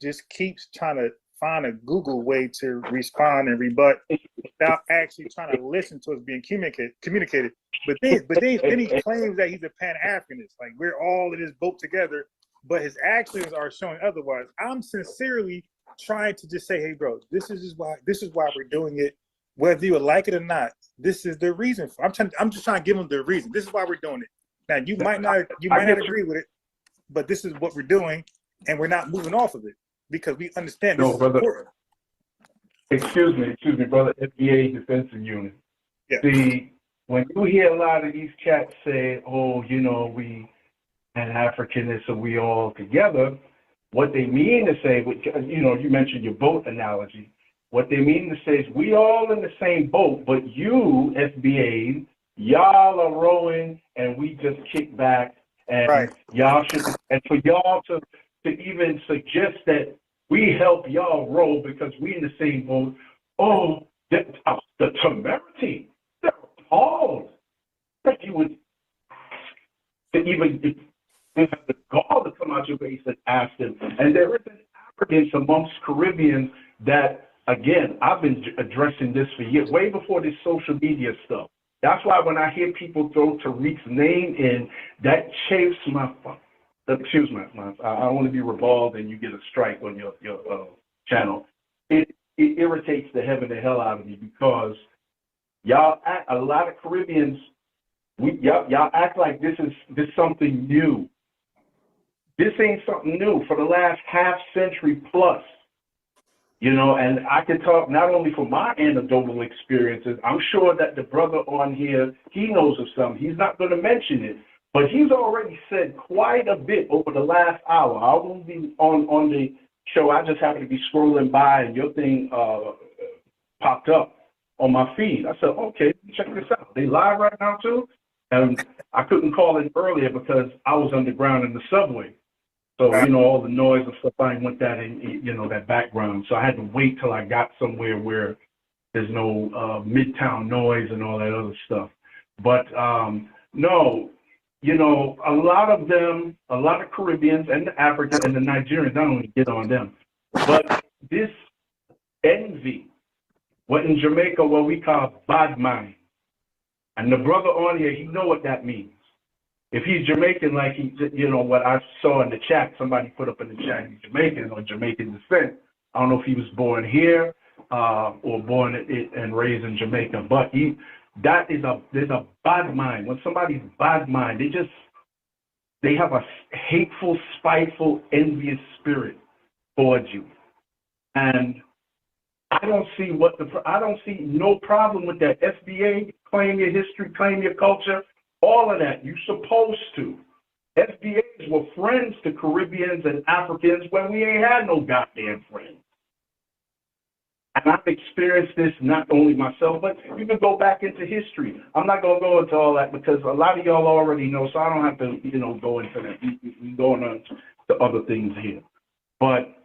just keeps trying to find a Google way to respond and rebut without actually trying to listen to us being communicated. But then he claims that he's a Pan-Africanist. Like we're all in this boat together, but his actions are showing otherwise. I'm sincerely trying to just say, hey, bro, this is why we're doing it. Whether you like it or not, this is the reason. I'm just trying to give him the reason. This is why we're doing it. Now you might not agree with it, but this is what we're doing, and we're not moving off of it because we understand this is important. Excuse me, brother. FBA Defensive Unit. Yeah. See, when you hear a lot of these cats say, "Oh, you know, we Pan-Africanism, we all together," what they mean to say, you know, you mentioned your boat analogy. What they mean to say is we all in the same boat, but you, FBA, y'all are rowing and we just kick back, and right. Y'all should, and for y'all to even suggest that we help y'all row because we in the same boat. Oh, the temerity, they're appalled that you would to even have the gall to come out your base and ask them. And there is an arrogance amongst Caribbeans that, again, I've been addressing this for years, way before this social media stuff. That's why when I hear people throw Tariq's name in, that chafes my, excuse me, I don't want to be ribald and you get a strike on your channel. It irritates the heaven and hell out of me because y'all act, a lot of Caribbeans, y'all act like this is something new. This ain't something new for the last half century plus. You know, and I can talk not only from my anecdotal experiences, I'm sure that the brother on here, he knows of some. He's not going to mention it, but he's already said quite a bit over the last hour. I won't be on the show. I just happened to be scrolling by and your thing popped up on my feed. I said, okay, check this out. They live right now too? And I couldn't call in earlier because I was underground in the subway. So, you know, all the noise and stuff, I didn't want that in, you know, that background. So I had to wait till I got somewhere where there's no midtown noise and all that other stuff. But no, you know, a lot of them, a lot of Caribbeans and the Africans and the Nigerians, I don't want to get on them, but this envy, what in Jamaica, what we call bad mind. And the brother on here, he know what that means. If he's Jamaican, like he, you know, what I saw in the chat, somebody put up in the chat, he's Jamaican or Jamaican descent. I don't know if he was born here or born and raised in Jamaica, but there's a bad mind. When somebody's bad mind, they have a hateful, spiteful, envious spirit towards you. And I don't see no problem with that. FBA, claim your history, claim your culture. All of that, you're supposed to. FBAs were friends to Caribbeans and Africans when we ain't had no goddamn friends. And I've experienced this not only myself, but you can go back into history. I'm not going to go into all that because a lot of y'all already know, so I don't have to, you know, go into that. We're going on to other things here. But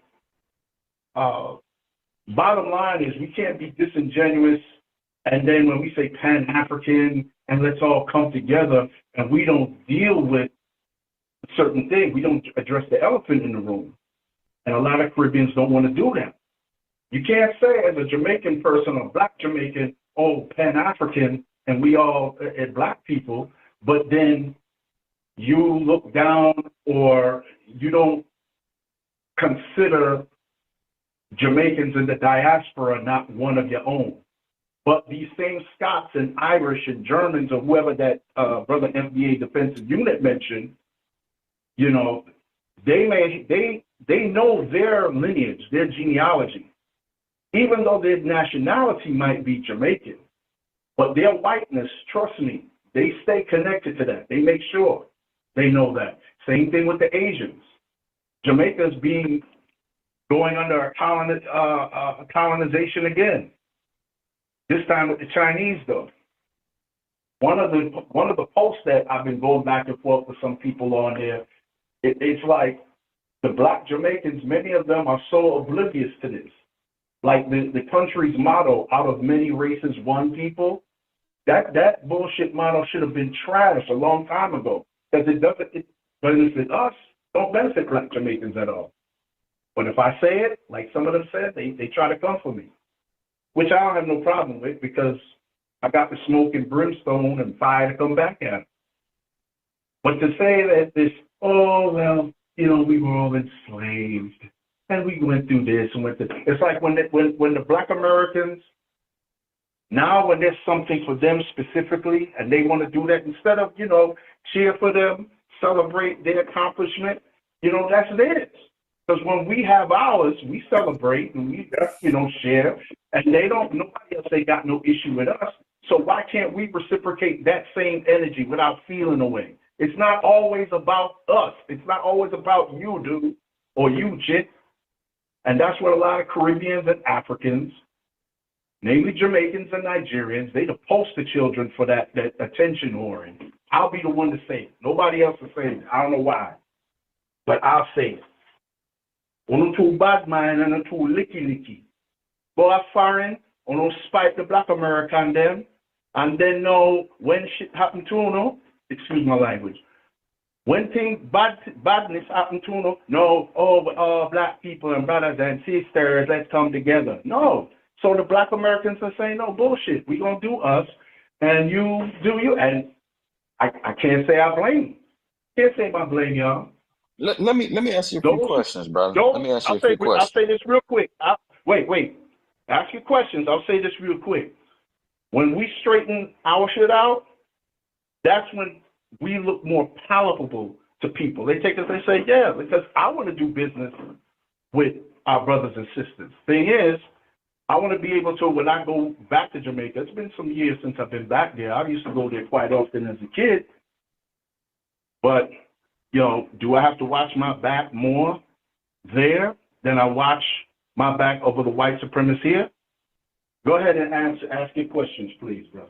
bottom line is we can't be disingenuous. And then when we say Pan-African and let's all come together and we don't deal with certain things, we don't address the elephant in the room. And a lot of Caribbeans don't want to do that. You can't say as a Jamaican person or Black Jamaican, oh, Pan-African, and we all Black people, but then you look down or you don't consider Jamaicans in the diaspora not one of your own. But these same Scots and Irish and Germans or whoever that brother FBA Defensive Unit mentioned, you know, they know their lineage, their genealogy, even though their nationality might be Jamaican. But their whiteness, trust me, they stay connected to that. They make sure they know that. Same thing with the Asians. Jamaica's going under a colonization again. This time with the Chinese, though. One of the posts that I've been going back and forth with some people on there, it's like the Black Jamaicans, many of them are so oblivious to this. Like the country's motto, out of many races, one people, that bullshit motto should have been trashed a long time ago because it doesn't benefit us, don't benefit Black Jamaicans at all. But if I say it, like some of them said, they try to come for me, which I don't have no problem with because I got the smoke and brimstone and fire to come back at it. But to say that oh, well, you know, we were all enslaved and we went through this and went through, it's like when the Black Americans, now when there's something for them specifically and they want to do that, instead of, you know, cheer for them, celebrate their accomplishment, you know, that's theirs. Because when we have ours, we celebrate and we, you know, share, and nobody else, they got no issue with us. So why can't we reciprocate that same energy without feeling away? It's not always about us. It's not always about you, dude, or you, chick. And that's what a lot of Caribbeans and Africans, namely Jamaicans and Nigerians, they the poster children for that attention whoring. I'll be the one to say it. Nobody else will say it. I don't know why, but I'll say it. On too bad mind and too licky. Go a foreign, on spite the Black American them, and then know when shit happen to you, excuse my language. When badness happen to you, Black people and brothers and sisters, let's come together. No. So the Black Americans are saying, no, bullshit. We gonna do us, and you do you. And I can't say I blame you. Can't say I blame y'all. Let me ask you a few questions, brother. Let me ask you a few questions. I'll say this real quick. Wait. Ask your questions. I'll say this real quick. When we straighten our shit out, that's when we look more palatable to people. They take it, they say, yeah, because I want to do business with our brothers and sisters. Thing is, I want to be able to, when I go back to Jamaica, it's been some years since I've been back there. I used to go there quite often as a kid. But, you know, do I have to watch my back more there than I watch my back over the white supremacists here? Go ahead and ask your questions, please, bro.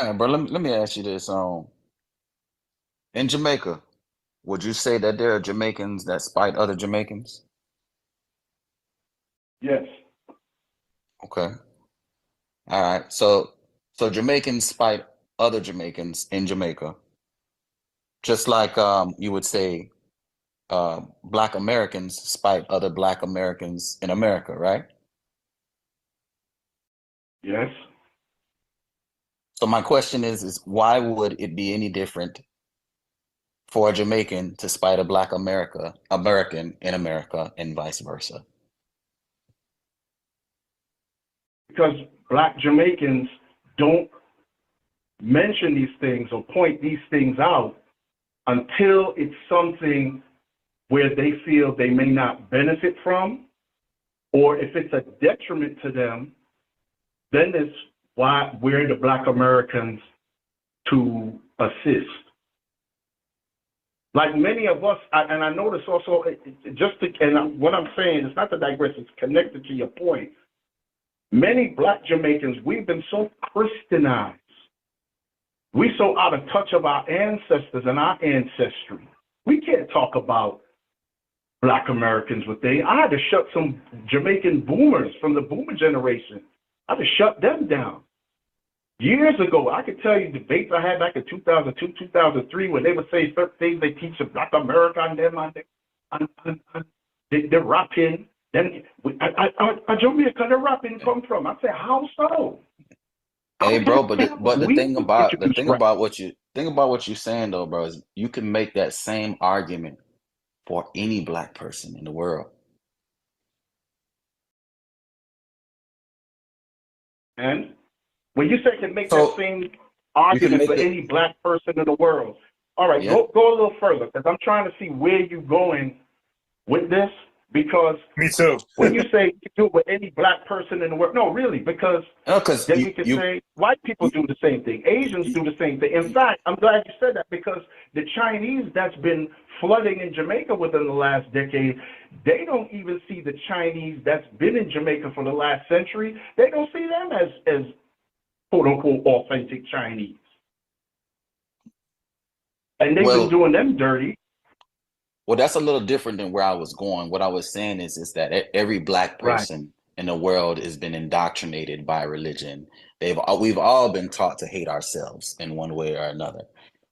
All right, bro, let me ask you this. In Jamaica, would you say that there are Jamaicans that spite other Jamaicans? Yes. Okay. All right. So Jamaicans spite other Jamaicans in Jamaica, just like you would say Black Americans spite other Black Americans in America, right? Yes. So my question is why would it be any different for a Jamaican to spite a Black American in America and vice versa? Because Black Jamaicans don't mention these things or point these things out until it's something where they feel they may not benefit from, or if it's a detriment to them, then it's why we're the Black Americans to assist. Like many of us, and I notice also, what I'm saying is not to digress, it's connected to your point. Many Black Jamaicans, we've been so Christianized. We so out of touch of our ancestors and our ancestry. We can't talk about Black Americans with things. I had to shut some Jamaican boomers from the boomer generation. I had to shut them down. Years ago, I could tell you debates I had back in 2002, 2003, when they would say certain things they teach of Black America and them, they're rapping. Then Jamaica, the rapping come from. I said, how so? Hey, bro, but the thing about what you're saying though, bro, is you can make that same argument for any Black person in the world. And when you say can make that same argument for any Black person in the world, all right, go a little further, because I'm trying to see where you're going with this. Because me too. When you say you do it with any Black person in the world, no, really, because then we can say white people do the same thing, Asians do the same thing. In fact, I'm glad you said that, because the Chinese that's been flooding in Jamaica within the last decade, they don't even see the Chinese that's been in Jamaica for the last century. They don't see them as quote unquote authentic Chinese, and they've been doing them dirty. Well, that's a little different than where I was going. What I was saying is that every Black person in the world has been indoctrinated by religion. We've all been taught to hate ourselves in one way or another.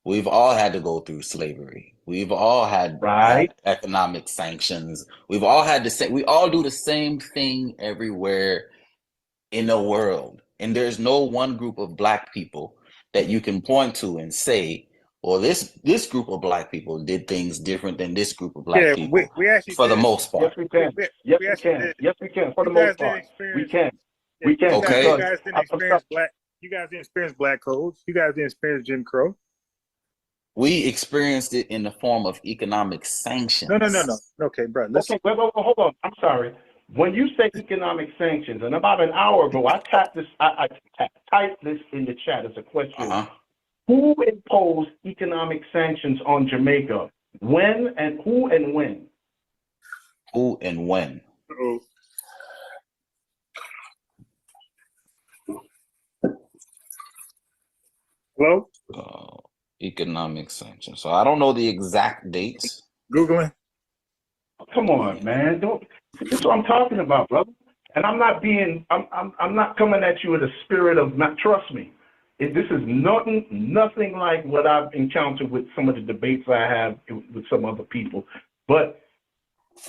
We've all had to go through slavery. We've all had economic sanctions. We all do the same thing everywhere in the world. And there's no one group of Black people that you can point to and say, well, this group of Black people did things different than this group of Black people. We actually for the most part. Yes, we can. Yes, we can. Yes, we can. For the most part, we can. We can. Okay. You guys didn't experience You guys didn't experience Black codes. You guys didn't experience Jim Crow. We experienced it in the form of economic sanctions. No. Okay, bro. Okay, wait, hold on. I'm sorry. When you say economic sanctions, and about an hour ago, I typed this in the chat as a question. Who imposed economic sanctions on Jamaica? When and who and when? Who and when? Hello? Economic sanctions. So I don't know the exact dates. Googling. Come on, man. This is what I'm talking about, brother. And I'm not coming at you with a spirit of not trust me. This is nothing like what I've encountered with some of the debates I have with some other people. But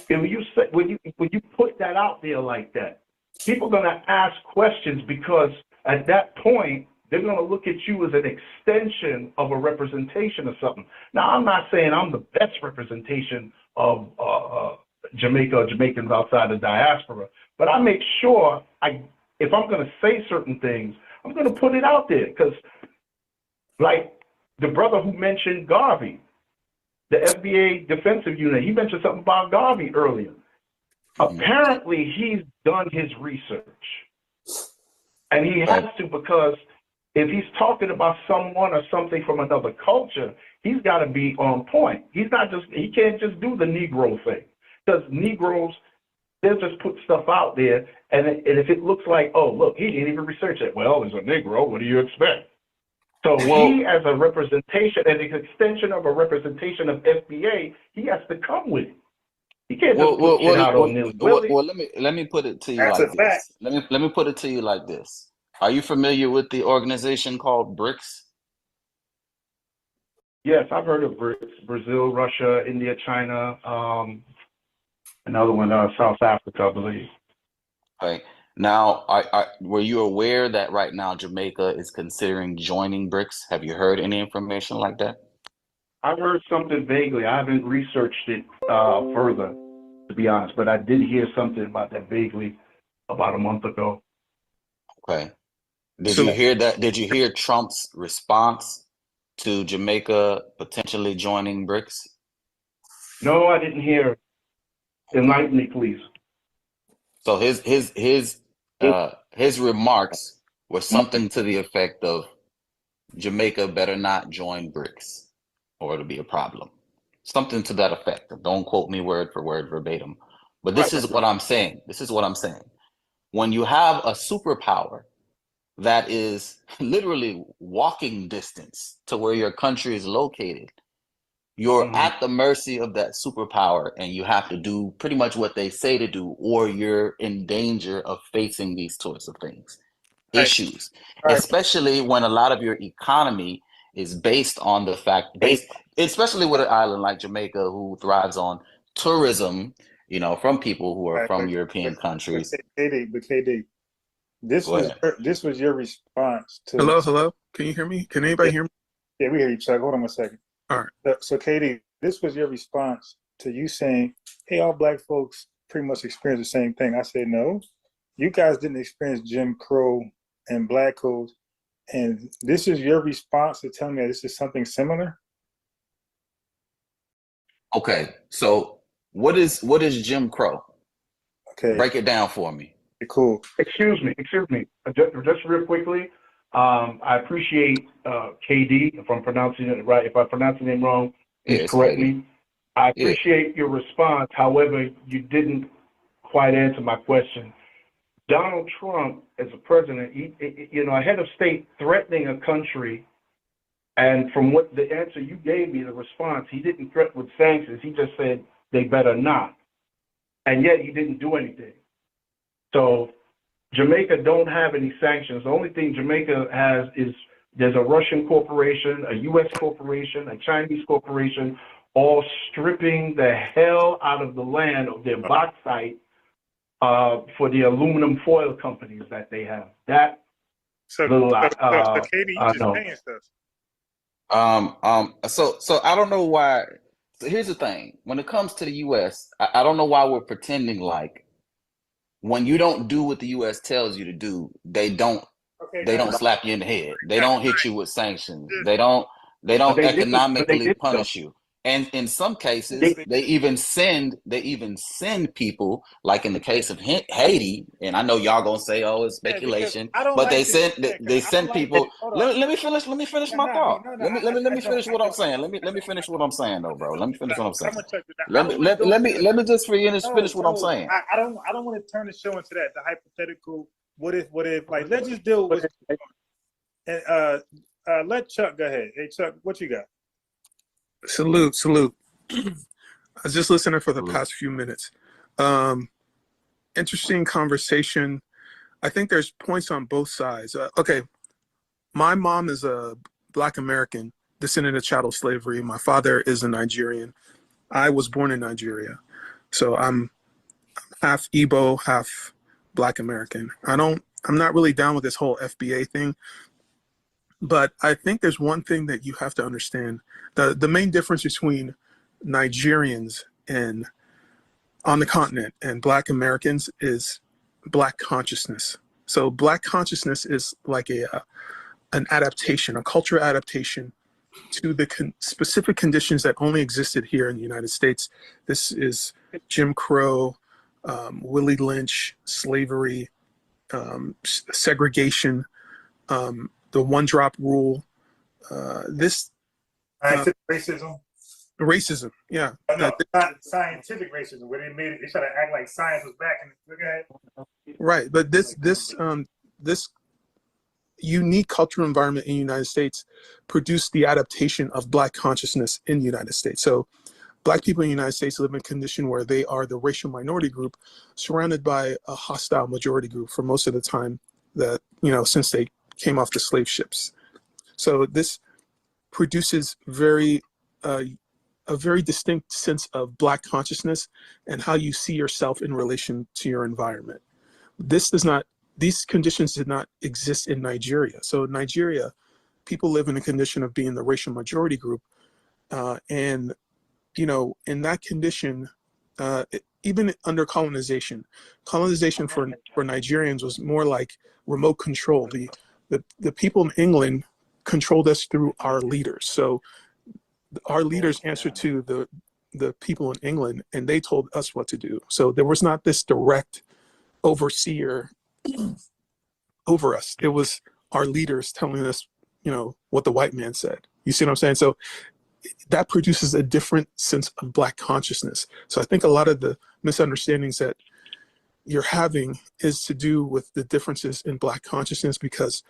when you put that out there like that, people are gonna ask questions, because at that point they're gonna look at you as an extension of a representation of something. Now, I'm not saying I'm the best representation of Jamaica or Jamaicans outside the diaspora, but I make sure if I'm gonna say certain things, I'm going to put it out there, because, like, the brother who mentioned Garvey, the FBA defensive unit, he mentioned something about Garvey earlier. Apparently, he's done his research. And he has to, because if he's talking about someone or something from another culture, he's got to be on point. He can't just do the Negro thing. Because Negroes, they'll just put stuff out there, and if it looks like, oh, look, he didn't even research it. Well, as a Negro, what do you expect? So he, as a representation, as an extension of a representation of FBA, he has to come with it. He can't just put shit out on this. Well, let me put it to you like this. Let me put it to you like this. Are you familiar with the organization called BRICS? Yes, I've heard of BRICS: Brazil, Russia, India, China, another one, South Africa, I believe. Okay. Now, were you aware that right now Jamaica is considering joining BRICS? Have you heard any information like that? I've heard something vaguely. I haven't researched it further, to be honest, but I did hear something about that vaguely about a month ago. Okay. Did you hear that? Did you hear Trump's response to Jamaica potentially joining BRICS? No, I didn't hear. Enlighten me, please. So his remarks were something to the effect of Jamaica better not join BRICS or it'll be a problem. Something to that effect. Don't quote me word for word verbatim. But this is what I'm saying. This is what I'm saying. When you have a superpower that is literally walking distance to where your country is located, you're at the mercy of that superpower, and you have to do pretty much what they say to do, or you're in danger of facing these sorts of things, issues, especially when a lot of your economy is based on the fact, especially with an island like Jamaica, who thrives on tourism, you know, from people who are from European countries. KD, this was your response to. Hello. Can you hear me? Can anybody hear me? Yeah, we hear you, Chuck. Hold on a second. All right. So, KD, this was your response to you saying, "Hey, all black folks pretty much experience the same thing." I said, "No, you guys didn't experience Jim Crow and black codes." And this is your response to telling me that this is something similar? Okay, so what is Jim Crow? Okay, break it down for me. Cool. Excuse me. Just real quickly, I appreciate KD, if I'm pronouncing it right. If I pronounce the name wrong, please correct me. I appreciate your response. However, you didn't quite answer my question. Donald Trump, as a president, a head of state threatening a country, and from what the answer you gave me, the response, he didn't threaten with sanctions. He just said they better not. And yet he didn't do anything. So Jamaica don't have any sanctions. The only thing Jamaica has is there's a Russian corporation, a U.S. corporation, a Chinese corporation, all stripping the hell out of the land of their bauxite for the aluminum foil companies that they have. That so Katie, you just saying stuff. So I don't know why. So here's the thing: when it comes to the U.S., I don't know why we're pretending like when you don't do what the U.S. tells you to do, they don't slap you in the head. They don't hit you with sanctions. They don't economically punish you. And in some cases, they even send people, like in the case of Haiti. And I know y'all gonna say, "Oh, it's speculation," but they send people. Let me finish my thought. Let me finish what I'm saying. Let me finish what I'm saying, though, bro. Let me finish what I'm saying. Let me just finish what I'm saying. I don't want to turn the show into that. The hypothetical. What if? Like, let's just deal with. And let Chuck go ahead. Hey, Chuck, what you got? Salute. I was just listening for the past few minutes. Interesting conversation. I think there's points on both sides. Okay, my mom is a Black American, descendant of chattel slavery. My father is a Nigerian. I was born in Nigeria. So I'm half Igbo, half Black American. I'm not really down with this whole FBA thing. But I think there's one thing that you have to understand. The main difference between Nigerians and on the continent and Black Americans is Black consciousness. So Black consciousness is like an adaptation, a cultural adaptation to the specific conditions that only existed here in the United States. This is Jim Crow, Willie Lynch, slavery, segregation, the one-drop rule, Scientific racism. racism. Yeah. Oh, no, not scientific racism, where they try to act like science was back and look at it. Right, but this unique cultural environment in the United States produced the adaptation of Black consciousness in the United States. So Black people in the United States live in a condition where they are the racial minority group surrounded by a hostile majority group for most of the time that, since they came off the slave ships. So this produces a very distinct sense of Black consciousness and how you see yourself in relation to your environment. These conditions did not exist in Nigeria. So in Nigeria, people live in a condition of being the racial majority group. And, in that condition, even under colonization for Nigerians was more like remote control. The people in England controlled us through our leaders. So our leaders answered to the people in England, and they told us what to do. So there was not this direct overseer over us. It was our leaders telling us, what the white man said. You see what I'm saying? So that produces a different sense of Black consciousness. So I think a lot of the misunderstandings that you're having is to do with the differences in Black consciousness, because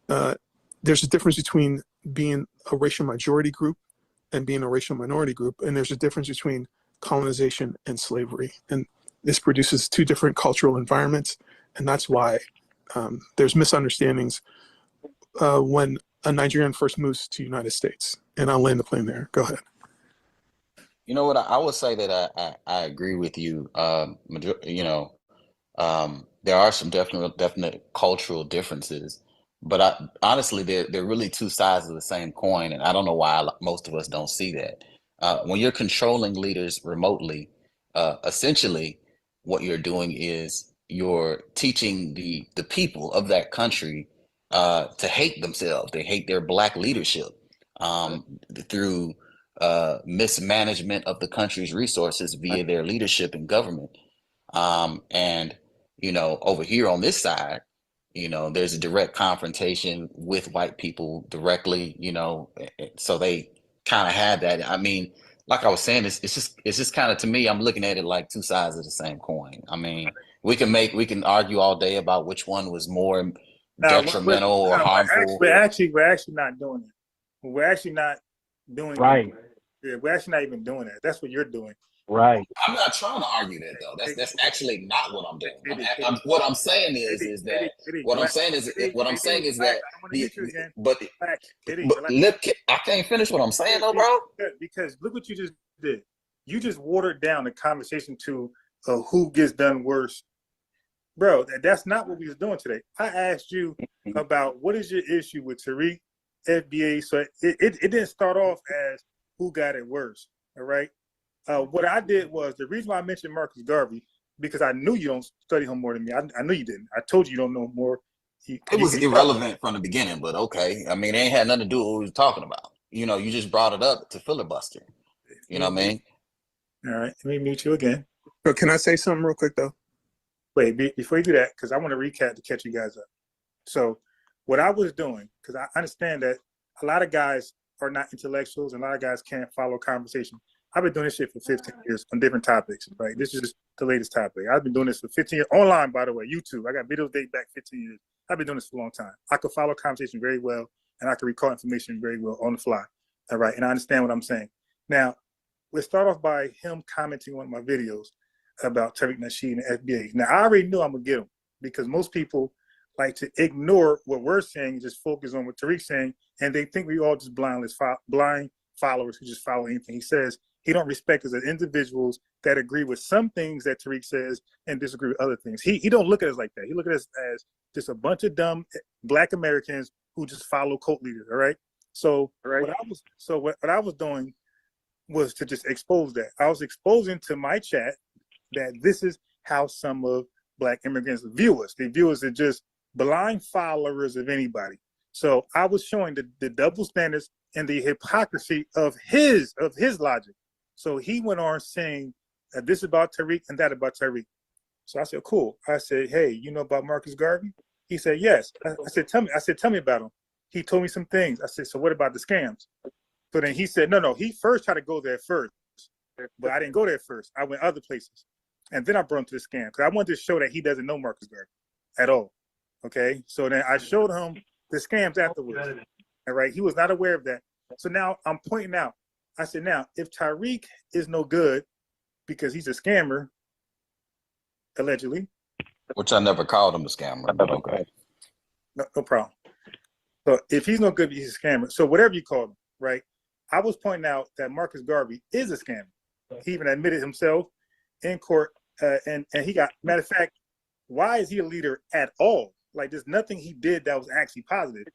there's a difference between being a racial majority group and being a racial minority group. And there's a difference between colonization and slavery. And this produces two different cultural environments. And that's why there's misunderstandings when a Nigerian first moves to the United States. And I'll land the plane there. Go ahead. You know what? I would say that I agree with you. There are some definite cultural differences, but honestly, they're really two sides of the same coin, and I don't know why most of us don't see that. When you're controlling leaders remotely, essentially, what you're doing is you're teaching the people of that country to hate themselves. They hate their Black leadership through mismanagement of the country's resources via their leadership and government. And over here on this side, there's a direct confrontation with white people directly, so they kind of had that. I mean, like I was saying, it's just kind of, to me, I'm looking at it like two sides of the same coin. I mean, we can argue all day about which one was more detrimental or harmful. We're actually not doing it. We're actually not doing Right. Yeah, we're actually not even doing that. That's what you're doing. Right. I'm not trying to argue that though. That's actually not what I'm doing. What I'm saying is that I can't finish what I'm saying though, bro. Because look what you just did. You just watered down the conversation to who gets done worse. Bro, that's not what we was doing today. I asked you about what is your issue with Tariq, FBA. So it didn't start off as who got it worse. All right. What I did was, the reason why I mentioned Marcus Garvey, because I knew you don't study him more than me. I knew you didn't. I told you don't know more. It was irrelevant from the beginning, but okay. I mean, it ain't had nothing to do with what we were talking about. You just brought it up to filibuster. You know what I mean? All right. Let me mute you again. But can I say something real quick though? Wait, before you do that, because I want to recap to catch you guys up. So what I was doing, because I understand that a lot of guys are not intellectuals and a lot of guys can't follow conversation. I've been doing this shit for 15 years on different topics, right? This is the latest topic. I've been doing this for 15 years, online, by the way, YouTube. I got videos date back 15 years. I've been doing this for a long time. I could follow conversation very well, and I can recall information very well on the fly, all right? And I understand what I'm saying. Now, let's start off by him commenting on my videos about Tariq Nasheed and FBA. Now, I already knew I'm going to get him, because most people like to ignore what we're saying and just focus on what Tariq's saying, and they think we all just blind followers who just follow anything he says. He don't respect us as individuals that agree with some things that Tariq says and disagree with other things. He don't look at us like that. He look at us as just a bunch of dumb Black Americans who just follow cult leaders. All right. So what I was doing was to just expose that. I was exposing to my chat that this is how some of Black immigrants view us. They view us as just blind followers of anybody. So I was showing the double standards and the hypocrisy of his logic. So he went on saying that this is about Tariq and that about Tariq. So I said, cool. I said, hey, you know about Marcus Garvey? He said, yes. I said, tell me about him. He told me some things. I said, so what about the scams? So then he said, no. He first tried to go there first, but I didn't go there first. I went other places. And then I brought him to the scam because I wanted to show that he doesn't know Marcus Garvey at all. Okay. So then I showed him the scams afterwards. All right. He was not aware of that. So now I'm pointing out, I said, now, if Tariq is no good because he's a scammer, allegedly. Which I never called him a scammer, but okay. No problem. So if he's no good, he's a scammer. So whatever you call him, right? I was pointing out that Marcus Garvey is a scammer. He even admitted himself in court. And he got, matter of fact, why is he a leader at all? Like, there's nothing he did that was actually positive.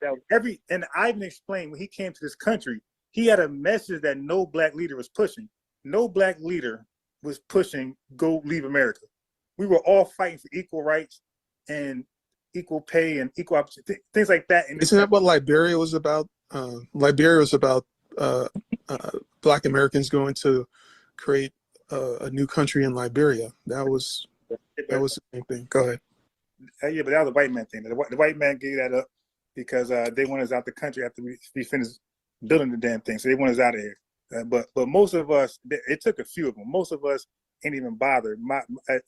And I even explained when he came to this country, he had a message that no black leader was pushing. No black leader was pushing, go leave America. We were all fighting for equal rights and equal pay and equal opportunity, things like that. And isn't that what Liberia was about? Liberia was about Black Americans going to create a new country in Liberia. That was the same thing. Go ahead. Yeah, but that was a white man thing. The white man gave that up because they want us out the country after we finished building the damn thing. So they want us out of here. But most of us, it took a few of them. Most of us ain't even bothered.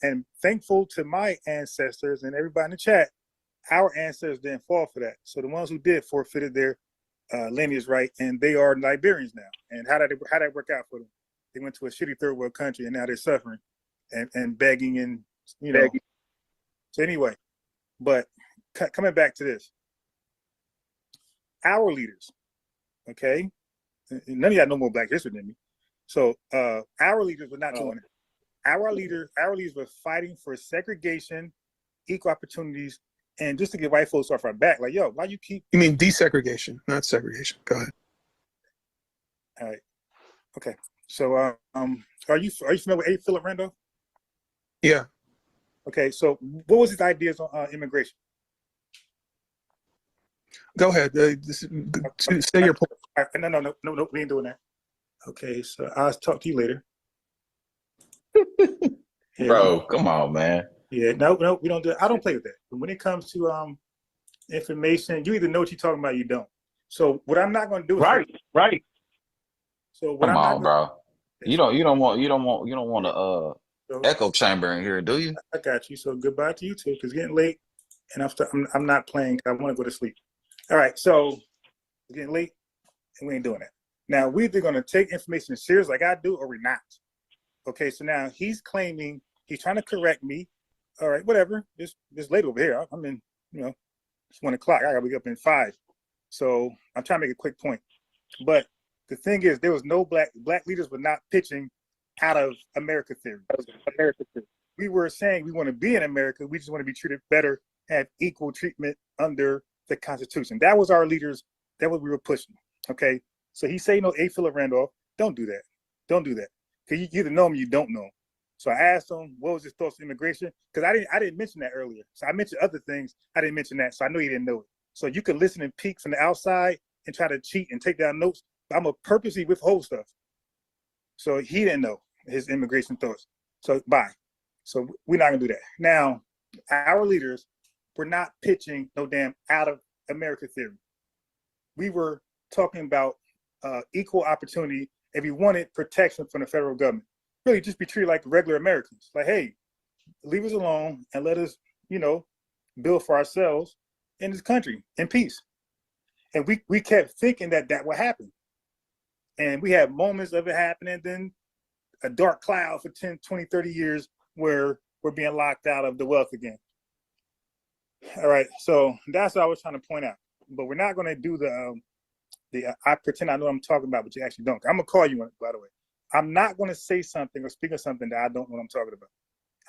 And thankful to my ancestors and everybody in the chat, our ancestors didn't fall for that. So the ones who did forfeited their lineage right, and they are Liberians now. And how did that work out for them? They went to a shitty third world country, and now they're suffering and begging and begging. So anyway, but coming back to this, our leaders, okay, none of y'all know more Black history than me. So our leaders were not doing it. Our leaders were fighting for segregation, equal opportunities, and just to get white folks off our back. Like, yo, why you keep? You mean desegregation, not segregation. Go ahead. All right. Okay. So, are you familiar with A. Philip Randolph? Yeah. Okay. So, what was his ideas on immigration? Go ahead. Say your point. No, we ain't doing that. Okay. So, I'll talk to you later. Yeah. Bro, come on, man. Yeah. No, we don't do it. I don't play with that. But when it comes to information, you either know what you're talking about or you don't. So, what I'm not going to do is Right. So, what Come I'm on, bro. You don't want to echo chamber in here, do you? I got you. So goodbye to you too, because it's getting late, and I'm not playing. I want to go to sleep. All right. So it's getting late, and we ain't doing that. Now we're either going to take information serious like I do, or we're not. Okay. So now he's claiming he's trying to correct me. All right. Whatever. Just late over here. I'm in. It's 1 o'clock. I got to be up in 5. So I'm trying to make a quick point, but the thing is, there was no black leaders were not pitching out of America theory. We were saying we want to be in America. We just want to be treated better, have equal treatment under the Constitution. That was our leaders. That was what we were pushing. Okay. So he say, A. Philip Randolph, don't do that. Don't do that. Because you either know him or you don't know him. So I asked him, what was his thoughts on immigration? Because I didn't mention that earlier. So I mentioned other things. I didn't mention that. So I know he didn't know it. So you could listen and peek from the outside and try to cheat and take down notes. I'm gonna purposely withhold stuff. So he didn't know his immigration thoughts. So bye. So we're not gonna do that. Now, our leaders were not pitching no damn out of America theory. We were talking about equal opportunity, and we wanted protection from the federal government. Really, just be treated like regular Americans. Like, hey, leave us alone and let us, build for ourselves in this country in peace. And we kept thinking that would happen. And we had moments of it happening, then a dark cloud for 10, 20, 30 years where we're being locked out of the wealth again. All right, so that's what I was trying to point out. But we're not going to do the I pretend I know what I'm talking about, but you actually don't. I'm going to call you on it, by the way. I'm not going to say something or speak of something that I don't know what I'm talking about.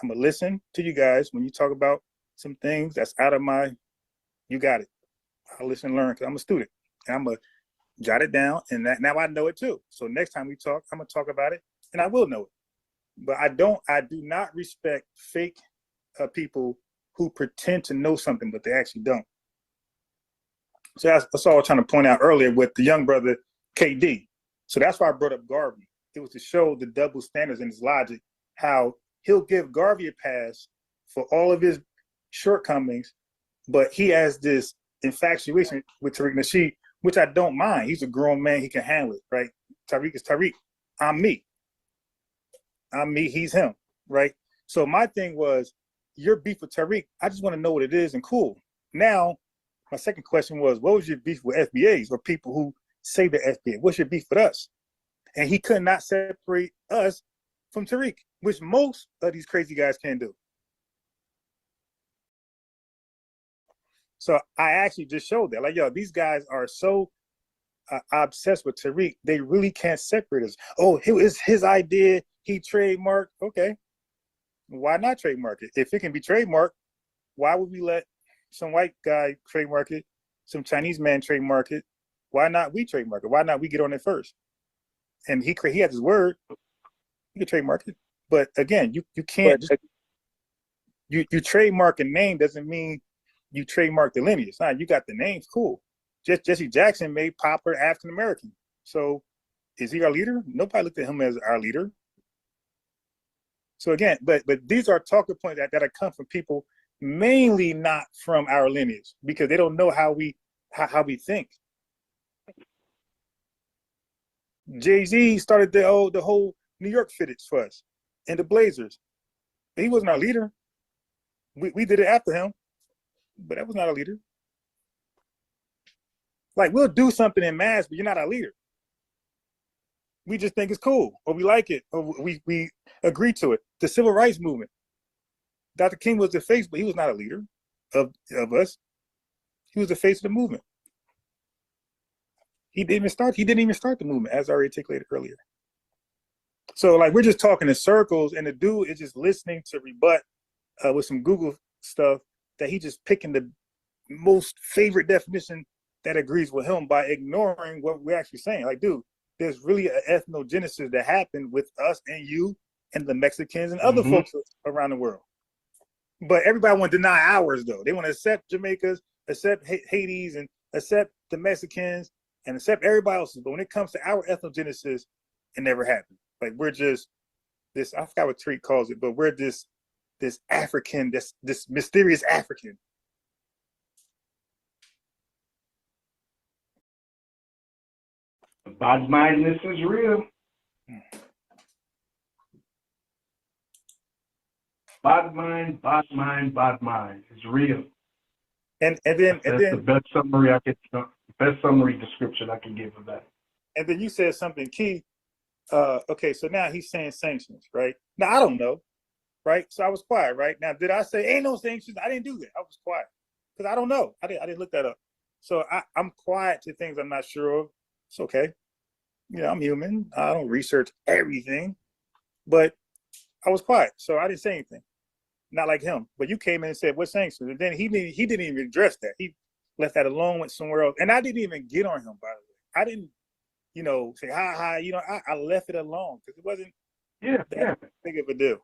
I'm going to listen to you guys when you talk about some things that's out of my, you got it. I'll listen and learn because I'm a student. And I'm going to jot it down, and now I know it too. So next time we talk, I'm gonna talk about it, and I will know it. But I do not respect fake people who pretend to know something but they actually don't. So that's all I was trying to point out earlier with the young brother KD. So that's why I brought up Garvey. It was to show the double standards in his logic, how he'll give Garvey a pass for all of his shortcomings, but he has this infatuation with Tariq Nasheed, which I don't mind. He's a grown man, he can handle it, right? Tariq is Tariq. I'm me. I'm me, he's him, right? So my thing was, your beef with Tariq, I just want to know what it is and cool. Now, my second question was, what was your beef with FBAs or people who say the FBA? What's your beef with us? And he could not separate us from Tariq, which most of these crazy guys can do. So I actually just showed that. Like, yo, these guys are so obsessed with Tariq, they really can't separate us. Oh, it was his idea, he trademarked. Okay, why not trademark it? If it can be trademarked, why would we let some white guy trademark it, some Chinese man trademark it? Why not we trademark it? Why not we get on it first? And he had his word, he could trademark it. But again, you can't just, you trademark a name doesn't mean you trademark the lineage. Nah, you got the names, cool. Jesse Jackson made popular African American. So is he our leader? Nobody looked at him as our leader. So again, but these are talking points that come from people mainly not from our lineage, because they don't know how we think. Jay-Z started the whole New York fitteds for us and the Blazers. But he wasn't our leader. We did it after him, but that was not our leader. Like, we'll do something in mass, but you're not our leader. We just think it's cool, or we like it, or we agree to it. The civil rights movement. Dr. King was the face, but he was not a leader of us. He was the face of the movement. He didn't even start the movement, as I articulated earlier. So like, we're just talking in circles, and the dude is just listening to rebut with some Google stuff that he just picking the most favorite definition that agrees with him by ignoring what we're actually saying. Like, dude, there's really an ethnogenesis that happened with us and you and the Mexicans and other folks around the world. But everybody want to deny ours, though. They want to accept Jamaicans, accept Haitis, and accept the Mexicans, and accept everybody else's. But when it comes to our ethnogenesis, it never happened. Like, we're just this, I forgot what Tariq calls it, but we're this African, this mysterious African. Bad-mindedness is real. Bad mind is real. And then the best summary description I can give of that. And then you said something key. Okay, so now he's saying sanctions, right? Now I don't know, right? So I was quiet, right? Now, did I say ain't no sanctions? I didn't do that. I was quiet because I don't know. I didn't look that up. So I'm quiet to things I'm not sure of. It's okay. You know, I'm human. I don't research everything, but I was quiet, so I didn't say anything. Not like him. But you came in and said, what sanctions? And then he didn't even address that. He left that alone, went somewhere else. And I didn't even get on him, by the way. I didn't, say hi. I left it alone because it wasn't that big of a deal.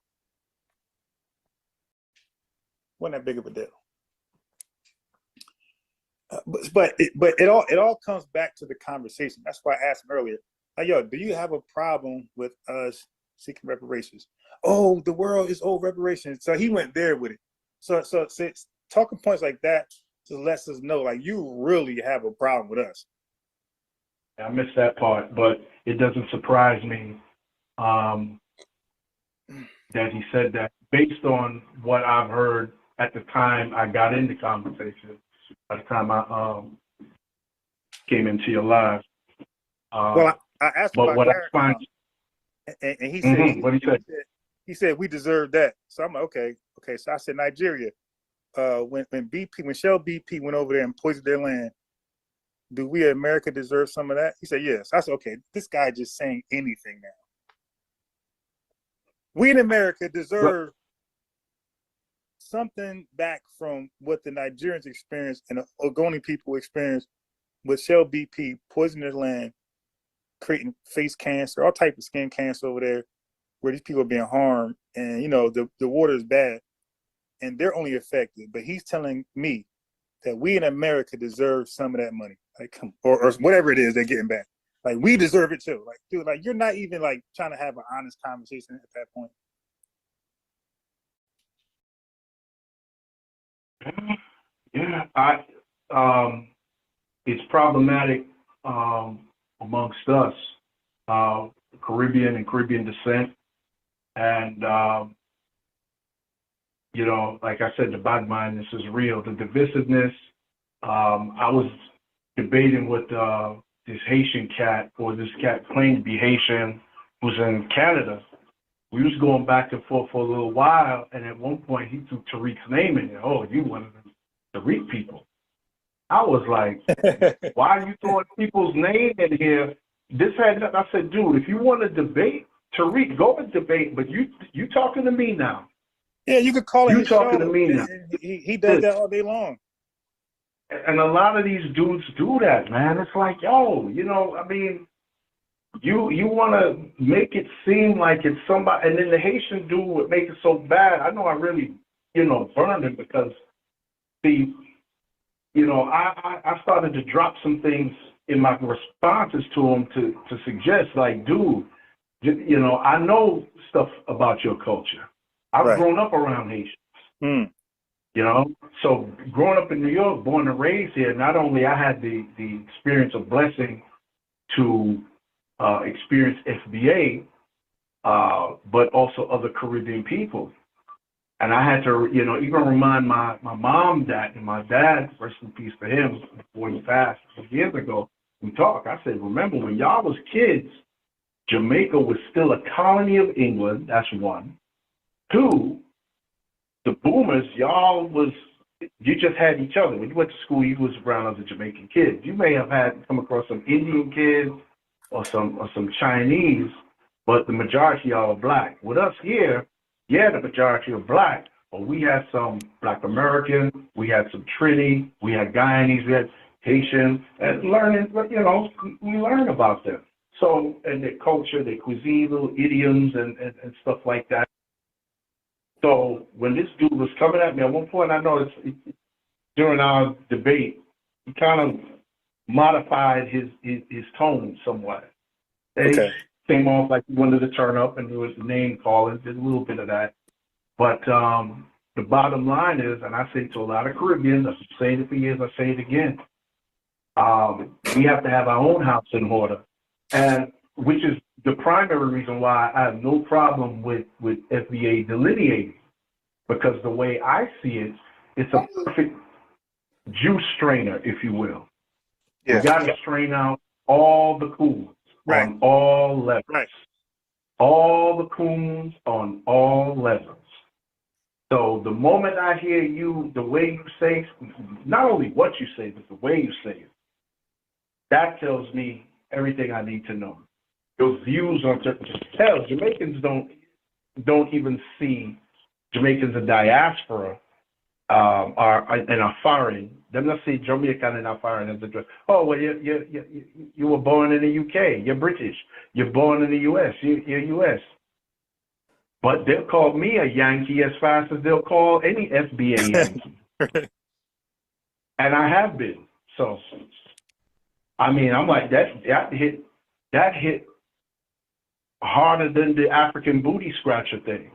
Wasn't that big of a deal. But it all comes back to the conversation. That's why I asked him earlier. Like, yo, do you have a problem with us seeking reparations? Oh, the world is old reparations. So he went there with it. So talking points like that just lets us know, like, you really have a problem with us. I missed that part, but it doesn't surprise me that he said that based on what I've heard at the time I got into conversation, by the time I came into your live. Well, I asked him about what I find, and he said, what he said? He said we deserve that. So I'm like, okay. So I said, Nigeria, when Shell BP went over there and poisoned their land, do we in America deserve some of that? He said, yes. I said, okay, this guy just saying anything now. We in America deserve something back from what the Nigerians experienced and the Ogoni people experienced with Shell BP poisoning their land, creating face cancer, all type of skin cancer over there, where these people are being harmed, and the water is bad, and they're only affected. But he's telling me that we in America deserve some of that money, like, come, or whatever it is they're getting back. Like, we deserve it too. Like, dude, like, you're not even like trying to have an honest conversation at that point. Yeah, it's problematic amongst us, Caribbean and Caribbean descent, and you know, like I said, the bad mindedness is real. The divisiveness. I was debating with this Haitian cat, or this cat claimed to be Haitian, who's in Canada. We was going back and forth for a little while, and at one point he threw Tariq's name in there. Oh, you one of the Tariq people. I was like, why are you throwing people's name in here? I said, dude, if you want to debate, Tariq, go and debate, but you talking to me now. Yeah, you could call him. You talking to me now. He does that all day long. And a lot of these dudes do that, man. It's like, yo, you know, I mean, you want to make it seem like it's somebody, and then the Haitian dude would make it so bad. I know I really, you know, burned him because, see, you know, I started to drop some things in my responses to him to suggest, like, dude, you know, I know stuff about your culture. I've grown up around Haitians, you know. So growing up in New York, born and raised here, not only I had the experience of blessing to experience FBA, but also other Caribbean people. And I had to, you know, even remind my mom that, and my dad, rest in peace for him, before he passed years ago, we talked. I said, remember when y'all was kids, Jamaica was still a colony of England. That's one. Two, the boomers, you just had each other. When you went to school, you was around other Jamaican kids. You may have come across some Indian kids or some Chinese, but the majority of y'all are black. With us here, yeah, the majority are black, but we had some Black American, we had some Trini, we had Guyanese, we had Haitian, and learning, you know, we learn about them. So, and their culture, their cuisine, little idioms and stuff like that. So when this dude was coming at me, at one point I noticed during our debate, he kind of modified his tone somewhat. Okay. He came off like he wanted to turn up and do his name calling, did a little bit of that. But the bottom line is, and I say to a lot of Caribbeans, I've been saying it for years, I say it again, we have to have our own house in order. And which is the primary reason why I have no problem with FBA delineating, because the way I see it, it's a perfect juice strainer, if you will. Yeah. You got to strain out all the coons on all levels. Right. All the coons on all levels. So the moment I hear you, the way you say, not only what you say, but the way you say it, that tells me everything I need to know. Those views on certain, hell, Jamaicans don't even see Jamaicans in diaspora are foreign. Them not see Jamaican and foreign as a drug. Oh, well, you were born in the UK. You're British. You're born in the US. You're US. But they'll call me a Yankee as fast as they'll call any FBA Yankee. And I have been. So, I mean, I'm like, that hit harder than the African booty scratcher thing.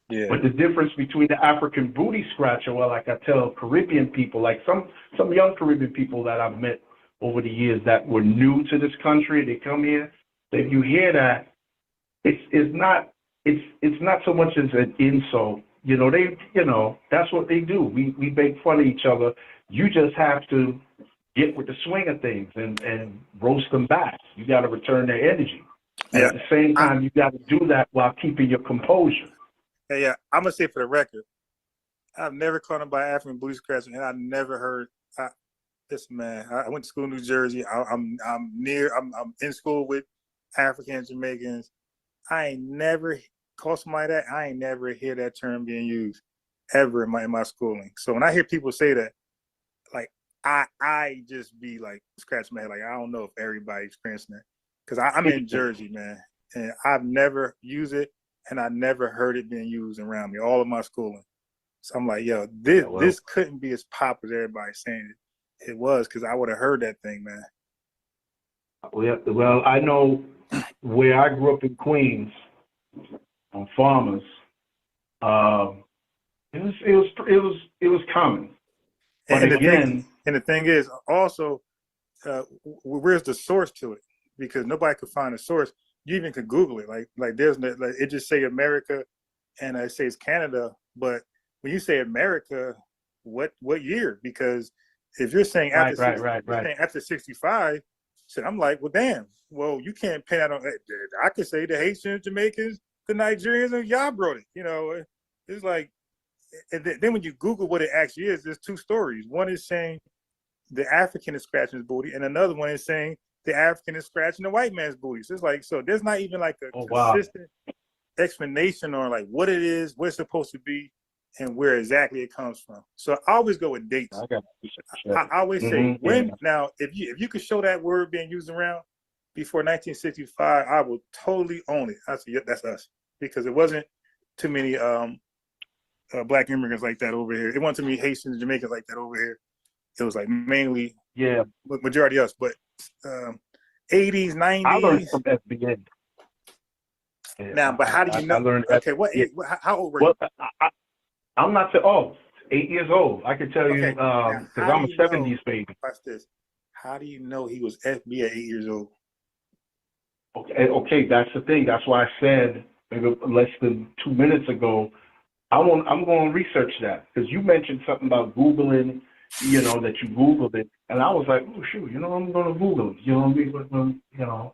Yeah. But the difference between the African booty scratcher, well, like I tell Caribbean people, like some young Caribbean people that I've met over the years that were new to this country, they come here, if you hear that, it's not so much as an insult. You know, that's what they do. We make fun of each other. You just have to get with the swing of things and roast them back. You got to return their energy. And at the same time, you got to do that while keeping your composure. Yeah, I'm gonna say for the record, I've never called him by African booty scratcher, and I never heard this man. I went to school in New Jersey. I'm in school with African Jamaicans. I ain't never called somebody that. I ain't never hear that term being used ever in my schooling. So when I hear people say that, like I just be like scratch my head. Like I don't know if everybody experiencing that, because I'm in Jersey, man, and I've never used it. And I never heard it being used around me, all of my schooling. So I'm like, yo, this couldn't be as popular as everybody's saying it. It was, because I would have heard that thing, man. Well, I know where I grew up in Queens on Farmers. It was common. But again, the thing is also, where's the source to it? Because nobody could find a source. You even could Google it. Like there's no, like, it just say America, and it says Canada. But when you say America, what year? Because if you're saying after saying after 65, so I'm like, well, damn. Well, you can't pin that on. I could say the Haitians, Jamaicans, the Nigerians, and y'all brought it. You know, it's like, and then when you Google what it actually is, there's two stories. One is saying the African is scratching his booty, and another one is saying the African is scratching the white man's booty. So it's like, so there's not even like a consistent explanation on like what it is, what it's supposed to be, and where exactly it comes from. So I always go with dates. I always say when. Now, if you could show that word being used around before 1965, I will totally own it. I say, yeah, that's us, because it wasn't too many black immigrants like that over here. It wasn't too many Haitians, Jamaicans like that over here. It was like mainly majority us, but 80s, 90s. I learned from FBA. Now, but how do you know? Okay, how old were you? I'm not 8 years old. I can tell you because I'm a 70s baby. Watch this. How do you know he was FBA at 8 years old? Okay, that's the thing. That's why I said maybe less than 2 minutes ago, I'm going to research that, because you mentioned something about Googling, you know, that you Googled it, and I was like, oh shoot, you know, I'm going to Google it, you know what I mean, you know,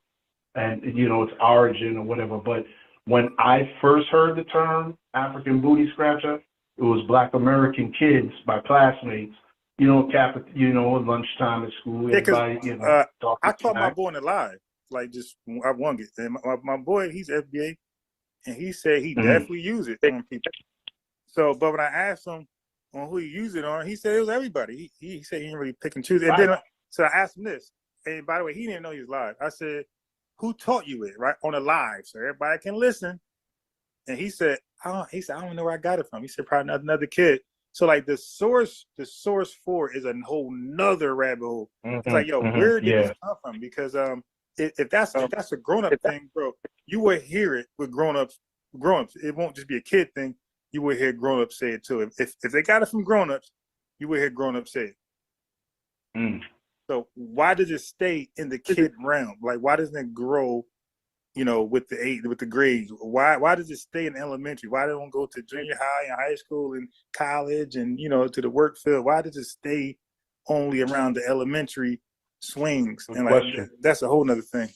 and you know, its origin or whatever. But when I first heard the term African booty scratcher, it was Black American kids, my classmates, you know, lunchtime at school. Yeah, because I taught my boy in the live, like just I won it. And my boy, he's FBA, and he said he definitely used it on people. So, but when I asked him on who he used it on, he said it was everybody. He said he didn't really pick and choose. And then, so I asked him this. And by the way, he didn't know he was live. I said, "Who taught you it?" Right on the live, so everybody can listen. And he said, I don't know where I got it from. He said, probably another kid. So like the source for it is a whole nother rabbit hole. It's like, yo, where did this come from? Because if that's a grown-up thing, bro, you will hear it with grown-ups. It won't just be a kid thing. You will hear grown-ups say it too. If they got it from grown-ups, you will hear grown-ups say it. So why does it stay in the kid realm? Like, why doesn't it grow, you know, with the grades? Why does it stay in elementary? Why don't it go to junior high and high school and college and, you know, to the work field? Why does it stay only around the elementary swings? And like, that's a whole nother thing.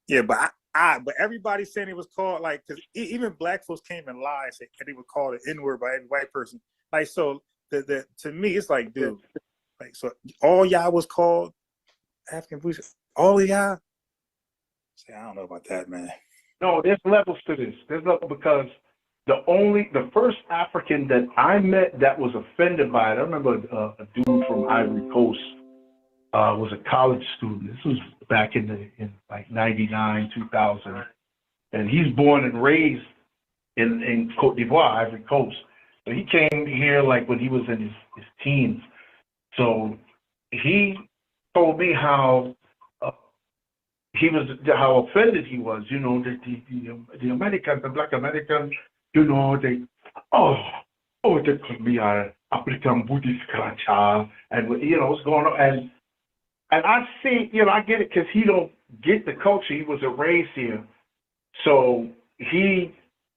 Yeah, but but everybody's saying it was called, like, because even black folks came and lied and said they would call it N-word by every white person. Like, so the to me, it's like, dude, like, so all y'all was called African booty? All of y'all? See, I don't know about that, man. No, there's levels to this. There's levels, because the first African that I met that was offended by it, I remember a dude from Ivory Coast was a college student. This was back in like 99, 2000. And he's born and raised in Cote d'Ivoire, Ivory Coast. So he came here like when he was in his teens. So he told me how how offended he was, you know, the Americans, the Black Americans, you know, they call me an African booty scratcher, and you know what's going on, and I see, you know, I get it, because he don't get the culture. He was raised here, so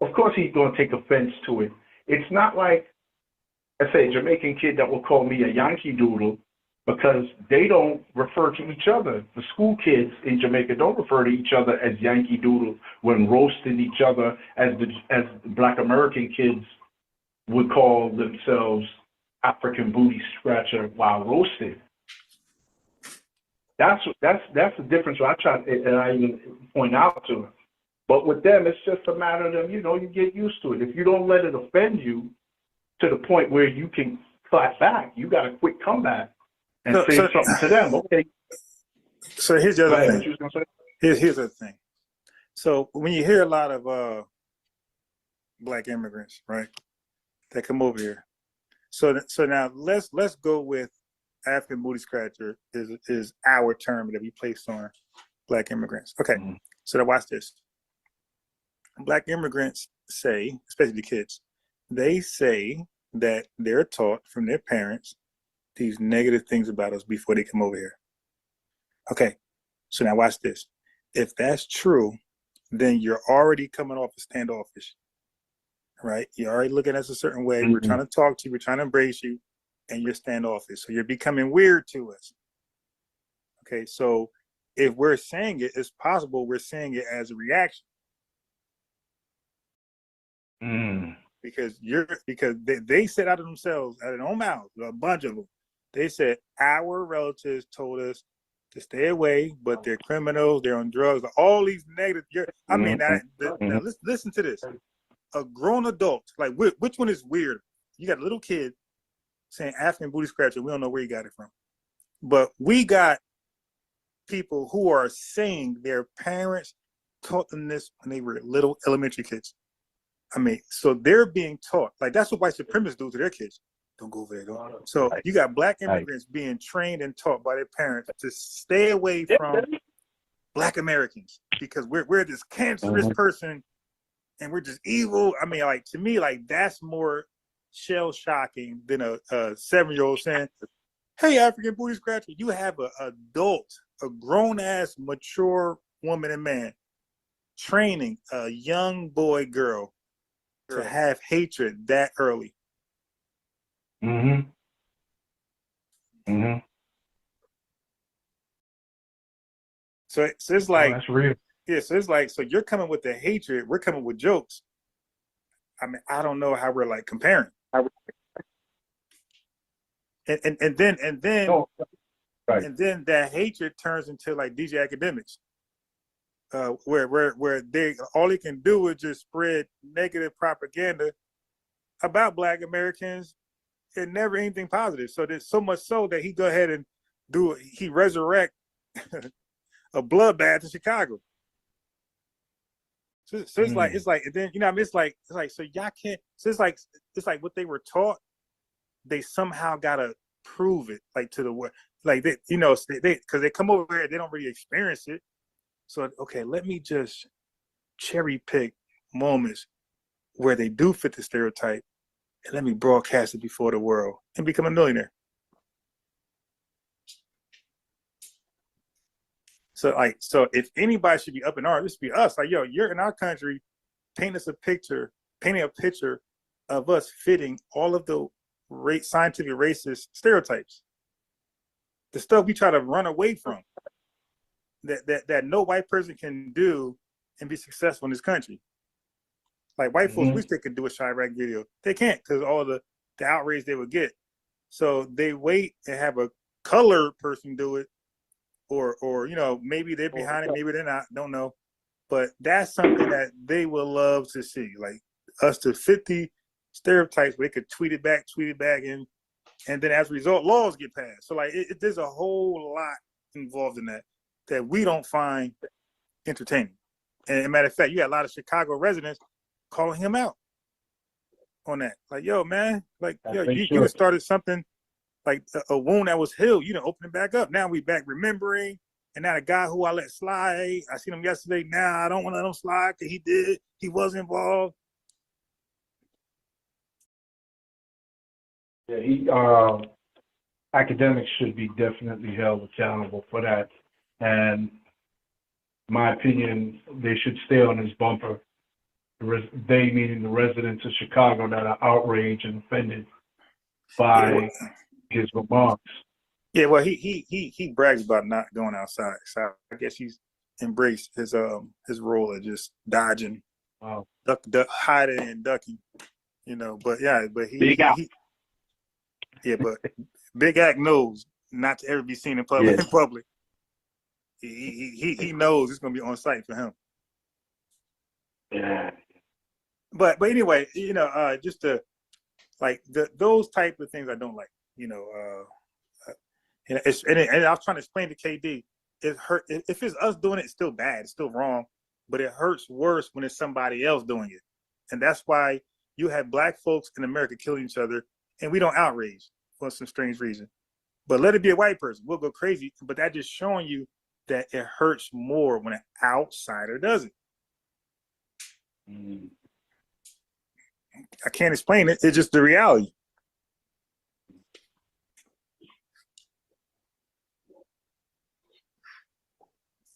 of course he's going to take offense to it. It's not like, I say, a Jamaican kid that will call me a Yankee Doodle, because they don't refer to each other. The school kids in Jamaica don't refer to each other as Yankee Doodle when roasting each other, as the Black American kids would call themselves African booty scratcher while roasted. That's the difference. I try, and I even point out to them. But with them, it's just a matter of them, you know, you get used to it. If you don't let it offend you to the point where you can clap back, you got a quick comeback and say something to them. Okay. So here's the other thing. Here's the thing. So when you hear a lot of Black immigrants, right? That come over here. So now let's go with African booty scratcher is our term that we placed on Black immigrants. Okay, so now watch this. Black immigrants say, especially the kids, they say that they're taught from their parents these negative things about us before they come over here. Okay, so now watch this. If that's true, then you're already coming off as standoffish, right? You're already looking at us a certain way. We're trying to talk to you, we're trying to embrace you, and you're standoffish. So you're becoming weird to us. Okay, so if we're saying it, it's possible we're saying it as a reaction. Because they said out of themselves, out of their own mouths, a bunch of them, they said our relatives told us to stay away, but they're criminals, they're on drugs, all these negative. Now, listen to this. A grown adult, like which one is weird? You got a little kid saying African booty scratcher, we don't know where he got it from. But we got people who are saying their parents taught them this when they were little elementary kids. So they're being taught, like that's what white supremacists do to their kids. Don't go over there. Don't. So you got Black immigrants being trained and taught by their parents to stay away from Black Americans because we're this cancerous person and we're just evil. To me, that's more shell shocking than a 7-year-old saying, "Hey, African booty scratcher," you have an adult, a grown ass, mature woman and man training a young boy, girl to have hatred that early. So it's like, that's real. Yeah, so it's like, so you're coming with the hatred, we're coming with jokes. I don't know how we're like comparing. And then that hatred turns into like DJ Academics. Where they all he can do is just spread negative propaganda about Black Americans and never anything positive. So there's so much so that he go ahead and he resurrect a bloodbath in Chicago. So it's like, and then it's like so y'all can't. So it's like what they were taught. They somehow gotta prove it like to the world, like they because they come over here, they don't really experience it. So, okay, let me just cherry pick moments where they do fit the stereotype and let me broadcast it before the world and become a millionaire. So if anybody should be up in arms, this should be us. Like, yo, you're in our country, painting a picture of us fitting all of the scientific racist stereotypes. The stuff we try to run away from. That no white person can do and be successful in this country. Like white folks wish they could do a Chirac video. They can't because all the outrage they would get. So they wait and have a colored person do it, or maybe they're behind it, maybe they're not. Don't know. But that's something that they will love to see, like us to fit the stereotypes where they could tweet it back, and then as a result, laws get passed. So like there's a whole lot involved in that we don't find entertaining. And as a matter of fact, you got a lot of Chicago residents calling him out on that. Like, yo, man, like, you started something like a wound that was healed. You done open it back up. Now we back remembering. And now the guy who I let slide, I seen him yesterday. Now I don't want to let him slide because he was involved. Yeah, academics should be definitely held accountable for that. And my opinion, they should stay on his bumper. They meaning the residents of Chicago that are outraged and offended by his remarks. Yeah, well, he brags about not going outside. So I guess he's embraced his role of just dodging, hiding and ducking. But Big Act knows not to ever be seen in public. Yes. In public. He knows it's gonna be on site for him. Yeah. But anyway, just to like those type of things I don't like. And I was trying to explain to KD, it hurt if it's us doing it, it's still bad, it's still wrong, but it hurts worse when it's somebody else doing it. And that's why you have black folks in America killing each other, and we don't outrage for some strange reason. But let it be a white person, we'll go crazy. But that just showing you that it hurts more when an outsider does it. I can't explain it. It's just the reality.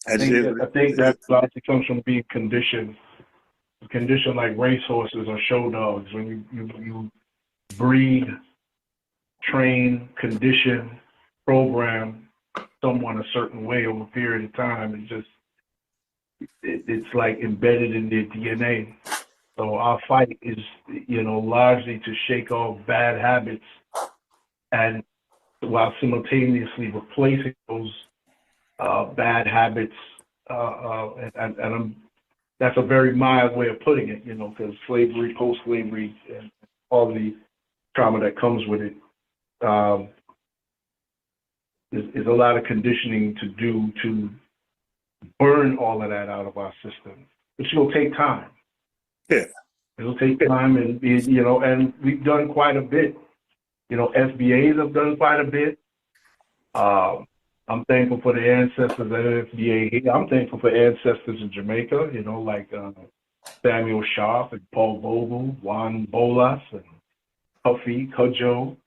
I think that largely comes from being conditioned like racehorses or show dogs. When you breed, train, condition, program someone a certain way over a period of time, it's like embedded in their DNA. So our fight is, largely to shake off bad habits, and while simultaneously replacing those bad habits, and that's a very mild way of putting it, because slavery, post-slavery, and all the trauma that comes with it, is a lot of conditioning to do to burn all of that out of our system. It's going to take time. Yeah. It'll take time, and and we've done quite a bit. FBAs have done quite a bit. I'm thankful for the ancestors at FBA here. I'm thankful for ancestors in Jamaica, like Samuel Sharp and Paul Vogel, Juan Bolas, and Huffy, Cudjoe,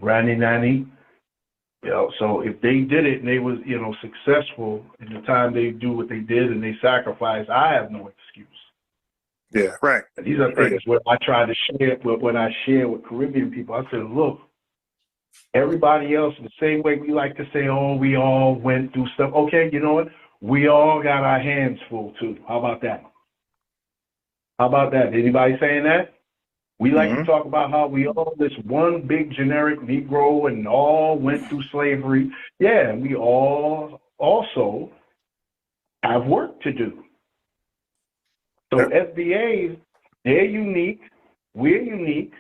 Randy Nanny. So if they did it and they was, successful in the time they do what they did and they sacrificed, I have no excuse. Yeah, right. And these are things where I try to share, when I share with Caribbean people, I said, look, everybody else, the same way we like to say, oh, we all went through stuff. Okay, you know what? We all got our hands full too. How about that? How about that? Anybody saying that? We like to talk about how we all this one big generic Negro and all went through slavery. Yeah, we all also have work to do. So FBAs, they're unique, we're unique,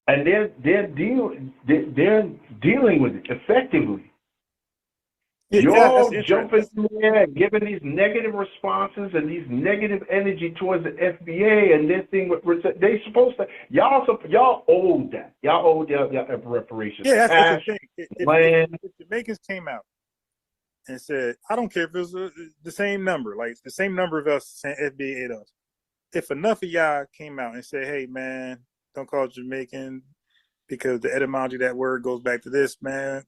and they're dealing with it effectively. You're jumping in there and giving these negative responses and these negative energy towards the FBA and this thing. They supposed to, y'all owed that. Y'all owed y'all reparations. Yeah, that's the thing. If Jamaicans came out and said, I don't care if it was the same number, like the same number of us saying FBA us. If enough of y'all came out and said, hey, man, don't call it Jamaican because the etymology of that word goes back to this, man.